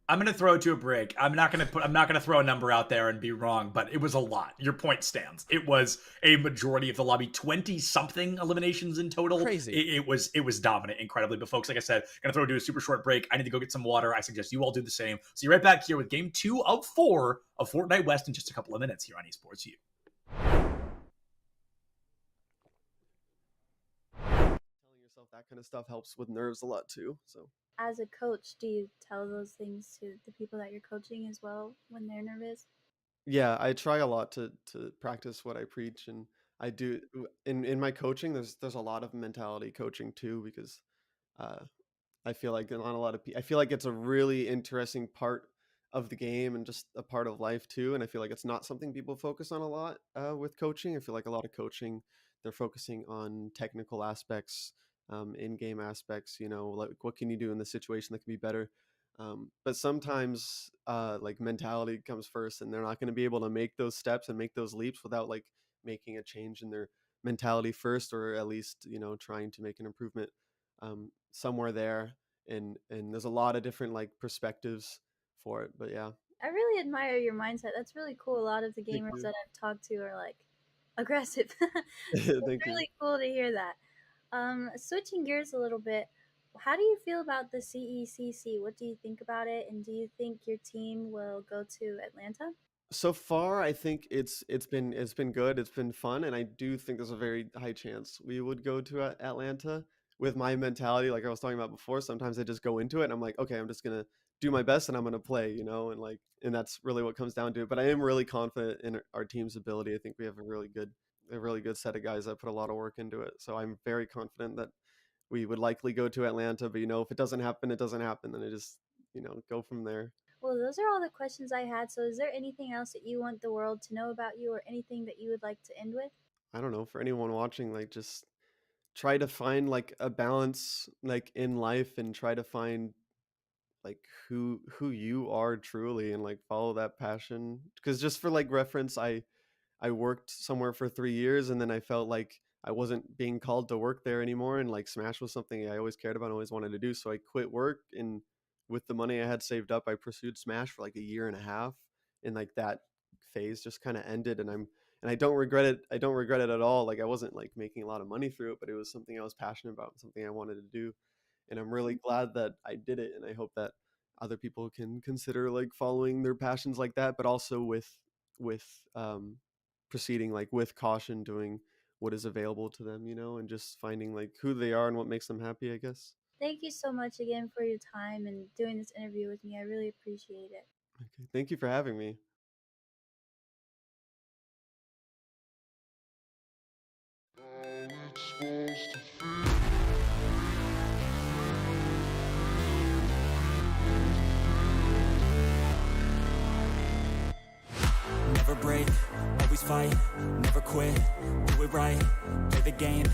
I'm going to throw it to a break. I'm not going to throw a number out there and be wrong, but it was a lot. Your point stands. It was a majority of the lobby, 20 something eliminations in total. Crazy. It was dominant incredibly. But folks, like I said, going to throw it to a super short break. I need to go get some water. I suggest you all do the same. See you right back here with game 2 of 4 of Fortnite West in just a couple of minutes here on Esports U. Telling yourself that kind of stuff helps with nerves a lot too. So as a coach, do you tell those things to the people that you're coaching as well when they're nervous? yeah, I try a lot to practice what I preach, and I do in my coaching. There's a lot of mentality coaching too, because uh, I feel like on a lot of I feel like it's a really interesting part of the game and just a part of life too. And I feel like it's not something people focus on a lot with coaching. I feel like a lot of coaching, they're focusing on technical aspects, in-game aspects, like what can you do in this situation that can be better. But sometimes like mentality comes first, and they're not going to be able to make those steps and make those leaps without like making a change in their mentality first, or at least, trying to make an improvement somewhere there. And there's a lot of different like perspectives for it, but yeah. I really admire your mindset. That's really cool. A lot of the Thank gamers you. that I've talked to are like aggressive. It's Thank you. really cool to hear that. Switching gears a little bit, how do you feel about the CECC? What do you think about it? And do you think your team will go to Atlanta? So far, I think it's been good. It's been fun, and I do think there's a very high chance we would go to Atlanta. With my mentality, like I was talking about before, sometimes I just go into it and I'm like, okay, I'm just gonna do my best and I'm gonna play, and like, and that's really what comes down to it. But I am really confident in our team's ability. I think we have a really good set of guys that put a lot of work into it. So I'm very confident that we would likely go to Atlanta. But if it doesn't happen, it doesn't happen. Then I just go from there. Well, those are all the questions I had. So, is there anything else that you want the world to know about you or anything that you would like to end with? I don't know, for anyone watching, like, just try to find like a balance like in life, and try to find like who you are truly, and like follow that passion. Because just for like reference, I worked somewhere for 3 years, and then I felt like I wasn't being called to work there anymore, and like Smash was something I always cared about and always wanted to do. So I quit work, and with the money I had saved up, I pursued Smash for like a year and a half, and like that phase just kind of ended. And I don't regret it. I don't regret it at all. Like, I wasn't like making a lot of money through it, but it was something I was passionate about, something I wanted to do. And I'm really glad that I did it, and I hope that other people can consider like following their passions like that, but also with proceeding like with caution, doing what is available to them, and just finding like who they are and what makes them happy, I guess. Thank you so much again for your time and doing this interview with me. I really appreciate it. Okay, thank you for having me. Never break, always fight, never quit, do it right, play the game,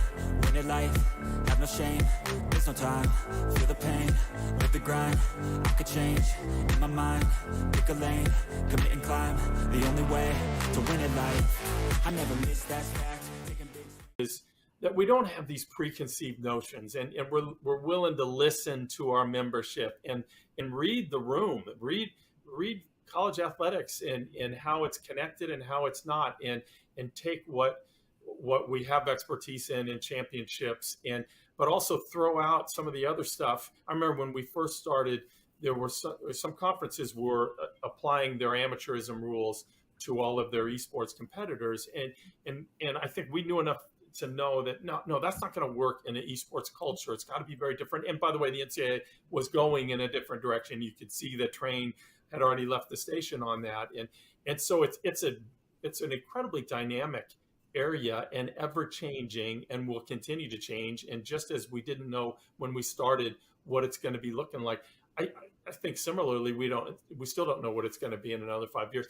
win it life, have no shame, there's no time, feel the pain, live the grind, I could change, in my mind, pick a lane, commit and climb, the only way to win it life, I never miss that fact, taking big is that we don't have these preconceived notions, and we're willing to listen to our membership and read the room, read college athletics and how it's connected and how it's not, and take what we have expertise in championships, but also throw out some of the other stuff. I remember when we first started, there were some conferences were applying their amateurism rules to all of their esports competitors, and I think we knew enough to know that no, that's not going to work in an esports culture. It's got to be very different. And by the way, the NCAA was going in a different direction. You could see the train had already left the station on that, and so it's an incredibly dynamic area and ever changing, and will continue to change. And just as we didn't know when we started what it's going to be looking like, I think similarly we still don't know what it's going to be in another 5 years.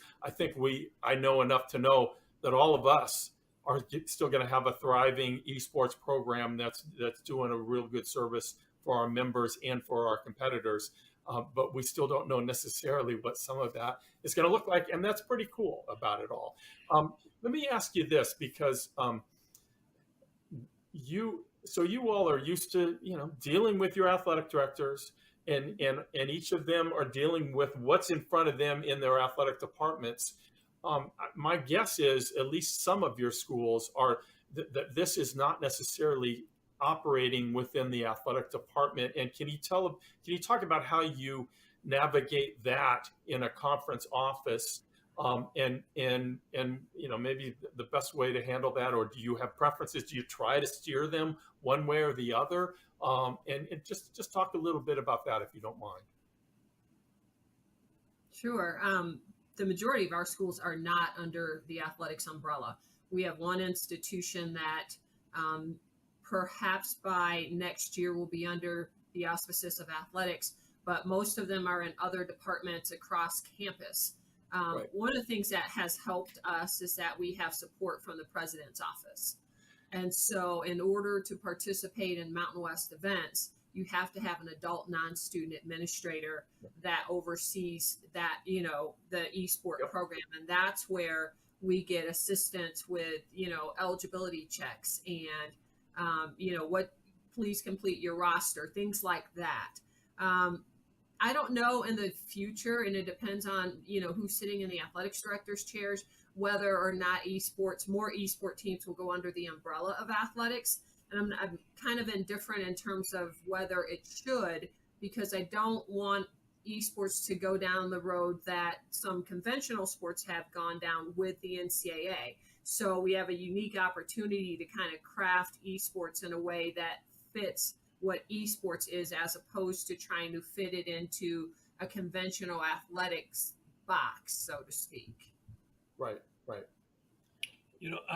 I know enough to know that all of us are still going to have a thriving esports program that's doing a real good service for our members and for our competitors. But we still don't know necessarily what some of that is going to look like, and that's pretty cool about it all. Let me ask you this, because you all are used to dealing with your athletic directors, and each of them are dealing with what's in front of them in their athletic departments. My guess is at least some of your schools are that this is not necessarily operating within the athletic department. And can you talk about how you navigate that in a conference office, and maybe the best way to handle that, or do you have preferences? Do you try to steer them one way or the other? And just talk a little bit about that, if you don't mind. Sure. The majority of our schools are not under the athletics umbrella. We have one institution that perhaps by next year will be under the auspices of athletics, but most of them are in other departments across campus. Right. One of the things that has helped us is that we have support from the president's office. And so in order to participate in Mountain West events, you have to have an adult non-student administrator that oversees that, the esport program. And that's where we get assistance with, eligibility checks and, please complete your roster, things like that. I don't know in the future, and it depends on, who's sitting in the athletics director's chairs, whether or not more esport teams will go under the umbrella of athletics. And I'm kind of indifferent in terms of whether it should, because I don't want esports to go down the road that some conventional sports have gone down with the NCAA. So we have a unique opportunity to kind of craft esports in a way that fits what esports is, as opposed to trying to fit it into a conventional athletics box, so to speak. Right.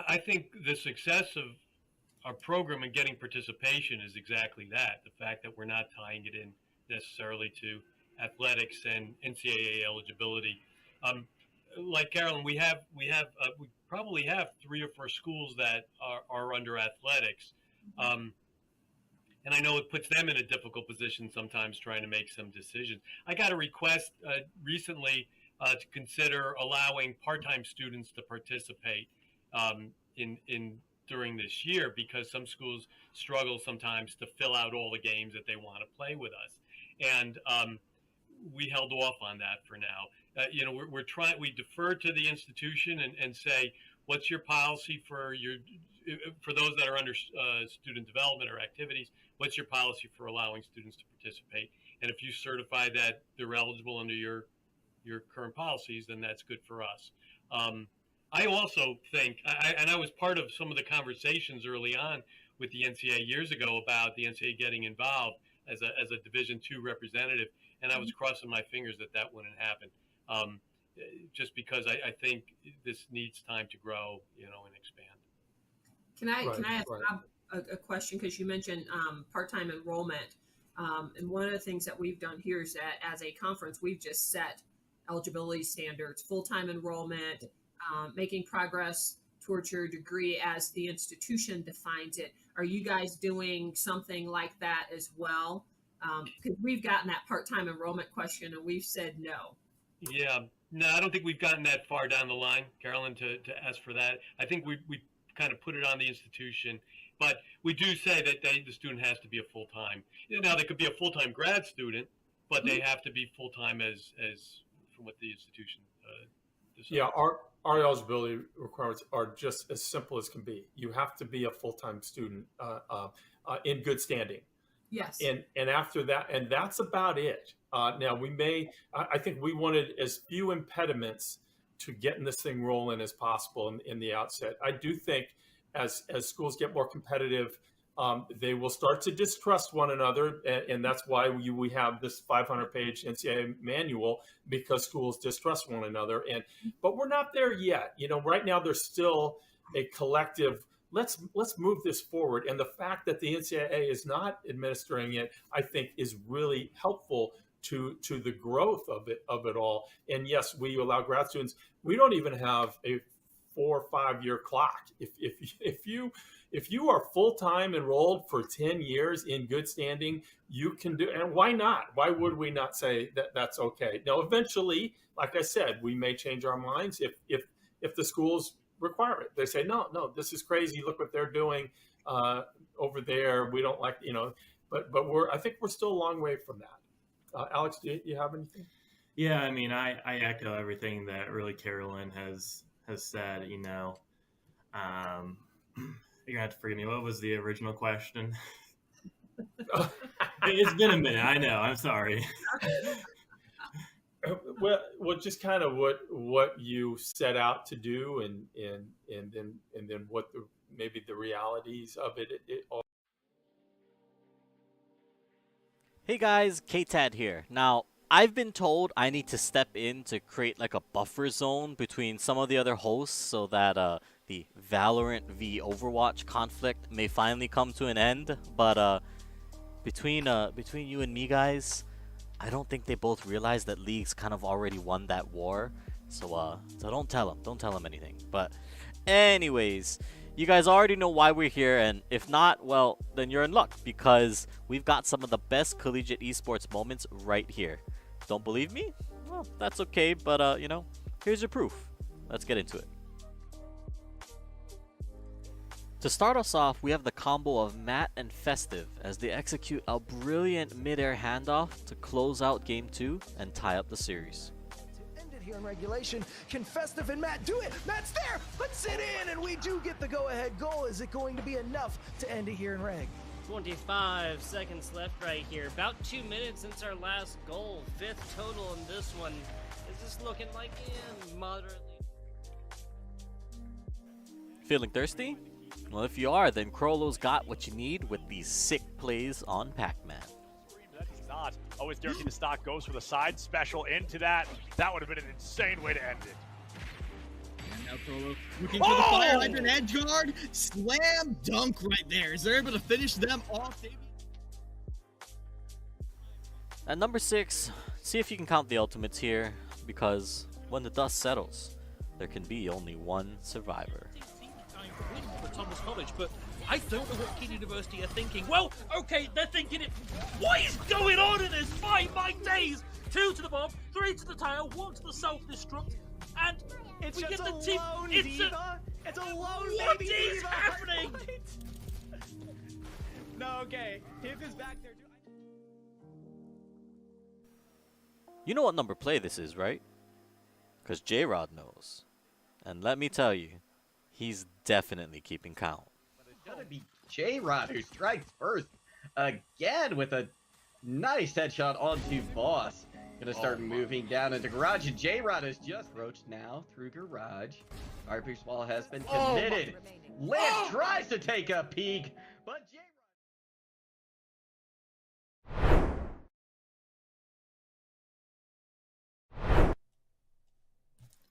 I think the success of our program and getting participation is exactly that. The fact that we're not tying it in necessarily to athletics and NCAA eligibility. Like Carolyn, we probably have 3 or 4 schools that are under athletics. And I know it puts them in a difficult position sometimes trying to make some decisions. I got a request recently to consider allowing part-time students to participate during this year, because some schools struggle sometimes to fill out all the games that they want to play with us. And we held off on that for now. We defer to the institution and say, what's your policy for those that are under student development or activities? What's your policy for allowing students to participate? And if you certify that they're eligible under your current policies, then that's good for us. I also think, and I was part of some of the conversations early on with the NCAA years ago about the NCAA getting involved as a Division II representative, and I was crossing my fingers that wouldn't happen, just because I think this needs time to grow, and expand. Can I ask a question, because you mentioned part-time enrollment, and one of the things that we've done here is that as a conference, we've just set eligibility standards, full-time enrollment, making progress towards your degree as the institution defines it. Are you guys doing something like that as well? Because we've gotten that part-time enrollment question and we've said no. Yeah, no, I don't think we've gotten that far down the line, Carolyn, to ask for that. I think we kind of put it on the institution, but we do say that the student has to be a full-time. Now, they could be a full-time grad student, but they have to be full-time as from what the institution decides. Yeah, our eligibility requirements are just as simple as can be. You have to be a full-time student in good standing. Yes. And after that, and that's about it. Now I think we wanted as few impediments to getting this thing rolling as possible in the outset. I do think as schools get more competitive, they will start to distrust one another, and that's why we have this 500-page NCAA manual, because schools distrust one another. But we're not there yet. Right now there's still a collective. Let's move this forward. And the fact that the NCAA is not administering it, I think, is really helpful to the growth of it all. And yes, we allow grad students. We don't even have a 4 or 5 year clock. If you are full-time enrolled for 10 years in good standing, you can do. And why not? Why would we not say that that's okay? Now, eventually, like I said, we may change our minds if the schools require it. They say, no, this is crazy. Look what they're doing over there. We don't like, but I think we're still a long way from that. Alex, do you have anything? Yeah, I mean, I echo everything that really Carolyn has said. You're gonna have to forgive me. What was the original question? It's been a minute. I know. I'm sorry. Well, just kind of what you set out to do, and then what maybe the realities of it all. Hey guys, KTAD here. Now, I've been told I need to step in to create like a buffer zone between some of the other hosts so that the Valorant v Overwatch conflict may finally come to an end. But between you and me guys, I don't think they both realize that League's kind of already won that war. So don't tell them anything. But anyways, you guys already know why we're here, and if not, well, then you're in luck, because we've got some of the best collegiate esports moments right here. Don't believe me? Well, that's okay, but here's your proof. Let's get into it. To start us off, we have the combo of Matt and Festive as they execute a brilliant mid-air handoff to close out Game 2 and tie up the series. Here in regulation, can Festive and Matt do it? Matt's there, puts it in, and we do get the go-ahead goal. Is it going to be enough to end it here in reg? 25 seconds left right here. About 2 minutes since our last goal. 5th total in this one. Is this looking like moderately? Feeling thirsty? Well, if you are, then Crollo's got what you need with these sick plays on Pac-Man. Not. Always guaranteed the stock goes for the side special into that. That would have been an insane way to end it. And now Crollo looking for the fire hydrant edge guard. Slam dunk right there. Is they able to finish them off? At number 6, see if you can count the ultimates here, because when the dust settles, there can be only one survivor. For Thomas College, but I don't know what Keene University are thinking. Well, okay, they're thinking it. What is going on in this fight? My days! 2 to the bomb, 3 to the tile, 1 to the self-destruct, and it's we just get the a team. lone It's diva. It's a lone What baby is diva. happening? No, okay. Hip is back there. You know what number play this is, right? Because J-Rod knows. And let me tell you, he's definitely keeping count. It's gonna be J-Rod who strikes first again with a nice headshot onto Boss. Gonna start moving down into Garage, and J-Rod is just approached now through Garage. Firepierce Wall has been committed. Lance tries to take a peek, but J-Rod...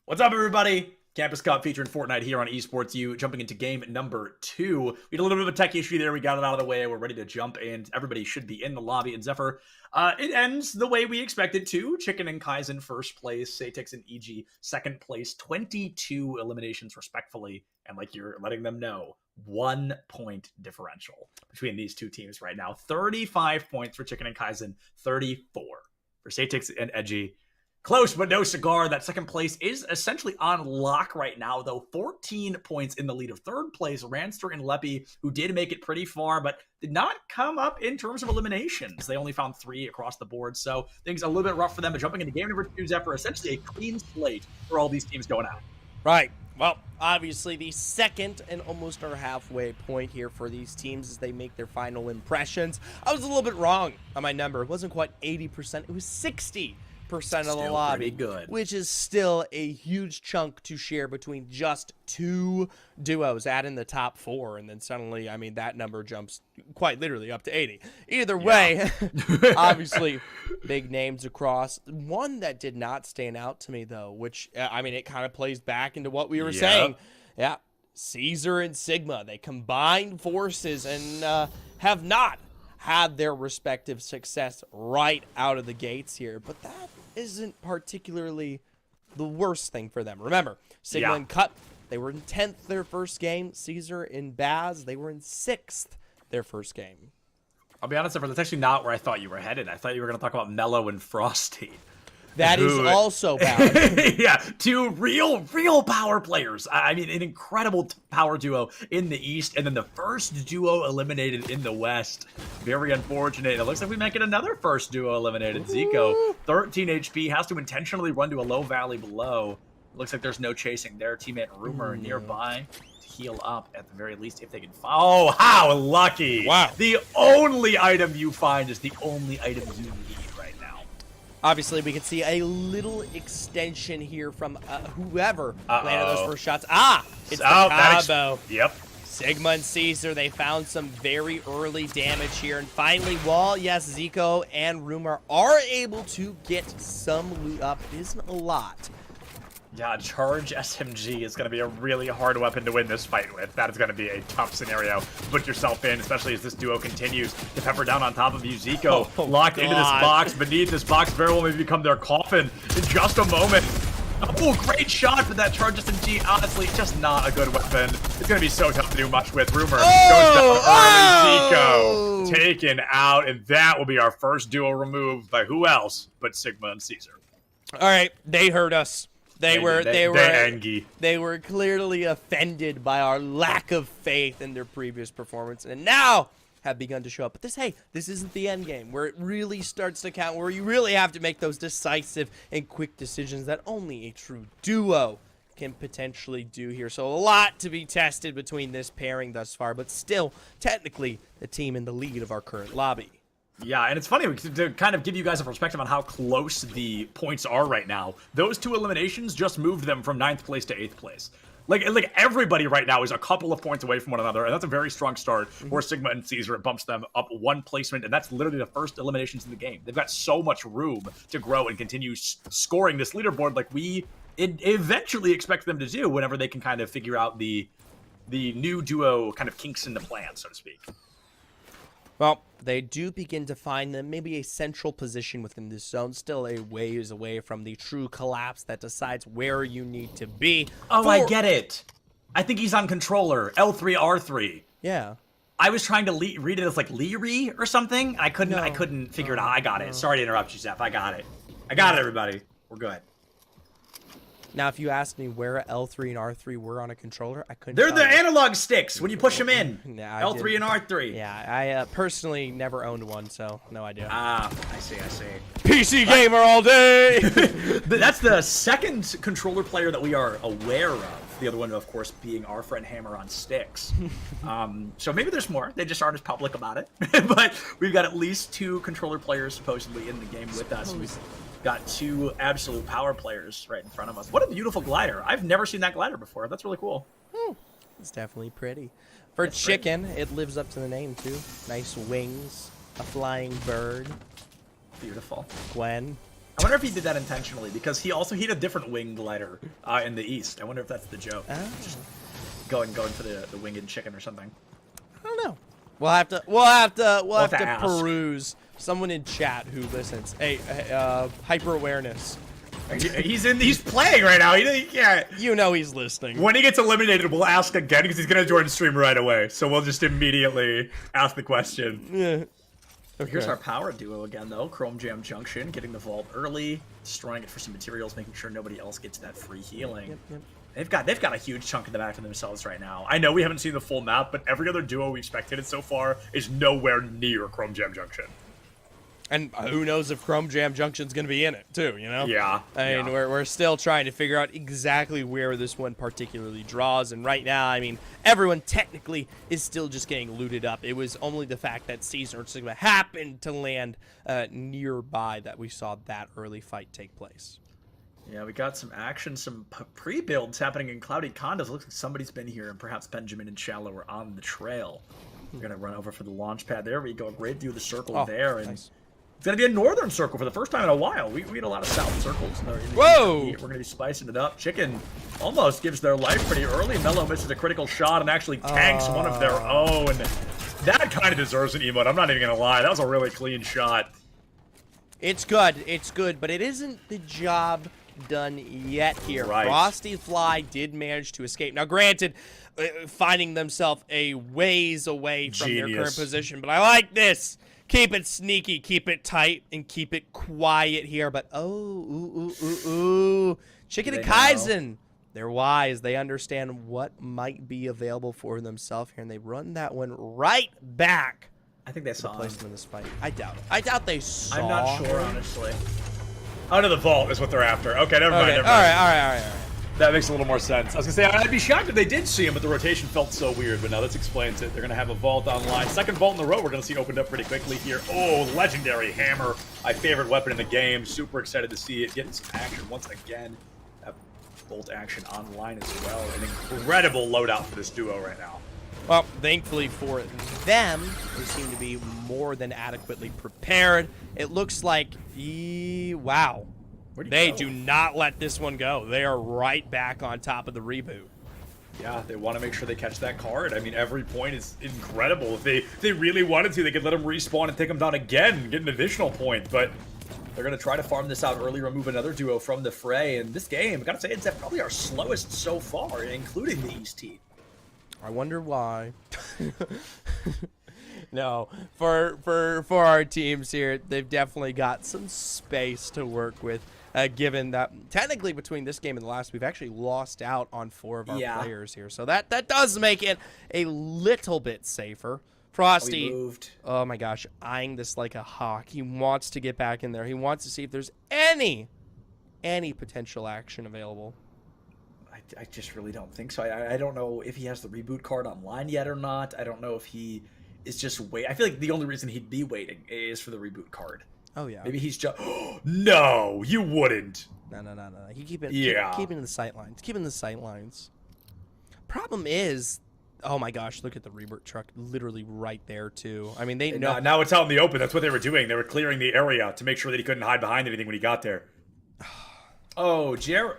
What's up, everybody? Campus Cup featuring Fortnite here on Esports U. Jumping into game number 2. We had a little bit of a tech issue there. We got it out of the way. We're ready to jump in. Everybody should be in the lobby. And Zephyr, it ends the way we expected to. Chicken and Kaizen first place. Satix and EG second place. 22 eliminations respectfully. And like you're letting them know, 1 point differential between these two teams right now. 35 points for Chicken and Kaizen. 34 for Satix and Edgy. Close, but no cigar. That second place is essentially on lock right now, though. 14 points in the lead of third place. Ranster and Leppy, who did make it pretty far, but did not come up in terms of eliminations. They only found 3 across the board, so things a little bit rough for them. But jumping into game number 2, Zephyr, essentially a clean slate for all these teams going out. Right. Well, obviously the second and almost our halfway point here for these teams as they make their final impressions. I was a little bit wrong on my number. It wasn't quite 80%. It was 60% of the lobby, good. Which is still a huge chunk to share between just 2 duos. Add in the top 4, and then suddenly, I mean, that number jumps quite literally up to 80. Either way, obviously, big names across. One that did not stand out to me, though, which, I mean, it kind of plays back into what we were saying. Yeah, Caesar and Sigma, they combined forces and have not had their respective success right out of the gates here, but that isn't particularly the worst thing for them. Remember, Sigma and Cut, they were in 10th their first game. Caesar and Baz, they were in 6th their first game. I'll be honest, that's actually not where I thought you were headed. I thought you were going to talk about Mello and Frosty. That is also bad. Yeah, 2 real power players. I mean, an incredible power duo in the East, and then the first duo eliminated in the West. Very unfortunate. It looks like we might get another first duo eliminated. Zico, 13 HP, has to intentionally run to a low valley below. Looks like there's no chasing their teammate Rumor nearby to heal up at the very least if they can find. Oh, how lucky! Wow. The only item you find is the only item you need. Obviously, we can see a little extension here from whoever landed those first shots. Ah, it's the combo. Yep. Sigma and Caesar, they found some very early damage here. And finally, while, yes, Zico and Rumor are able to get some loot up, it isn't a lot. Yeah, Charge SMG is going to be a really hard weapon to win this fight with. That is going to be a tough scenario to put yourself in, especially as this duo continues to pepper down on top of you. Zico locked into this box. Beneath this box, very well may become their coffin in just a moment. Oh, great shot for that Charge SMG. Honestly, just not a good weapon. It's going to be so tough to do much with. Rumor goes down early. Zico taken out, and that will be our first duo removed by who else but Sigma and Caesar. All right, they heard us. They angry. were clearly offended by our lack of faith in their previous performance, and now have begun to show up. But this isn't the end game, where it really starts to count, where you really have to make those decisive and quick decisions that only a true duo can potentially do here. So a lot to be tested between this pairing thus far, but still technically the team in the lead of our current lobby. Yeah, and it's funny to kind of give you guys a perspective on how close the points are right now. Those 2 eliminations just moved them from 9th place to 8th place. Like everybody right now is a couple of points away from one another, and that's a very strong start for Sigma and Caesar. It bumps them up 1 placement, and that's literally the first eliminations in the game. They've got so much room to grow and continue scoring this leaderboard like we eventually expect them to do whenever they can kind of figure out the new duo kind of kinks in the plan, so to speak. Well, they do begin to find them maybe a central position within this zone, still a ways away from the true collapse that decides where you need to be. Oh, I get it. I think he's on controller, L3, R3. Yeah. I was trying to read it as like Leary or something. I couldn't figure it out. I got it. Sorry to interrupt you, Zeph. I got it. I got it, everybody. We're good. Now, if you asked me where L3 and R3 were on a controller, I couldn't. They're the analog sticks when you push them in. Nah, L3 and R3. Yeah, I personally never owned one, so no idea. Ah, I see. PC gamer all day! That's the second controller player that we are aware of. The other one, of course, being our friend Hammer on sticks. So maybe there's more. They just aren't as public about it. But we've got at least 2 controller players supposedly in the game with us. We've got 2 absolute power players right in front of us. What a beautiful glider. I've never seen that glider before. That's really cool. It's definitely pretty. For chicken, it lives up to the name, too. Nice wings, a flying bird. Beautiful. Gwen. I wonder if he did that intentionally, because he had a different wing glider in the East. I wonder if that's the joke. Just going for the winged chicken or something. I don't know. We'll have to ask. peruse. Someone in chat who listens. Hey, hyper awareness. He's playing right now. He can't. You know he's listening. When he gets eliminated, we'll ask again because he's gonna join the stream right away. So we'll just immediately ask the question. Yeah. Okay. Here's our power duo again, though. Chrome Jam Junction, getting the vault early, destroying it for some materials, making sure nobody else gets that free healing. Yep. They've got a huge chunk in the back of themselves right now. I know we haven't seen the full map, but every other duo we've spectated so far is nowhere near Chrome Jam Junction. And who knows if Chrome Jam Junction's going to be in it, too, you know? Yeah. I mean, we're still trying to figure out exactly where this one particularly draws. And right now, I mean, everyone technically is still just getting looted up. It was only the fact that Caesar and Sigma happened to land nearby that we saw that early fight take place. Yeah, we got some action, some pre-builds happening in Cloudy Condos. Looks like somebody's been here, and perhaps Benjamin and Shallow are on the trail. We're going to run over for the launch pad. There we go. Great view of the circle there. And nice. It's going to be a northern circle for the first time in a while. We had a lot of south circles. Whoa! We're going to be spicing it up. Chicken almost gives their life pretty early. Mello misses a critical shot and actually tanks one of their own. That kind of deserves an emote. I'm not even going to lie. That was a really clean shot. It's good, but it isn't the job done yet here. Right. Frosty Fly did manage to escape. Now, granted, finding themselves a ways away from their current position, but I like this. Keep it sneaky, keep it tight, and keep it quiet here. But Chicken and Kaizen, they're wise. They understand what might be available for themselves here, and they run that one right back. I think they saw him in this fight. I doubt it. I doubt they saw. I'm not sure, honestly. Under the vault is what they're after. Okay, never mind. All right. That makes a little more sense. I was going to say, I'd be shocked if they did see him, but the rotation felt so weird. But now this explains it. They're going to have a vault online. Second vault in the row we're going to see opened up pretty quickly here. Oh, legendary hammer. My favorite weapon in the game. Super excited to see it getting some action once again. That bolt action online as well. An incredible loadout for this duo right now. Well, thankfully for them, they seem to be more than adequately prepared. It looks like, wow. They do not let this one go. They are right back on top of the reboot. Yeah, they want to make sure they catch that card. I mean, every point is incredible. If they really wanted to, they could let them respawn and take them down again and get an additional point. But they're going to try to farm this out early, remove another duo from the fray. And this game, I got to say, it's probably our slowest so far, including the East team. I wonder why. No, for our teams here, they've definitely got some space to work with. given that technically between this game and the last, we've actually lost out on 4 of our players here. So that does make it a little bit safer. Frosty, oh my gosh, eyeing this like a hawk. He wants to get back in there. He wants to see if there's any potential action available. I just really don't think so. I don't know if he has the reboot card online yet or not. I don't know if he is just wait. I feel like the only reason he'd be waiting is for the reboot card. Oh yeah. Maybe he's just. No, you wouldn't. No. You keep it. Yeah. Keep it in the sight lines. Keep it in the sight lines. Problem is, oh my gosh, look at the reboot truck, literally right there too. I mean, they know. Now it's out in the open. That's what they were doing. They were clearing the area to make sure that he couldn't hide behind anything when he got there. Oh, Jero?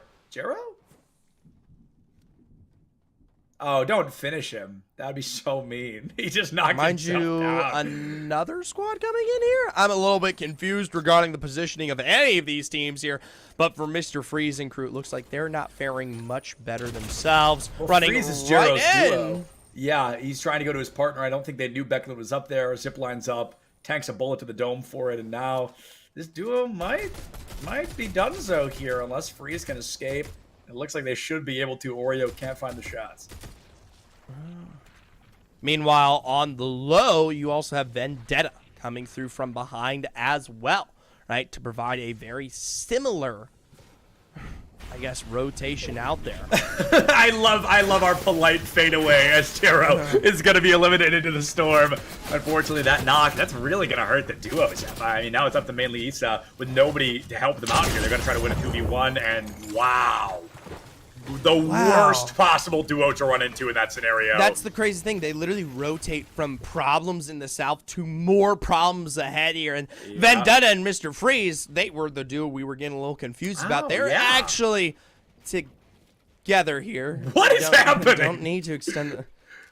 Oh, don't finish him. That'd be so mean. He just knocked himself down. Another squad coming in here? I'm a little bit confused regarding the positioning of any of these teams here. But for Mr. Freeze and crew, it looks like they're not faring much better themselves. Well, running Freeze is right Jero's in. duo. Yeah, he's trying to go to his partner. I don't think they knew Becklin was up there. Zipline's up. Tanks a bullet to the dome for it. And now this duo might be donezo here unless Freeze can escape. It looks like they should be able to. Oreo can't find the shots. Meanwhile, on the low, you also have Vendetta coming through from behind as well, right? To provide a very similar, I guess, rotation out there. I love our polite fadeaway as Taro is going to be eliminated into the storm. Unfortunately, that knock, that's really going to hurt the duos. I mean, now it's up to mainly Issa with nobody to help them out here. They're going to try to win a 2v1, and wow. The worst possible duo to run into in that scenario. That's the crazy thing. They literally rotate from problems in the south to more problems ahead here. And Vendetta and Mr. Freeze, they were the duo we were getting a little confused about. They're actually together here. What is happening? Don't need to extend.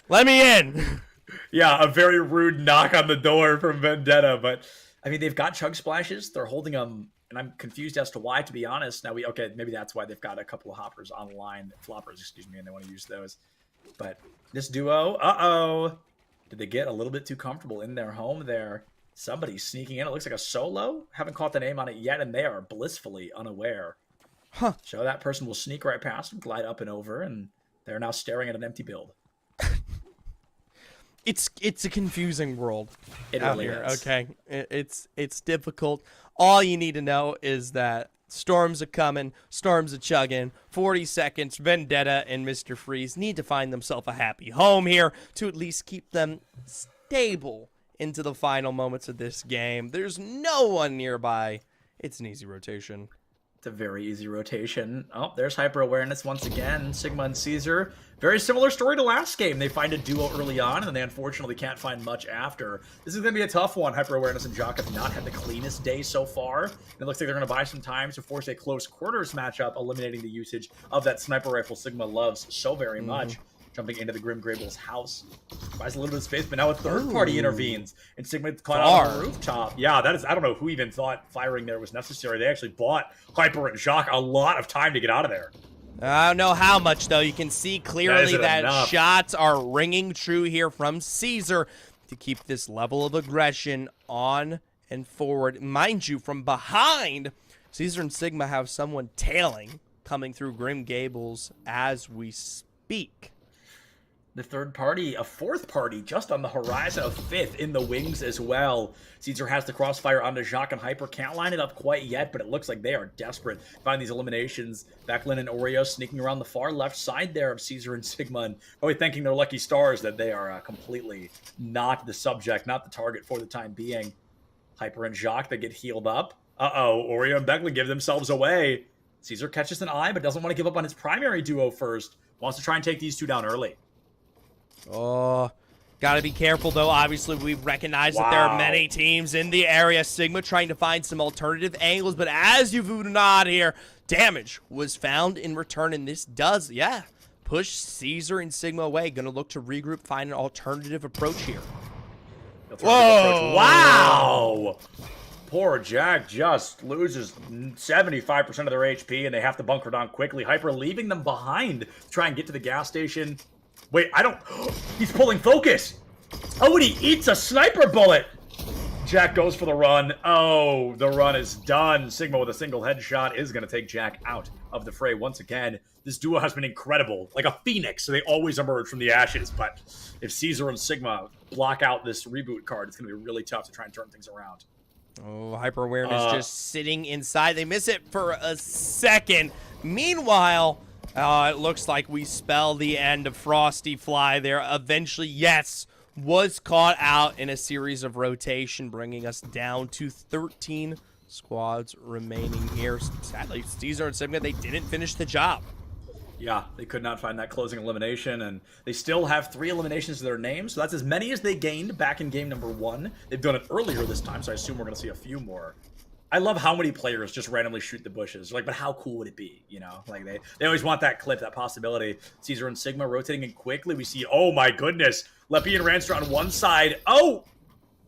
Let me in. Yeah, a very rude knock on the door from Vendetta. But, I mean, they've got chug splashes. They're holding them. And I'm confused as to why, to be honest. Now, maybe that's why they've got a couple of hoppers online, floppers, excuse me, and they want to use those. But this duo, did they get a little bit too comfortable in their home there? Somebody's sneaking in. It looks like a solo. Haven't caught the name on it yet, and they are blissfully unaware. Huh. So that person will sneak right past them, glide up and over, and they're now staring at an empty build. It's a confusing world out here. Okay, it's difficult. All you need to know is that storms are coming, storms are chugging. 40 seconds. Vendetta and Mr. Freeze need to find themselves a happy home here to at least keep them stable into the final moments of this game. There's no one nearby. It's an easy rotation. It's a very easy rotation. Oh, there's hyper awareness once again. Sigma and Caesar. Very similar story to last game. They find a duo early on, and then they unfortunately can't find much after. This is going to be a tough one. Hyper awareness and Jock have not had the cleanest day so far. And it looks like they're going to buy some time to force a close quarters matchup, eliminating the usage of that sniper rifle Sigma loves so very much. Jumping into the Grim Grable's house. Buys a little bit of space, but now a third party intervenes. And Sigma caught out on the rooftop. Yeah, that is, I don't know who even thought firing there was necessary. They actually bought Hyper and Jacques a lot of time to get out of there. I don't know how much, though. You can see clearly that shots are ringing true here from Caesar to keep this level of aggression on and forward. Mind you, from behind, Caesar and Sigma have someone tailing coming through Grim Gables as we speak. The third party, a fourth party, just on the horizon, a fifth in the wings as well. Caesar has the crossfire onto Jacques and Hyper. Can't line it up quite yet, but it looks like they are desperate. Find these eliminations. Becklin and Oreo sneaking around the far left side there of Caesar and Sigma, and probably thanking their lucky stars that they are completely not the subject, not the target for the time being. Hyper and Jacques, they get healed up. Oreo and Becklin give themselves away. Caesar catches an eye, but doesn't want to give up on his primary duo first. Wants to try and take these two down early. Oh, gotta be careful, though. Obviously, we recognize that there are many teams in the area. Sigma trying to find some alternative angles, but as you voodoo nod here, damage was found in return, and this does, push Caesar and Sigma away. Gonna look to regroup, find an alternative approach here. Whoa! Wow! Poor Jack just loses 75% of their HP, and they have to bunker down quickly. Hyper leaving them behind to try and get to the gas station. Wait, he's pulling focus. Oh, and he eats a sniper bullet. Jack goes for the run. Oh, the run is done. Sigma with a single headshot is going to take Jack out of the fray once again. This duo has been incredible, like a phoenix. So they always emerge from the ashes. But if Caesar and Sigma block out this reboot card, it's going to be really tough to try and turn things around. Oh, hyper awareness just sitting inside. They miss it for a second. Meanwhile, it looks like we spell the end of Frosty Fly there. Eventually, yes, was caught out in a series of rotation, bringing us down to 13 squads remaining here. Sadly, Caesar and Sigma, they didn't finish the job. Yeah, they could not find that closing elimination, and they still have 3 eliminations to their name, so that's as many as they gained back in game number 1. They've done it earlier this time, so I assume we're going to see a few more. I love how many players just randomly shoot the bushes. Like, but how cool would it be, you know? Like, they always want that clip, that possibility. Caesar and Sigma rotating in quickly. We see, oh my goodness, Leppy and Ranster on one side. Oh,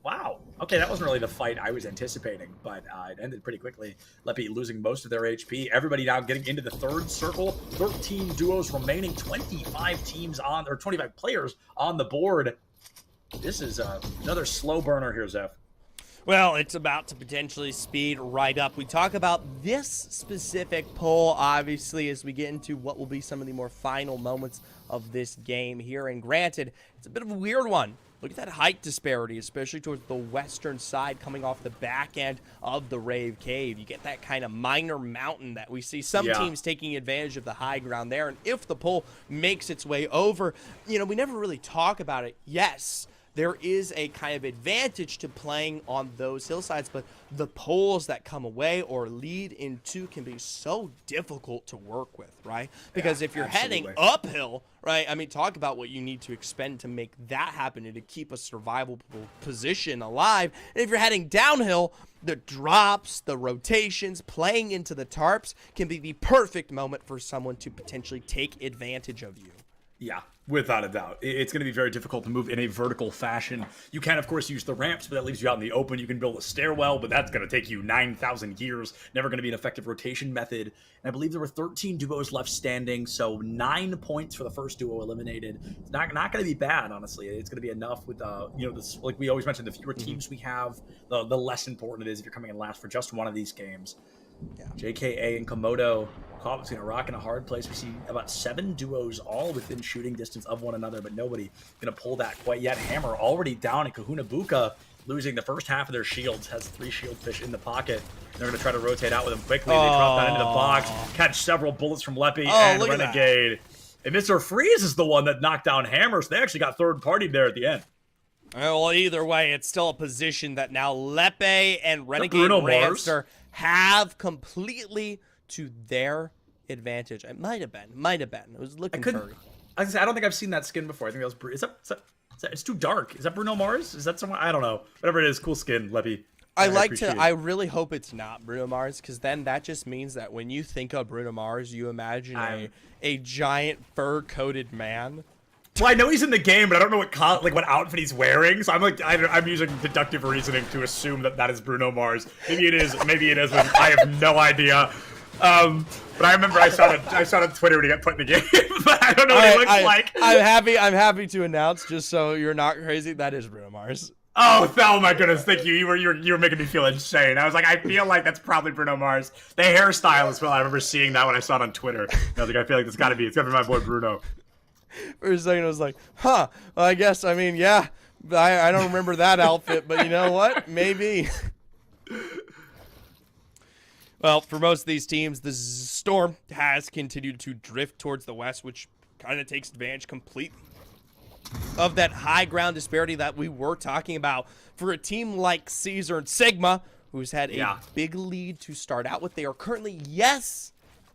wow. Okay, that wasn't really the fight I was anticipating, but it ended pretty quickly. Leppy losing most of their HP. Everybody now getting into the third circle. 13 duos remaining. 25 teams on, or 25 players on the board. This is another slow burner here, Zeph. Well, it's about to potentially speed right up. We talk about this specific poll, obviously, as we get into what will be some of the more final moments of this game here. And granted, it's a bit of a weird one. Look at that height disparity, especially towards the western side coming off the back end of the Rave Cave. You get that kind of minor mountain that we see some teams taking advantage of the high ground there. And if the poll makes its way over, you know, we never really talk about it. Yes, there is a kind of advantage to playing on those hillsides, but the poles that come away or lead into can be so difficult to work with, right? Because if you're heading uphill, right, I mean, talk about what you need to expend to make that happen and to keep a survivable position alive. And if you're heading downhill, the drops, the rotations, playing into the tarps can be the perfect moment for someone to potentially take advantage of you. Yeah, without a doubt. It's going to be very difficult to move in a vertical fashion. You can, of course, use the ramps, but that leaves you out in the open. You can build a stairwell, but that's going to take you 9,000 years. Never going to be an effective rotation method. And I believe there were 13 duos left standing, so 9 points for the first duo eliminated. It's not going to be bad, honestly. It's going to be enough with, you know, this, like we always mentioned, the fewer teams we have, the less important it is if you're coming in last for just one of these games. Yeah. JKA and Komodo caught between a rock and a hard place. We see about 7 duos all within shooting distance of one another, but nobody going to pull that quite yet. Hammer already down, and Kahuna Buka losing the first half of their shields, has 3 shield fish in the pocket. They're going to try to rotate out with them quickly. They drop that into the box, catch several bullets from Leppy and Renegade. And Mr. Freeze is the one that knocked down Hammer, so they actually got third-partied there at the end. Well, either way, it's still a position that now Lepe and Renegade Ranster have completely to their advantage. It might have been. It was looking furry. I don't think I've seen that skin before. I think that was... Is that, it's too dark. Is that Bruno Mars? Is that someone? I don't know. Whatever it is, cool skin, Leppy. I really hope it's not Bruno Mars, because then that just means that when you think of Bruno Mars, you imagine a giant fur-coated man. Well, I know he's in the game, but I don't know what outfit he's wearing. So I'm using deductive reasoning to assume that is Bruno Mars. Maybe it is. Maybe it isn't. I have no idea. But I remember I saw it on Twitter when he got put in the game. But I don't know what he looks like. I'm happy to announce, just so you're not crazy, that is Bruno Mars. Oh my goodness! Thank you. You were making me feel insane. I was like, I feel like that's probably Bruno Mars. The hairstyle as well. I remember seeing that when I saw it on Twitter. And I was like, I feel like it's got to be my boy Bruno. For a second, I was like, huh, well, I guess, I mean, yeah, I don't remember that outfit, but you know what? Maybe. Well, for most of these teams, the Storm has continued to drift towards the west, which kind of takes advantage completely of that high ground disparity that we were talking about. For a team like Caesar and Sigma, who's had a big lead to start out with, they are currently,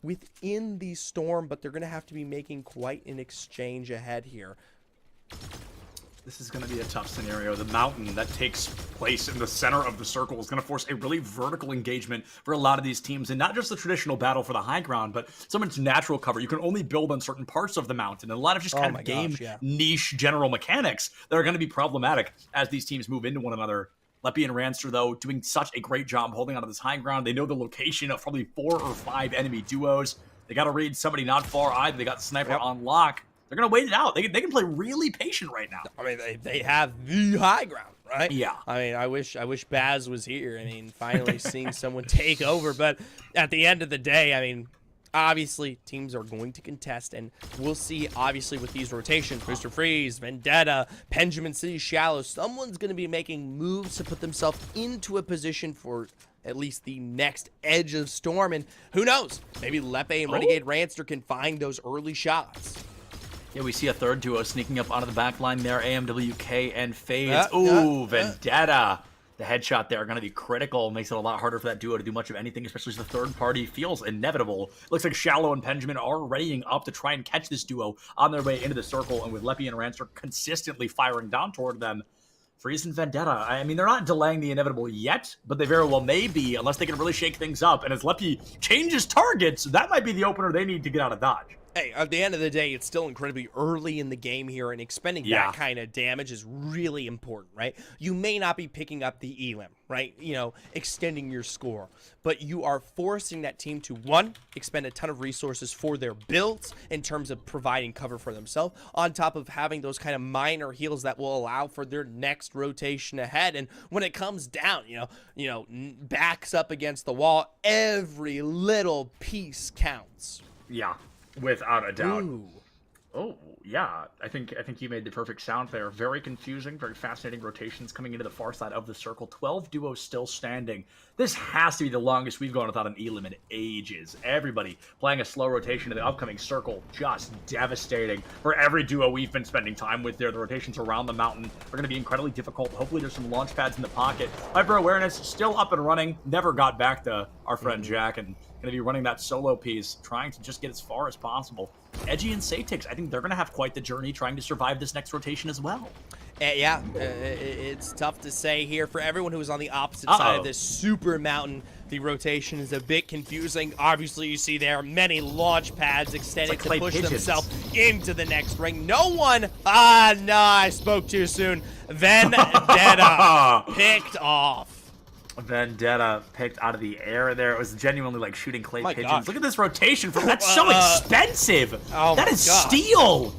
within the Storm, but they're going to have to be making quite an exchange ahead here. This is going to be a tough scenario. The mountain that takes place in the center of the circle is going to force a really vertical engagement for a lot of these teams, and not just the traditional battle for the high ground, but some of its natural cover. You can only build on certain parts of the mountain, and a lot of just kind of game niche general mechanics that are going to be problematic as these teams move into one another. Leppy and Ranster, though, doing such a great job holding onto this high ground. They know the location of probably 4 or 5 enemy duos. They got to read somebody not far either. They got Sniper on lock. They're going to wait it out. They can play really patient right now. I mean, they have the high ground, right? Yeah. I mean, I wish Baz was here. I mean, finally seeing someone take over. But at the end of the day, I mean, obviously teams are going to contest, and we'll see, obviously, with these rotations, Mr. Freeze, Vendetta, Benjamin City, Shallow, someone's going to be making moves to put themselves into a position for at least the next edge of Storm. And who knows, maybe Lepe and Renegade Ranster can find those early shots. Yeah, we see a third duo sneaking up onto the back line there. AMWK and Fades. Ooh, Vendetta. The headshot there are going to be critical. Makes it a lot harder for that duo to do much of anything, especially as the third party feels inevitable. Looks like Shallow and Benjamin are readying up to try and catch this duo on their way into the circle, and with Leppy and Ranster consistently firing down toward them. Freeze and Vendetta, I mean, they're not delaying the inevitable yet, but they very well may be, unless they can really shake things up. And as Leppy changes targets, that might be the opener they need to get out of dodge. Hey, at the end of the day, it's still incredibly early in the game here, and expending that kind of damage is really important, right? You may not be picking up the elim, right? You know, extending your score, but you are forcing that team to, one, expend a ton of resources for their builds in terms of providing cover for themselves, on top of having those kind of minor heals that will allow for their next rotation ahead. And when it comes down, you know, backs up against the wall, every little piece counts. Yeah. Without a doubt. Ooh. Oh, yeah. I think you made the perfect sound there. Very confusing, very fascinating rotations coming into the far side of the circle. 12 duos still standing. This has to be the longest we've gone without an elim in ages. Everybody playing a slow rotation to the upcoming circle. Just devastating for every duo we've been spending time with there. The rotations around the mountain are going to be incredibly difficult. Hopefully there's some launch pads in the pocket. Hyper Awareness still up and running. Never got back to our friend Jack, and going to be running that solo piece, trying to just get as far as possible. Edgy and Satix, I think they're going to have quite the journey trying to survive this next rotation as well. It's tough to say here. For everyone who is on the opposite side of this super mountain, the rotation is a bit confusing. Obviously, you see there many launch pads extended to push themselves into the next ring. No one, I spoke too soon. Vendetta picked off. Vendetta picked out of the air there. It was genuinely like shooting clay pigeons. Gosh. Look at this rotation. That's so expensive. Oh that is steel.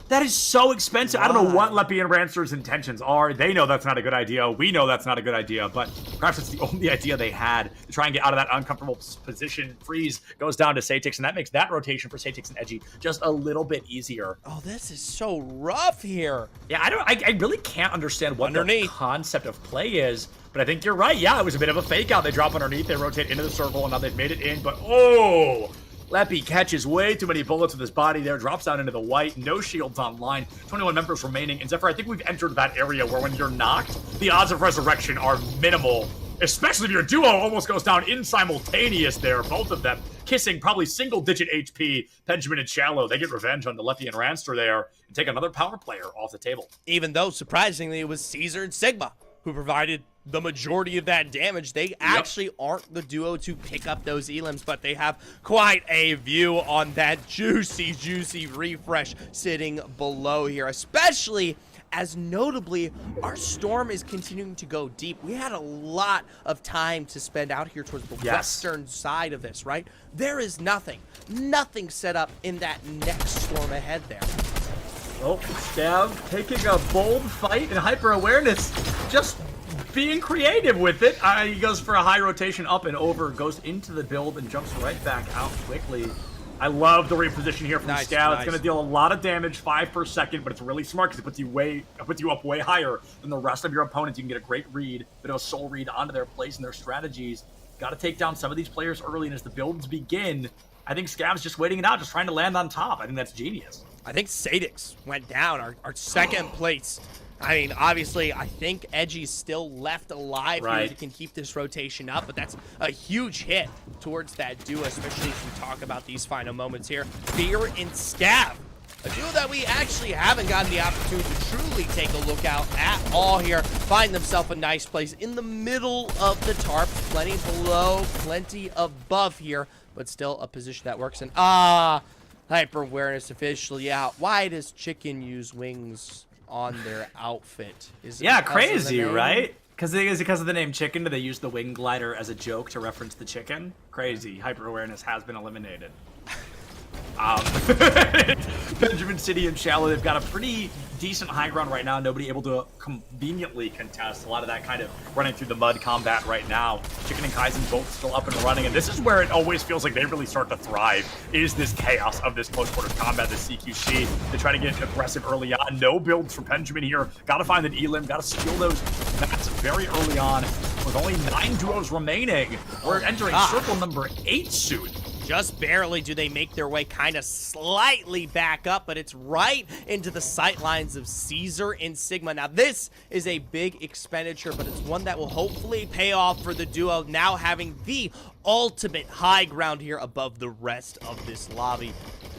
That is so expensive. I don't know what Leppy and Ranster's intentions are. They know that's not a good idea. We know that's not a good idea, but perhaps it's the only idea they had to try and get out of that uncomfortable position. Freeze goes down to Satix, and that makes that rotation for Satix and Edgy just a little bit easier. Oh, this is so rough here. Yeah, I really can't understand what the concept of play is, but I think you're right. Yeah, it was a bit of a fake out. They drop underneath, they rotate into the circle, and now they've made it in, but Leppy catches way too many bullets with his body there, drops down into the white, no shields online, 21 members remaining. And Zephyr, I think we've entered that area where when you're knocked, the odds of resurrection are minimal, especially if your duo almost goes down in simultaneous there, both of them kissing probably single-digit HP. Benjamin and Shallow, they get revenge on the Leppy and Ranster there and take another power player off the table. Even though, surprisingly, it was Caesar and Sigma who provided the majority of that damage. They actually aren't the duo to pick up those elims, but they have quite a view on that juicy refresh sitting below here, especially as notably our Storm is continuing to go deep. We had a lot of time to spend out here towards the western side of this, right? There is nothing set up in that next Storm ahead there. Oh, Scav taking a bold fight and Hyper Awareness just being creative with it. He goes for a high rotation up and over, goes into the build and jumps right back out quickly. I love the reposition here from Scav. It's going to deal a lot of damage, 5 per second, but it's really smart because it puts you up way higher than the rest of your opponents. You can get a great read, bit of a soul read onto their plays and their strategies. Got to take down some of these players early, and as the builds begin, I think Scav's just waiting it out, just trying to land on top. I think that's genius. I think Sadix went down, our second place. I mean, obviously, I think Edgy's still left alive here to can keep this rotation up, but that's a huge hit towards that duo, especially as we talk about these final moments here. Fear and Scav, a duo that we actually haven't gotten the opportunity to truly take a look at all here. Find themselves a nice place in the middle of the tarp, plenty below, plenty above here, but still a position that works. And Hyper Awareness officially out. Why does Chicken use wings on their outfit? Is it crazy, right? Is it because of the name Chicken? Do they use the wing glider as a joke to reference the chicken? Crazy. Hyper Awareness has been eliminated. Benjamin City and Shallow, they've got a pretty decent high ground right now. Nobody able to conveniently contest. A lot of that kind of running through the mud combat right now. Chicken and Kaizen both still up and running, and this is where it always feels like they really start to thrive, is this chaos of this close quarters combat, this CQC. They try to get aggressive early on. No builds for Benjamin here. Got to find an elim, got to steal those mats very early on. With only 9 duos remaining, we're entering circle number 8 soon. Just barely do they make their way kind of slightly back up, but it's right into the sightlines of Caesar and Sigma. Now, this is a big expenditure, but it's one that will hopefully pay off for the duo, now having the ultimate high ground here above the rest of this lobby.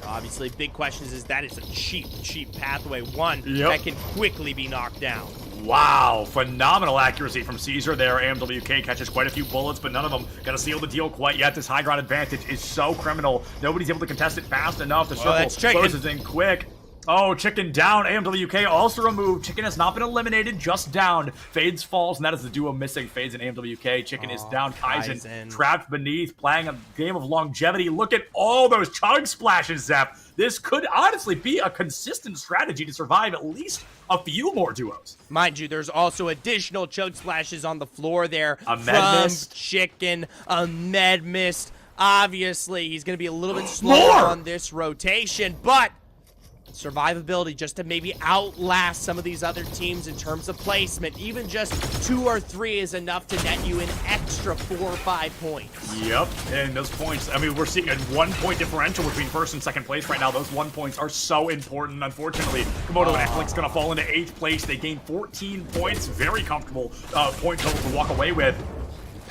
Obviously, big questions is that is a cheap pathway, one that can quickly be knocked down. Wow, phenomenal accuracy from Caesar there. AMWK catches quite a few bullets, but none of them gonna seal the deal quite yet. This high ground advantage is so criminal. Nobody's able to contest it fast enough. The circle closes in quick. Oh, Chicken down. AMWK also removed. Chicken has not been eliminated, just downed. Fades falls, and that is the duo missing. Fades and AMWK. Chicken is down. Kaizen trapped beneath, playing a game of longevity. Look at all those chug splashes, Zep. This could honestly be a consistent strategy to survive at least a few more duos. Mind you, there's also additional chug splashes on the floor there from Mist. Chicken, a med mist. Obviously, he's going to be a little bit slower on this rotation, but survivability just to maybe outlast some of these other teams in terms of placement. Even just 2 or 3 is enough to net you an extra 4 or 5 points. Yep, and those points, I mean, we're seeing a 1-point differential between first and second place right now. Those 1 points are so important. Unfortunately, Komodo and Eklik's gonna fall into 8th place. They gain 14 points. Very comfortable point total to walk away with.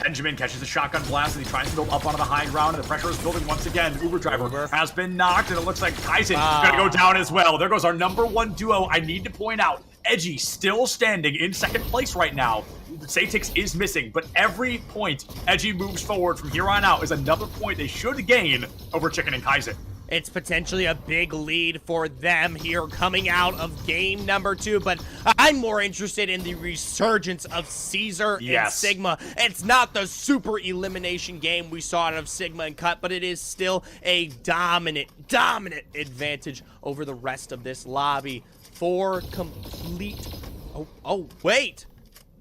Benjamin catches a shotgun blast as he tries to build up onto the high ground, and the pressure is building once again. Uber driver has been knocked, and it looks like Kaizen is going to go down as well. There goes our #1 duo. I need to point out, Edgy still standing in 2nd place right now. Satix is missing, but every point Edgy moves forward from here on out is another point they should gain over Chicken and Kaizen. It's potentially a big lead for them here coming out of game number 2, but I'm more interested in the resurgence of Caesar and Sigma. It's not the super elimination game we saw out of Sigma and Cut, but it is still a dominant advantage over the rest of this lobby. 4 complete... Oh, wait!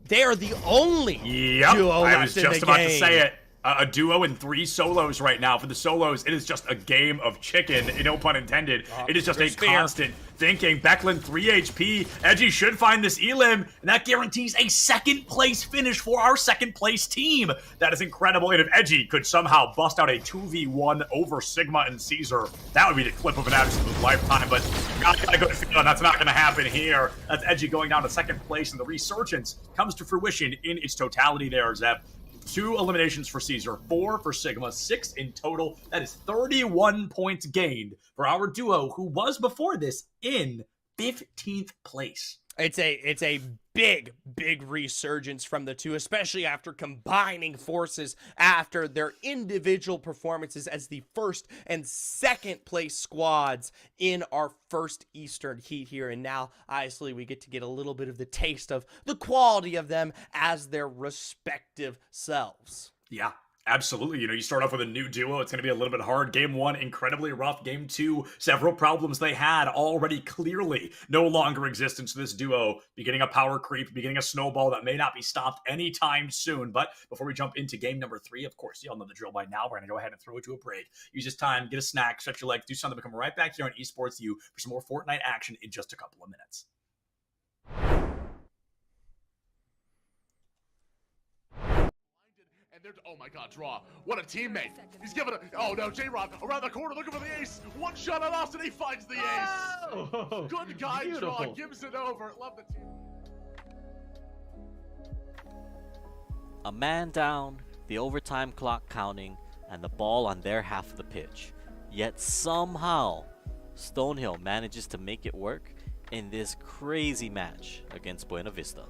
They are the only duo left I was just about to say it. A duo and 3 solos right now. For the solos, it is just a game of chicken, no pun intended. It is just a constant thinking. Becklin, 3 HP. Edgy should find this elim, and that guarantees a 2nd place finish for our 2nd place team. That is incredible. And if Edgy could somehow bust out a 2v1 over Sigma and Caesar, that would be the clip of an absolute lifetime. But got a good feeling that's not going to happen here. That's Edgy going down to 2nd place, and the resurgence comes to fruition in its totality there, Zep. 2 eliminations for Caesar, 4 for Sigma, 6 in total. That is 31 points gained for our duo, who was before this in 15th place. It's a big resurgence from the 2, especially after combining forces after their individual performances as the 1st and 2nd place squads in our first Eastern heat here. And now, obviously, we get to get a little bit of the taste of the quality of them as their respective selves. Yeah. Absolutely. You know, you start off with a new duo. It's going to be a little bit hard. Game 1, incredibly rough. Game 2, several problems they had already clearly no longer exist into this duo. Beginning a power creep, beginning a snowball that may not be stopped anytime soon. But before we jump into game number 3, of course, you all know the drill by now. We're going to go ahead and throw it to a break. Use this time, get a snack, stretch your legs, do something. We'll come right back here on Esports U for some more Fortnite action in just a couple of minutes. Oh my god, draw. What a teammate. He's giving it. Oh no, J-Rod around the corner looking for the ace. One shot on Austin, he finds the ace. Good guy, draw. Gives it over. Love the team. A man down, the overtime clock counting, and the ball on their half of the pitch. Yet somehow, Stonehill manages to make it work in this crazy match against Buena Vista.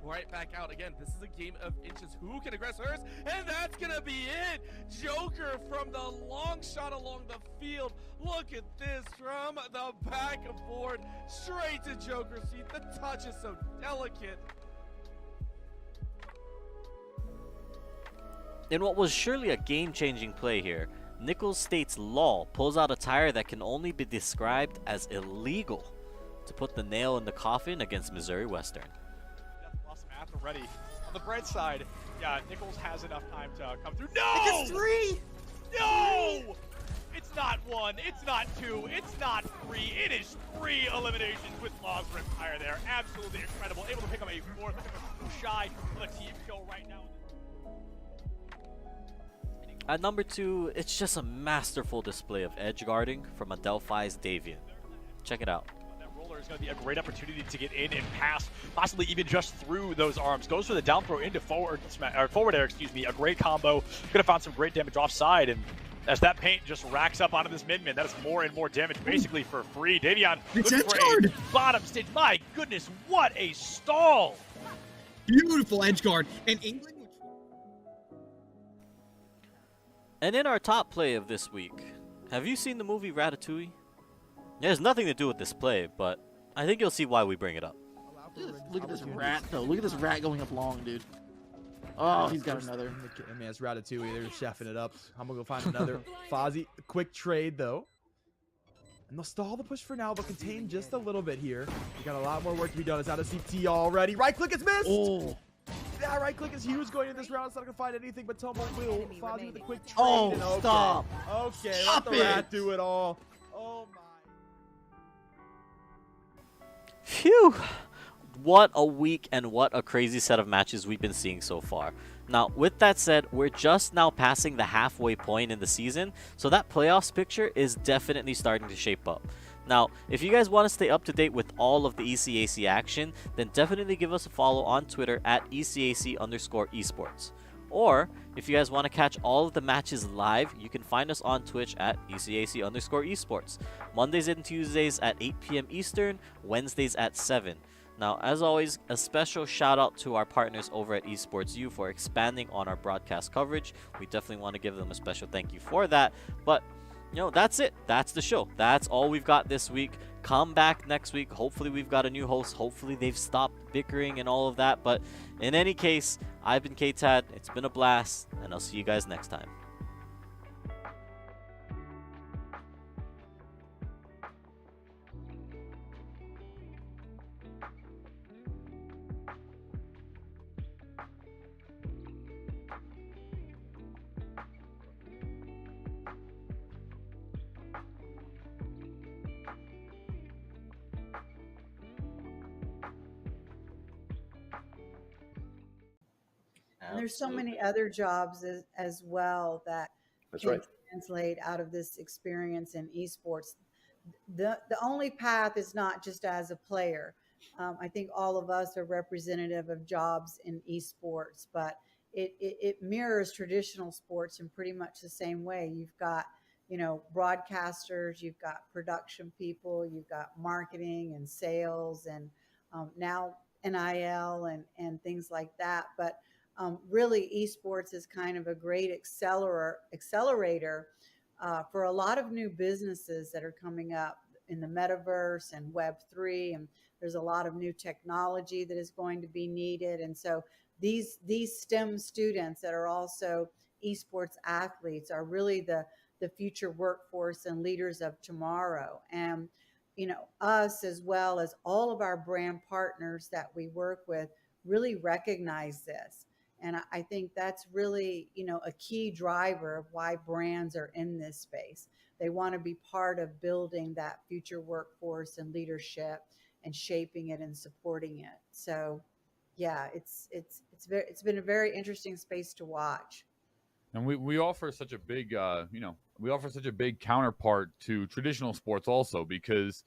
Right back out again. This is a game of inches. Who can aggress hers? And that's gonna be it. Joker from the long shot along the field. Look at this from the back of board straight to Joker's feet. The touch is so delicate. In what was surely a game-changing play here, Nichols states LOL pulls out a tire that can only be described as illegal to put the nail in the coffin against Missouri Western. Awesome at the ready. On the bread side, yeah, Nichols has enough time to come through. No! It's 3! No! It's not 1, it's not 2, it's not 3. It is 3 eliminations with Law's Riptire there. Absolutely incredible. Able to pick up a 4th. Shy on the team show right now. At number 2, it's just a masterful display of edge guarding from Adelphi's Davian. Check it out. That roller is going to be a great opportunity to get in and pass, possibly even just through those arms. Goes for the down throw into forward air, excuse me. A great combo. Could have found some great damage offside, and as that paint just racks up onto this mid-man, that is more and more damage basically for free. Davion looking for a bottom stage. My goodness, what a stall! Beautiful edge guard. And England. And in our top play of this week, have you seen the movie Ratatouille? It has nothing to do with this play, but I think you'll see why we bring it up. Look at this rat, though. Look at this rat going up long, dude. Oh, he's got another. I mean, it's Ratatouille. They're chefing it up. I'm going to go find another. Fozzie, quick trade, though. And they'll stall the push for now, but contain just a little bit here. We got a lot more work to be done. It's out of CT already. Right click is missed! Oh. That right click is huge going into this round. It's not going to find anything but Tomo will. Fozzie with a quick trade. Oh, and okay. stop. Okay, Stop let the rat do it all. Oh, my. Phew! What a week and what a crazy set of matches we've been seeing so far. Now, with that said, we're just now passing the halfway point in the season, so that playoffs picture is definitely starting to shape up. Now, if you guys want to stay up to date with all of the ECAC action, then definitely give us a follow on Twitter at ECAC_esports. Or, if you guys want to catch all of the matches live, you can find us on Twitch at ECAC_esports. Mondays and Tuesdays at 8 p.m. Eastern, Wednesdays at 7. Now, as always, a special shout out to our partners over at Esports U for expanding on our broadcast coverage. We definitely want to give them a special thank you for that. But, you know, that's it. That's the show. That's all we've got this week. Come back next week. Hopefully we've got a new host. Hopefully they've stopped bickering and all of that. But in any case, I've been KTAD. It's been a blast, and I'll see you guys next time. And there's so many other jobs as well that can translate out of this experience in esports. The only path is not just as a player. I think all of us are representative of jobs in esports, but it mirrors traditional sports in pretty much the same way. You've got, you know, broadcasters, you've got production people, you've got marketing and sales, and now NIL and things like that. But really, esports is kind of a great accelerator for a lot of new businesses that are coming up in the metaverse and Web3, and there's a lot of new technology that is going to be needed. And so these STEM students that are also esports athletes are really the future workforce and leaders of tomorrow. And, you know, us as well as all of our brand partners that we work with really recognize this. And I think that's really, you know, a key driver of why brands are in this space. They want to be part of building that future workforce and leadership and shaping it and supporting it. So, yeah, it's been a very interesting space to watch. And we offer such a big, we offer such a big counterpart to traditional sports also, because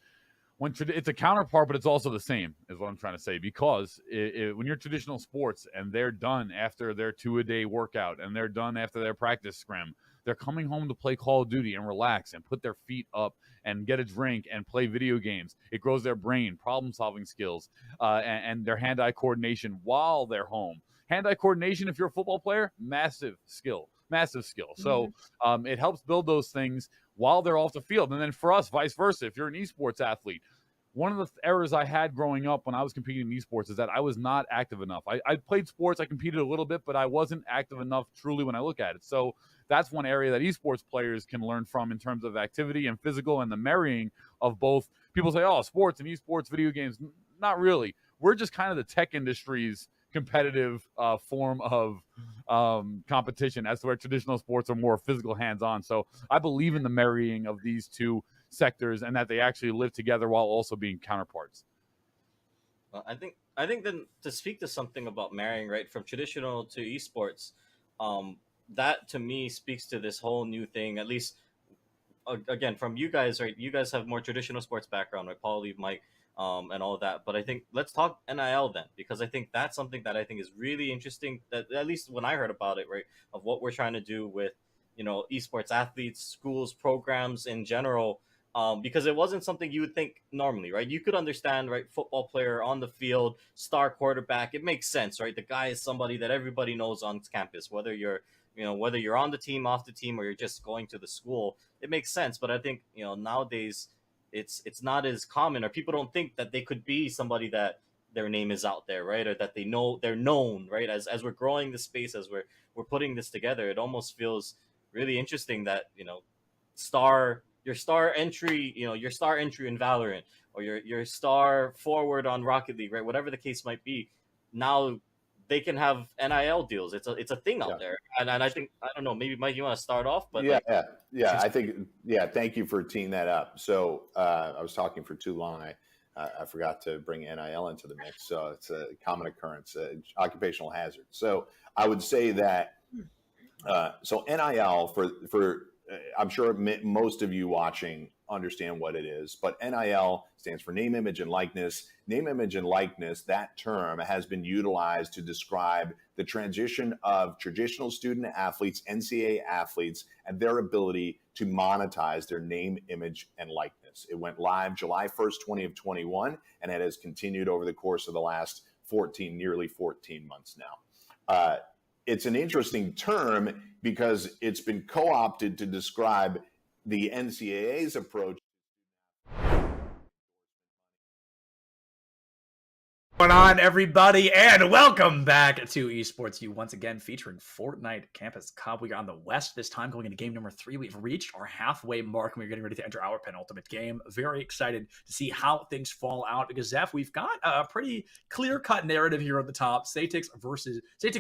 it's a counterpart, but it's also the same, is what I'm trying to say. Because when you're traditional sports and they're done after their 2-a-day workout and they're done after their practice scrim, they're coming home to play Call of Duty and relax and put their feet up and get a drink and play video games. It grows their brain, problem-solving skills, and their hand-eye coordination while they're home. Hand-eye coordination, if you're a football player, massive skill. So it helps build those things while they're off the field. And then for us, vice versa, if you're an esports athlete, one of the errors I had growing up when I was competing in esports is that I was not active enough. I played sports, I competed a little bit, but I wasn't active enough truly when I look at it. So that's one area that esports players can learn from in terms of activity and physical and the marrying of both. People say, oh, sports and esports, video games. Not really. We're just kind of the tech industry's competitive form of competition, as to where traditional sports are more physical, hands-on. So I believe in the marrying of these two sectors and that they actually live together while also being counterparts. Well, I think then to speak to something about marrying, right, from traditional to esports, that to me speaks to this whole new thing. At least, again, from you guys, right? You guys have more traditional sports background, right? Paul, Lee, Mike, and all of that. But I think let's talk NIL then, because I think that's something that I think is really interesting. That at least when I heard about it, right, of what we're trying to do with, esports athletes, schools, programs in general. Because it wasn't something you would think normally, right? You could understand, right? Football player on the field, star quarterback. It makes sense, right? The guy is somebody that everybody knows on campus, whether you're on the team, off the team, or you're just going to the school. It makes sense. But I think, nowadays it's not as common, or people don't think that they could be somebody that their name is out there, right? Or that they're known, right? As we're growing this space, as we're putting this together, it almost feels really interesting that, your star entry in Valorant, or your star forward on Rocket League, right? Whatever the case might be, now they can have NIL deals. It's a thing out there, and I think, I don't know, maybe Mike, you want to start off, but I think thank you for teeing that up. So I was talking for too long. I forgot to bring NIL into the mix, so it's a common occurrence, occupational hazard. So I would say that so NIL for I'm sure most of you watching understand what it is, but NIL stands for name, image, and likeness. Name, image, and likeness, that term has been utilized to describe the transition of traditional student athletes, NCAA athletes, and their ability to monetize their name, image, and likeness. It went live July 1st, 2021, and it has continued over the course of the last nearly 14 months now. It's an interesting term because it's been co-opted to describe the NCAA's approach. What's going on, everybody, and welcome back to Esports U, once again featuring Fortnite Campus Cup. We are on the West this time, going into game number 3. We've reached our halfway mark, and we're getting ready to enter our penultimate game. Very excited to see how things fall out, because Zeph, we've got a pretty clear-cut narrative here at the top. Satix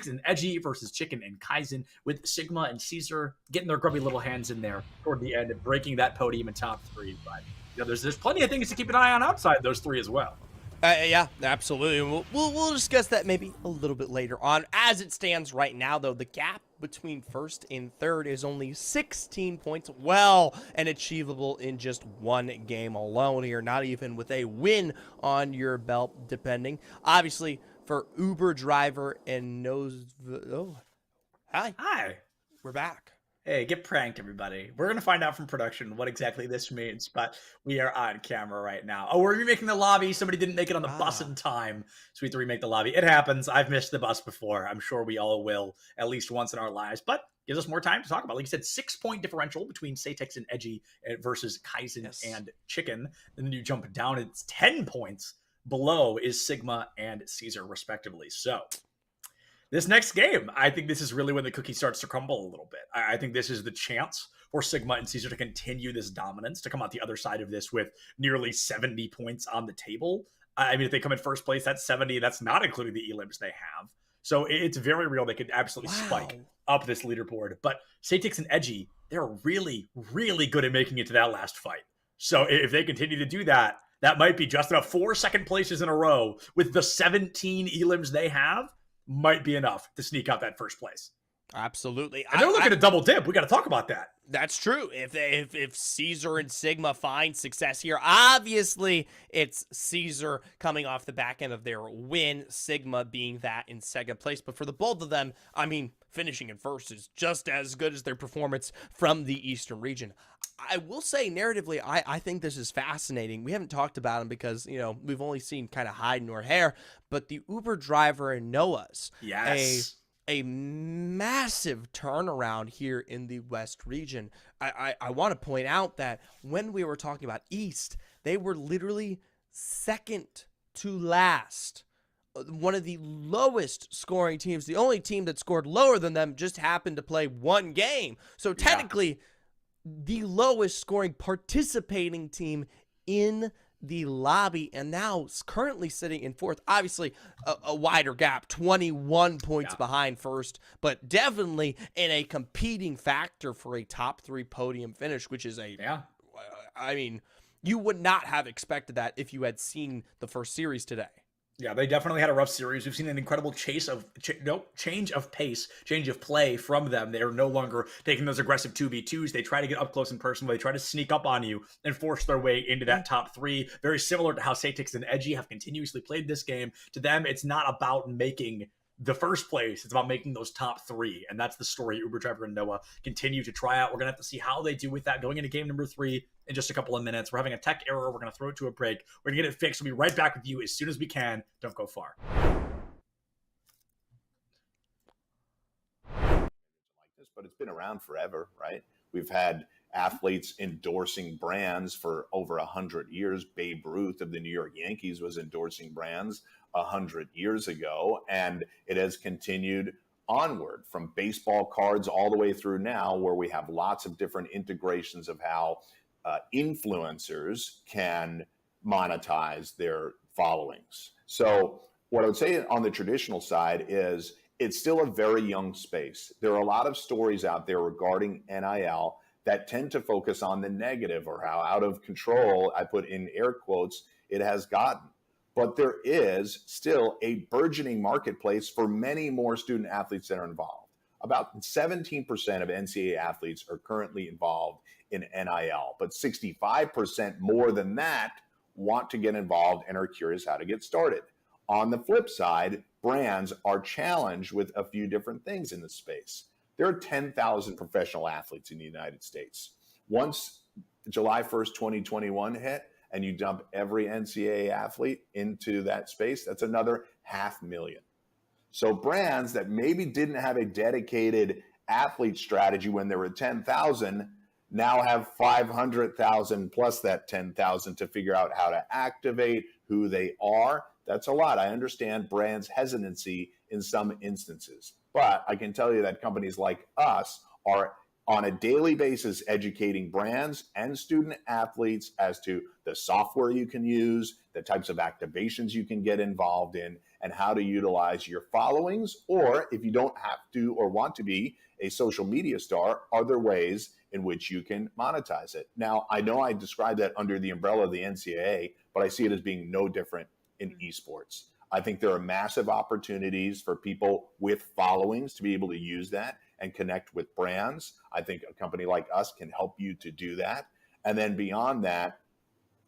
and Edgy versus Chicken and Kaizen, with Sigma and Caesar getting their grubby little hands in there toward the end and breaking that podium in top 3. But there's plenty of things to keep an eye on outside those 3 as well. Yeah, absolutely. We'll discuss that maybe a little bit later on. As it stands right now, though, the gap between first and third is only 16 points, well and achievable in just one game alone here, not even with a win on your belt, depending. Obviously, for Uber driver and Hi. We're back. Hey, get pranked, everybody. We're going to find out from production what exactly this means, but we are on camera right now. Oh, we're remaking the lobby. Somebody didn't make it on the bus in time, so we have to remake the lobby. It happens. I've missed the bus before. I'm sure we all will at least once in our lives, but gives us more time to talk about. Like you said, 6-point differential between Satix and Edgy versus Kaizen and Chicken. And then you jump down, it's 10 points below is Sigma and Caesar, respectively. So this next game, I think this is really when the cookie starts to crumble a little bit. I think this is the chance for Sigma and Caesar to continue this dominance, to come out the other side of this with nearly 70 points on the table. I mean, if they come in first place, that's 70. That's not including the elims they have. So it's very real. They could absolutely spike up this leaderboard. But Satix and Edgy, they're really, really good at making it to that last fight. So if they continue to do that, that might be just enough. 4 second places in a row with the 17 elims they have might be enough to sneak out that first place. Absolutely. And they're looking to double dip. We got to talk about that. That's true. If Caesar and Sigma find success here, obviously it's Caesar coming off the back end of their win, Sigma being that in second place. But for the both of them, I mean, finishing in first is just as good as their performance from the Eastern region. I will say, narratively, I think this is fascinating. We haven't talked about them because, we've only seen kind of hide nor hair, but the Uber driver and Noah's. Yes. A massive turnaround here in the West region. I want to point out that when we were talking about East, they were literally second to last one of the lowest scoring teams. The only team that scored lower than them just happened to play one game. So technically, the lowest scoring participating team in the lobby, and now currently sitting in fourth. Obviously, a wider gap, 21 points behind first, but definitely in a competing factor for a top 3 podium finish, which is I mean, you would not have expected that if you had seen the first series today. Yeah, they definitely had a rough series. We've seen an incredible change of pace, change of play from them. They're no longer taking those aggressive 2v2s. They try to get up close and personal. They try to sneak up on you and force their way into that top 3. Very similar to how Satix and Edgy have continuously played this game. To them, it's not about making the first place. It's about making those top 3. And that's the story Uber, Trevor, and Noah continue to try out. We're going to have to see how they do with that going into game number 3 in just a couple of minutes. We're having a tech error. We're going to throw it to a break. We're going to get it fixed. We'll be right back with you as soon as we can. Don't go far. But it's been around forever, right? We've had athletes endorsing brands for over 100 years. Babe Ruth of the New York Yankees was endorsing brands 100 years ago, and it has continued onward from baseball cards all the way through now, where we have lots of different integrations of how influencers can monetize their followings. So what I would say on the traditional side is it's still a very young space. There are a lot of stories out there regarding NIL that tend to focus on the negative or how out of control, I put in air quotes, it has gotten. But there is still a burgeoning marketplace for many more student athletes that are involved. About 17% of NCAA athletes are currently involved in NIL, but 65% more than that want to get involved and are curious how to get started. On the flip side, brands are challenged with a few different things in this space. There are 10,000 professional athletes in the United States. Once July 1st, 2021 hit, and you dump every NCAA athlete into that space, that's another 500,000. So brands that maybe didn't have a dedicated athlete strategy when there were 10,000 now have 500,000 plus that 10,000 to figure out how to activate who they are. That's a lot. I understand brands' hesitancy in some instances, but I can tell you that companies like us are on a daily basis educating brands and student athletes as to the software you can use, the types of activations you can get involved in, and how to utilize your followings, or if you don't have to or want to be a social media star, are there ways in which you can monetize it? Now, I know I described that under the umbrella of the NCAA, but I see it as being no different in esports. I think there are massive opportunities for people with followings to be able to use that and connect with brands. I think a company like us can help you to do that. And then beyond that,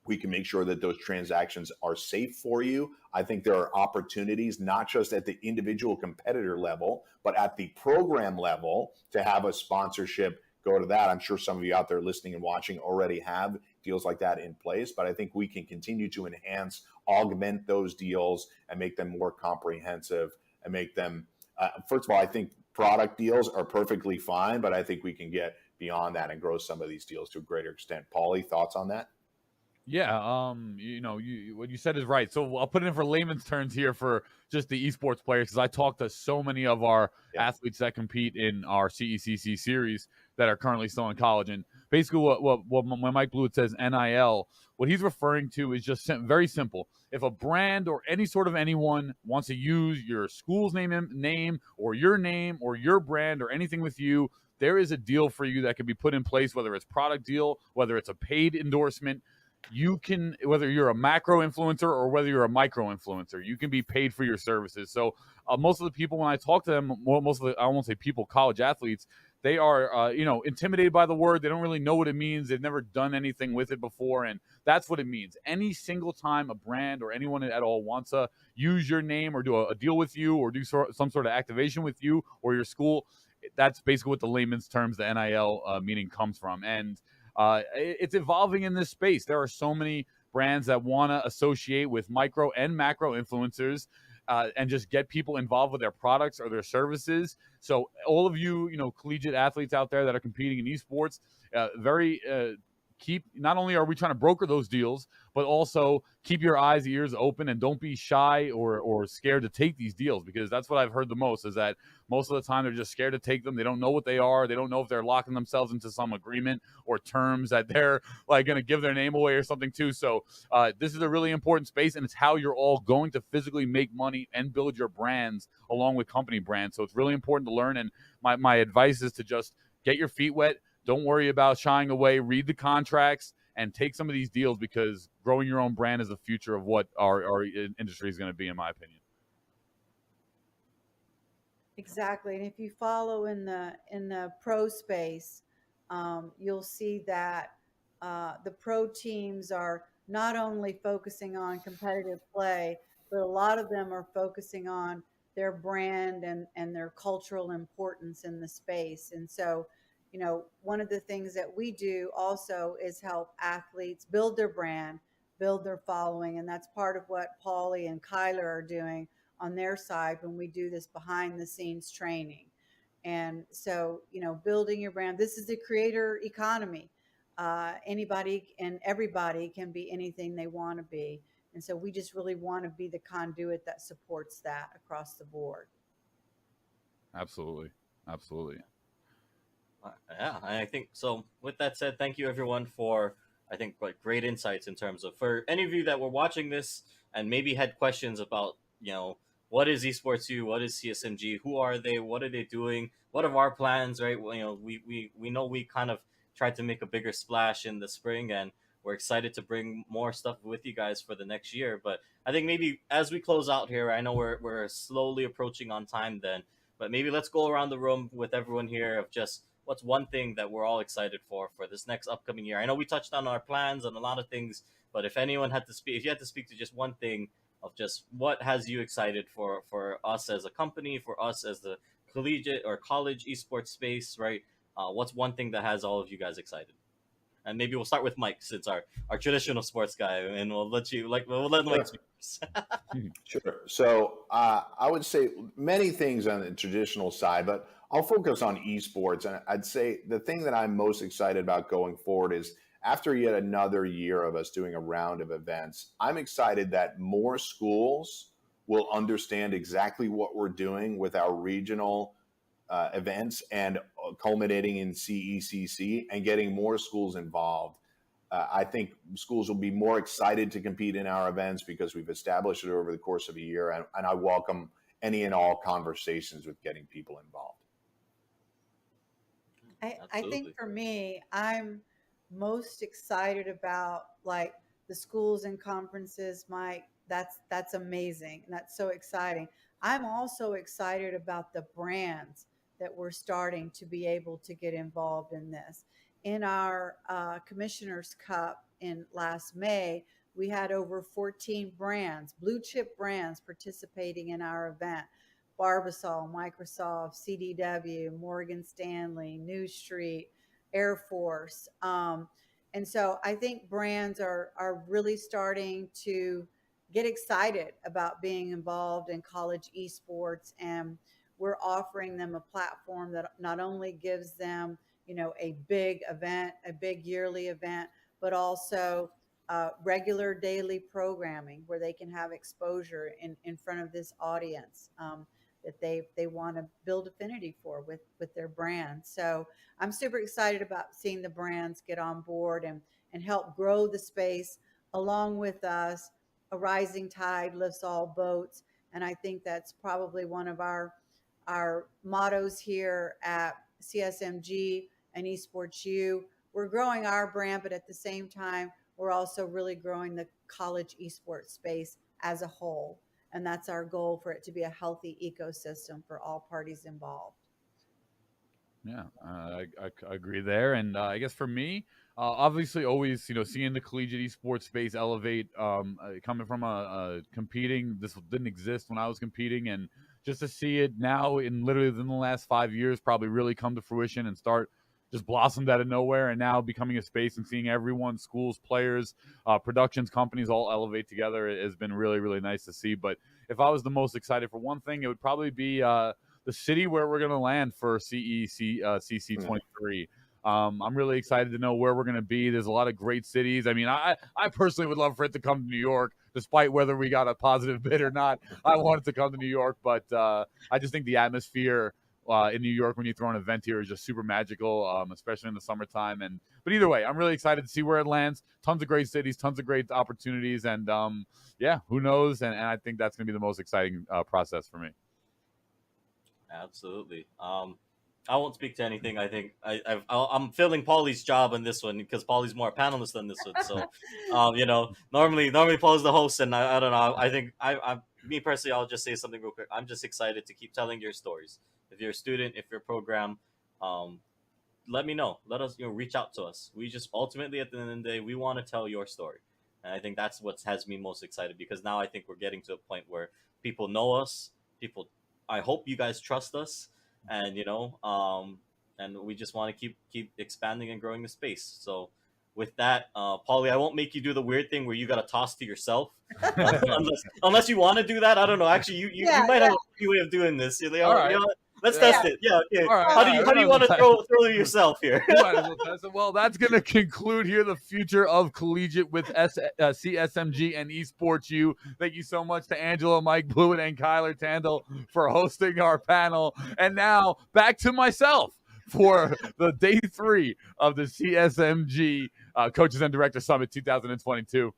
we can make sure that those transactions are safe for you. I think there are opportunities, not just at the individual competitor level, but at the program level to have a sponsorship go to that. I'm sure some of you out there listening and watching already have deals like that in place, but I think we can continue to enhance, augment those deals and make them more comprehensive and make them, first of all, I think product deals are perfectly fine, but I think we can get beyond that and grow some of these deals to a greater extent. Paulie, thoughts on that? Yeah, what you said is right. So I'll put it in for layman's terms here for just the esports players, because I talked to so many of our athletes that compete in our CECC series that are currently still in college. And basically when Mike Blewett says NIL, what he's referring to is just very simple. If a brand or any sort of anyone wants to use your school's name or your brand or anything with you, there is a deal for you that can be put in place, whether it's product deal, whether it's a paid endorsement. You can, whether you're a macro influencer or whether you're a micro influencer, you can be paid for your services. So most of the people, when I talk to them, I won't say people, college athletes, they are, intimidated by the word. They don't really know what it means. They've never done anything with it before. And that's what it means. Any single time a brand or anyone at all wants to use your name or do a deal with you or do some sort of activation with you or your school, that's basically what the layman's terms, the NIL meaning comes from. And it's evolving in this space. There are so many brands that want to associate with micro and macro influencers and just get people involved with their products or their services. So all of you, collegiate athletes out there that are competing in esports, very not only are we trying to broker those deals, but also keep your eyes, ears open, and don't be shy or scared to take these deals, because that's what I've heard the most, is that most of the time they're just scared to take them. They don't know what they are. They don't know if they're locking themselves into some agreement or terms that they're like going to give their name away or something too. So this is a really important space, and it's how you're all going to physically make money and build your brands along with company brands. So it's really important to learn, and my advice is to just get your feet wet. Don't worry about shying away. Read the contracts and take some of these deals, because growing your own brand is the future of what our industry is going to be, in my opinion. Exactly, and if you follow in the pro space, you'll see that the pro teams are not only focusing on competitive play, but a lot of them are focusing on their brand and their cultural importance in the space. And so, you know, one of the things that we do also is help athletes build their brand, build their following, and that's part of what Paulie and Kyler are doing on their side when we do this behind the scenes training. And so, you know, building your brand, this is the creator economy. Anybody and everybody can be anything they want to be. And so we just really want to be the conduit that supports that across the board. Absolutely. Absolutely. Yeah, I think so. With that said, thank you everyone for, I think, like great insights in terms of, for any of you that were watching this and maybe had questions about, you know, what is Esports U, what is CSMG, who are they, what are they doing, what are our plans, right? Well, you know, we know we kind of tried to make a bigger splash in the spring, and we're excited to bring more stuff with you guys for the next year. But I think maybe as we close out here, I know we're slowly approaching on time then, but maybe let's go around the room with everyone here of just what's one thing that we're all excited for this next upcoming year. I know we touched on our plans and a lot of things, but if anyone had to speak, if you had to speak to just one thing of just what has you excited for us as a company, for us as the collegiate or college esports space, right? What's one thing that has all of you guys excited? And maybe we'll start with Mike, since our traditional sports guy, and we'll let Mike speak first. Sure. So I would say many things on the traditional side, but I'll focus on esports. And I'd say the thing that I'm most excited about going forward is, after yet another year of us doing a round of events, I'm excited that more schools will understand exactly what we're doing with our regional events and culminating in CECC and getting more schools involved. I think schools will be more excited to compete in our events because we've established it over the course of a year, and I welcome any and all conversations with getting people involved. I think for me, I'm most excited about like the schools and conferences. Mike, that's amazing, and that's so exciting. I'm also excited about the brands that we're starting to be able to get involved in this. In our Commissioner's Cup in last May, we had over 14 brands, blue chip brands, participating in our event. Barbasol, Microsoft, CDW, Morgan Stanley, New Street, Air Force. And so I think brands are really starting to get excited about being involved in college esports, and we're offering them a platform that not only gives them, you know, a big event, a big yearly event, but also regular daily programming where they can have exposure in front of this audience that they want to build affinity for with their brand. So I'm super excited about seeing the brands get on board and help grow the space along with us. A rising tide lifts all boats. And I think that's probably one of our mottos here at CSMG and Esports U. We're growing our brand, but at the same time, we're also really growing the college esports space as a whole. And that's our goal, for it to be a healthy ecosystem for all parties involved. Yeah, I agree there. And I guess for me, obviously always, you know, seeing the collegiate esports space elevate, coming from competing, this didn't exist when I was competing, and just to see it now in literally within the last 5 years probably really come to fruition and start just blossomed out of nowhere, and now becoming a space and seeing everyone, schools, players, productions, companies all elevate together has been really, really nice to see. But if I was the most excited for one thing, it would probably be the city where we're going to land for CC 23. I'm really excited to know where we're going to be. There's a lot of great cities. I mean, I personally would love for it to come to New York, despite whether we got a positive bid or not. I want it to come to New York, but I just think the atmosphere in New York when you throw an event here is just super magical, especially in the summertime. But either way, I'm really excited to see where it lands. Tons of great cities, tons of great opportunities, and yeah, who knows? And I think that's going to be the most exciting process for me. Absolutely. I won't speak to anything. I think I'm filling Paulie's job on this one because Paulie's more a panelist than this one. So, you know, normally Paul's the host, and I don't know. I think me personally, I'll just say something real quick. I'm just excited to keep telling your stories. If you're a student, if you're a program, let me know. Let us, reach out to us. We just ultimately at the end of the day, we want to tell your story, and I think that's what has me most excited because now I think we're getting to a point where people know us. I hope you guys trust us. And and we just want to keep expanding and growing the space. So with that, Paulie, I won't make you do the weird thing where you got to toss to yourself, unless you want to do that. I don't know. Actually, you might have a way of doing this. All right. Let's test it. Yeah. Okay. All right, How do you want to throw yourself here? Well, that's going to conclude here the future of collegiate with CSMG and Esports U. Thank you so much to Angela, Mike Blewett, and Kyler Tandle for hosting our panel. And now back to myself for the day 3 of the CSMG Coaches and Director Summit 2022.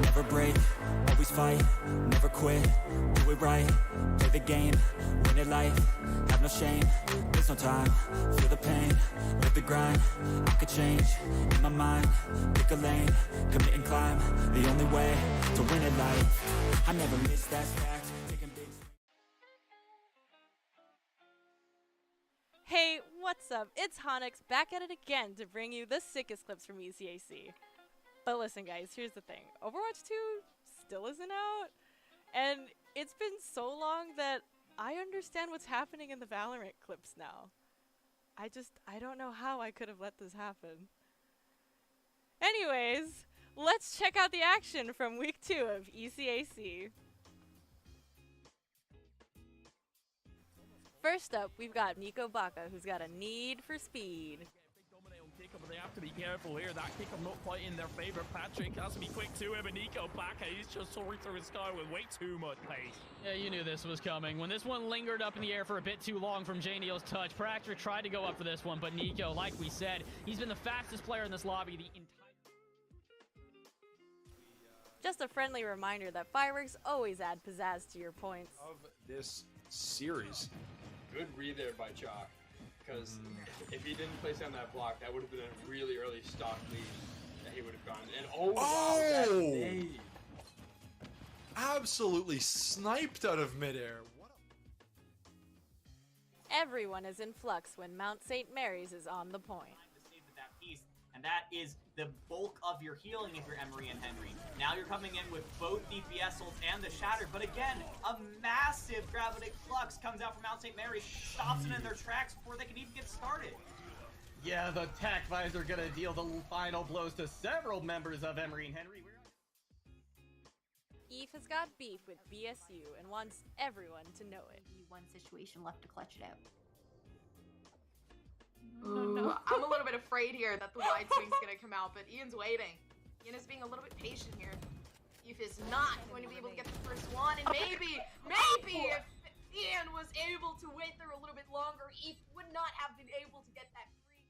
Never break, always fight, never quit, do it right, play the game, win it life, have no shame, there's no time, feel the pain, live the grind, I could change, in my mind, pick a lane, commit and climb, the only way to win it life, I never miss that fact, taking big. Hey, what's up? It's Honix back at it again to bring you the sickest clips from ECAC. But listen guys, here's the thing. Overwatch 2 still isn't out, and it's been so long that I understand what's happening in the Valorant clips now. I don't know how I could have let this happen. Anyways, let's check out the action from week 2 of ECAC. First up, we've got Nico Baca, who's got a need for speed. But they have to be careful here. That kick not quite in their favor. Patrick has to be quick to him, and Nico Baca, he's just soaring through the sky with way too much pace. Yeah, you knew this was coming. When this one lingered up in the air for a bit too long from Janio's touch, Patrick tried to go up for this one, but Nico, like we said, he's been the fastest player in this lobby the entire... Just a friendly reminder that fireworks always add pizzazz to your points. Of this series. Good read there by Chalk. Because if he didn't place down that block, that would have been a really early stock lead that he would have gotten. And wow, that nade. Absolutely sniped out of midair. Everyone is in flux when Mount St. Mary's is on the point. That piece, and that is the bulk of your healing if you're Emery and Henry. Now you're coming in with both DPS ults and the Shatter, but again, a massive Gravitic Flux comes out from Mount St. Mary, stops it in their tracks before they can even get started. Yeah, the Tac Visor gonna deal the final blows to several members of Emery and Henry. Eve has got beef with BSU and wants everyone to know it. One situation left to clutch it out. No. I'm a little bit afraid here that the wide swing's gonna come out, but Ian's waiting. Ian is being a little bit patient here. Eve is not going to be able to get the first one, and maybe if Ian was able to wait there a little bit longer, Eve would not have been able to get that free.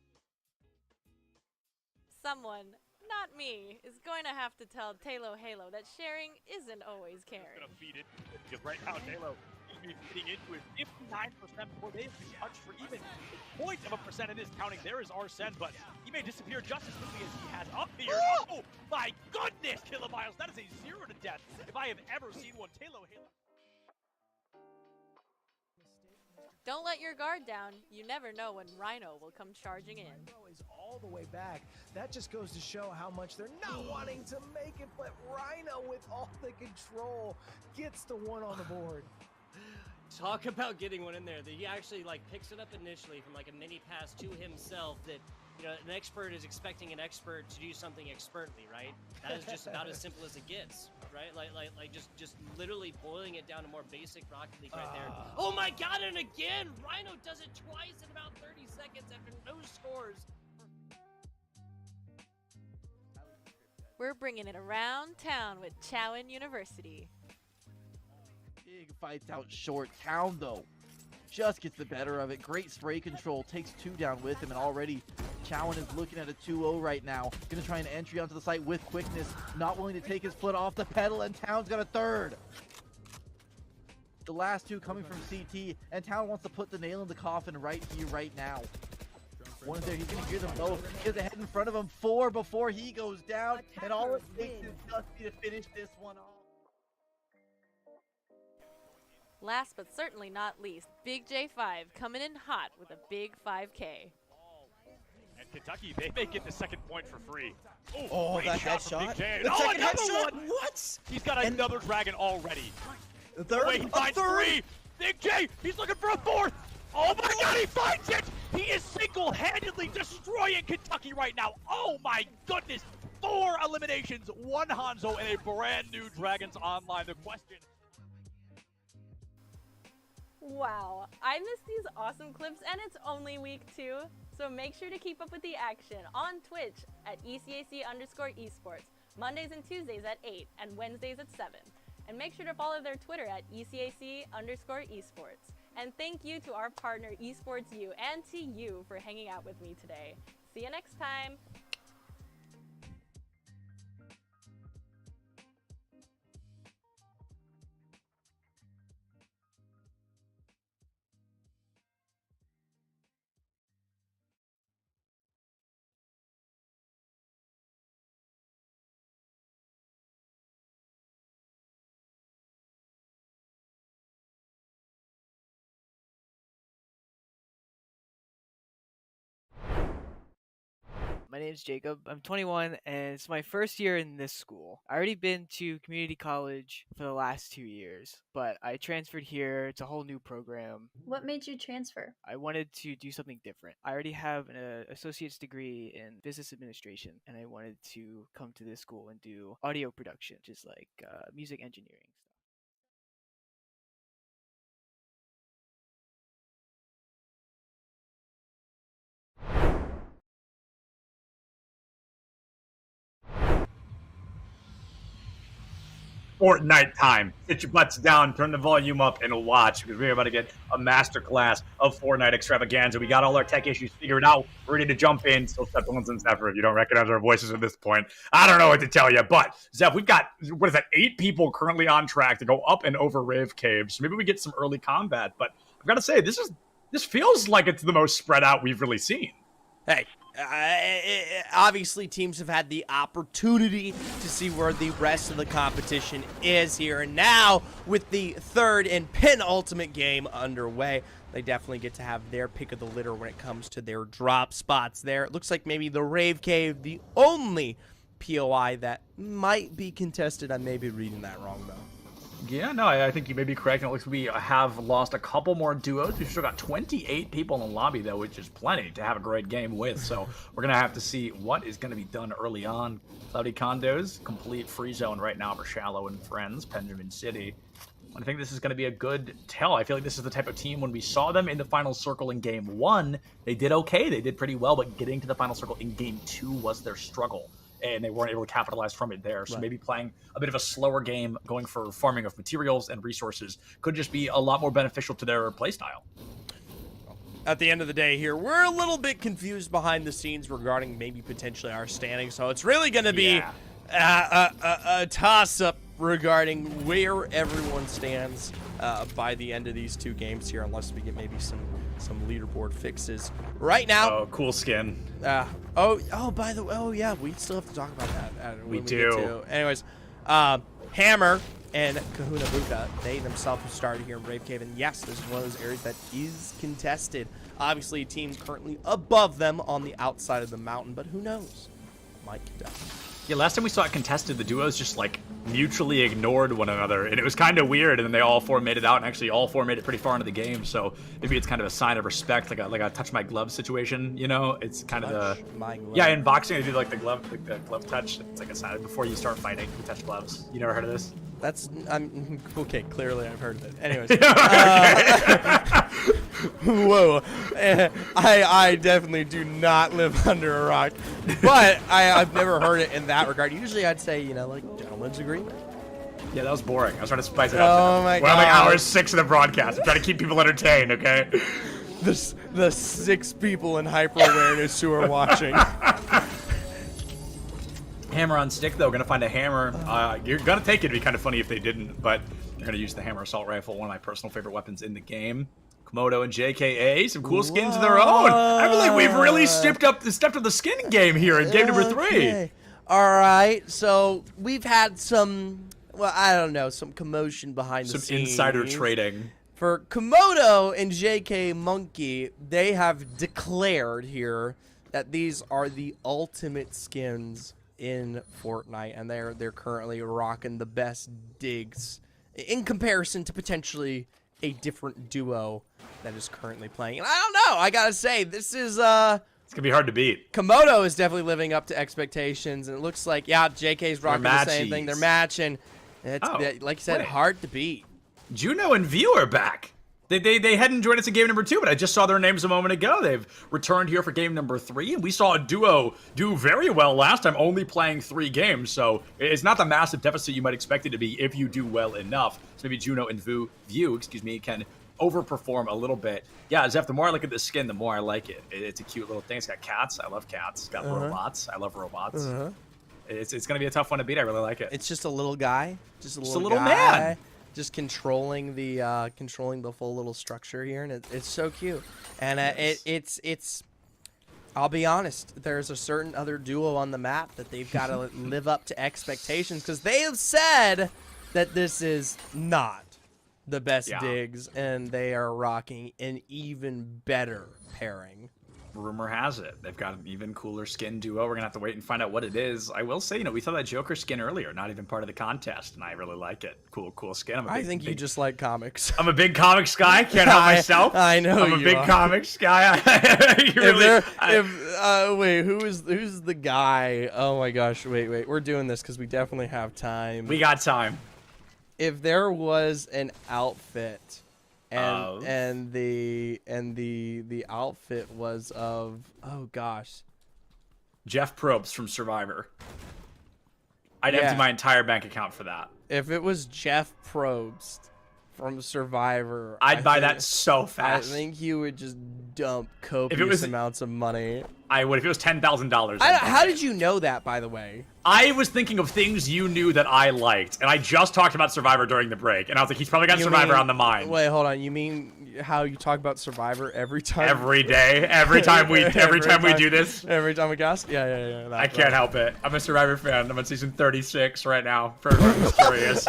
Someone, not me, is going to have to tell Talo Halo that sharing isn't always caring. Gonna feed it because right now Talo is feeding into it 59% before they have been touched for even a point of a percent. It is counting. There is Arsene, but he may disappear just as quickly as he has up here. Oh my goodness, Kilomiles! That is a 0 to death if I have ever seen one. Talo Halo. Don't let your guard down. You never know when Rhino will come charging in. Is all the way back. That just goes to show how much they're not wanting to make it, but Rhino with all the control gets the one on the board. Talk about getting one in there. That he actually picks it up initially from a mini pass to himself that You know, an expert is expecting an expert to do something expertly, right? That is just about as simple as it gets, right? Like just literally boiling it down to more basic Rocket League right there. Oh my god, and again, Rhino does it twice in about 30 seconds after no scores. We're bringing it around town with Chowan University. Big fights out short. Town, though, just gets the better of it. Great spray control. Takes 2 down with him, and already Chowan is looking at a 2-0 right now. Going to try an entry onto the site with quickness. Not willing to take his foot off the pedal, and Town's got a 3rd. The last 2 coming from CT, and Town wants to put the nail in the coffin right here, right now. One is there. He's going to hear them both. He has a head in front of him. 4 before he goes down, and all it takes is Dusty to finish this one off. Last but certainly not least, Big J5 coming in hot with a big 5K. And Kentucky, they may get the 2nd point for free. Oh, great that shot from headshot. Big J. The Oh, second another headshot. one. What? He's got another dragon already. The 3rd. Wait, he finds 3. Big J, he's looking for a 4th. Oh my god, he finds it! He is single-handedly destroying Kentucky right now. Oh my goodness. 4 eliminations, 1 Hanzo, and a brand new Dragons Online. The question... Wow, I miss these awesome clips, and it's only week 2, so make sure to keep up with the action on Twitch at ECAC_esports, Mondays and Tuesdays at 8, and Wednesdays at 7. And make sure to follow their Twitter at ECAC_esports. And thank you to our partner Esports U and to you for hanging out with me today. See you next time. My name is Jacob. I'm 21 and it's my first year in this school. I already been to community college for the last 2 years, but I transferred here. It's a whole new program. What made you transfer? I wanted to do something different. I already have an associate's degree in business administration, and I wanted to come to this school and do audio production, just like music engineering. Fortnite time. Sit your butts down, turn the volume up, and watch, because we're about to get a masterclass of Fortnite extravaganza. We got all our tech issues figured out, ready to jump in. Still Steph and Zephyr. If you don't recognize our voices at this point, I don't know what to tell you. But, Zeph, we've got, 8 people currently on track to go up and over Rave Cave. So maybe we get some early combat. But I've got to say, this feels like it's the most spread out we've really seen. Hey, obviously teams have had the opportunity to see where the rest of the competition is here, and now with the 3rd and penultimate game underway, they definitely get to have their pick of the litter when it comes to their drop spots there. It looks like maybe the Rave Cave, the only POI that might be contested. I may be reading that wrong though. Yeah, no, I think you may be correct. And it looks like we have lost a couple more duos. We've still got 28 people in the lobby, though, which is plenty to have a great game with. So we're going to have to see what is going to be done early on. Cloudy Condos, complete free zone right now for Shallow and Friends, Benjamin City. I think this is going to be a good tell. I feel like this is the type of team, when we saw them in the final circle in Game 1, they did okay. They did pretty well, but getting to the final circle in Game 2 was their struggle. And they weren't able to capitalize from it there. So maybe playing a bit of a slower game, going for farming of materials and resources, could just be a lot more beneficial to their playstyle. At the end of the day here, we're a little bit confused behind the scenes regarding maybe potentially our standing. So it's really going to be a toss-up regarding where everyone stands by the end of these 2 games here, unless we get maybe some leaderboard fixes. Right now... Oh, cool skin. By the way, yeah, we still have to talk about that. We do. Anyways, Hammer and Kahuna Buka, they themselves have started here in Rave Cave, and yes, this is one of those areas that is contested. Obviously, a team currently above them on the outside of the mountain, but who knows? Might contest. Yeah, last time we saw it contested, the duos just like mutually ignored one another, and it was kind of weird. And then they all four made it out, and actually all four made it pretty far into the game. So maybe it's kind of a sign of respect, like a touch my glove situation. You know, it's kind of the yeah. In boxing, they do like the glove touch. It's like a sign before you start fighting, you touch gloves. You never heard of this? That's okay. Clearly, I've heard of it. Anyways, whoa, I definitely do not live under a rock, but I've never heard it in that regard. Usually, I'd say like gentleman's agreement. Yeah, that was boring. I was trying to spice it up. Oh my god! We're on like hour 6 of the broadcast. I'm trying to keep people entertained. Okay. The 6 people in hyper awareness who are watching. Hammer on stick, though. Gonna find a hammer. You're gonna take it. It'd be kind of funny if they didn't, but they're gonna use the hammer assault rifle, one of my personal favorite weapons in the game. Komodo and JKA, some cool skins of their own. I feel like we've really stepped up the skin game here in game number 3. All right, so we've had some, well, I don't know, some commotion behind the scenes. Some insider trading. For Komodo and JK Monkey, they have declared here that these are the ultimate skins in Fortnite, and they're currently rocking the best digs in comparison to potentially a different duo that is currently playing. And I don't know, I gotta say, this is it's gonna be hard to beat. Komodo is definitely living up to expectations, and it looks like JK's rocking the same thing. They're matching. It's like you said, hard to beat. Juno and View are back. They hadn't joined us in game number 2, but I just saw their names a moment ago. They've returned here for game number 3, and we saw a duo do very well last time, only playing 3 games. So it's not the massive deficit you might expect it to be if you do well enough. So maybe Juno and View, can overperform a little bit. Yeah, Zeph, the more I look at this skin, the more I like it. It's a cute little thing. It's got cats. I love cats. It's got robots. I love robots. It's going to be a tough one to beat. I really like it. It's just a little guy. Just a little guy. Man. Just controlling the full little structure here, and it's so cute. And it's I'll be honest, there's a certain other duo on the map that they've got to live up to expectations, because they have said that this is not the best digs, and they are rocking an even better pairing. Rumor has it they've got an even cooler skin duo. We're gonna have to wait and find out what it is. I will say, we saw that Joker skin earlier, not even part of the contest, and I really like it. Cool skin. I think you just like comics. I'm a big comics guy. Can't help myself. I know I'm a big comics guy. Wait, who's the guy? Oh my gosh, wait. We're doing this because we definitely have time. We got time. If there was an outfit. And the outfit was of, oh gosh, Jeff Probst from Survivor. I'd empty my entire bank account for that. If it was Jeff Probst from Survivor, I'd buy that so fast. I think you would just dump copious amounts of money. I would if it was $10,000. How did you know that, by the way? I was thinking of things you knew that I liked, and I just talked about Survivor during the break, and I was like, he's probably got Survivor on the mind. Wait, hold on. You mean how you talk about Survivor every time? Every day, every time we do this. Every time we cast? Yeah. I can't help it. I'm a Survivor fan. I'm on season 36 right now. For everyone who's curious.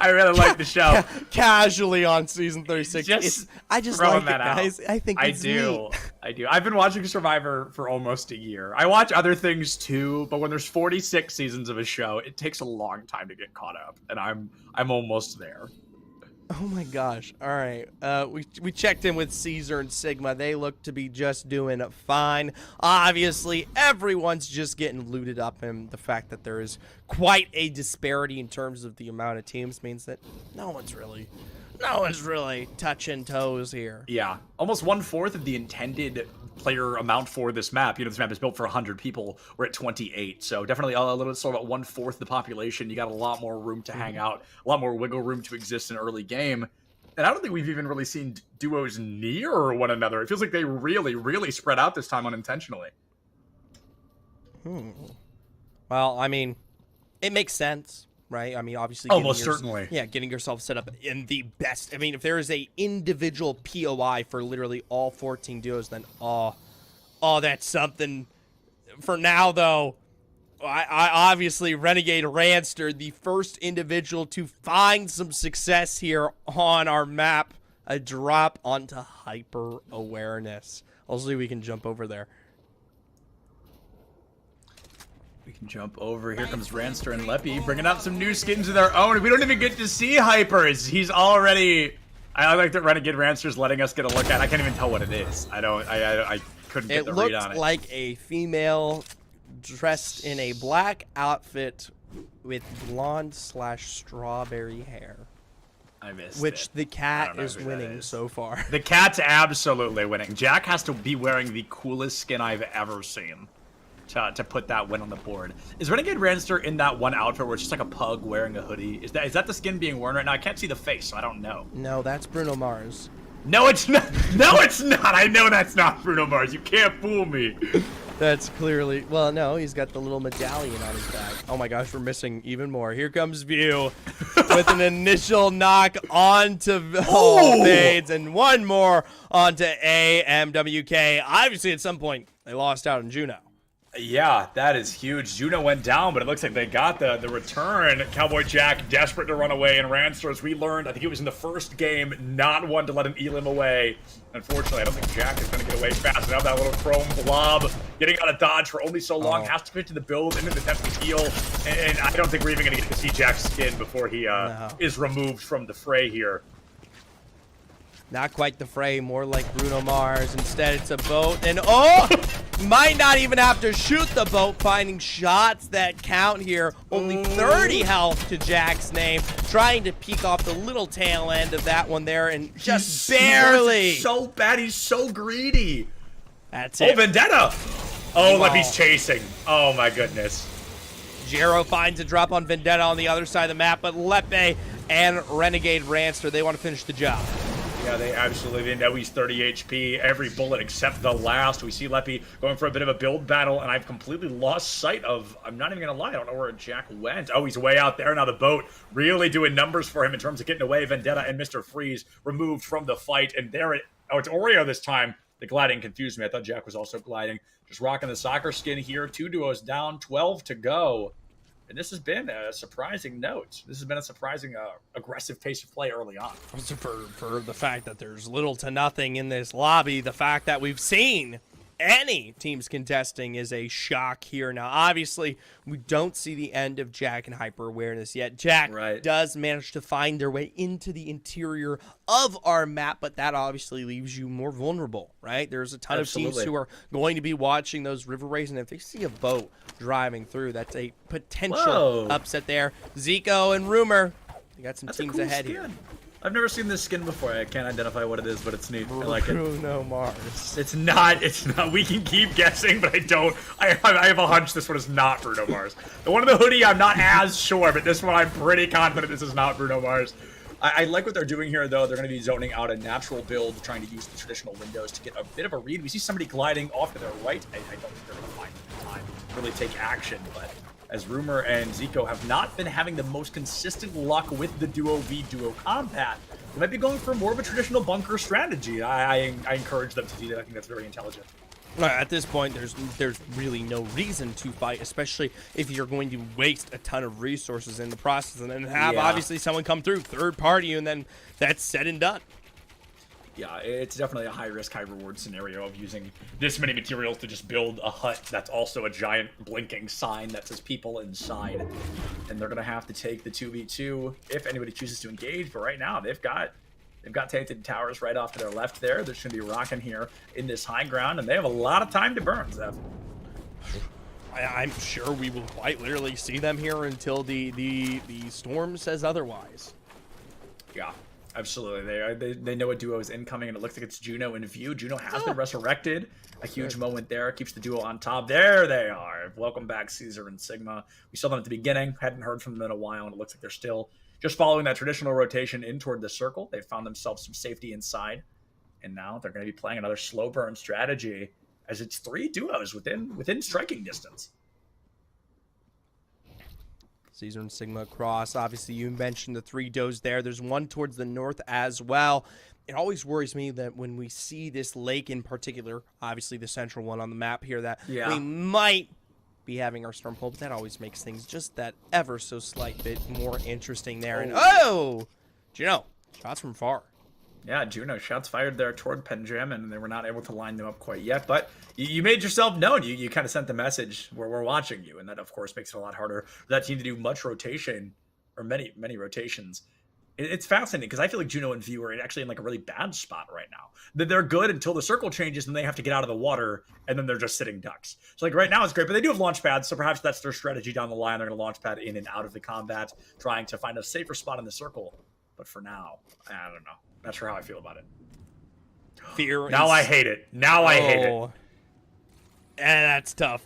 I really like the show. Casually on season 36. I just like it, guys. I think it's neat. I do. I've been watching Survivor for almost a year. I watch other things too, but when there's 46 seasons of a show, it takes a long time to get caught up, and I'm almost there. Oh my gosh. All right. We checked in with Caesar and Sigma. They look to be just doing fine. Obviously, everyone's just getting looted up, and the fact that there is quite a disparity in terms of the amount of teams means that no one's really touching toes here. Yeah. Almost 1/4 of the intended player amount for this map. This map is built for 100 people. We're at 28, so definitely a little bit slow, about 1/4 the population. You got a lot more room to hang out, a lot more wiggle room to exist in early game. And I don't think we've even really seen duos near one another. It feels like they really spread out this time unintentionally. Well, I mean, it makes sense. Right? I mean, obviously... Almost certainly. Yeah, getting yourself set up in the best... I mean, if there is a individual POI for literally all 14 duos, then, that's something. For now, though, I obviously, Renegade Ranster, the first individual to find some success here on our map, a drop onto Hyper Awareness. Hopefully, we can jump over there. We can jump over. Here comes Ranster and Leppy bringing out some new skins of their own. We don't even get to see Hypers. He's already... I like that Renegade Ranster's letting us get a look at. I can't even tell what it is. I couldn't get the read on it. It looked like a female dressed in a black outfit with blonde/strawberry hair. I missed Which it. the cat is winning so far. The cat's absolutely winning. Jack has to be wearing the coolest skin I've ever seen to put that win on the board. Is Renegade Ranster in that one outfit where it's just like a pug wearing a hoodie? Is that the skin being worn right now? I can't see the face, so I don't know. No, that's Bruno Mars. No, it's not. No, it's not. I know that's not Bruno Mars. You can't fool me. That's clearly... Well, no, he's got the little medallion on his back. Oh my gosh, we're missing even more. Here comes View with an initial knock onto Fades and one more onto AMWK. Obviously, at some point, they lost out on Juno. Yeah, that is huge. Juno went down, but it looks like they got the return. Cowboy Jack desperate to run away, and Ranster, as we learned, I think it was in the first game, not one to let him elim away. Unfortunately, I don't think Jack is going to get away fast enough. That little chrome blob getting out of dodge for only so long. Has to fit to the build into the attempt to heal, and I don't think we're even going to get to see Jack's skin before he is removed from the fray here. Not quite the fray, more like Bruno Mars. Instead, it's a boat, and might not even have to shoot the boat, finding shots that count here. Only 30 health to Jack's name, trying to peek off the little tail end of that one there, and just barely. So bad, he's so greedy. That's it. Oh, Vendetta. Oh, Leppy's chasing. Oh my goodness. Jero finds a drop on Vendetta on the other side of the map, but Lepe and Renegade Ranster, they want to finish the job. Yeah, they absolutely know he's 30 HP, every bullet except the last. We see Leppy going for a bit of a build battle, and I've completely lost sight of, I'm not even going to lie, I don't know where Jack went. Oh, he's way out there. Now the boat really doing numbers for him in terms of getting away. Vendetta and Mr. Freeze removed from the fight, and there it, it's Oreo this time. The gliding confused me. I thought Jack was also gliding. Just rocking the soccer skin here. 2 duos down, 12 to go. And this has been a surprising note. This has been a surprising aggressive pace of play early on. For the fact that there's little to nothing in this lobby, the fact that we've seen any teams contesting is a shock here. Now, obviously, we don't see the end of Jack and Hyper Awareness yet. Jack does manage to find their way into the interior of our map, but that obviously leaves you more vulnerable, right? There's a ton of teams who are going to be watching those river rays, and if they see a boat driving through, that's a potential upset there. Zico and Rumor, they got some teams ahead here. I've never seen this skin before. I can't identify what it is, but it's neat. I like it. Bruno Mars. It's not. We can keep guessing, but I don't. I have a hunch this one is not Bruno Mars. The one in the hoodie, I'm not as sure, but this one I'm pretty confident this is not Bruno Mars. I like what they're doing here, though. They're going to be zoning out a natural build, trying to use the traditional windows to get a bit of a read. We see somebody gliding off to their right. I don't think they're going to find time to really take action, but as Rumor and Zico have not been having the most consistent luck with the duo v duo combat, they might be going for more of a traditional bunker strategy. I encourage them to do that. I think that's very intelligent. At this point, there's really no reason to fight, especially if you're going to waste a ton of resources in the process and then have obviously someone come through, third party, and then that's said and done. Yeah, it's definitely a high-risk, high-reward scenario of using this many materials to just build a hut that's also a giant blinking sign that says people inside. And they're going to have to take the 2v2 if anybody chooses to engage. But right now, they've got tainted towers right off to their left there. They're just going to be rocking here in this high ground, and they have a lot of time to burn, Zev. I'm sure we will quite literally see them here until the storm says otherwise. Yeah. Absolutely. They know a duo is incoming, and it looks like it's Juno in view. Juno has been resurrected. A huge moment there. Keeps the duo on top. There they are. Welcome back, Caesar and Sigma. We saw them at the beginning. Hadn't heard from them in a while, and it looks like they're still just following that traditional rotation in toward the circle. They found themselves some safety inside, and now they're going to be playing another slow burn strategy as it's 3 duos within striking distance. Caesar and Sigma across. Obviously, you mentioned the 3 does there. There's one towards the north as well. It always worries me that when we see this lake in particular, obviously the central one on the map here, that we might be having our storm pull, but that always makes things just that ever so slight bit more interesting there. And you know, shots from far. Yeah, Juno, shots fired there toward Penjam, and they were not able to line them up quite yet. But you made yourself known. You kind of sent the message where we're watching you, and that, of course, makes it a lot harder for that team to do much rotation, or many rotations. It's fascinating because I feel like Juno and View are actually in like a really bad spot right now. They're good until the circle changes, and they have to get out of the water, and then they're just sitting ducks. So like right now it's great, but they do have launch pads, so perhaps that's their strategy down the line. They're going to launch pad in and out of the combat, trying to find a safer spot in the circle. But for now, I don't know. Not sure how I feel about it. Fear. Now I hate it. Now I hate it. And that's tough.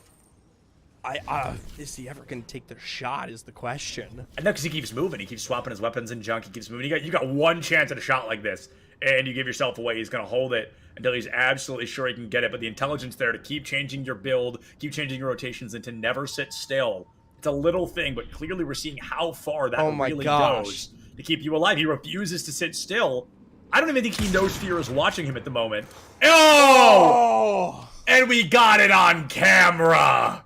Is he ever going to take the shot is the question. I know, because he keeps moving. He keeps swapping his weapons and junk. He keeps moving. You got one chance at a shot like this, and you give yourself away. He's going to hold it until he's absolutely sure he can get it. But the intelligence there to keep changing your build, keep changing your rotations, and to never sit still. It's a little thing, but clearly we're seeing how far that really goes to keep you alive. He refuses to sit still. I don't even think he knows Fear is watching him at the moment. Oh! And we got it on camera.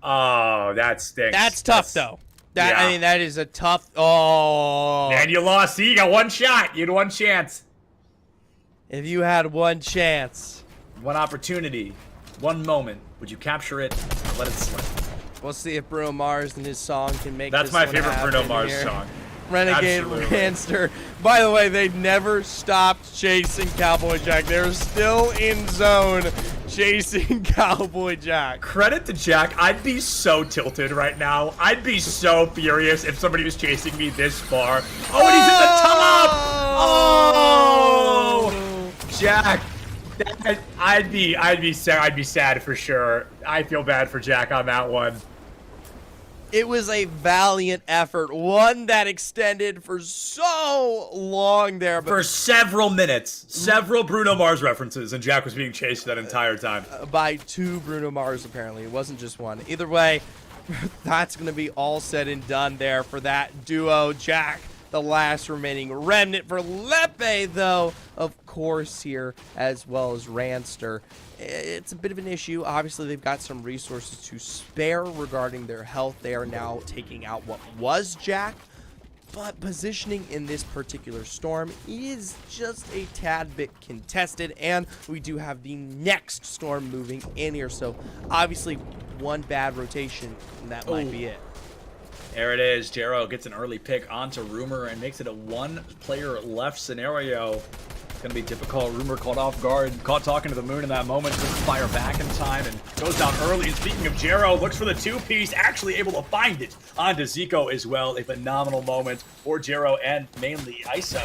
Oh, that stinks. That's tough, though. I mean, that is a tough... Oh. And you lost. See, you got one shot. You had one chance. If you had one chance. One opportunity. One moment. Would you capture it or let it slip? We'll see if Bruno Mars and his song can make That's this my one favorite happen Bruno Mars here. song. Renegade Ranster. By the way, they never stopped chasing Cowboy Jack. They're still in zone chasing Cowboy Jack. Credit to Jack. I'd be so tilted right now. I'd be so furious if somebody was chasing me this far. Oh, and he's in the top! Oh! Jack. I'd be sad for sure. I feel bad for Jack on that one. It was a valiant effort, one that extended for so long there. For several minutes. Several Bruno Mars references, and Jack was being chased that entire time. By two Bruno Mars, apparently. It wasn't just one. Either way, that's going to be all said and done there for that duo. Jack, the last remaining remnant for Lepe, though, of course, here, as well as Ranster. It's a bit of an issue. Obviously, they've got some resources to spare regarding their health. They are now taking out what was Jack, but positioning in this particular storm is just a tad bit contested, and we do have the next storm moving in here, so obviously one bad rotation, and that might be it. There it is. Jero gets an early pick onto Rumor and makes it a one-player left scenario. It's going to be difficult. Rumor caught off guard, caught talking to the moon in that moment, doesn't fire back in time and goes down early. And speaking of Jero, looks for the two-piece, actually able to find it onto Zico as well. A phenomenal moment for Jero and mainly ESAC,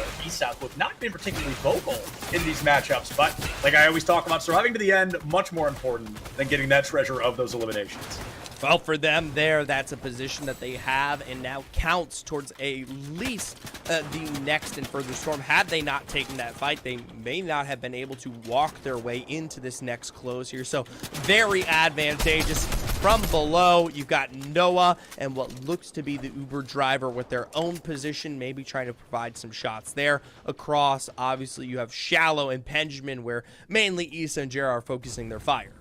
who have not been particularly vocal in these matchups. But like I always talk about, surviving to the end, much more important than getting that treasure of those eliminations. Well, for them there, that's a position that they have and now counts towards at least the next and further storm. Had they not taken that fight, they may not have been able to walk their way into this next close here. So very advantageous. From below, you've got Noah and what looks to be the Uber driver with their own position, maybe trying to provide some shots there. Across, obviously, you have Shallow and Benjamin, where mainly Issa and Jera are focusing their fire.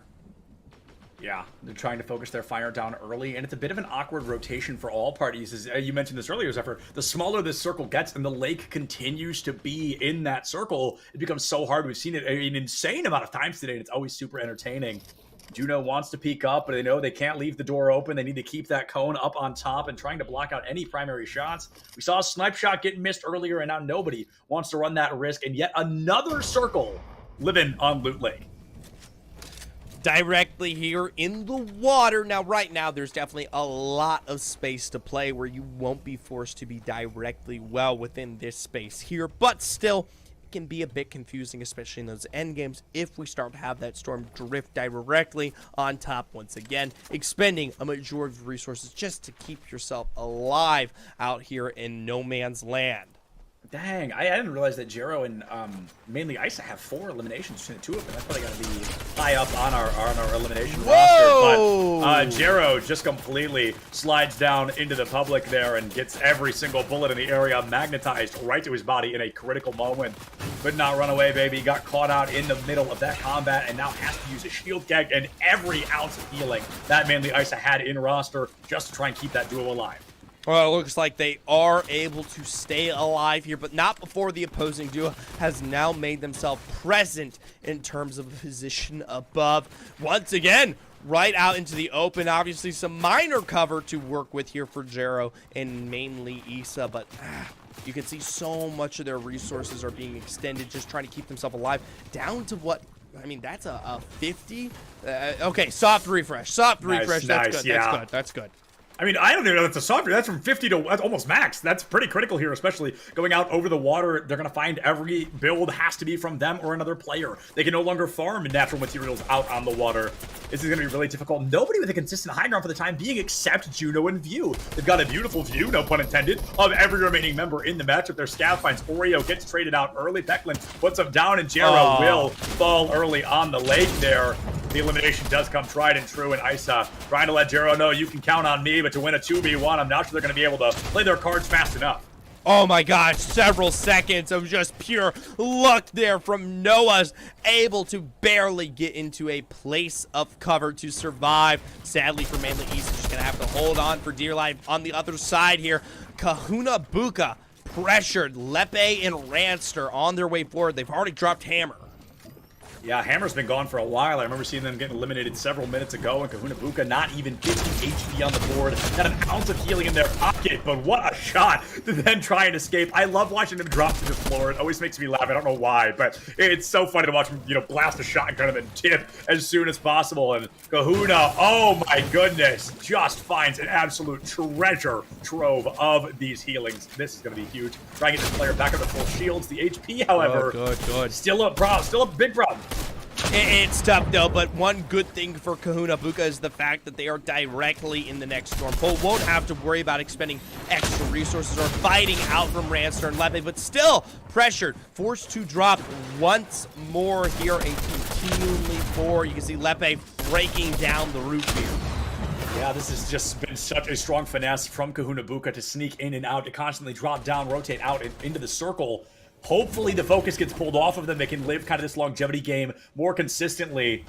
Yeah, they're trying to focus their fire down early, and it's a bit of an awkward rotation for all parties. As you mentioned this earlier, Zephyr, the smaller this circle gets and the lake continues to be in that circle, it becomes so hard. We've seen it an insane amount of times today, and it's always super entertaining. Juno wants to peek up, but they know they can't leave the door open. They need to keep that cone up on top and trying to block out any primary shots. We saw a snipe shot get missed earlier, and now nobody wants to run that risk, and yet another circle living on Loot Lake. Directly here in the water. Now, right now, there's definitely a lot of space to play where you won't be forced to be directly well within this space here, but still, it can be a bit confusing, especially in those end games, if we start to have that storm drift directly on top once again, expending a majority of resources just to keep yourself alive out here in no man's land. Dang, I didn't realize that Jero and mainly Isa have 4 eliminations between the two of them. That's probably got to be high up on our elimination roster. But Jero just completely slides down into the public there and gets every single bullet in the area magnetized right to his body in a critical moment. Could not run away, baby. Got caught out in the middle of that combat and now has to use a shield gag and every ounce of healing that mainly Isa had in roster just to try and keep that duo alive. Well, it looks like they are able to stay alive here, but not before the opposing duo has now made themselves present in terms of a position above. Once again, right out into the open. Obviously, some minor cover to work with here for Jero and mainly Issa, but you can see so much of their resources are being extended, just trying to keep themselves alive. Down to what? I mean, that's a 50? Okay, soft refresh. Soft refresh. That's good. Yeah. That's good. That's good. I mean, I don't even know that's a soft. That's from 50 to that's almost max. That's pretty critical here, especially going out over the water. They're going to find every build has to be from them or another player. They can no longer farm natural materials out on the water. This is going to be really difficult. Nobody with a consistent high ground for the time being except Juno and View. They've got a beautiful view, no pun intended, of every remaining member in the matchup. Their scav finds Oreo, gets traded out early. Peklin puts him down, and Jero will fall early on the lake there. The elimination does come tried and true, and Isa trying to let Jero know you can count on me, but to win a 2v1, I'm not sure they're going to be able to play their cards fast enough. Oh my gosh, several seconds of just pure luck there from Noah's able to barely get into a place of cover to survive. Sadly for mainly East, just going to have to hold on for dear life. On the other side here, Kahuna Buka pressured Lepe and Ranster on their way forward. They've already dropped Hammer. Yeah, Hammer's been gone for a while. I remember seeing them getting eliminated several minutes ago, and Kahuna Buka not even 50 HP on the board. Not an ounce of healing in their pocket, but what a shot to then try and escape. I love watching him drop to the floor. It always makes me laugh. I don't know why, but it's so funny to watch him, you know, blast a shot and kind of then tip as soon as possible. And Kahuna, oh my goodness, just finds an absolute treasure trove of these healings. This is going to be huge. Trying to get this player back up to full shields. The HP, however, good. Still a problem. Still a big problem. It's tough though, but one good thing for Kahuna Buka is the fact that they are directly in the next storm. Cole won't have to worry about expending extra resources or fighting out from Ranster and Lepe, but still pressured, forced to drop once more here and continually forward. You can see Lepe breaking down the roof here. Yeah, this has just been such a strong finesse from Kahuna Buka to sneak in and out, to constantly drop down, rotate out and into the circle. Hopefully the focus gets pulled off of them. They can live kind of this longevity game more consistently.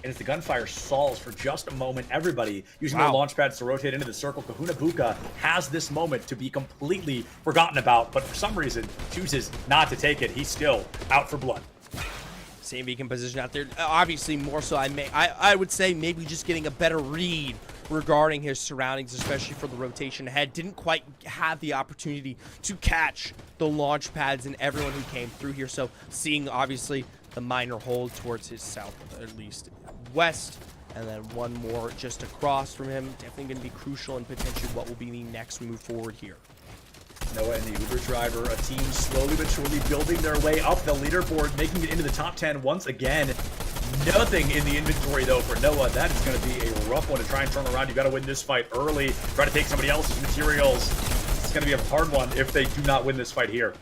And as the gunfire stalls for just a moment, everybody using their launch pads to rotate into the circle. Kahuna Buka has this moment to be completely forgotten about, but for some reason chooses not to take it. He's still out for blood. Same beacon position out there. Obviously more so I would say maybe just getting a better read regarding his surroundings, especially for the rotation ahead. Didn't quite have the opportunity to catch the launch pads and everyone who came through here. So seeing obviously the minor hold towards his south, at least west, and then one more just across from him. Definitely going to be crucial and potentially what will be the next move forward here. Noah and the Uber driver, a team slowly but surely building their way up the leaderboard, making it into the top 10 once again. Nothing in the inventory, though, for Noah. That is going to be a rough one to try and turn around. You've got to win this fight early. Try to take somebody else's materials. It's going to be a hard one if they do not win this fight here.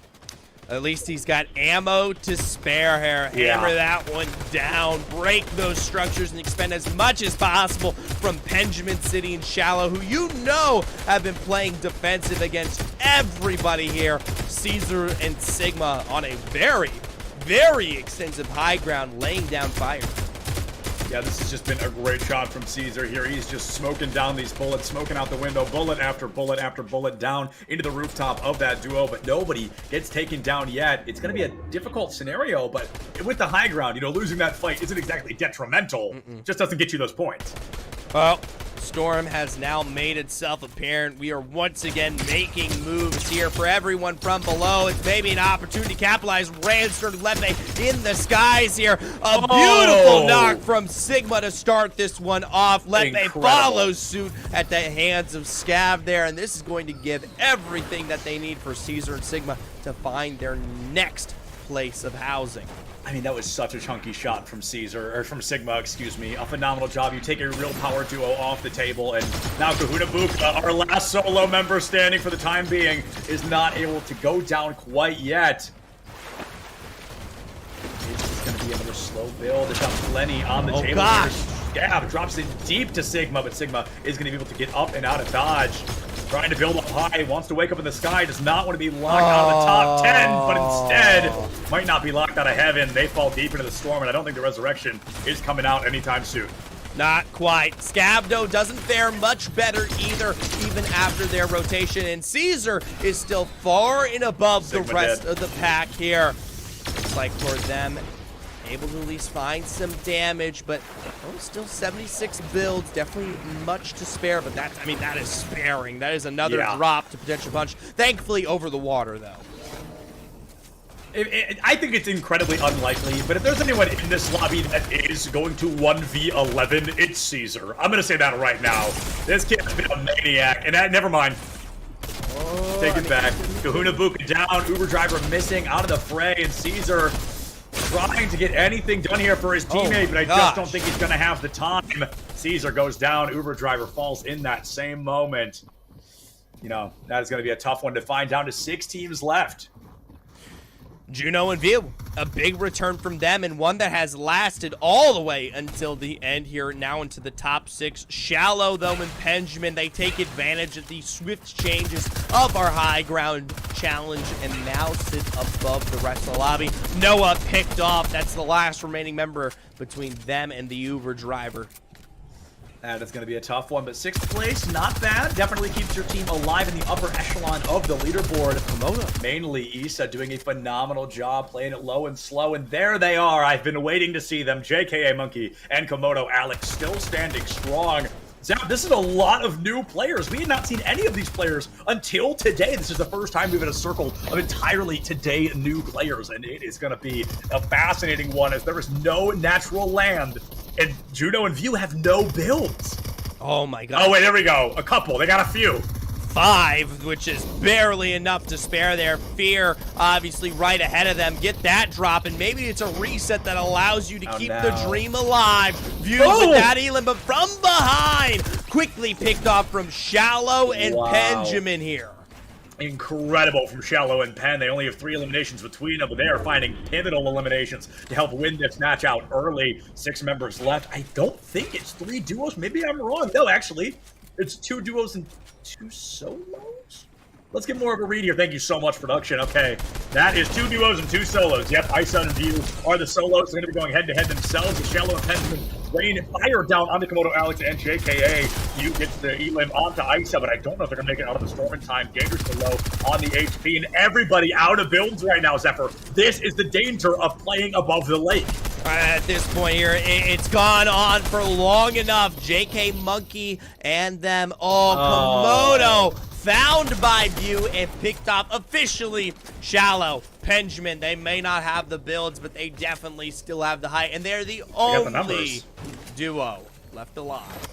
At least he's got ammo to spare here. Hammer that one down, break those structures, and expend as much as possible from Benjamin City and Shallow, who you know have been playing defensive against everybody here. Caesar and Sigma on a very, very extensive high ground, laying down fire. Yeah, this has just been a great shot from Caesar here. He's just smoking down these bullets, smoking out the window, bullet after bullet after bullet down into the rooftop of that duo, but nobody gets taken down yet. It's going to be a difficult scenario, but with the high ground, you know, losing that fight isn't exactly detrimental. Just doesn't get you those points. Well, Storm has now made itself apparent. We are once again making moves here for everyone from below. It's maybe an opportunity to capitalize. Ranster Lepe in the skies here. A beautiful knock from Sigma to start this one off. Lepe follows suit at the hands of Scav there, and this is going to give everything that they need for Caesar and Sigma to find their next place of housing. I mean, that was such a chunky shot from Caesar, or from Sigma, excuse me. A phenomenal job. You take a real power duo off the table, and now Kahuna Buka, our last solo member standing for the time being, is not able to go down quite yet. It's going to be another slow build. There's got plenty on the table. Gosh. Scav drops it deep to Sigma, but Sigma is going to be able to get up and out of dodge. Trying to build up high, wants to wake up in the sky, does not want to be locked out of the top 10, but instead might not be locked out of heaven. They fall deep into the storm, and I don't think the resurrection is coming out anytime soon. Not quite. Scabdo doesn't fare much better either, even after their rotation. And Caesar is still far and above the rest of the pack here. Looks like for them, able to at least find some damage, but still 76 builds. Definitely much to spare, but that's, I mean, that is sparing. That is another drop to potential punch. Thankfully over the water, though. I think it's incredibly unlikely, but if there's anyone in this lobby that is going to 1v11, it's Caesar. I'm going to say that right now. This kid has been a maniac, and never mind. Take it back. Kahuna Buka down, Uber Driver missing out of the fray, and Caesar trying to get anything done here for his teammate, but I just don't think he's going to have the time. Caesar goes down, Uber Driver falls in that same moment. You know, that is going to be a tough one to find. Down to 6 teams left. Juno and View, a big return from them, and one that has lasted all the way until the end here, now into the top 6. Shallow, though, and Benjamin, they take advantage of the swift changes of our high ground challenge and now sit above the rest of the lobby. Noah picked off. That's the last remaining member between them and the Uber Driver. That is going to be a tough one, but 6th place, not bad. Definitely keeps your team alive in the upper echelon of the leaderboard. Komodo, mainly Issa, doing a phenomenal job playing it low and slow, and there they are. I've been waiting to see them. JKA Monkey and Komodo Alex still standing strong. Zap, this is a lot of new players. We had not seen any of these players until today. This is the first time we've had a circle of entirely today new players, and it is going to be a fascinating one as there is no natural land. And Juno and View have no builds. Oh my god. Oh wait, there we go. A couple. They got a few. 5, which is barely enough to spare their Fear, obviously right ahead of them. Get that drop, and maybe it's a reset that allows you to keep the dream alive. View with that Elam, but from behind, quickly picked off from Shallow and Benjamin here. Incredible from Shallow and Penn. They only have 3 eliminations between them, but they are finding pivotal eliminations to help win this match out early. 6 members left. I don't think it's 3 duos. Maybe I'm wrong. No, actually, it's 2 duos and 2 solos? Let's get more of a read here. Thank you so much, production. Okay, that is 2 duos and 2 solos. Yep, Isa and View are the solos. They're going to be going head-to-head themselves. The Shallow and Benjamin rain fire down onto Komodo Alex and JKA. View gets the Elim onto Isa, but I don't know if they're going to make it out of the storm in time. Danger's below on the HP, and everybody out of builds right now, Zephyr. This is the danger of playing above the lake. At this point here, it's gone on for long enough. JK Monkey and them. Komodo found by View and picked off officially. Shallow, Benjamin, they may not have the builds, but they definitely still have the height, and they're the only duo left alive.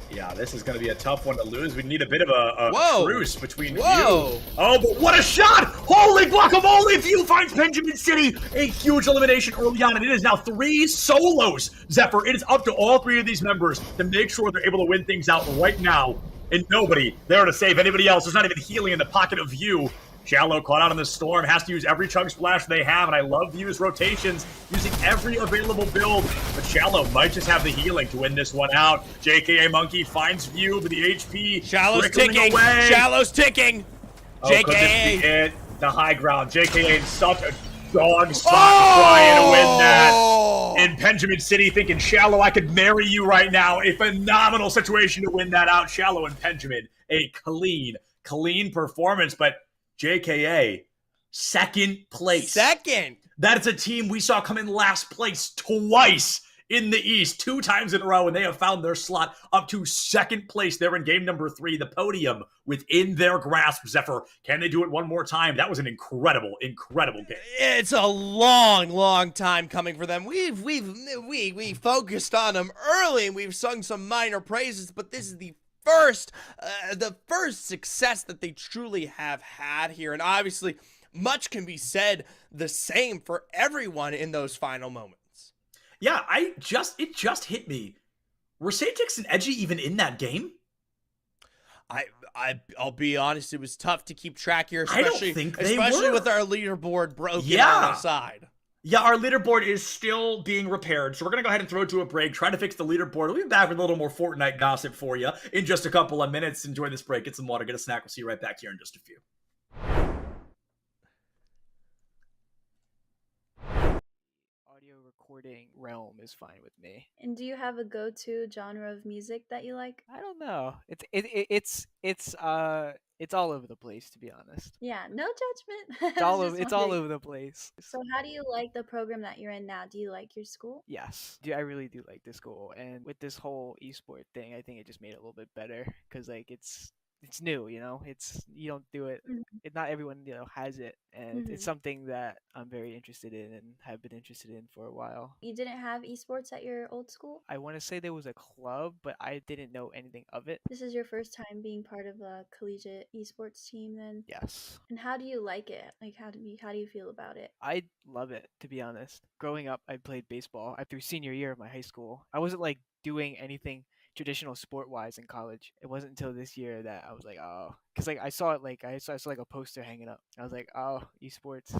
Yeah, this is going to be a tough one to lose. We need a bit of a truce between View. Whoa! Oh, but what a shot! Holy guacamole! View finds Benjamin City. A huge elimination early on, and it is now 3 solos. Zephyr, it is up to all 3 of these members to make sure they're able to win things out right now. And nobody there to save anybody else. There's not even healing in the pocket of View. Shallow caught out in the storm, has to use every chug splash they have, and I love View's rotations, using every available build, but Shallow might just have the healing to win this one out. JKA Monkey finds View, but the HP Shallow's trickling ticking. away. Shallow's ticking. JKA. Could this be it? The high ground. JKA in such a dog spot trying to win that. And Benjamin City thinking, Shallow, I could marry you right now. A phenomenal situation to win that out. Shallow and Benjamin, a clean performance, but JKA, 2nd place. That is a team we saw come in last place twice in the East, 2 times in a row, and they have found their slot up to 2nd place. They're in game number 3, the podium within their grasp. Zephyr, can they do it one more time? That was an incredible game. It's a long time coming for them. We focused on them early, and we've sung some minor praises, but this is the first success that they truly have had here, and obviously much can be said the same for everyone in those final moments. Yeah, it just hit me. Were Satix and Edgy even in that game? I'll be honest, it was tough to keep track here, I don't think they especially were. with our leaderboard broken on the side. Yeah, our leaderboard is still being repaired, so we're going to go ahead and throw it to a break, try to fix the leaderboard. We'll be back with a little more Fortnite gossip for you in just a couple of minutes. Enjoy this break, get some water, get a snack. We'll see you right back here in just a few. Audio recording realm is fine with me. And do you have a go-to genre of music that you like? I don't know. It's all over the place, to be honest. Yeah, no judgment. It's I was all over. just It's all wondering. over the place. So how do you like the program that you're in now? Do you like your school? Yes, I really do like this school, and with this whole esport thing, I think it just made it a little bit better because like it's new, you know. It's you don't do it. Mhm. Not everyone has it, and it's Mhm. something that I'm very interested in and have been interested in for a while. You didn't have esports at your old school? I want to say there was a club, but I didn't know anything of it. This is your first time being part of a collegiate esports team then? Yes. And how do you like it? Like how do you feel about it? I love it, to be honest. Growing up, I played baseball. Through senior year of my high school. I wasn't like doing anything traditional sport wise in college. It wasn't until this year that I was like, oh, because like I saw it like I saw like a poster hanging up. I was like, oh, esports.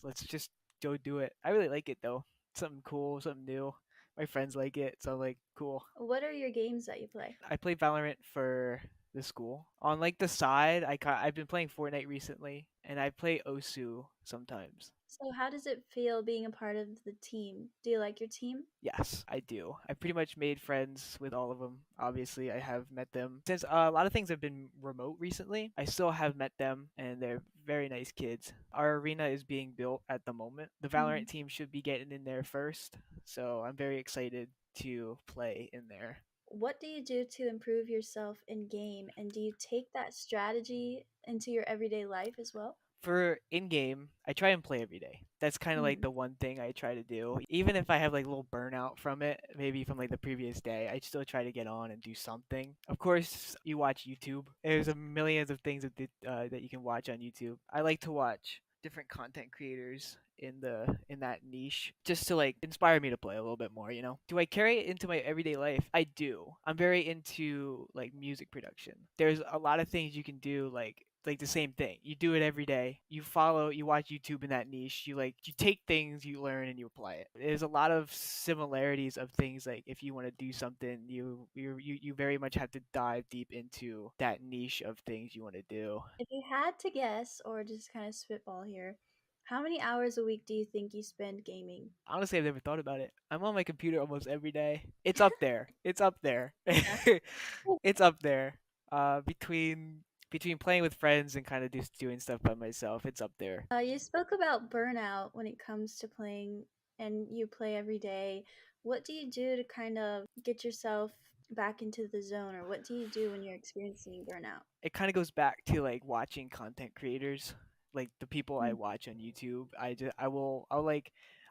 Let's just go do it. I really like it though. Something cool, something new. My friends like it, so I'm like, cool. What are your games that you play? I play Valorant for the school. On like the side, I've been playing Fortnite recently, and I play Osu sometimes. So how does it feel being a part of the team? Do you like your team? Yes, I do. I pretty much made friends with all of them. Obviously, I have met them. Since a lot of things have been remote recently, I still have met them, and they're very nice kids. Our arena is being built at the moment. The Valorant team should be getting in there first, so I'm very excited to play in there. What do you do to improve yourself in game, and do you take that strategy into your everyday life as well? For in game, I try and play every day. That's kind of like the one thing I try to do. Even if I have like a little burnout from it, maybe from like the previous day, I still try to get on and do something. Of course, you watch YouTube. There's a millions of things that you can watch on YouTube. I like to watch different content creators in that niche just to like inspire me to play a little bit more, you know. Do I carry it into my everyday life? I do. I'm very into like music production. There's a lot of things you can do like the same thing. You do it every day. You watch YouTube in that niche. You take things you learn and you apply it. There's a lot of similarities of things like if you want to do something, you very much have to dive deep into that niche of things you want to do. If you had to guess or just kind of spitball here, how many hours a week do you think you spend gaming? Honestly, I've never thought about it. I'm on my computer almost every day. It's up there. It's up there. It's up there. Between playing with friends and kind of just doing stuff by myself, it's up there. You spoke about burnout when it comes to playing, and you play every day. What do you do to kind of get yourself back into the zone, or what do you do when you're experiencing burnout? It kind of goes back to like watching content creators, like the people I watch on YouTube.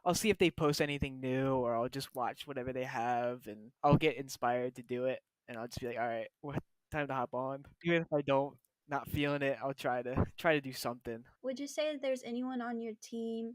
I'll see if they post anything new, or I'll just watch whatever they have, and I'll get inspired to do it, and I'll just be like, all right, what time to hop on. Even if I don't, not feeling it, I'll try to do something. Would you say that there's anyone on your team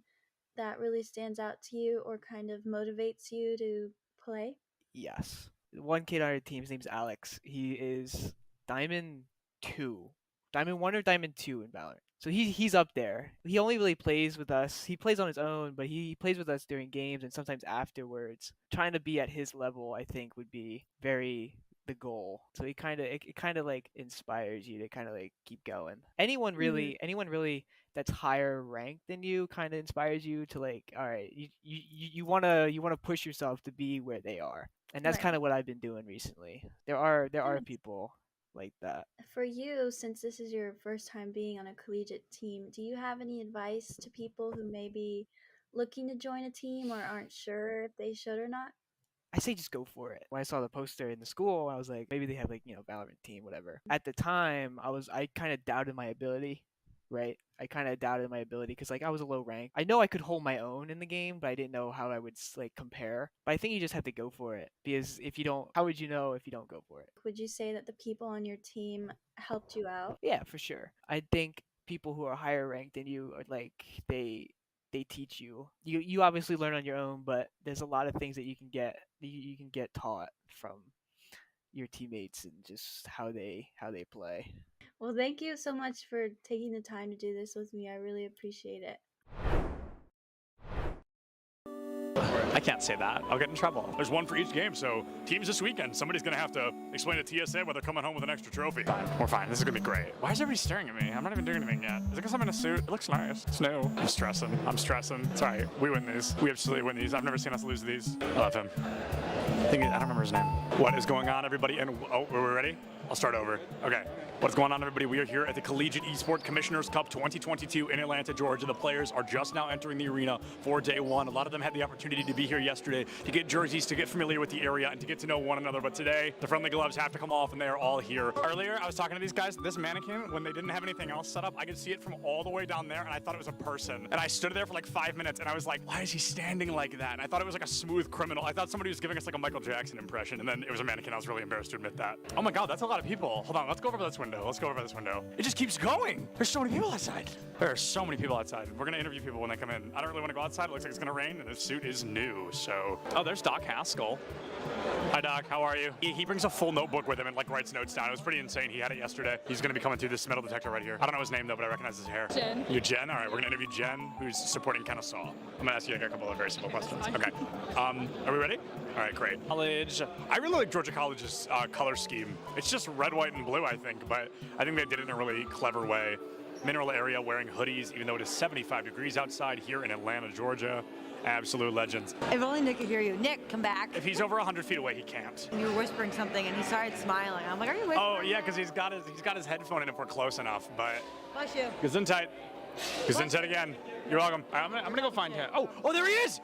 that really stands out to you or kind of motivates you to play? Yes. One kid on our team, his name's Alex. He is Diamond 2. Diamond 1 or Diamond 2 in Valorant. So he's up there. He only really plays with us. He plays on his own, but he plays with us during games and sometimes afterwards. Trying to be at his level, I think, would be very the goal. So it kind of like inspires you to kind of like keep going. Anyone really that's higher ranked than you kind of inspires you to like, all right, you want to push yourself to be where they are. And that's Right. kind of what I've been doing recently. There are Nice. people like that. For you, since this is your first time being on a collegiate team, do you have any advice to people who may be looking to join a team or aren't sure if they should or not? I say just go for it. When I saw the poster in the school, I was like, maybe they have like, Valorant team, whatever. At the time, I kind of doubted my ability, right? I kind of doubted my ability because like I was a low rank. I know I could hold my own in the game, but I didn't know how I would like compare. But I think you just have to go for it because if you don't, how would you know if you don't go for it? Would you say that the people on your team helped you out? Yeah, for sure. I think people who are higher ranked than you are like they teach you. You obviously learn on your own, but there's a lot of things that you can get taught from your teammates and just how they play. Well, thank you so much for taking the time to do this with me. I really appreciate it. I can't say that. I'll get in trouble. There's one for each game, so teams this weekend, somebody's going to have to explain to TSA why they're coming home with an extra trophy. Fine. We're fine. This is going to be great. Why is everybody staring at me? I'm not even doing anything yet. Is it because I'm in a suit? It looks nice. It's new. I'm stressing. It's all right. We win these. We absolutely win these. I've never seen us lose these. I love him. I don't remember his name. What is going on, everybody? And oh, are we ready? I'll start over. Okay. What's going on, everybody? We are here at the Collegiate Esports Commissioners Cup 2022 in Atlanta, Georgia. The players are just now entering the arena for day one. A lot of them had the opportunity to be here yesterday to get jerseys, to get familiar with the area, and to get to know one another. But today, the friendly gloves have to come off, and they are all here. Earlier, I was talking to these guys. This mannequin, when they didn't have anything else set up, I could see it from all the way down there, and I thought it was a person. And I stood there for like 5 minutes, and I was like, why is he standing like that? And I thought it was like a smooth criminal. I thought somebody was giving us like a Michael Jackson impression, and then it was a mannequin. I was really embarrassed to admit that. Oh my God, that's a lot of people. Hold on, let's go over this window. Let's go over this window. It just keeps going. There's so many people outside. There are so many people outside. We're gonna interview people when they come in. I don't really want to go outside. It looks like it's gonna rain, and the suit is new. So, oh, there's Doc Haskell. Hi, Doc. How are you? He brings a full notebook with him and like writes notes down. It was pretty insane. He had it yesterday. He's gonna be coming through this metal detector right here. I don't know his name though, but I recognize his hair. Jen. You're Jen. All right, we're gonna interview Jen, who's supporting Kennesaw. I'm gonna ask you like a couple of very simple questions. Okay. Are we ready? All right, great. College. I really like Georgia College's color scheme. It's just red, white, and blue, I think, but I think they did it in a really clever way. Mineral area wearing hoodies, even though it is 75 degrees outside here in Atlanta, Georgia. Absolute legends. If only Nick could hear you. Nick, come back. If he's over 100 feet away, he can't. You were whispering something, and he started smiling. I'm like, are you whispering? Oh yeah, because he's got his headphone in if we're close enough. But bless you. Gesundheit. Gesundheit again. You're welcome. I'm gonna go find him. Oh, there he is.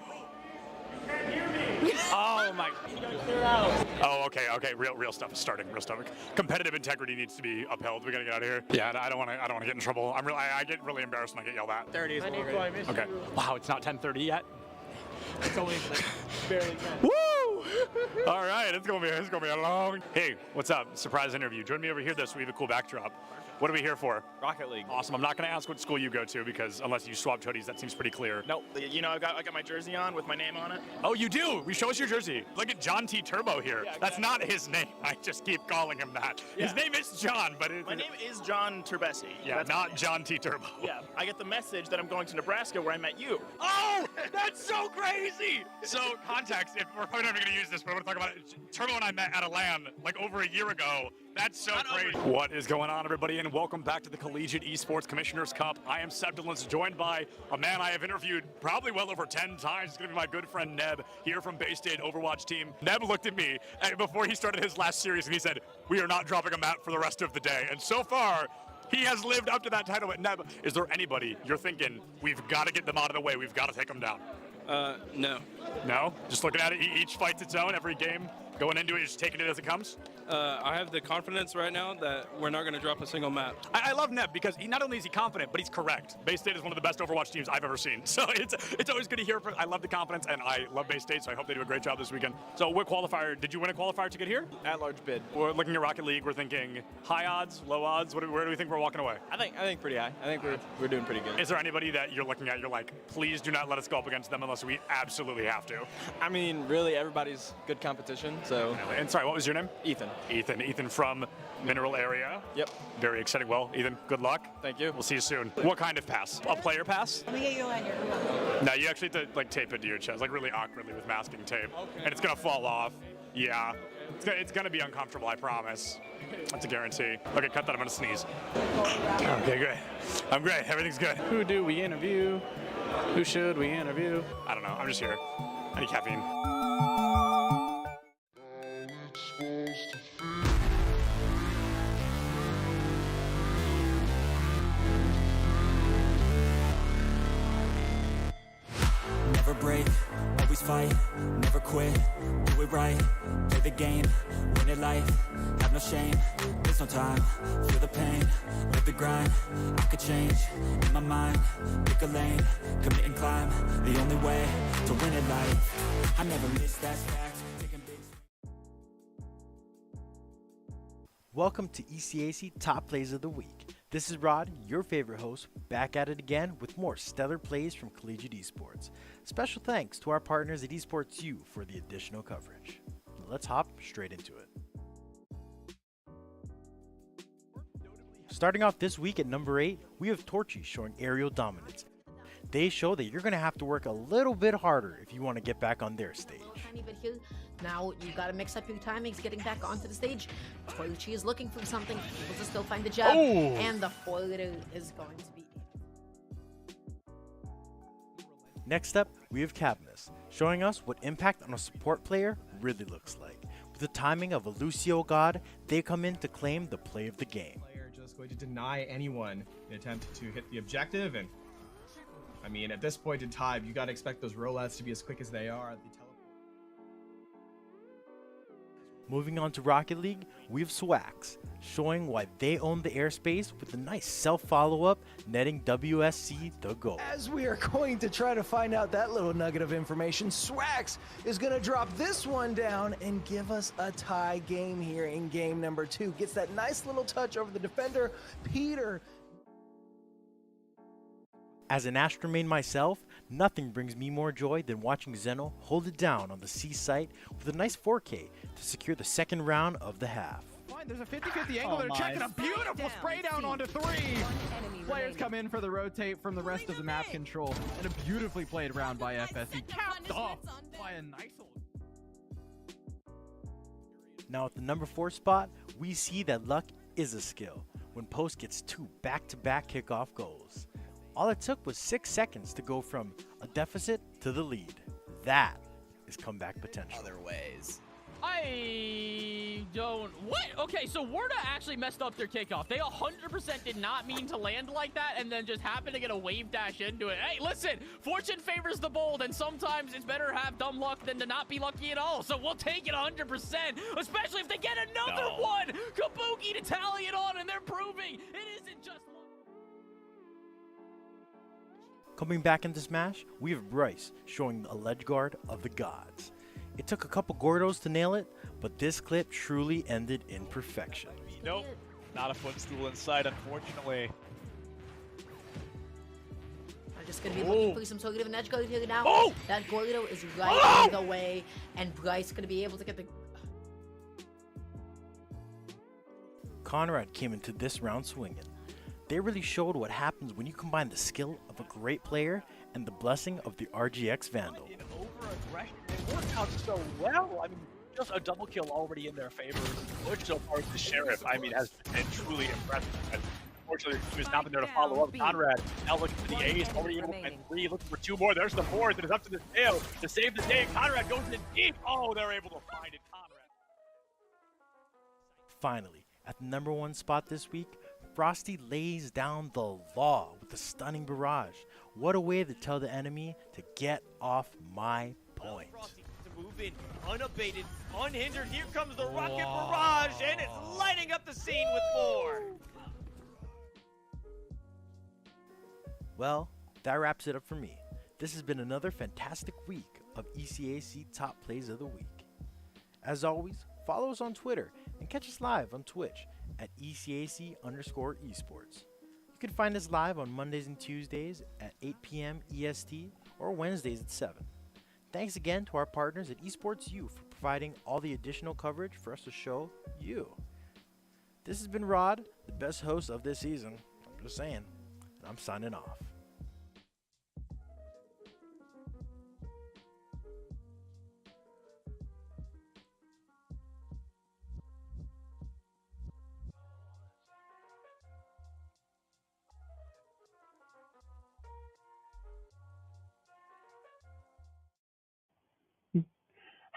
Oh my. Oh, okay. Real stuff is starting. Real stuff. Competitive integrity needs to be upheld. We gotta get out of here. Yeah, I don't want to get in trouble. I get really embarrassed when I get yelled at. 30 is already. Okay. Wow, it's not 10:30 yet. It's only like barely 10. Woo! All right, it's gonna be a long. Hey, what's up? Surprise interview. Join me over here though, so we have a cool backdrop. What are we here for? Rocket League. Awesome. I'm not going to ask what school you go to because unless you swapped hoodies, that seems pretty clear. No, you know I got my jersey on with my name on it. Oh, you do? Show us your jersey. Look at John T. Turbo here. Yeah, that's not his name. I just keep calling him that. Yeah. His name is John, but my name is John Turbesi. Yeah, that's not John T. Turbo. Yeah, I get the message that I'm going to Nebraska where I met you. Oh, that's so crazy. So context, if we're probably not going to use this, but I want to talk about it. Turbo and I met at a LAN like over a year ago. That's so crazy. What is going on, everybody, and welcome back to the Collegiate Esports Commissioners Cup. I am Sebdolence, joined by a man I have interviewed probably well over 10 times. It's going to be my good friend Neb here from Bay State Overwatch team. Neb looked at me before he started his last series, and he said, "We are not dropping a map for the rest of the day." And so far, he has lived up to that title. But Neb, is there anybody you're thinking, we've got to get them out of the way, we've got to take them down? No. No? Just looking at it, each fight's its own, every game? Going into it, just taking it as it comes? I have the confidence right now that we're not going to drop a single map. I love Neb because not only is he confident, but he's correct. Bay State is one of the best Overwatch teams I've ever seen. So it's always good to hear. I love the confidence, and I love Bay State, so I hope they do a great job this weekend. So what qualifier, did you win a qualifier to get here? At-large bid. We're looking at Rocket League, we're thinking high odds, low odds. Where do we think we're walking away? I think pretty high. I think we're doing pretty good. Is there anybody that you're looking at, you're like, please do not let us go up against them unless we absolutely have to? I mean, really, everybody's good competition, so. And sorry, what was your name? Ethan. Ethan from Mineral Area. Yep. Very exciting. Well, Ethan, good luck. Thank you. We'll see you soon. What kind of pass? A player pass? Let me get you lanyard. No, you actually have to like tape it to your chest, like really awkwardly with masking tape. Okay. And it's gonna fall off. Yeah. It's gonna be uncomfortable, I promise. That's a guarantee. Okay, cut that, I'm gonna sneeze. Okay, great. I'm great, everything's good. Who do we interview? Who should we interview? I don't know, I'm just here. I need caffeine. Never break, always fight, never quit, do it right, play the game, win it life, have no shame, there's no time, feel the pain, live the grind, I could change, in my mind, pick a lane, commit and climb, the only way to win it life, I never miss that fact, taking big. Welcome to ECAC Top Plays of the Week. This is Rod, your favorite host, back at it again with more stellar plays from Collegiate Esports. Special thanks to our partners at Esports U for the additional coverage. Let's hop straight into it. Starting off this week at number 8, we have Torchy showing aerial dominance. they show that you're going to have to work a little bit harder if you want to get back on their stage. Tiny bit here. Now you got to mix up your timings getting back onto the stage. Toiletry is looking for something, able to still find the jab, and the foiler is going to be. Next up, we have Cadmus, showing us what impact on a support player really looks like. With the timing of a Lucio God, they come in to claim the play of the game. Player just going to deny anyone an attempt to hit the objective, and I mean, at this point in time, you got to expect those rollouts to be as quick as they are. Moving on to Rocket League, we have Swax, showing why they own the airspace with a nice self-follow-up, netting WSC the goal. As we are going to try to find out that little nugget of information, Swax is going to drop this one down and give us a tie game here in game number 2. Gets that nice little touch over the defender, Peter. As an Astra main myself, nothing brings me more joy than watching Zeno hold it down on the C site with a nice 4K to secure the second round of the half. Fine, there's a 50-50 angle. They're checking a beautiful spray down onto 3. Players come in for the rotate from the rest of the map control. And a beautifully played round by FSE, capped off by a nice old. Now at the number 4 spot, we see that luck is a skill when Post gets 2 back-to-back kickoff goals. All it took was 6 seconds to go from a deficit to the lead. That is comeback potential. Other ways. I don't... What? Okay, so Warda actually messed up their kickoff. They 100% did not mean to land like that and then just happened to get a wave dash into it. Hey, listen, fortune favors the bold, and sometimes it's better to have dumb luck than to not be lucky at all. So we'll take it 100%, especially if they get another one. Kabuki to tally it on, and they're proving it isn't just luck. Coming back into Smash, we have Bryce showing a ledge guard of the gods. It took a couple Gordos to nail it, but this clip truly ended in perfection. Nope, not a footstool in sight, unfortunately. I'm just going to be looking for some sort of an edge guard here now. That Gordo is right in the way, and Bryce going to be able to get the... Conrad came into this round swinging. They really showed what happens when you combine the skill of a great player and the blessing of the RGX Vandal. Over-aggression, it worked out so well. I mean, just a double kill already in their favor. Push so far as the Sheriff, I mean, has been truly impressive. And unfortunately, he has not been there to follow up. Conrad now looking for the ace, already able to find 3, looking for 2 more. There's the 4th, and it's up to the tail to save the day. Conrad goes in deep. Oh, they're able to find it. Conrad. Finally, at the number 1 spot this week, Frosty lays down the law with a stunning barrage. What a way to tell the enemy to get off my point. Frosty to move in, unabated, unhindered. Here comes the rocket barrage, and it's lighting up the scene with 4. Well, that wraps it up for me. This has been another fantastic week of ECAC Top Plays of the Week. As always, follow us on Twitter and catch us live on Twitch at ECAC_esports. You can find us live on Mondays and Tuesdays at 8 p.m. EST or Wednesdays at 7. Thanks again to our partners at Esports U for providing all the additional coverage for us to show you. This has been Rod, the best host of this season. I'm just saying. And I'm signing off.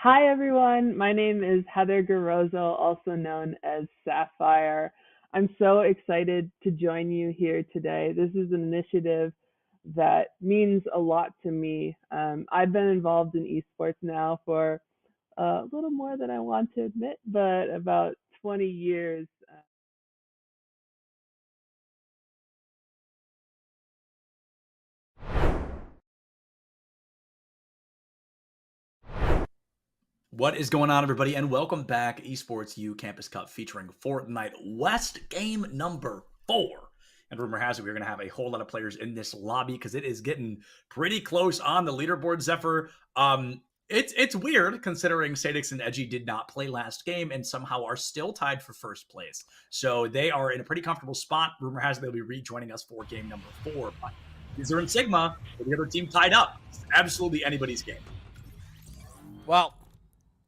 Hi everyone, my name is Heather Garozzo, also known as Sapphire. I'm so excited to join you here today. This is an initiative that means a lot to me. I've been involved in esports now for a little more than I want to admit, but about 20 years. What is going on, everybody, and welcome back. Esports U Campus Cup featuring Fortnite West game number 4. And rumor has it we're going to have a whole lot of players in this lobby because it is getting pretty close on the leaderboard, Zephyr. It's weird considering Sadix and Edgy did not play last game and somehow are still tied for first place. So they are in a pretty comfortable spot. Rumor has it they'll be rejoining us for game number 4. But These are in Sigma, with the other team tied up. It's absolutely anybody's game. Well,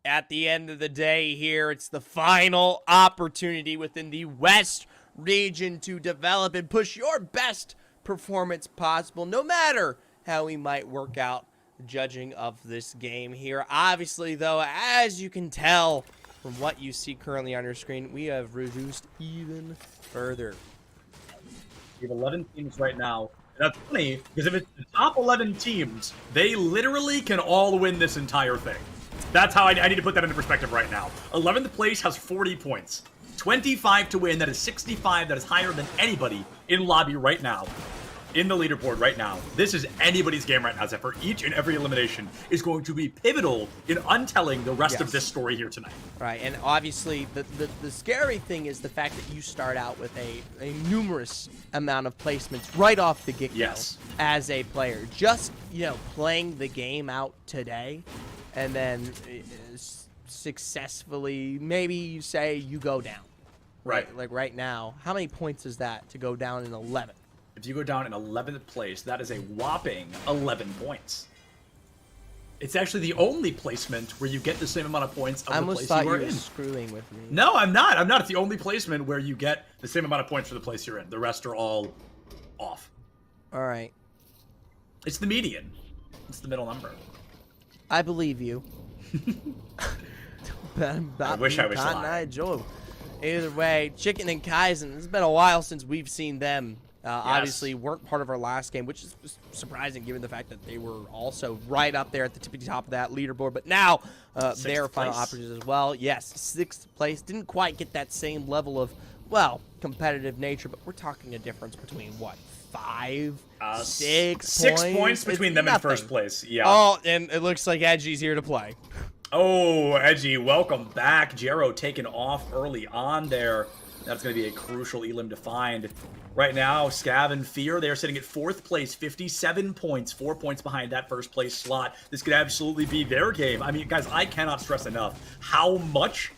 at the end of the day here, it's the final opportunity within the West region to develop and push your best performance possible, no matter how we might work out judging of this game here. Obviously, though, as you can tell from what you see currently on your screen, we have reduced even further. We have 11 teams right now. And that's funny, because if it's the top 11 teams, they literally can all win this entire thing. That's how I need to put that into perspective right now. 11th place has 40 points. 25 to win, that is 65, that is higher than anybody in lobby right now. In the leaderboard right now. This is anybody's game right now, Zeph. For each and every elimination is going to be pivotal in untelling the rest of this story here tonight. Right, and obviously the scary thing is the fact that you start out with a numerous amount of placements right off the get-go as a player. Just, you know, playing the game out today and then successfully, maybe you say you go down. Right. Like right now, how many points is that to go down in 11th? If you go down in 11th place, that is a whopping 11 points. It's actually the only placement where you get the same amount of points of the place you were in. Screwing with me. No, I'm not. I'm not. It's the only placement where you get the same amount of points for the place you're in. The rest are all off. All right. It's the median. It's the middle number. I believe you. I wish I was lying. Either way, Chicken and Kaizen, it's been a while since we've seen them. Obviously weren't part of our last game, which is surprising given the fact that they were also right up there at the tippity top of that leaderboard. But now they're final operators as well. Yes, 6th place. Didn't quite get that same level of, well, competitive nature, but we're talking a difference between what? 5, 6 points between them and first place. Yeah. Oh, and it looks like Edgy's here to play. Oh, Edgy, welcome back. Jero taken off early on there. That's going to be a crucial elim to find. Right now, Scav and Fear, they are sitting at 4th place, 57 points, 4 points behind that first place slot. This could absolutely be their game. I mean, guys, I cannot stress enough how much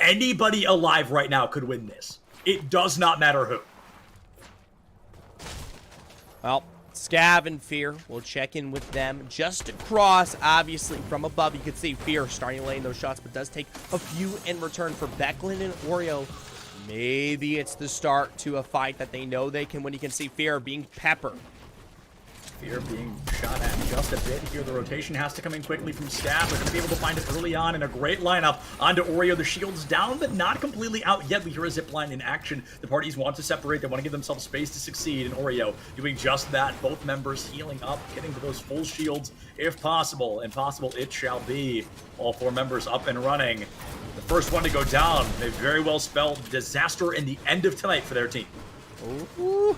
anybody alive right now could win this. It does not matter who. Well, Scav and Fear, we'll check in with them just across, obviously, from above. You can see Fear starting to lay in those shots, but does take a few in return for Becklin and Oreo. Maybe it's the start to a fight that they know they can win. You can see Fear being peppered. Fear being shot at just a bit here. The rotation has to come in quickly from Scav. They're going to be able to find it early on in a great lineup. Onto Oreo. The shield's down, but not completely out yet. We hear a zipline in action. The parties want to separate. They want to give themselves space to succeed. And Oreo doing just that. Both members healing up, getting to those full shields if possible. And possible it shall be. All 4 members up and running. The first one to go down may very well spell disaster in the end of tonight for their team. Ooh.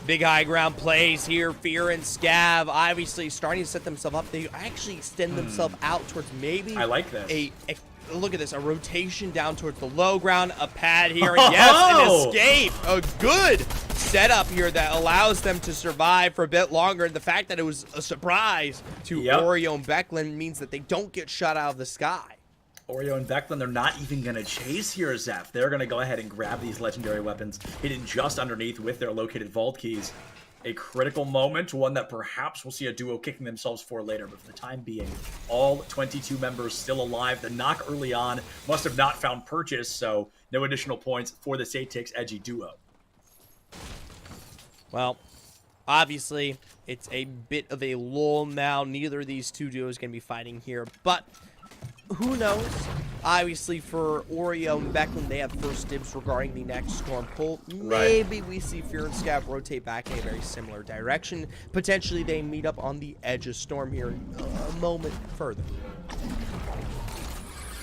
Big high ground plays here. Fear and Scav obviously starting to set themselves up. They actually extend themselves out towards maybe I like this. A look at this, a rotation down towards the low ground, a pad here, and yes, an escape. A good setup here that allows them to survive for a bit longer. And the fact that it was a surprise to Oreo and Becklin means that they don't get shot out of the sky. Oreo and Becklin, they're not even going to chase here, Zeph. They're going to go ahead and grab these legendary weapons, hidden just underneath with their located vault keys. A critical moment, one that perhaps we'll see a duo kicking themselves for later, but for the time being, all 22 members still alive. The knock early on must have not found purchase, so no additional points for the Satix Edgy duo. Well, obviously, it's a bit of a lull now. Neither of these two duos going to be fighting here, but who knows? Obviously, for Oreo and Becklin, they have first dibs regarding the next Storm pull. Maybe we see Fear and Scav rotate back in a very similar direction. Potentially, they meet up on the edge of Storm here a moment further.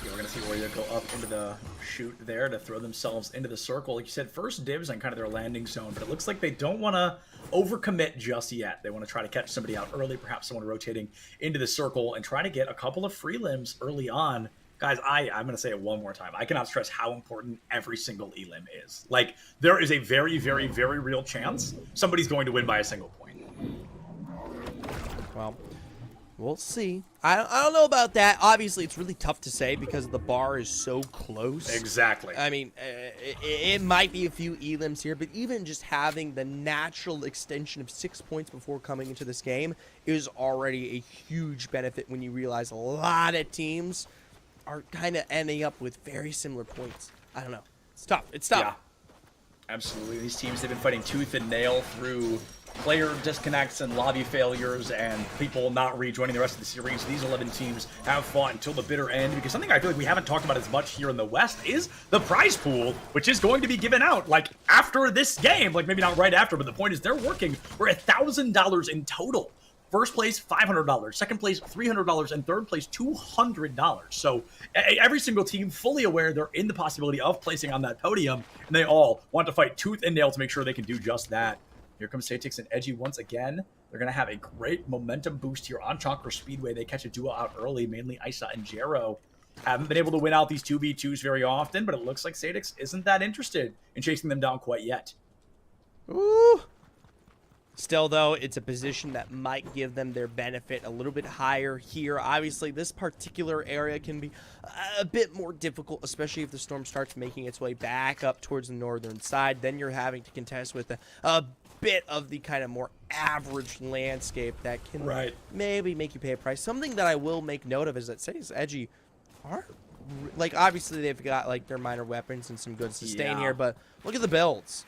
We're going to see Oreo go up into the chute there to throw themselves into the circle. Like you said, first dibs on kind of their landing zone, but it looks like they don't want to overcommit just yet. They want to try to catch somebody out early, perhaps someone rotating into the circle, and try to get a couple of free limbs early on. Guys, I'm going to say it one more time. I cannot stress how important every single elim is. Like, there is a very, very, very real chance somebody's going to win by a single point. Well, we'll see. I don't know about that. Obviously, it's really tough to say because the bar is so close. Exactly. I mean, it might be a few elims here, but even just having the natural extension of 6 points before coming into this game is already a huge benefit when you realize a lot of teams are kind of ending up with very similar points. I don't know. It's tough. It's tough. Yeah, absolutely. These teams have been fighting tooth and nail through player disconnects and lobby failures and people not rejoining the rest of the series. These 11 teams have fought until the bitter end, because something I feel like we haven't talked about as much here in the West is the prize pool, which is going to be given out like after this game. Like maybe not right after, but the point is they're working for $1,000 in total. First place, $500. Second place, $300. And third place, $200. So every single team fully aware they're in the possibility of placing on that podium, and they all want to fight tooth and nail to make sure they can do just that. Here comes Satix and Edgy once again. They're going to have a great momentum boost here on Chonker Speedway. They catch a duo out early, mainly Isa and Jero. Haven't been able to win out these 2v2s very often, but it looks like Satix isn't that interested in chasing them down quite yet. Ooh. Still, though, it's a position that might give them their benefit a little bit higher here. Obviously, this particular area can be a bit more difficult, especially if the storm starts making its way back up towards the northern side. Then you're having to contest with a bit of the kind of more average landscape that can maybe make you pay a price. Something that I will make note of is that Satix Edgy are, like, obviously they've got like their minor weapons and some good sustain here, but look at the builds.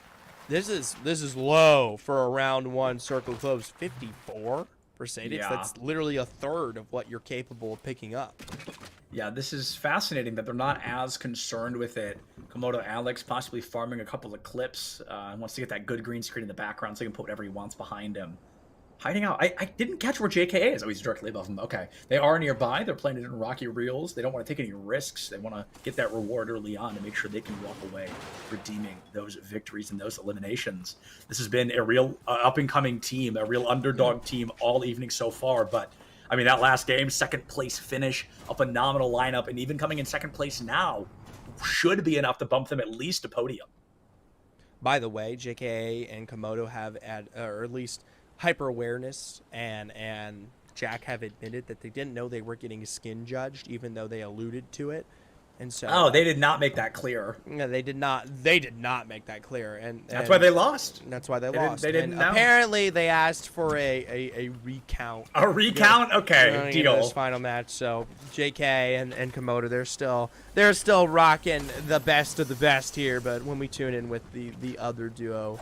This is low for a round one circle close. 54 for Satix. Yeah. That's literally a third of what you're capable of picking up. Yeah, this is fascinating that they're not as concerned with it. Komodo Alex possibly farming a couple of clips and wants to get that good green screen in the background so he can put whatever he wants behind him. Hiding out. I didn't catch where JKA is. Oh, he's directly above him. Okay. They are nearby. They're playing it in rocky reels. They don't want to take any risks. They want to get that reward early on to make sure they can walk away redeeming those victories and those eliminations. This has been a real up-and-coming team, a real underdog team all evening so far. But, I mean, that last game, second place finish, a phenomenal lineup, and even coming in second place now should be enough to bump them at least a podium. By the way, JKA and Komodo have, or at least hyper awareness, and Jack have admitted that they didn't know they were getting skin judged, even though they alluded to it. And so they did not make that clear. Yeah, they did not make that clear, and that's why they lost. That's why they lost. They didn't know. Apparently they asked for a recount. A recount? Okay, deal. This final match. So JK and Komodo, they're still rocking the best of the best here, but when we tune in with the other duo,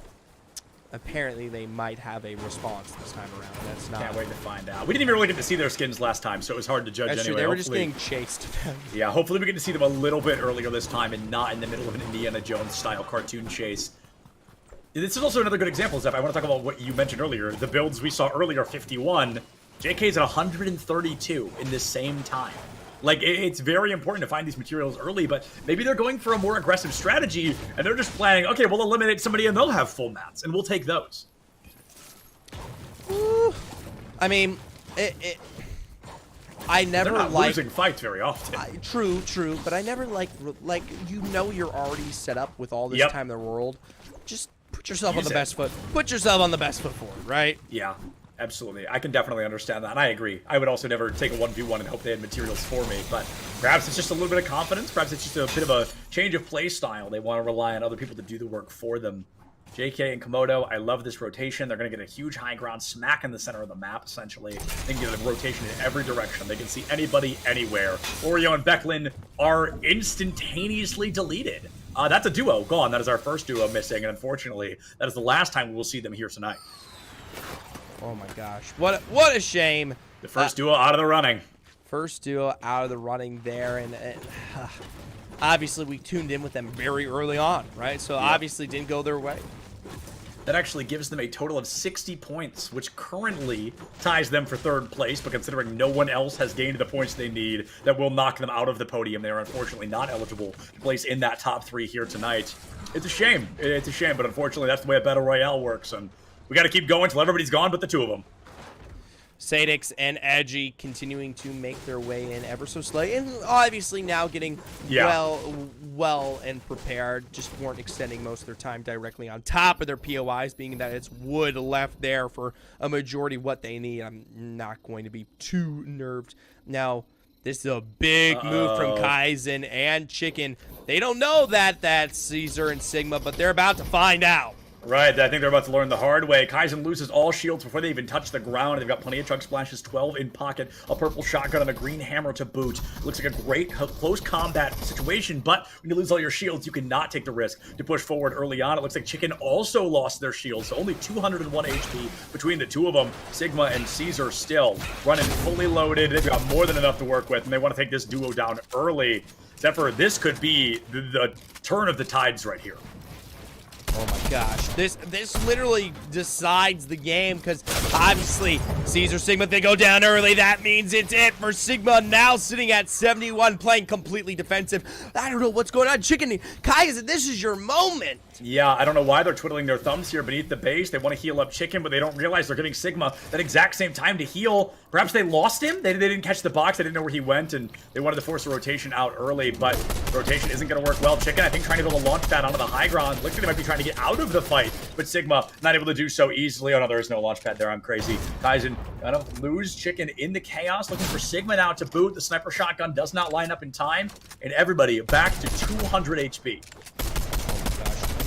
apparently they might have a response this time around. That's not. Can't wait to find out. We didn't even really get to see their skins last time, so it was hard to judge That's anyway. True. They were just being chased. Yeah, hopefully we get to see them a little bit earlier this time and not in the middle of an Indiana Jones style cartoon chase. This is also another good example, Zeph. I want to talk about what you mentioned earlier. The builds we saw earlier, 51. JK's at 132 in the same time. Like, it's very important to find these materials early, but maybe they're going for a more aggressive strategy, and they're just planning, okay, we'll eliminate somebody and they'll have full mats, and we'll take those. I mean, I never They're not liked losing fights very often. True, but I never like you're already set up with all this time in the world. Just put yourself on the best foot. Put yourself on the best foot forward, right? Yeah. Absolutely. I can definitely understand that, and I agree. I would also never take a 1v1 and hope they had materials for me, but perhaps it's just a little bit of confidence. Perhaps it's just a bit of a change of play style. They want to rely on other people to do the work for them. JK and Komodo, I love this rotation. They're going to get a huge high ground smack in the center of the map, essentially. They can get a rotation in every direction. They can see anybody, anywhere. Oreo and Becklin are instantaneously deleted. That's a duo gone. That is our first duo missing, and unfortunately, that is the last time we will see them here tonight. Oh my gosh. What a shame. The first duo out of the running. First duo out of the running there, and obviously we tuned in with them very early on, right? So obviously didn't go their way. That actually gives them a total of 60 points, which currently ties them for third place, but considering no one else has gained the points they need, that will knock them out of the podium. They are unfortunately not eligible to place in that top three here tonight. It's a shame. It's a shame, but unfortunately that's the way a Battle Royale works, and we got to keep going until everybody's gone but the two of them. Sadix and Edgy continuing to make their way in ever so slightly, and obviously now getting well and prepared. Just weren't extending most of their time directly on top of their POIs, being that it's wood left there for a majority of what they need. I'm not going to be too nerved. Now, This is a big move from Kaizen and Chicken. They don't know that that's Caesar and Sigma, but they're about to find out. Right, I think they're about to learn the hard way. Kaizen loses all shields before they even touch the ground. They've got plenty of chug splashes, 12 in pocket, a purple shotgun, and a green hammer to boot. Looks like a great close combat situation, but when you lose all your shields, you cannot take the risk to push forward early on. It looks like Chicken also lost their shields, so only 201 HP between the two of them. Sigma and Caesar still running fully loaded. They've got more than enough to work with, and they want to take this duo down early. Except for this could be the turn of the tides right here. Oh my gosh, this literally decides the game, because obviously Caesar, Sigma, they go down early. That means it's it for Sigma, now sitting at 71, playing completely defensive. I don't know what's going on. Chicken, Kaizen, this is your moment. Yeah, I don't know why they're twiddling their thumbs here beneath the base. They want to heal up Chicken, but they don't realize they're giving Sigma that exact same time to heal. Perhaps they lost him? They didn't catch the box. They didn't know where he went, and they wanted to force a rotation out early, but the rotation isn't going to work well. Chicken, I think, trying to build a launch pad onto the high ground. Looks like they might be trying to get out of the fight, but Sigma not able to do so easily. Oh no, there is no launch pad there. I'm crazy. Kaizen gonna lose Chicken in the chaos. Looking for Sigma now to boot. The sniper shotgun does not line up in time, and everybody back to 200 HP.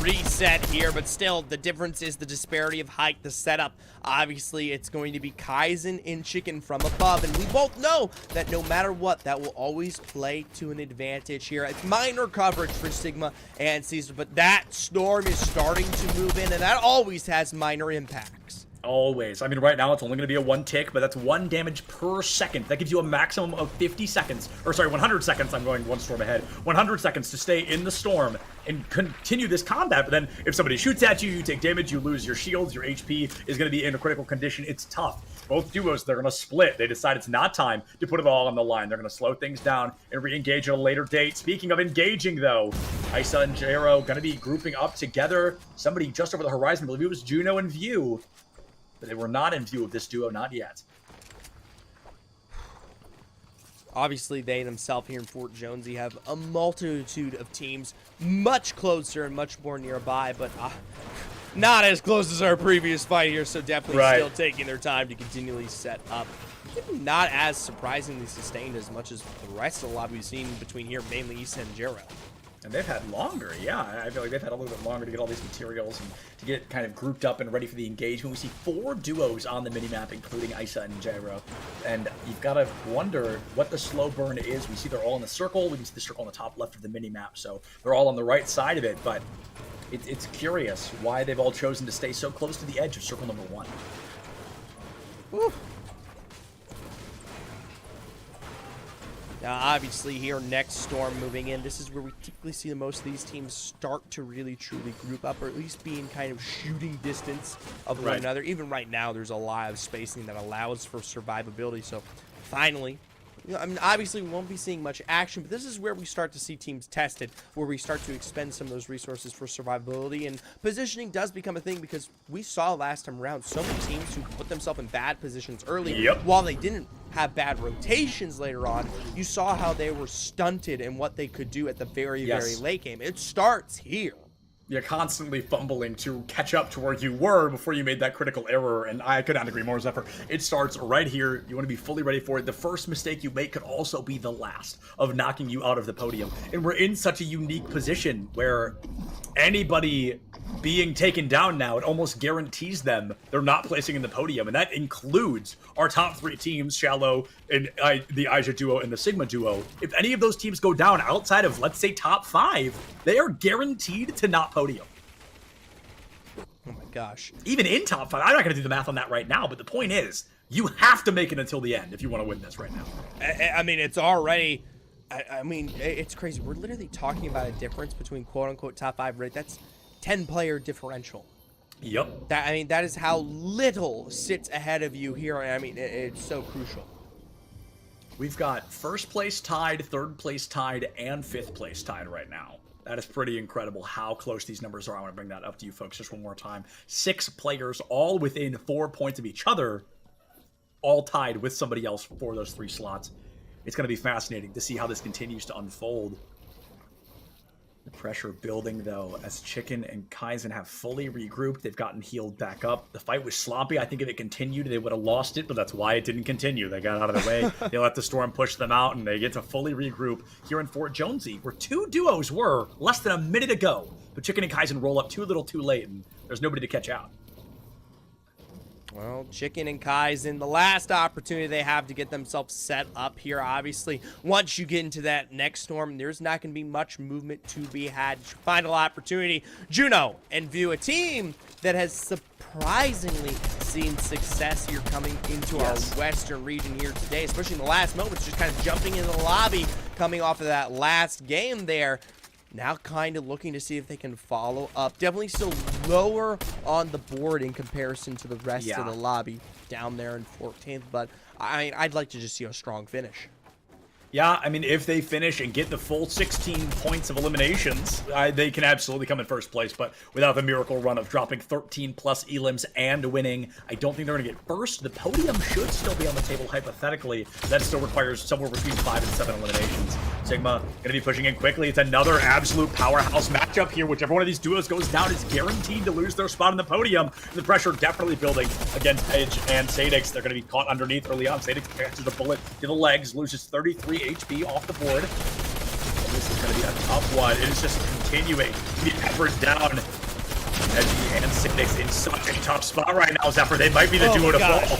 Reset here, but still the difference is the disparity of height, the setup. Obviously it's going to be Kaizen and Chicken from above, and we both know that no matter what, that will always play to an advantage here. It's minor coverage for Sigma and Caesar, but that storm is starting to move in, and that always has minor impacts. Always. I mean, right now it's only going to be a 1 tick, but that's 1 damage per second. That gives you a maximum of 50 seconds, or sorry, 100 seconds. I'm going 1 storm ahead. 100 seconds to stay in the storm and continue this combat. But then if somebody shoots at you, you take damage, you lose your shields, your HP is going to be in a critical condition. It's tough. Both duos, they're going to split. They decide it's not time to put it all on the line. They're going to slow things down and re-engage at a later date. Speaking of engaging, though, Isa and Jero going to be grouping up together. Somebody just over the horizon, I believe it was Juno in view. But they were not in view of this duo, not yet. Obviously, they themselves here in Fort Jonesy have a multitude of teams much closer and much more nearby, but not as close as our previous fight here, so definitely still taking their time to continually set up. Not as surprisingly sustained as much as the rest of the lobby we've seen between here, mainly Issa and Jero. And they've had longer, yeah. I feel like they've had a little bit longer to get all these materials and to get kind of grouped up and ready for the engagement. We see 4 duos on the minimap, including Isa and Jairo. And you've got to wonder what the slow burn is. We see they're all in the circle. We can see the circle on the top left of the minimap, so they're all on the right side of it. But it's curious why they've all chosen to stay so close to the edge of circle number 1. Woo. Now, obviously, here, next storm moving in. This is where we typically see the most of these teams start to really, truly group up, or at least be in kind of shooting distance of one another. Even right now, there's a lot of spacing that allows for survivability. So, finally, I mean, obviously, we won't be seeing much action, but this is where we start to see teams tested, where we start to expend some of those resources for survivability, and positioning does become a thing, because we saw last time around so many teams who put themselves in bad positions early, while they didn't have bad rotations later on. You saw how they were stunted in what they could do at the very, very late game. It starts here. You're constantly fumbling to catch up to where you were before you made that critical error, and I could not agree more, Zephyr. It starts right here. You want to be fully ready for it. The first mistake you make could also be the last of knocking you out of the podium. And we're in such a unique position where anybody being taken down now, it almost guarantees them they're not placing in the podium, and that includes our top 3 teams, Shallow, and the Aja duo and the Sigma duo. If any of those teams go down outside of, let's say, top 5, they are guaranteed to not podium. Oh my gosh. Even in top 5, I'm not going to do the math on that right now, but the point is, you have to make it until the end if you want to win this right now. I mean, it's already... I mean, it's crazy. We're literally talking about a difference between quote-unquote top 5, right? That's 10-player differential. Yep. I mean, that is how little sits ahead of you here. I mean, it's so crucial. We've got first place tied, third place tied, and 5th place tied right now. That is pretty incredible how close these numbers are. I want to bring that up to you folks just one more time. 6 players all within 4 points of each other, all tied with somebody else for those 3 slots. It's going to be fascinating to see how this continues to unfold. The pressure building, though, as Chicken and Kaizen have fully regrouped. They've gotten healed back up. The fight was sloppy. I think if it continued, they would have lost it, but that's why it didn't continue. They got out of the way. They let the Storm push them out, and they get to fully regroup here in Fort Jonesy, where two duos were less than a minute ago. But Chicken and Kaizen roll up too little too late, and there's nobody to catch out. Well, Chicken and Kaizen, the last opportunity they have to get themselves set up here, obviously. Once you get into that next storm, there's not going to be much movement to be had. Final opportunity, Juno and View, a team that has surprisingly seen success here coming into our Western region here today, especially in the last moments, just kind of jumping into the lobby, coming off of that last game there. Now kind of looking to see if they can follow up. Definitely still lower on the board in comparison to the rest of the lobby down there in 14th. But I'd like to just see a strong finish. Yeah, I mean, if they finish and get the full 16 points of eliminations, they can absolutely come in first place. But without the miracle run of dropping 13 plus elims and winning, I don't think they're going to get first. The podium should still be on the table, hypothetically. That still requires somewhere between 5 and 7 eliminations. Sigma going to be pushing in quickly. It's another absolute powerhouse matchup here. Whichever one of these duos goes down is guaranteed to lose their spot on the podium. The pressure definitely building against Edge and Sadix. They're going to be caught underneath early on. Sadix catches a bullet to the legs, loses 33 HP off the board. This is going to be a tough one. It is just continuing to be peppered down. Edgy and Sadix in such a tough spot right now, Zephyr. They might be the duo to fall.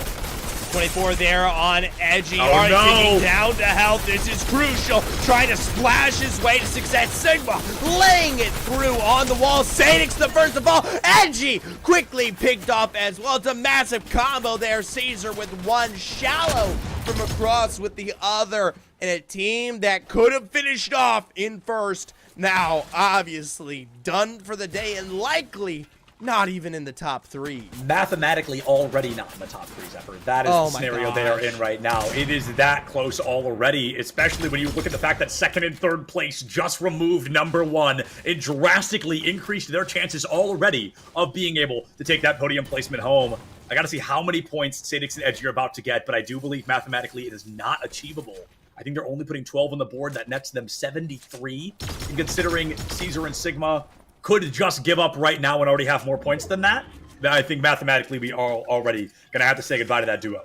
24 there on Edgy. Oh, Already no. getting down to health. This is crucial. Trying to splash his way to success. Sigma laying it through on the wall. Sadix the first of all. Edgy quickly picked off as well. It's a massive combo there. Caesar with one, Shallow from across with the other. And a team that could have finished off in first. Now, obviously, done for the day and likely not even in the top 3. Mathematically already not in the top 3, Zephyr. That is the scenario they are in right now. It is that close already, especially when you look at the fact that second and third place just removed number 1. It drastically increased their chances already of being able to take that podium placement home. I got to see how many points Sadix and Edgy are about to get, but I do believe mathematically it is not achievable. I think they're only putting 12 on the board. That nets them 73. And considering Caesar and Sigma could just give up right now and already have more points than that, then I think mathematically we are already going to have to say goodbye to that duo.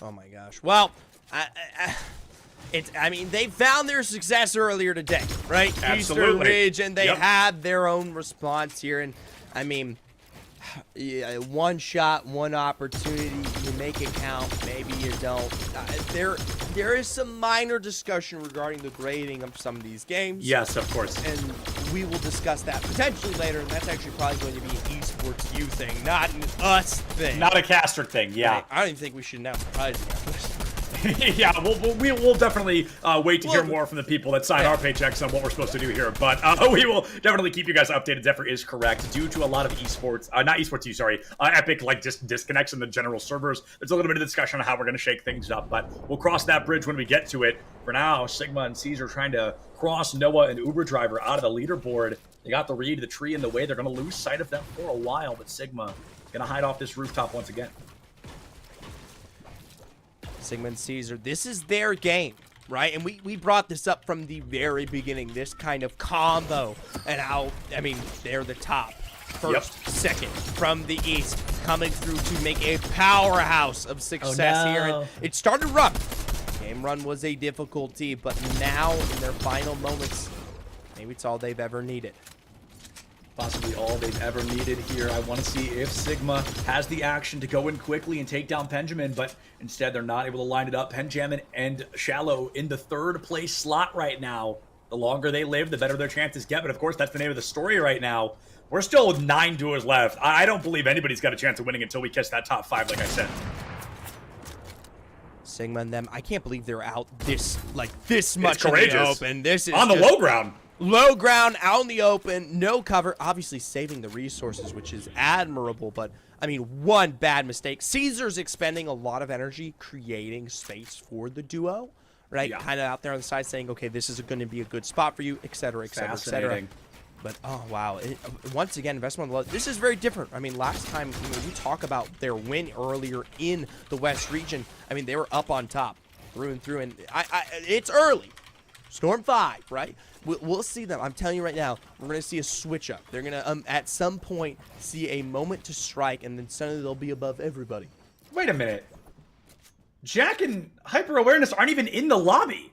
Oh my gosh. Well, I mean, they found their success earlier today, right? Absolutely. Eastern Ridge, and they had their own response here. And, I mean, yeah, one shot, one opportunity, you make it count, maybe you don't. There is some minor discussion regarding the grading of some of these games. Yes, of course. And we will discuss that potentially later, and that's actually probably going to be an Esports U thing, not an us thing. Not a caster thing, yeah. Right. I don't even think we should announce prizing after this. Yeah, we'll definitely wait to hear more from the people that sign our paychecks on what we're supposed to do here. But we will definitely keep you guys updated. Zephyr is correct. Due to a lot of esports, not esports U, sorry, Epic like just disconnects in the general servers. There's a little bit of discussion on how we're going to shake things up, but we'll cross that bridge when we get to it. For now, Sigma and Caesar trying to cross Noah and Uber Driver out of the leaderboard. They got the read, the tree in the way. They're going to lose sight of them for a while, but Sigma going to hide off this rooftop once again. Sigma and Caesar, this is their game, right? And we brought this up from the very beginning, this kind of combo, and how, I mean, they're the top, first, second, from the East, coming through to make a powerhouse of success here. And it started rough. Game run was a difficulty, but now in their final moments, maybe it's all they've ever needed. Possibly all they've ever needed here. I want to see if Sigma has the action to go in quickly and take down Benjamin, but instead they're not able to line it up. Benjamin and Shallow in the third place slot right now. The longer they live, the better their chances get, but of course that's the name of the story right now. We're still with 9 duos left. I don't believe anybody's got a chance of winning until we kiss that top 5, like I said. Sigma and them, I can't believe they're out this much in the open. This is on the low ground. Low ground, out in the open, no cover. Obviously saving the resources, which is admirable, but, I mean, one bad mistake. Caesar's expending a lot of energy creating space for the duo, right? Yeah. Kind of out there on the side saying, okay, this is going to be a good spot for you, et cetera, et cetera, et cetera. But, oh, wow. Once again, investment on the low. This is very different. I mean, last time, we talk about their win earlier in the West region. I mean, they were up on top through and through, and it's early. Storm 5, right? We'll see them. I'm telling you right now, we're going to see a switch up. They're going to, at some point, see a moment to strike, and then suddenly they'll be above everybody. Wait a minute. Jack and Hyper Awareness aren't even in the lobby.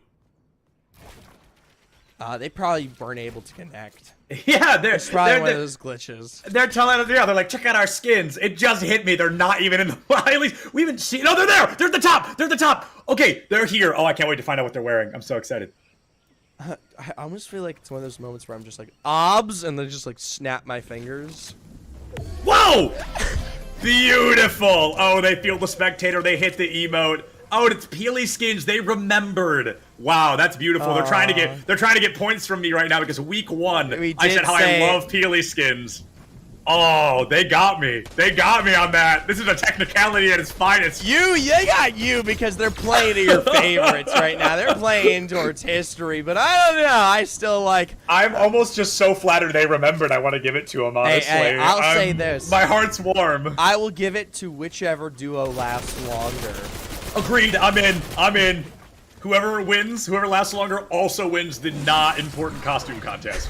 They probably weren't able to connect. Yeah, it's probably one of those glitches. They're telling us, yeah, they're like, check out our skins. It just hit me. They're not even in the at least we haven't seen. No, they're there. They're at the top. They're at the top. Okay, they're here. Oh, I can't wait to find out what they're wearing. I'm so excited. I almost feel like it's one of those moments where I'm just like, obs, and then just like snap my fingers. Whoa! Beautiful. Oh, they feel the spectator. They hit the emote. Oh, it's Peely skins. They remembered. Wow, that's beautiful. They're trying to get points from me right now because week 1 I said how I love Peely skins. Oh, they got me. They got me on that. This is a technicality at its finest. They got you because they're playing to your favorites right now. They're playing towards history, but I don't know. I still like. I'm almost just so flattered they remembered. I want to give it to them, honestly. Hey, I'll say this. My heart's warm. I will give it to whichever duo lasts longer. Agreed. I'm in. Whoever wins, whoever lasts longer, also wins the not important costume contest.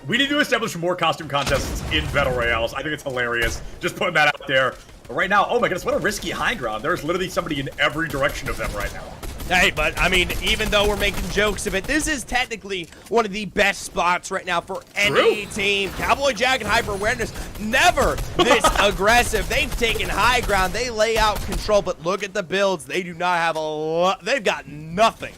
We need to establish more costume contests in Battle Royales. I think it's hilarious. Just putting that out there. But right now, oh my goodness, what a risky high ground. There's literally somebody in every direction of them right now. Hey, but I mean, even though we're making jokes of it, this is technically one of the best spots right now for any team. Cowboy Jack and Hyper Awareness, never this aggressive. They've taken high ground. They lay out control, but look at the builds. They do not have a lot. They've got nothing.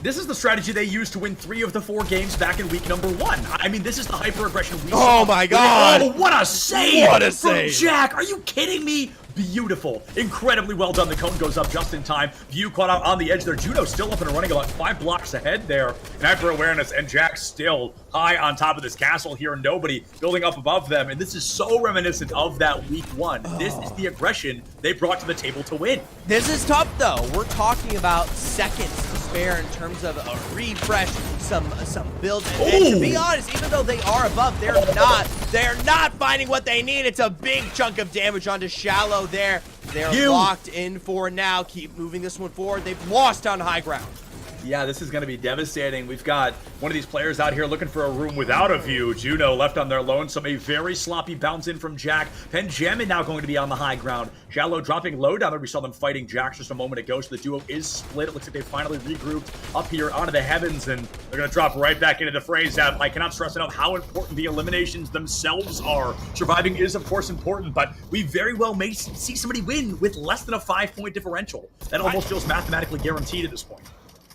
This is the strategy they used to win 3 of the 4 games back in week number 1. I mean, this is the hyper-aggression we saw. Oh my god! Oh, what a save! What a save! From Jack, are you kidding me? Beautiful. Incredibly well done. The cone goes up just in time. View caught out on the edge there. Juno still up and running about 5 blocks ahead there. And Hyper Awareness and Jack still high on top of this castle here. Nobody building up above them. And this is so reminiscent of that week 1. This is the aggression they brought to the table to win. This is tough though. We're talking about seconds to spare in terms of a refresh, some builds. And to be honest, even though they are above, they're not finding what they need. It's a big chunk of damage onto Shallow there. They're locked in for now. Keep moving this one forward. They've lost on high ground. Yeah, this is going to be devastating. We've got one of these players out here looking for a room without a view. Juno left on their lonesome. A very sloppy bounce in from Jack. Penjamin now going to be on the high ground. Shallow dropping low down there. We saw them fighting Jack just a moment ago. So the duo is split. It looks like they finally regrouped up here onto the heavens. And they're going to drop right back into the phrase that I cannot stress enough how important the eliminations themselves are. Surviving is, of course, important. But we very well may see somebody win with less than a 5-point differential. That almost feels mathematically guaranteed at this point.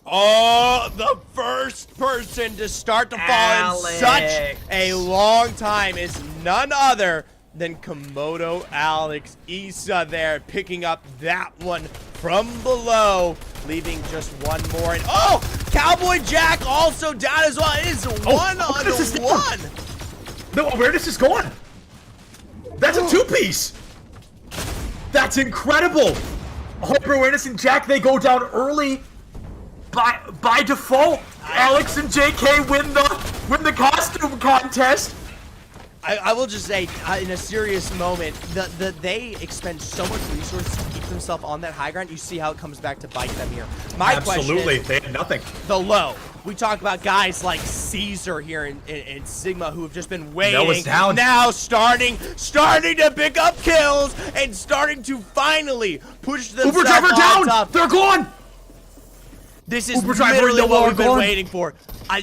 Oh, the first person to start to fall in such a long time is none other than Komodo Alex. Issa there picking up that one from below, leaving just one more. And oh, Cowboy Jack also down as well. It is 1-on-1. The awareness is gone. That's a 2-piece. That's incredible. Hyper Awareness and Jack, they go down early. By default, Alex and JK win the costume contest. I will just say, in a serious moment, they expend so much resources to keep themselves on that high ground. You see how it comes back to bite them here. My Absolutely, question is, they had nothing. The low. We talk about guys like Caesar here in Sigma who have just been waiting. Noah's down. Now starting to pick up kills and starting to finally push themselves Uber driver down. Top. They're gone. This is literally what we've been waiting for. I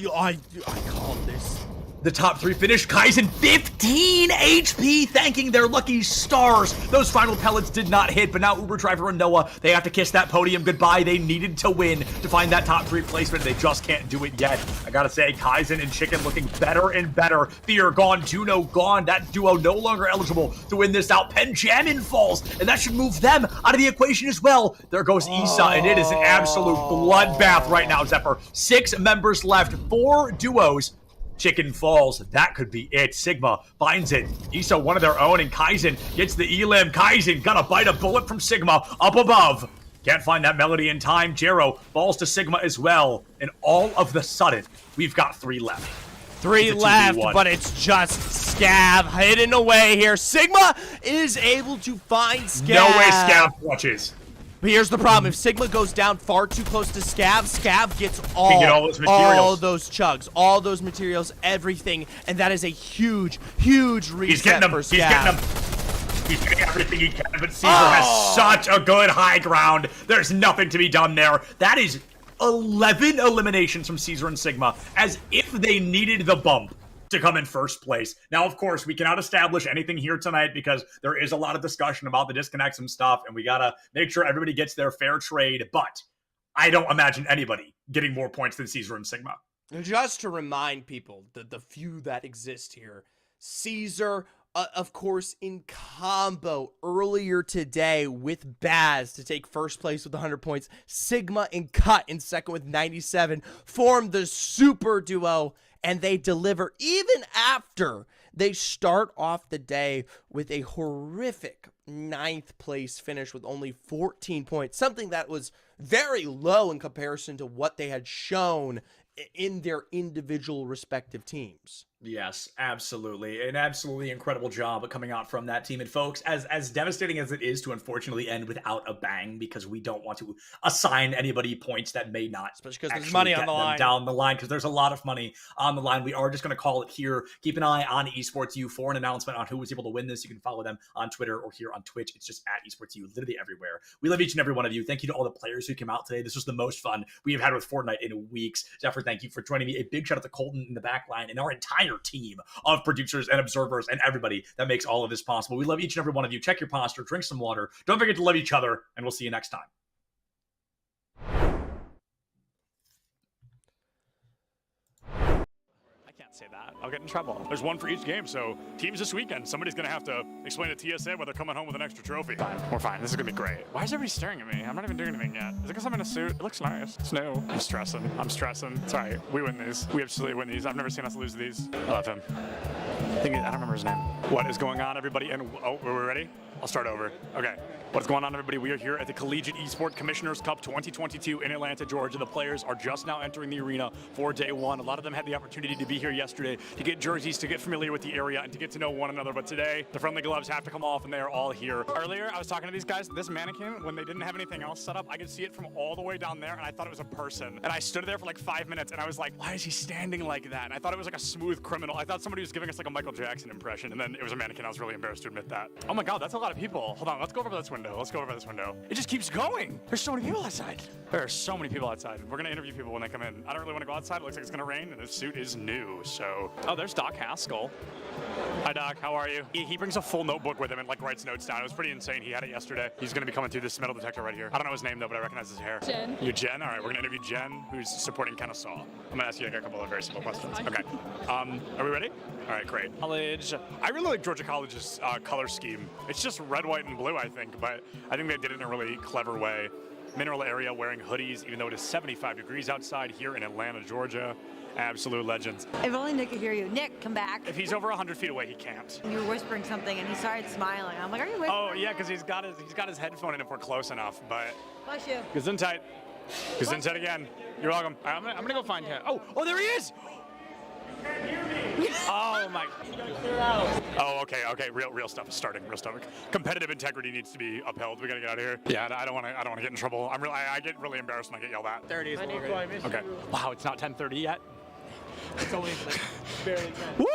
called this. The top 3 finish. Kaizen 15 HP, thanking their lucky stars. Those final pellets did not hit, but now Uber Driver and Noah, they have to kiss that podium goodbye. They needed to win to find that top 3 placement. They just can't do it yet. I gotta say, Kaizen and Chicken looking better and better. Fear gone, Juno gone. That duo no longer eligible to win this out. Penjamin falls, and that should move them out of the equation as well. There goes Issa, and it is an absolute bloodbath right now, Zephyr. 6 members left, 4 duos. Chicken falls. That could be it. Sigma finds it. Issa, one of their own, and Kaizen gets the elim. Kaizen gonna bite a bullet from Sigma up above. Can't find that melody in time. Jero falls to Sigma as well. And all of the sudden, we've got 3 left. 3 left, but it's just Scav hidden away here. Sigma is able to find Scav. No way Scav watches. But here's the problem. If Sigma goes down far too close to Scav, Scav gets Can get all those materials. those chugs, all those materials, everything. And that is a huge, huge reset He's getting them. for Scav. He's getting them. He's getting everything he can, but Caesar has such a good high ground. There's nothing to be done there. That is 11 eliminations from Caesar and Sigma, as if they needed the bump to come in first place. Now, of course, we cannot establish anything here tonight because there is a lot of discussion about the disconnects and stuff, and we gotta make sure everybody gets their fair trade, but I don't imagine anybody getting more points than Caesar and Sigma. Just to remind people, the few that exist here, Caesar, of course, in combo earlier today with Baz to take first place with 100 points. Sigma and Cut in second with 97 formed the super duo, and they deliver even after they start off the day with a horrific 9th place finish with only 14 points, something that was very low in comparison to what they had shown in their individual respective teams. Yes, absolutely. An absolutely incredible job coming out from that team. And folks, as devastating as it is to unfortunately end without a bang, because we don't want to assign anybody points that may not, especially because there's money on the line down the line, because there's a lot of money on the line. We are just going to call it here. Keep an eye on Esports U for an announcement on who was able to win this. You can follow them on Twitter or here on Twitch. It's just at Esports U, literally everywhere. We love each and every one of you. Thank you to all the players who came out today. This was the most fun we have had with Fortnite in weeks. Zephyr, thank you for joining me. A big shout out to Colton in the back line and our entire team of producers and observers and everybody that makes all of this possible. We love each and every one of you. Check your posture, drink some water. Don't forget to love each other, and we'll see you next time. Say that. I'll get in trouble. There's one for each game, so teams this weekend, somebody's going to have to explain to TSA why they're coming home with an extra trophy. We're fine. This is going to be great. Why is everybody staring at me? I'm not even doing anything yet. Is it because I'm in a suit? It looks nice. It's new. I'm stressing. It's all right. We win these. We absolutely win these. I've never seen us lose these. I love him. I don't remember his name. What is going on, everybody? And oh, are we ready? I'll start over. Okay. What's going on, everybody? We are here at the Collegiate Esports Commissioners Cup 2022 in Atlanta, Georgia. The players are just now entering the arena for day one. A lot of them had the opportunity to be here yesterday to get jerseys, to get familiar with the area, and to get to know one another. But today, the friendly gloves have to come off, and they are all here. Earlier, I was talking to these guys. This mannequin, when they didn't have anything else set up, I could see it from all the way down there, and I thought it was a person. And I stood there for like 5 minutes, and I was like, why is he standing like that? And I thought it was like a smooth criminal. I thought somebody was giving us like a Michael Jackson impression, and then it was a mannequin. I was really embarrassed to admit that. Oh my God, that's a lot of people. Hold on, let's go over this window. It just keeps going. There's so many people outside. There are so many people outside. We're gonna interview people when they come in. I don't really want to go outside. It looks like it's gonna rain, and the suit is new, so. Oh, there's Doc Haskell. Hi, Doc. How are you? He brings a full notebook with him and like writes notes down. It was pretty insane. He had it yesterday. He's gonna be coming through this metal detector right here. I don't know his name though, but I recognize his hair. Jen. You're Jen? All right, we're gonna interview Jen, who's supporting Kennesaw. I'm gonna ask you like a couple of very simple questions. Okay. Are we ready? All right, great. College. I really like Georgia College's color scheme. It's just red, white, and blue, I think, but I think they did it in a really clever way. Mineral area wearing hoodies, even though it is 75 degrees outside here in Atlanta, Georgia. Absolute legends. If only Nick could hear you. Nick, come back. If he's over 100 feet away, he can't. You were whispering something, and he started smiling. I'm like, are you whispering? Oh yeah, because he's got his headphone in if we're close enough. But bless you. Gesundheit. Gesundheit again. You're welcome. I'm gonna go find him. Oh, there he is. Oh my. Oh, okay. Real stuff is starting. Real stuff. Competitive integrity needs to be upheld. We gotta get out of here. Yeah, I don't want to get in trouble. I get really embarrassed when I get yelled at. 30 is Okay. Wow, it's not 10:30 yet. It's only barely 10. Woo!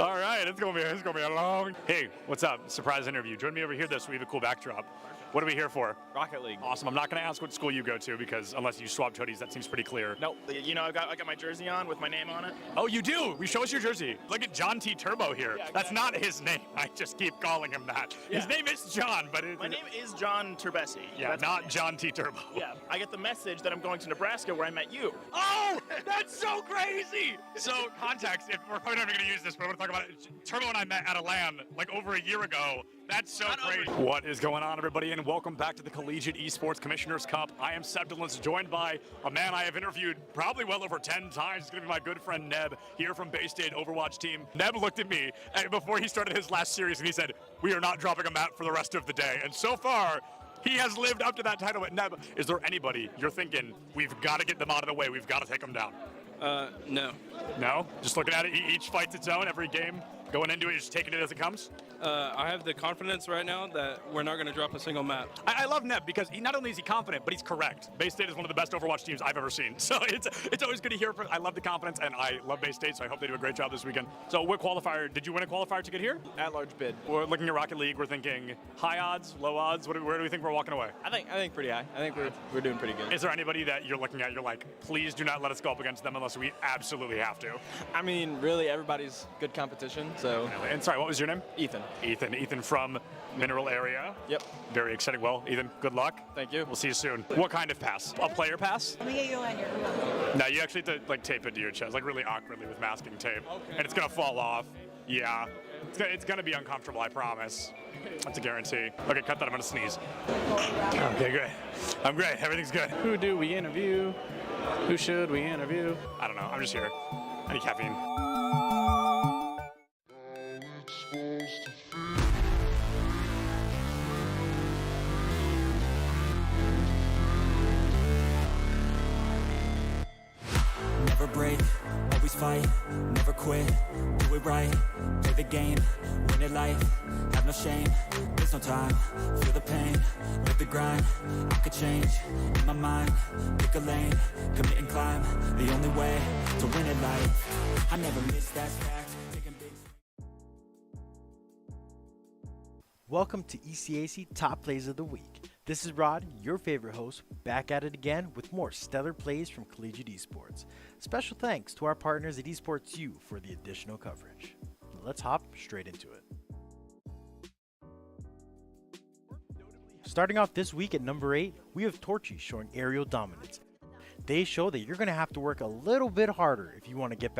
All right, it's gonna be a long. Hey, what's up? Surprise interview. Join me over here this week. We have a cool backdrop. What are we here for? Rocket League. Awesome. I'm not going to ask what school you go to because unless you swapped hoodies, that seems pretty clear. Nope. You know, I got my jersey on with my name on it. Oh, you do? Show us your jersey. Look at John T. Turbo here. Yeah, that's not his name. I just keep calling him that. Yeah. His name is John, but my name is John Turbesi. Yeah, that's not John T. Turbo. Yeah, I get the message that I'm going to Nebraska where I met you. Oh, that's so crazy. So context, if we're probably not going to use this, but I want to talk about it. Turbo and I met at a LAN like over a year ago. That's so great. What is going on, everybody, and welcome back to the Collegiate Esports Commissioners Cup. I am Sebdolence, joined by a man I have interviewed probably well over 10 times. It's going to be my good friend Neb, here from Bay State Overwatch team. Neb looked at me before he started his last series, and he said, we are not dropping a map for the rest of the day. And so far, he has lived up to that title. But Neb, is there anybody you're thinking, we've got to get them out of the way, we've got to take them down? No. No? Just looking at it, each fight's its own, every game, going into it, just taking it as it comes? I have the confidence right now that we're not going to drop a single map. I love Neb because not only is he confident, but he's correct. Bay State is one of the best Overwatch teams I've ever seen. So it's always good to hear. I love the confidence, and I love Bay State, so I hope they do a great job this weekend. So what qualifier, did you win a qualifier to get here? At-large bid. We're looking at Rocket League, we're thinking high odds, low odds. Where do we think we're walking away? I think pretty high. I think we're doing pretty good. Is there anybody that you're looking at, you're like, please do not let us go up against them unless we absolutely have to? I mean, really, everybody's good competition, so. And sorry, what was your name? Ethan. Ethan from Mineral area. Yep. Very exciting. Well, Ethan, good luck. Thank you. We'll see you soon. What kind of pass? A player pass? Let me get you on your No, you actually have to like tape it to your chest, like really awkwardly with masking tape. Okay. And it's gonna fall off. Yeah. It's gonna be uncomfortable, I promise. That's a guarantee. Okay, cut that, I'm gonna sneeze. Okay, good. I'm great, everything's good. Who do we interview? Who should we interview? I don't know, I'm just here. I need caffeine. Never break, always fight, never quit, do it right, play the game, win it life, have no shame, there's no time, feel the pain, live the grind, I could change, in my mind, pick a lane, commit and climb, the only way to win it life, I never miss, that's fact, taking big. Welcome to ECAC Top Plays of the Week. This is Rod, your favorite host, back at it again with more stellar plays from Collegiate Esports. Special thanks to our partners at Esports U for the additional coverage. Let's hop straight into it. Starting off this week at number 8, we have Torchy showing aerial dominance. They show that you're going to have to work a little bit harder if you want to get back